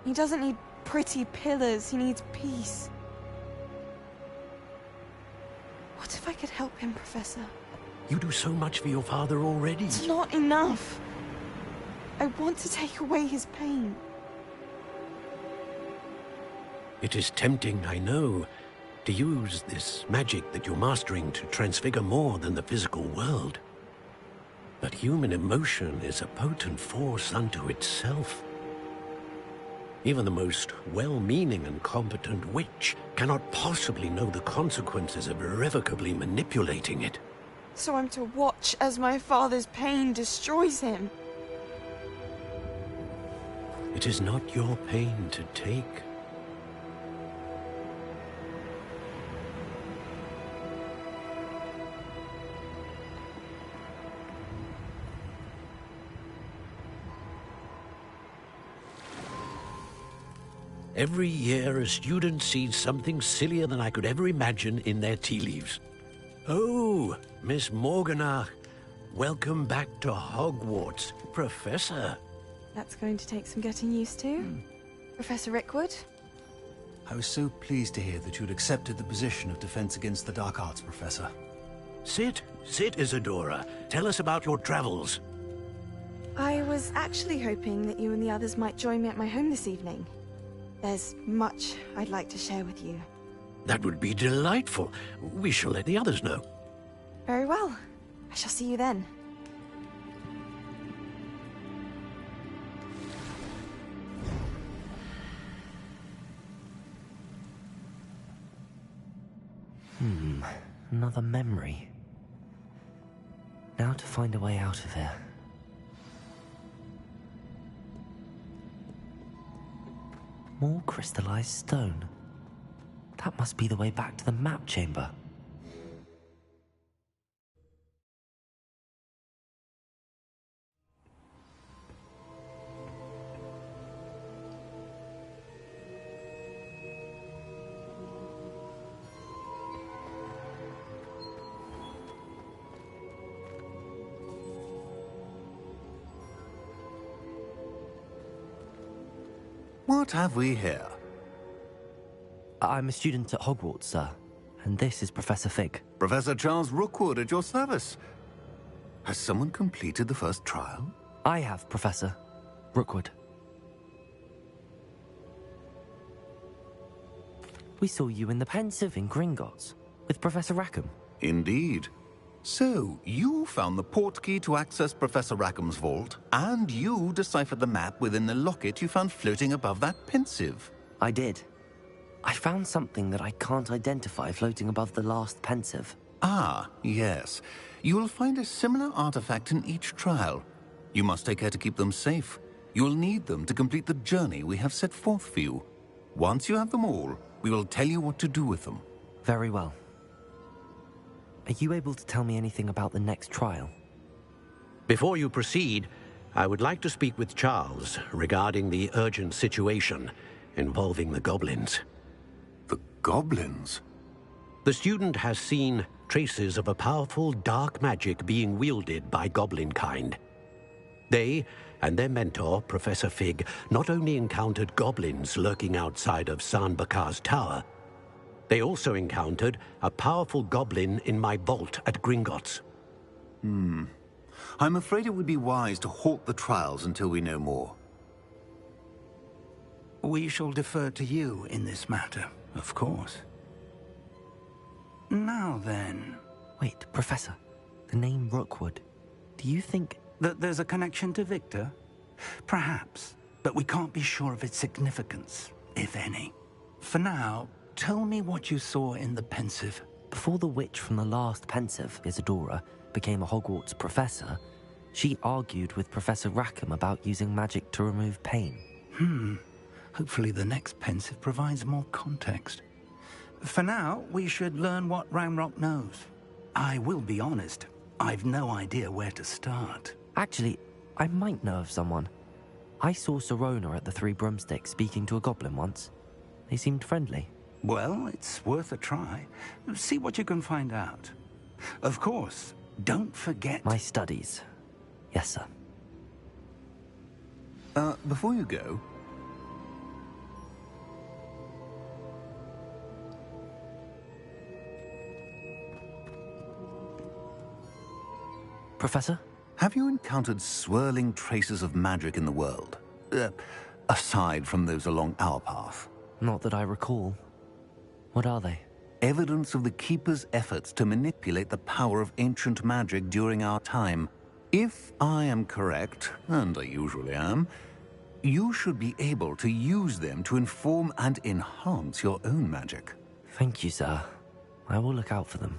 He doesn't need pretty pillars, he needs peace. What if I could help him, Professor? You do so much for your father already. It's not enough. I want to take away his pain. It is tempting, I know, to use this magic that you're mastering to transfigure more than the physical world. But human emotion is a potent force unto itself. Even the most well-meaning and competent witch cannot possibly know the consequences of irrevocably manipulating it. So I'm to watch as my father's pain destroys him. It is not your pain to take. Every year, a student sees something sillier than I could ever imagine in their tea leaves. Oh, Miss Morganach, welcome back to Hogwarts, Professor. That's going to take some getting used to. Professor Rickwood? I was so pleased to hear that you'd accepted the position of Defense Against the Dark Arts, Professor. Sit, Isadora. Tell us about your travels. I was actually hoping that you and the others might join me at my home this evening. There's much I'd like to share with you. That would be delightful. We shall let the others know. Very well. I shall see you then. Another memory. Now to find a way out of here. More crystallized stone. That must be the way back to the map chamber. What have we here? I'm a student at Hogwarts, sir, and this is Professor Fig. Professor Charles Rookwood at your service. Has someone completed the first trial? I have, Professor Rookwood. We saw you in the Pensive in Gringotts with Professor Rackham. Indeed. So, you found the portkey to access Professor Rackham's vault, and you deciphered the map within the locket you found floating above that Pensive. I did. I found something that I can't identify floating above the last Pensive. Ah, yes. You will find a similar artifact in each trial. You must take care to keep them safe. You will need them to complete the journey we have set forth for you. Once you have them all, we will tell you what to do with them. Very well. Are you able to tell me anything about the next trial? Before you proceed, I would like to speak with Charles regarding the urgent situation involving the goblins. The goblins? The student has seen traces of a powerful dark magic being wielded by goblin kind. They and their mentor, Professor Fig, not only encountered goblins lurking outside of San Bakar's tower, they also encountered a powerful goblin in my vault at Gringotts. I'm afraid it would be wise to halt the trials until we know more. We shall defer to you in this matter, of course. Now then... Wait, Professor. The name Rookwood. Do you think... that there's a connection to Victor? Perhaps, but we can't be sure of its significance, if any. For now, tell me what you saw in the Pensive. Before the witch from the last Pensive, Isadora, became a Hogwarts professor, she argued with Professor Rackham about using magic to remove pain. Hopefully the next Pensive provides more context. For now, we should learn what Ranrock knows. I will be honest, I've no idea where to start. Actually, I might know of someone. I saw Serona at the Three Broomsticks speaking to a goblin once. They seemed friendly. Well, it's worth a try. See what you can find out. Of course, don't forget... My studies. Yes, sir. Before you go... Professor? Have you encountered swirling traces of magic in the world? Aside from those along our path? Not that I recall. What are they? Evidence of the Keeper's efforts to manipulate the power of ancient magic during our time. If I am correct, and I usually am, you should be able to use them to inform and enhance your own magic. Thank you, sir. I will look out for them.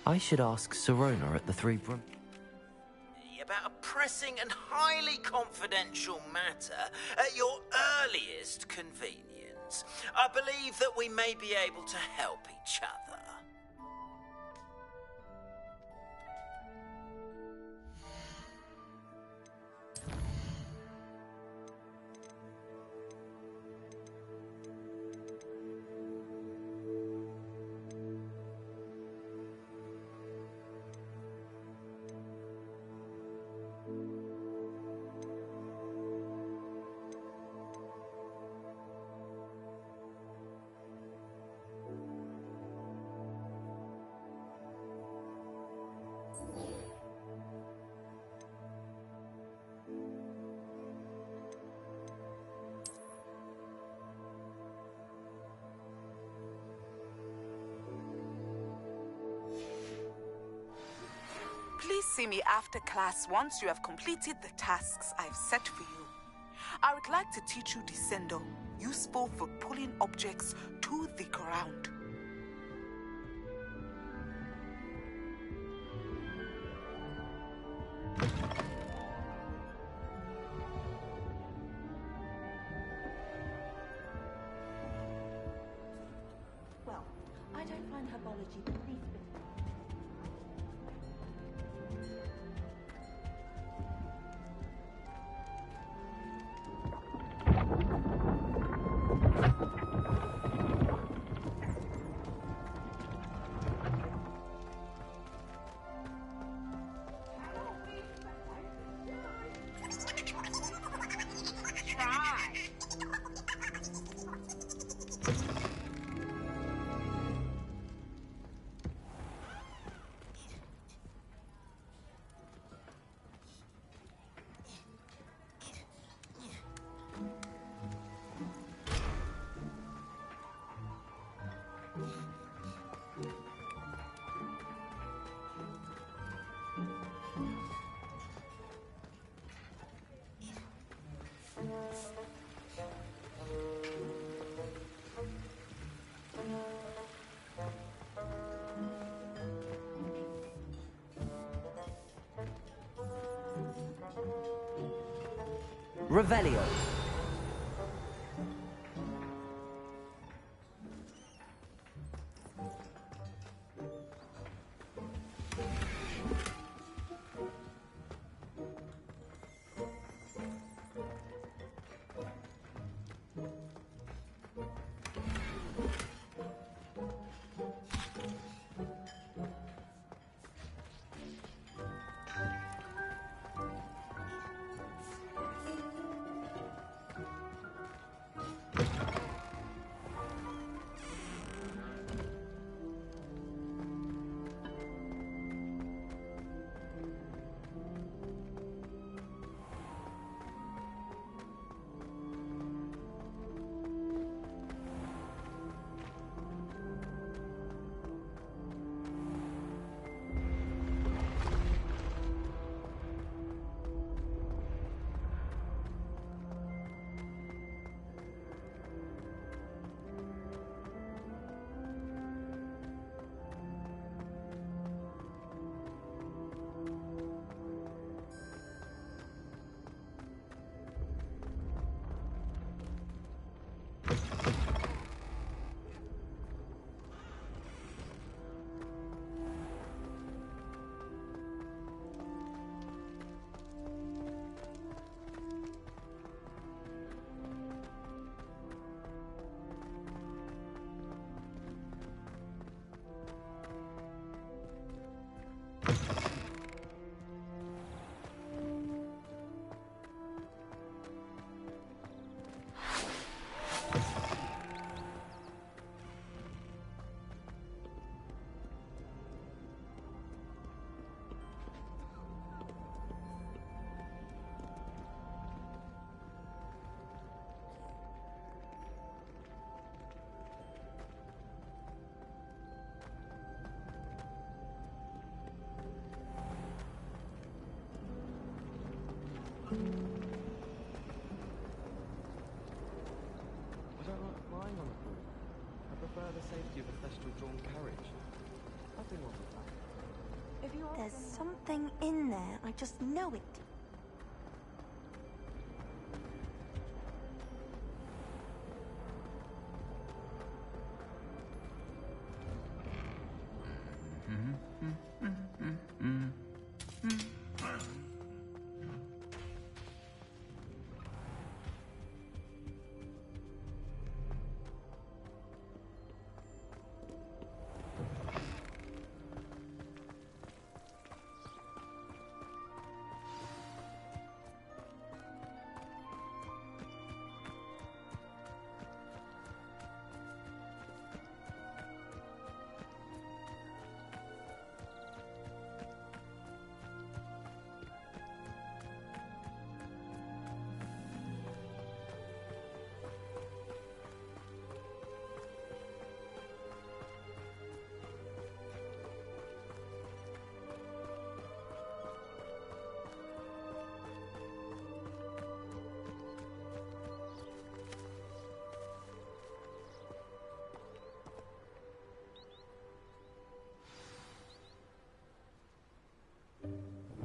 I should ask Sirona at the Three Brum. About a pressing and highly confidential matter at your earliest convenience. I believe that we may be able to help each other. Please see me after class once you have completed the tasks I've set for you. I would like to teach you Descendo, useful for pulling objects to the ground. Well, I don't find herbology the least bit. Revelio. I don't like flying on a broom. I prefer the safety of a festival-drawn carriage. Nothing wrong with that. There's something in there. I just know it.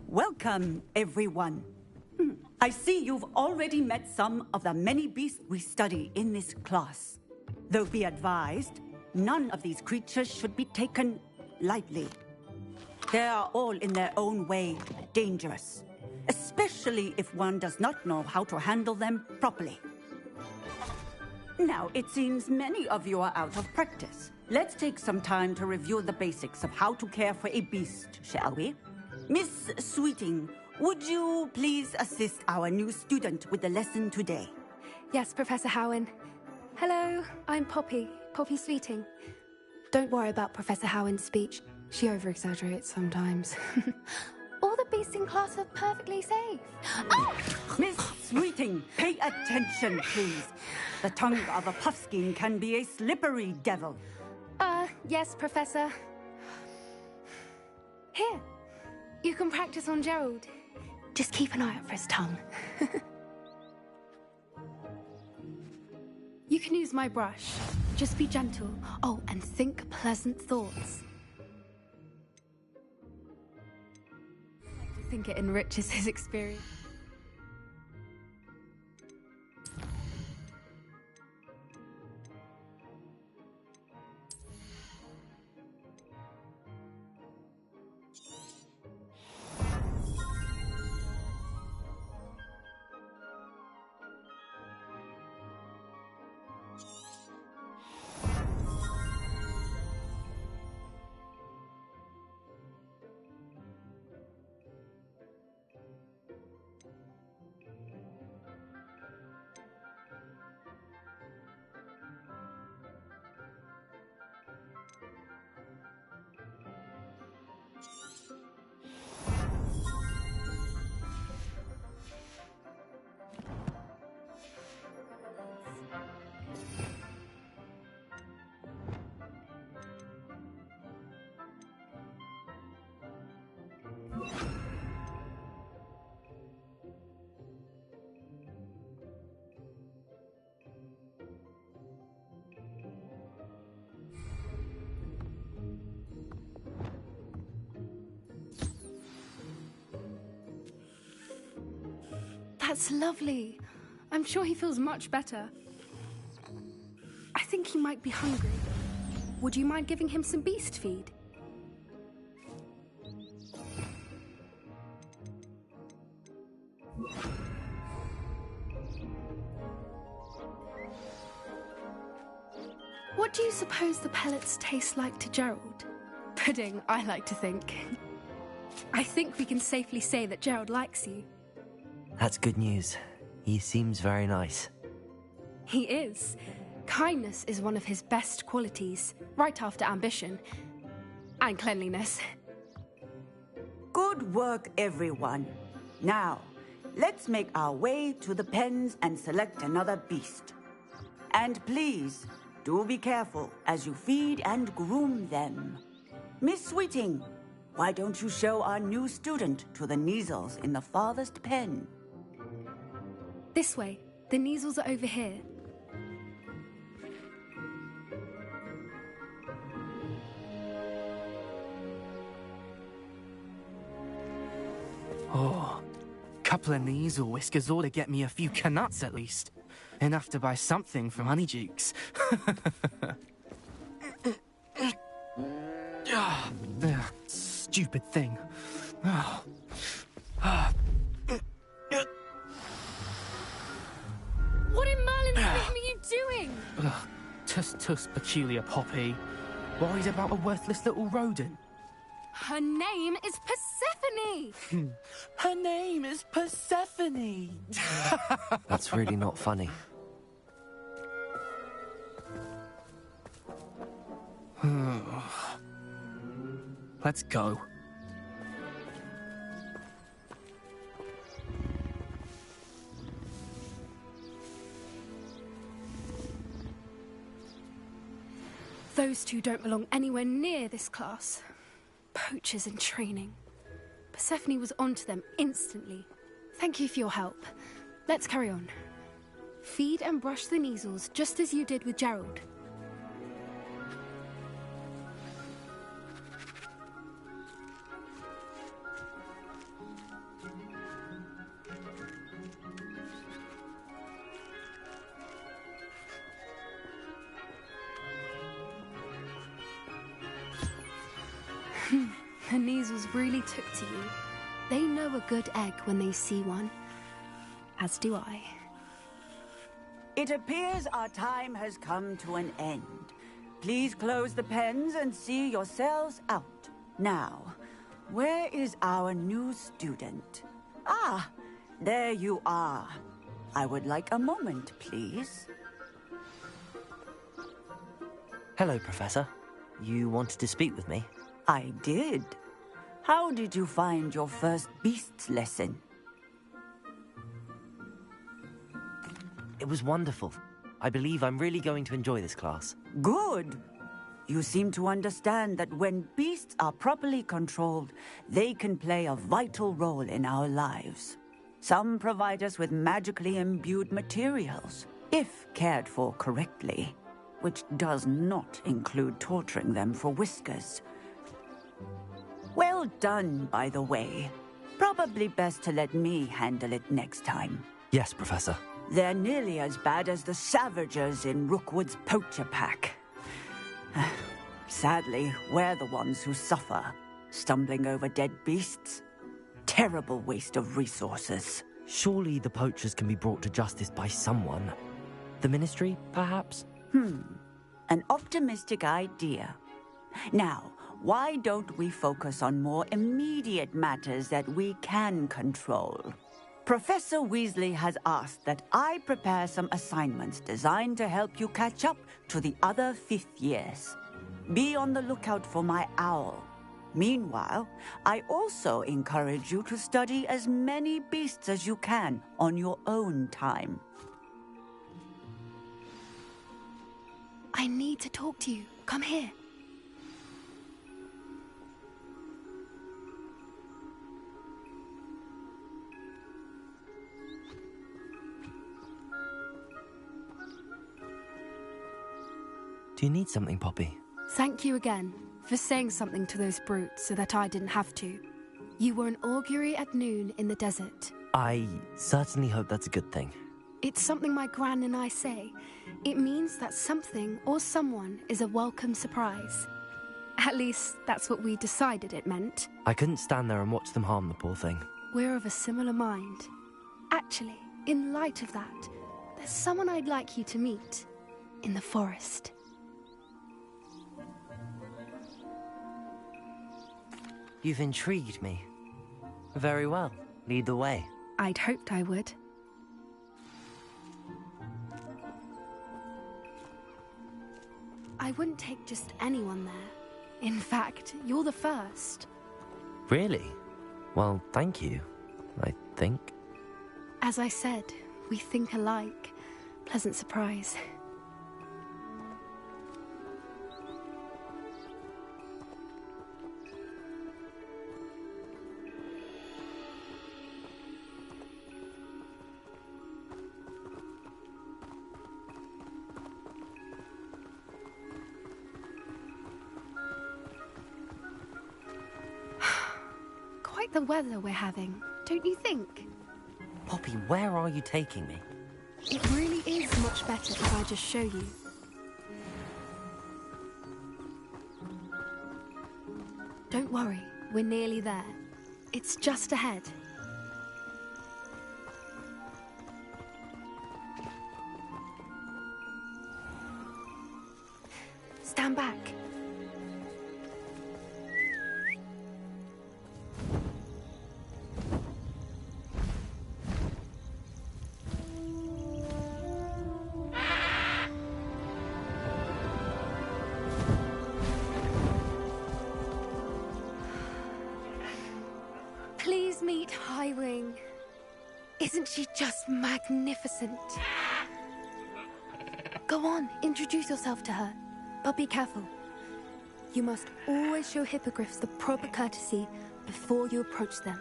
Welcome, everyone. I see you've already met some of the many beasts we study in this class. Though be advised, none of these creatures should be taken lightly. They are all in their own way dangerous, especially if one does not know how to handle them properly. Now, it seems many of you are out of practice. Let's take some time to review the basics of how to care for a beast, shall we? Miss Sweeting, would you please assist our new student with the lesson today? Yes, Professor Howen. Hello, I'm Poppy Sweeting. Don't worry about Professor Howen's speech. She over-exaggerates sometimes. All the beasts in class are perfectly safe. Oh! Miss Sweeting, pay attention, please. The tongue of a puffskein can be a slippery devil. Yes, Professor. Here. You can practice on Gerald. Just keep an eye out for his tongue. You can use my brush. Just be gentle. Oh, and think pleasant thoughts. I think it enriches his experience. That's lovely. I'm sure he feels much better. I think he might be hungry. Would you mind giving him some beast feed? What do you suppose the pellets taste like to Gerald? Pudding, I like to think. I think we can safely say that Gerald likes you. That's good news. He seems very nice. He is. Kindness is one of his best qualities, right after ambition. And cleanliness. Good work, everyone. Now, let's make our way to the pens and select another beast. And please, do be careful as you feed and groom them. Miss Sweeting, why don't you show our new student to the Neasels in the farthest pen? This way. The Neasels are over here. Oh, couple of Neasel whiskers ought to get me a few canuts at least. Enough to buy something from Honeydukes. Stupid thing. What in Merlin's name are you doing? Tuss, peculiar Poppy. Worried about a worthless little rodent. Her name is Persephone! Her name is Persephone! That's really not funny. Let's go. Those two don't belong anywhere near this class. Poachers in training. Persephone was onto them instantly. Thank you for your help. Let's carry on. Feed and brush the Neasels just as you did with Gerald. The Neasels really took to you. They know a good egg when they see one. As do I. It appears our time has come to an end. Please close the pens and see yourselves out. Now, where is our new student? Ah, there you are. I would like a moment, please. Hello, Professor. You wanted to speak with me? I did. How did you find your first beasts lesson? It was wonderful. I believe I'm really going to enjoy this class. Good. You seem to understand that when beasts are properly controlled, they can play a vital role in our lives. Some provide us with magically imbued materials, if cared for correctly, which does not include torturing them for whiskers. Well done, by the way. Probably best to let me handle it next time. Yes, Professor. They're nearly as bad as the Savagers in Rookwood's poacher pack. Sadly, we're the ones who suffer, stumbling over dead beasts. Terrible waste of resources. Surely the poachers can be brought to justice by someone. The Ministry, perhaps? An optimistic idea. Now, why don't we focus on more immediate matters that we can control? Professor Weasley has asked that I prepare some assignments designed to help you catch up to the other 5th years. Be on the lookout for my owl. Meanwhile, I also encourage you to study as many beasts as you can on your own time. I need to talk to you. Come here. Do you need something, Poppy? Thank you again for saying something to those brutes so that I didn't have to. You were an augury at noon in the desert. I certainly hope that's a good thing. It's something my gran and I say. It means that something or someone is a welcome surprise. At least, that's what we decided it meant. I couldn't stand there and watch them harm the poor thing. We're of a similar mind. Actually, in light of that, there's someone I'd like you to meet. In the forest. You've intrigued me. Very well. Lead the way. I'd hoped I would. I wouldn't take just anyone there. In fact, you're the first. Really? Well, thank you, I think. As I said, we think alike. Pleasant surprise. The weather we're having, don't you think? Poppy, where are you taking me? It really is much better if I just show you. Don't worry, we're nearly there. It's just ahead. Stand back. Please meet Highwing. Isn't she just magnificent? Go on, introduce yourself to her. But be careful. You must always show hippogriffs the proper courtesy before you approach them.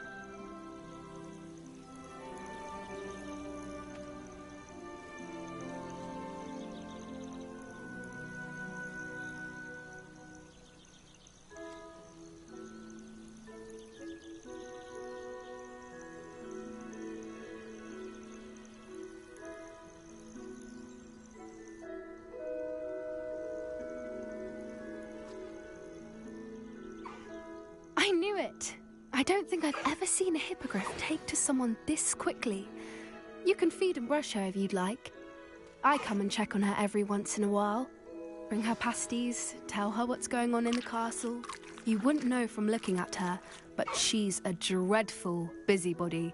I knew it! I don't think I've ever seen a hippogriff take to someone this quickly. You can feed and brush her if you'd like. I come and check on her every once in a while. Bring her pasties, tell her what's going on in the castle. You wouldn't know from looking at her, but she's a dreadful busybody.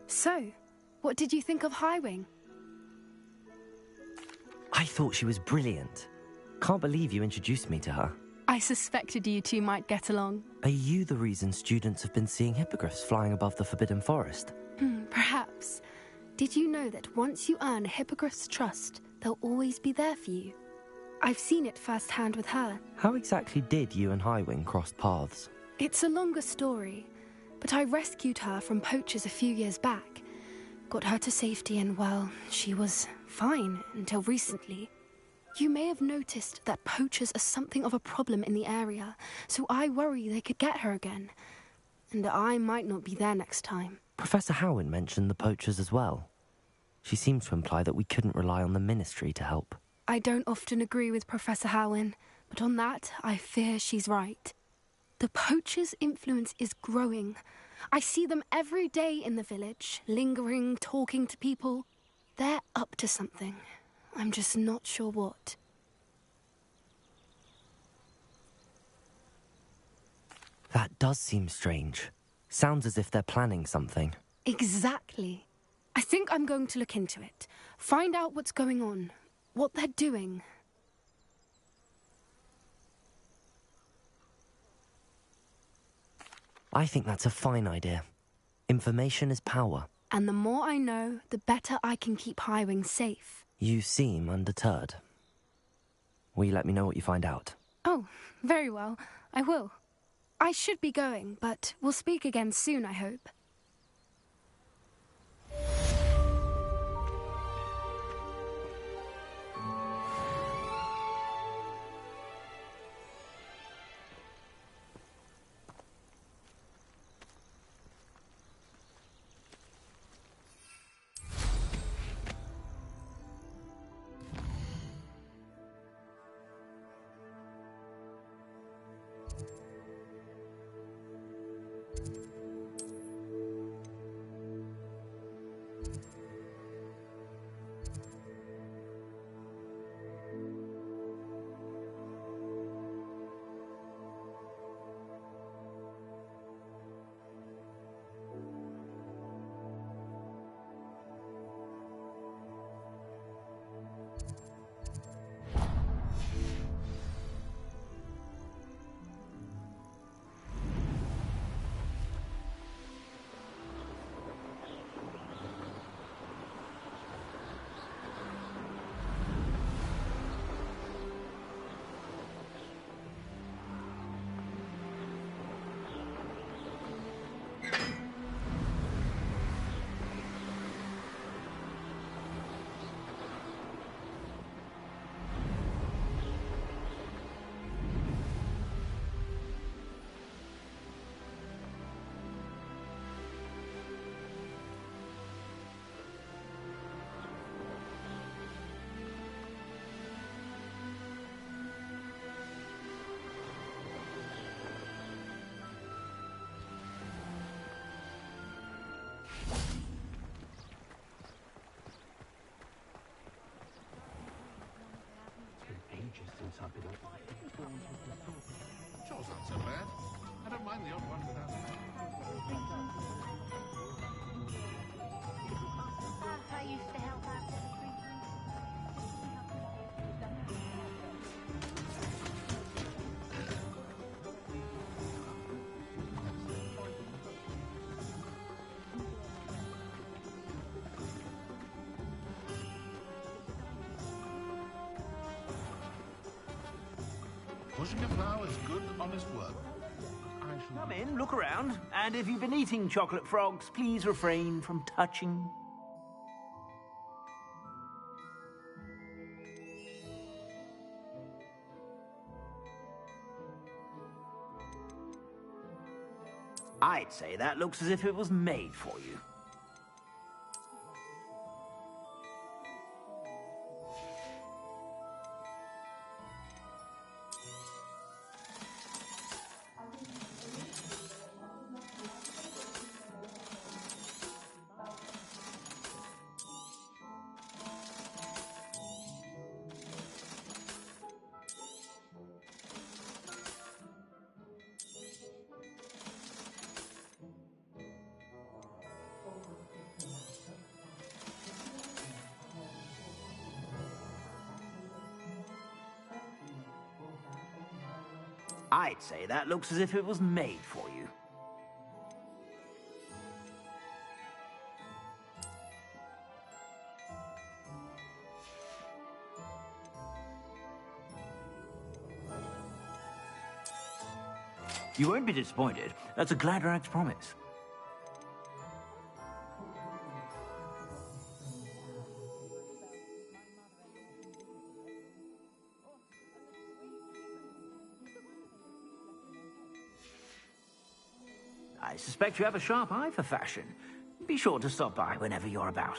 So, what did you think of Highwing? I thought she was brilliant. Can't believe you introduced me to her. I suspected you two might get along. Are you the reason students have been seeing hippogriffs flying above the Forbidden Forest? Perhaps. Did you know that once you earn a hippogriff's trust, they'll always be there for you? I've seen it firsthand with her. How exactly did you and Highwing cross paths? It's a longer story, but I rescued her from poachers a few years back. Got her to safety and, well, she was fine until recently. You may have noticed that poachers are something of a problem in the area, so I worry they could get her again. And I might not be there next time. Professor Howin mentioned the poachers as well. She seemed to imply that we couldn't rely on the Ministry to help. I don't often agree with Professor Howin, but on that, I fear she's right. The poachers' influence is growing. I see them every day in the village, lingering, talking to people. They're up to something. I'm just not sure what. That does seem strange. Sounds as if they're planning something. Exactly. I think I'm going to look into it. Find out what's going on, what they're doing. I think that's a fine idea. Information is power. And the more I know, the better I can keep Highwing safe. You seem undeterred. Will you let me know what you find out? Oh, very well. I will. I should be going, but we'll speak again soon, I hope. Pushing a plough is good, honest work. Come in, look around, and if you've been eating chocolate frogs, please refrain from touching. I'd say that looks as if it was made for you. I'd say that looks as if it was made for you. You won't be disappointed. That's a Gladrag's promise. I suspect you have a sharp eye for fashion. Be sure to stop by whenever you're about.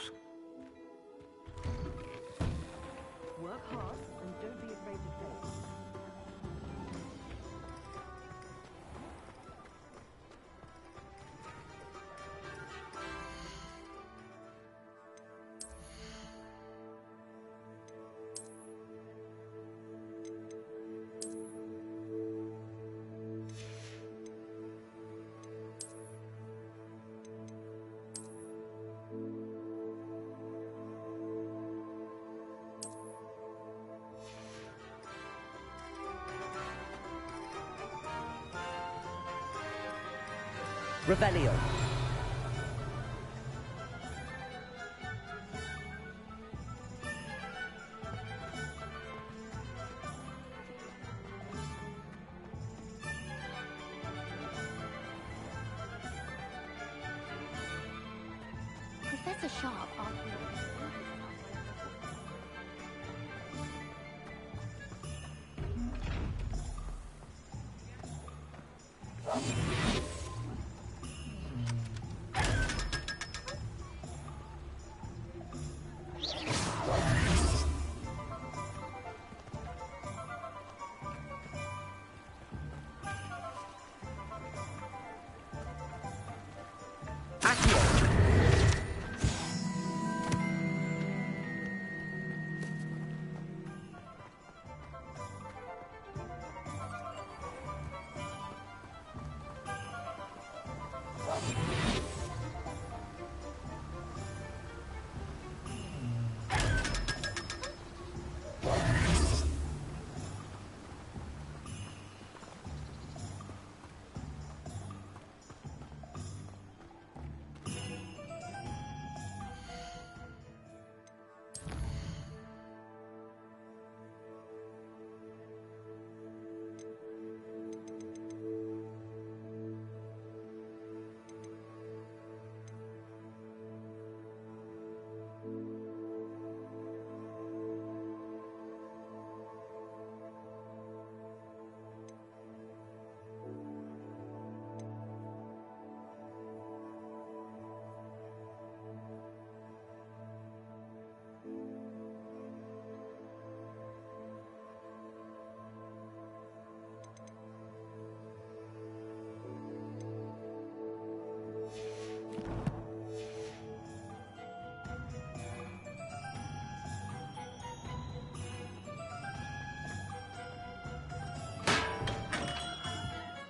Work hard and don't be afraid to fail. Revelio. Professor Sharp asked me.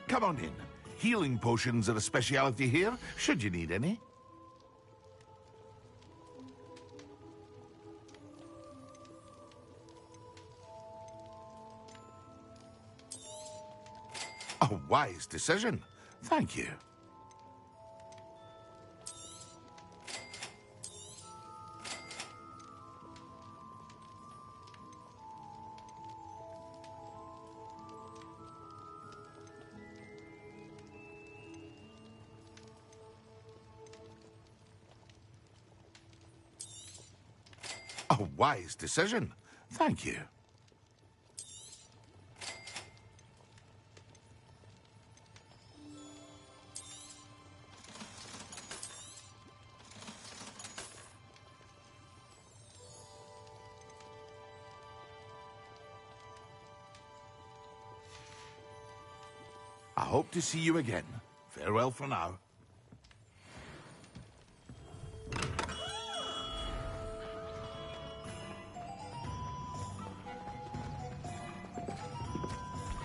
Come on in. Healing potions are a speciality here, should you need any. A wise decision. Thank you. A wise decision. Thank you. I hope to see you again. Farewell for now. I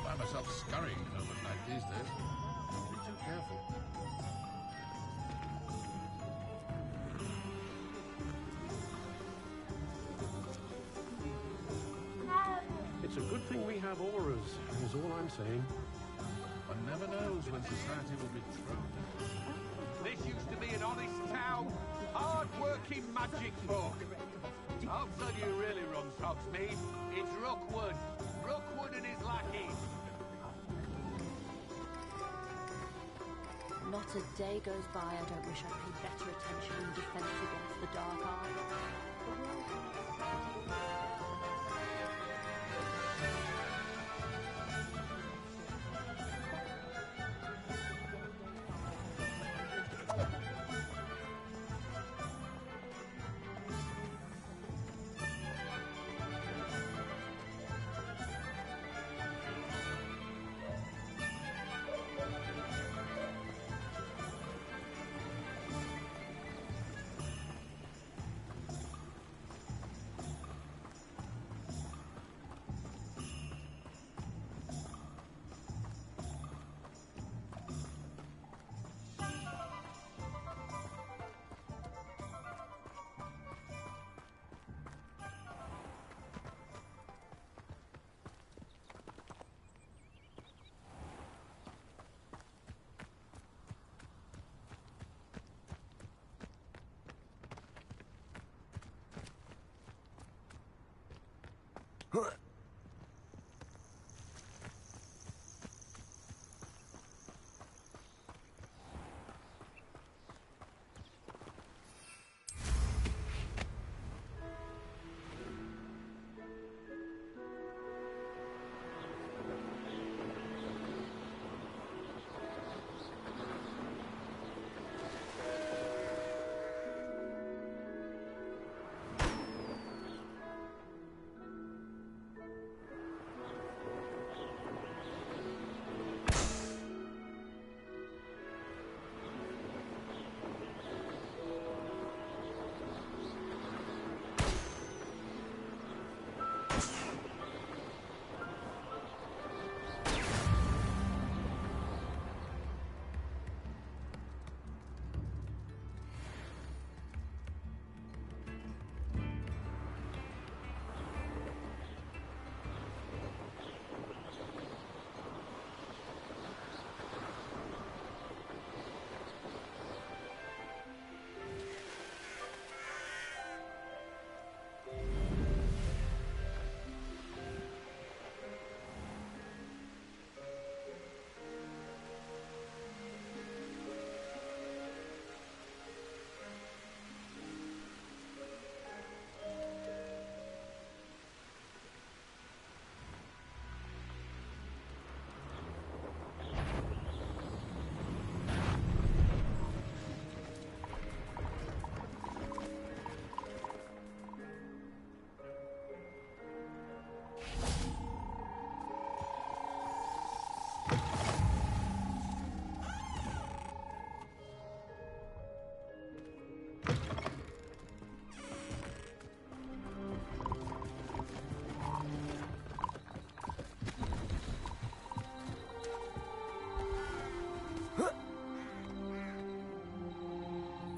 find myself scurrying home at night these days. Be too careful. It's a good thing we have auras, is all I'm saying. One never knows when society will be thrown. This used to be an honest town. Hard-working magic folk. I'll tell you really, Hogsmeade. It's Rookwood. Rookwood and his lackeys. Not a day goes by I don't wish I'd paid better attention in defense against the dark art.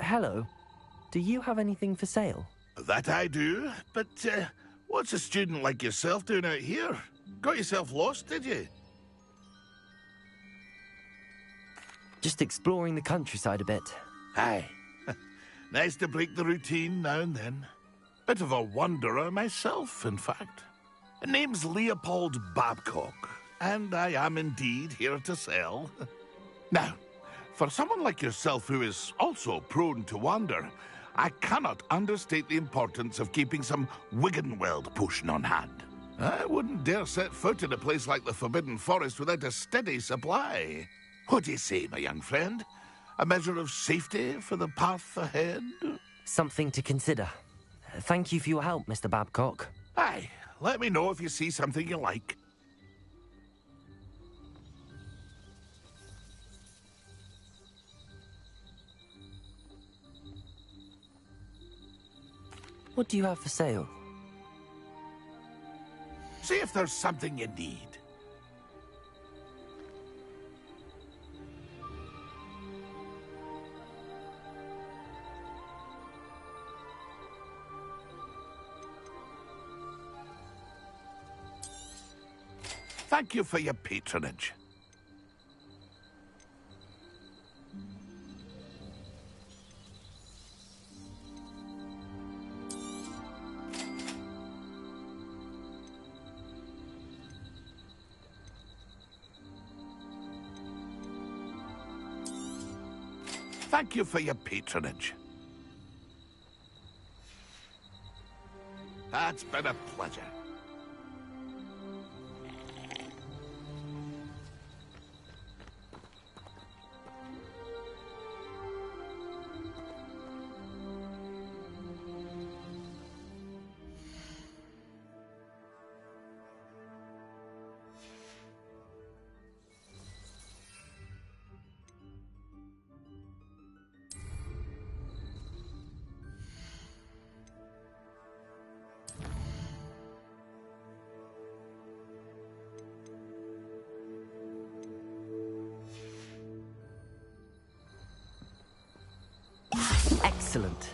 Hello. Do you have anything for sale? That I do, but what's a student like yourself doing out here? Got yourself lost, did you? Just exploring the countryside a bit. Aye. Nice to break the routine now and then. Bit of a wanderer myself, in fact. Name's Leopold Babcock, and I am indeed here to sell. Now, for someone like yourself who is also prone to wander, I cannot understate the importance of keeping some Wiggenweld potion on hand. I wouldn't dare set foot in a place like the Forbidden Forest without a steady supply. What do you say, my young friend? A measure of safety for the path ahead? Something to consider. Thank you for your help, Mr. Babcock. Aye, let me know if you see something you like. What do you have for sale? See if there's something you need. Thank you for your patronage. Thank you for your patronage. It's been a pleasure. Excellent.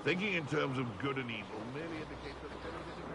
Thinking in terms of good and evil merely indicates that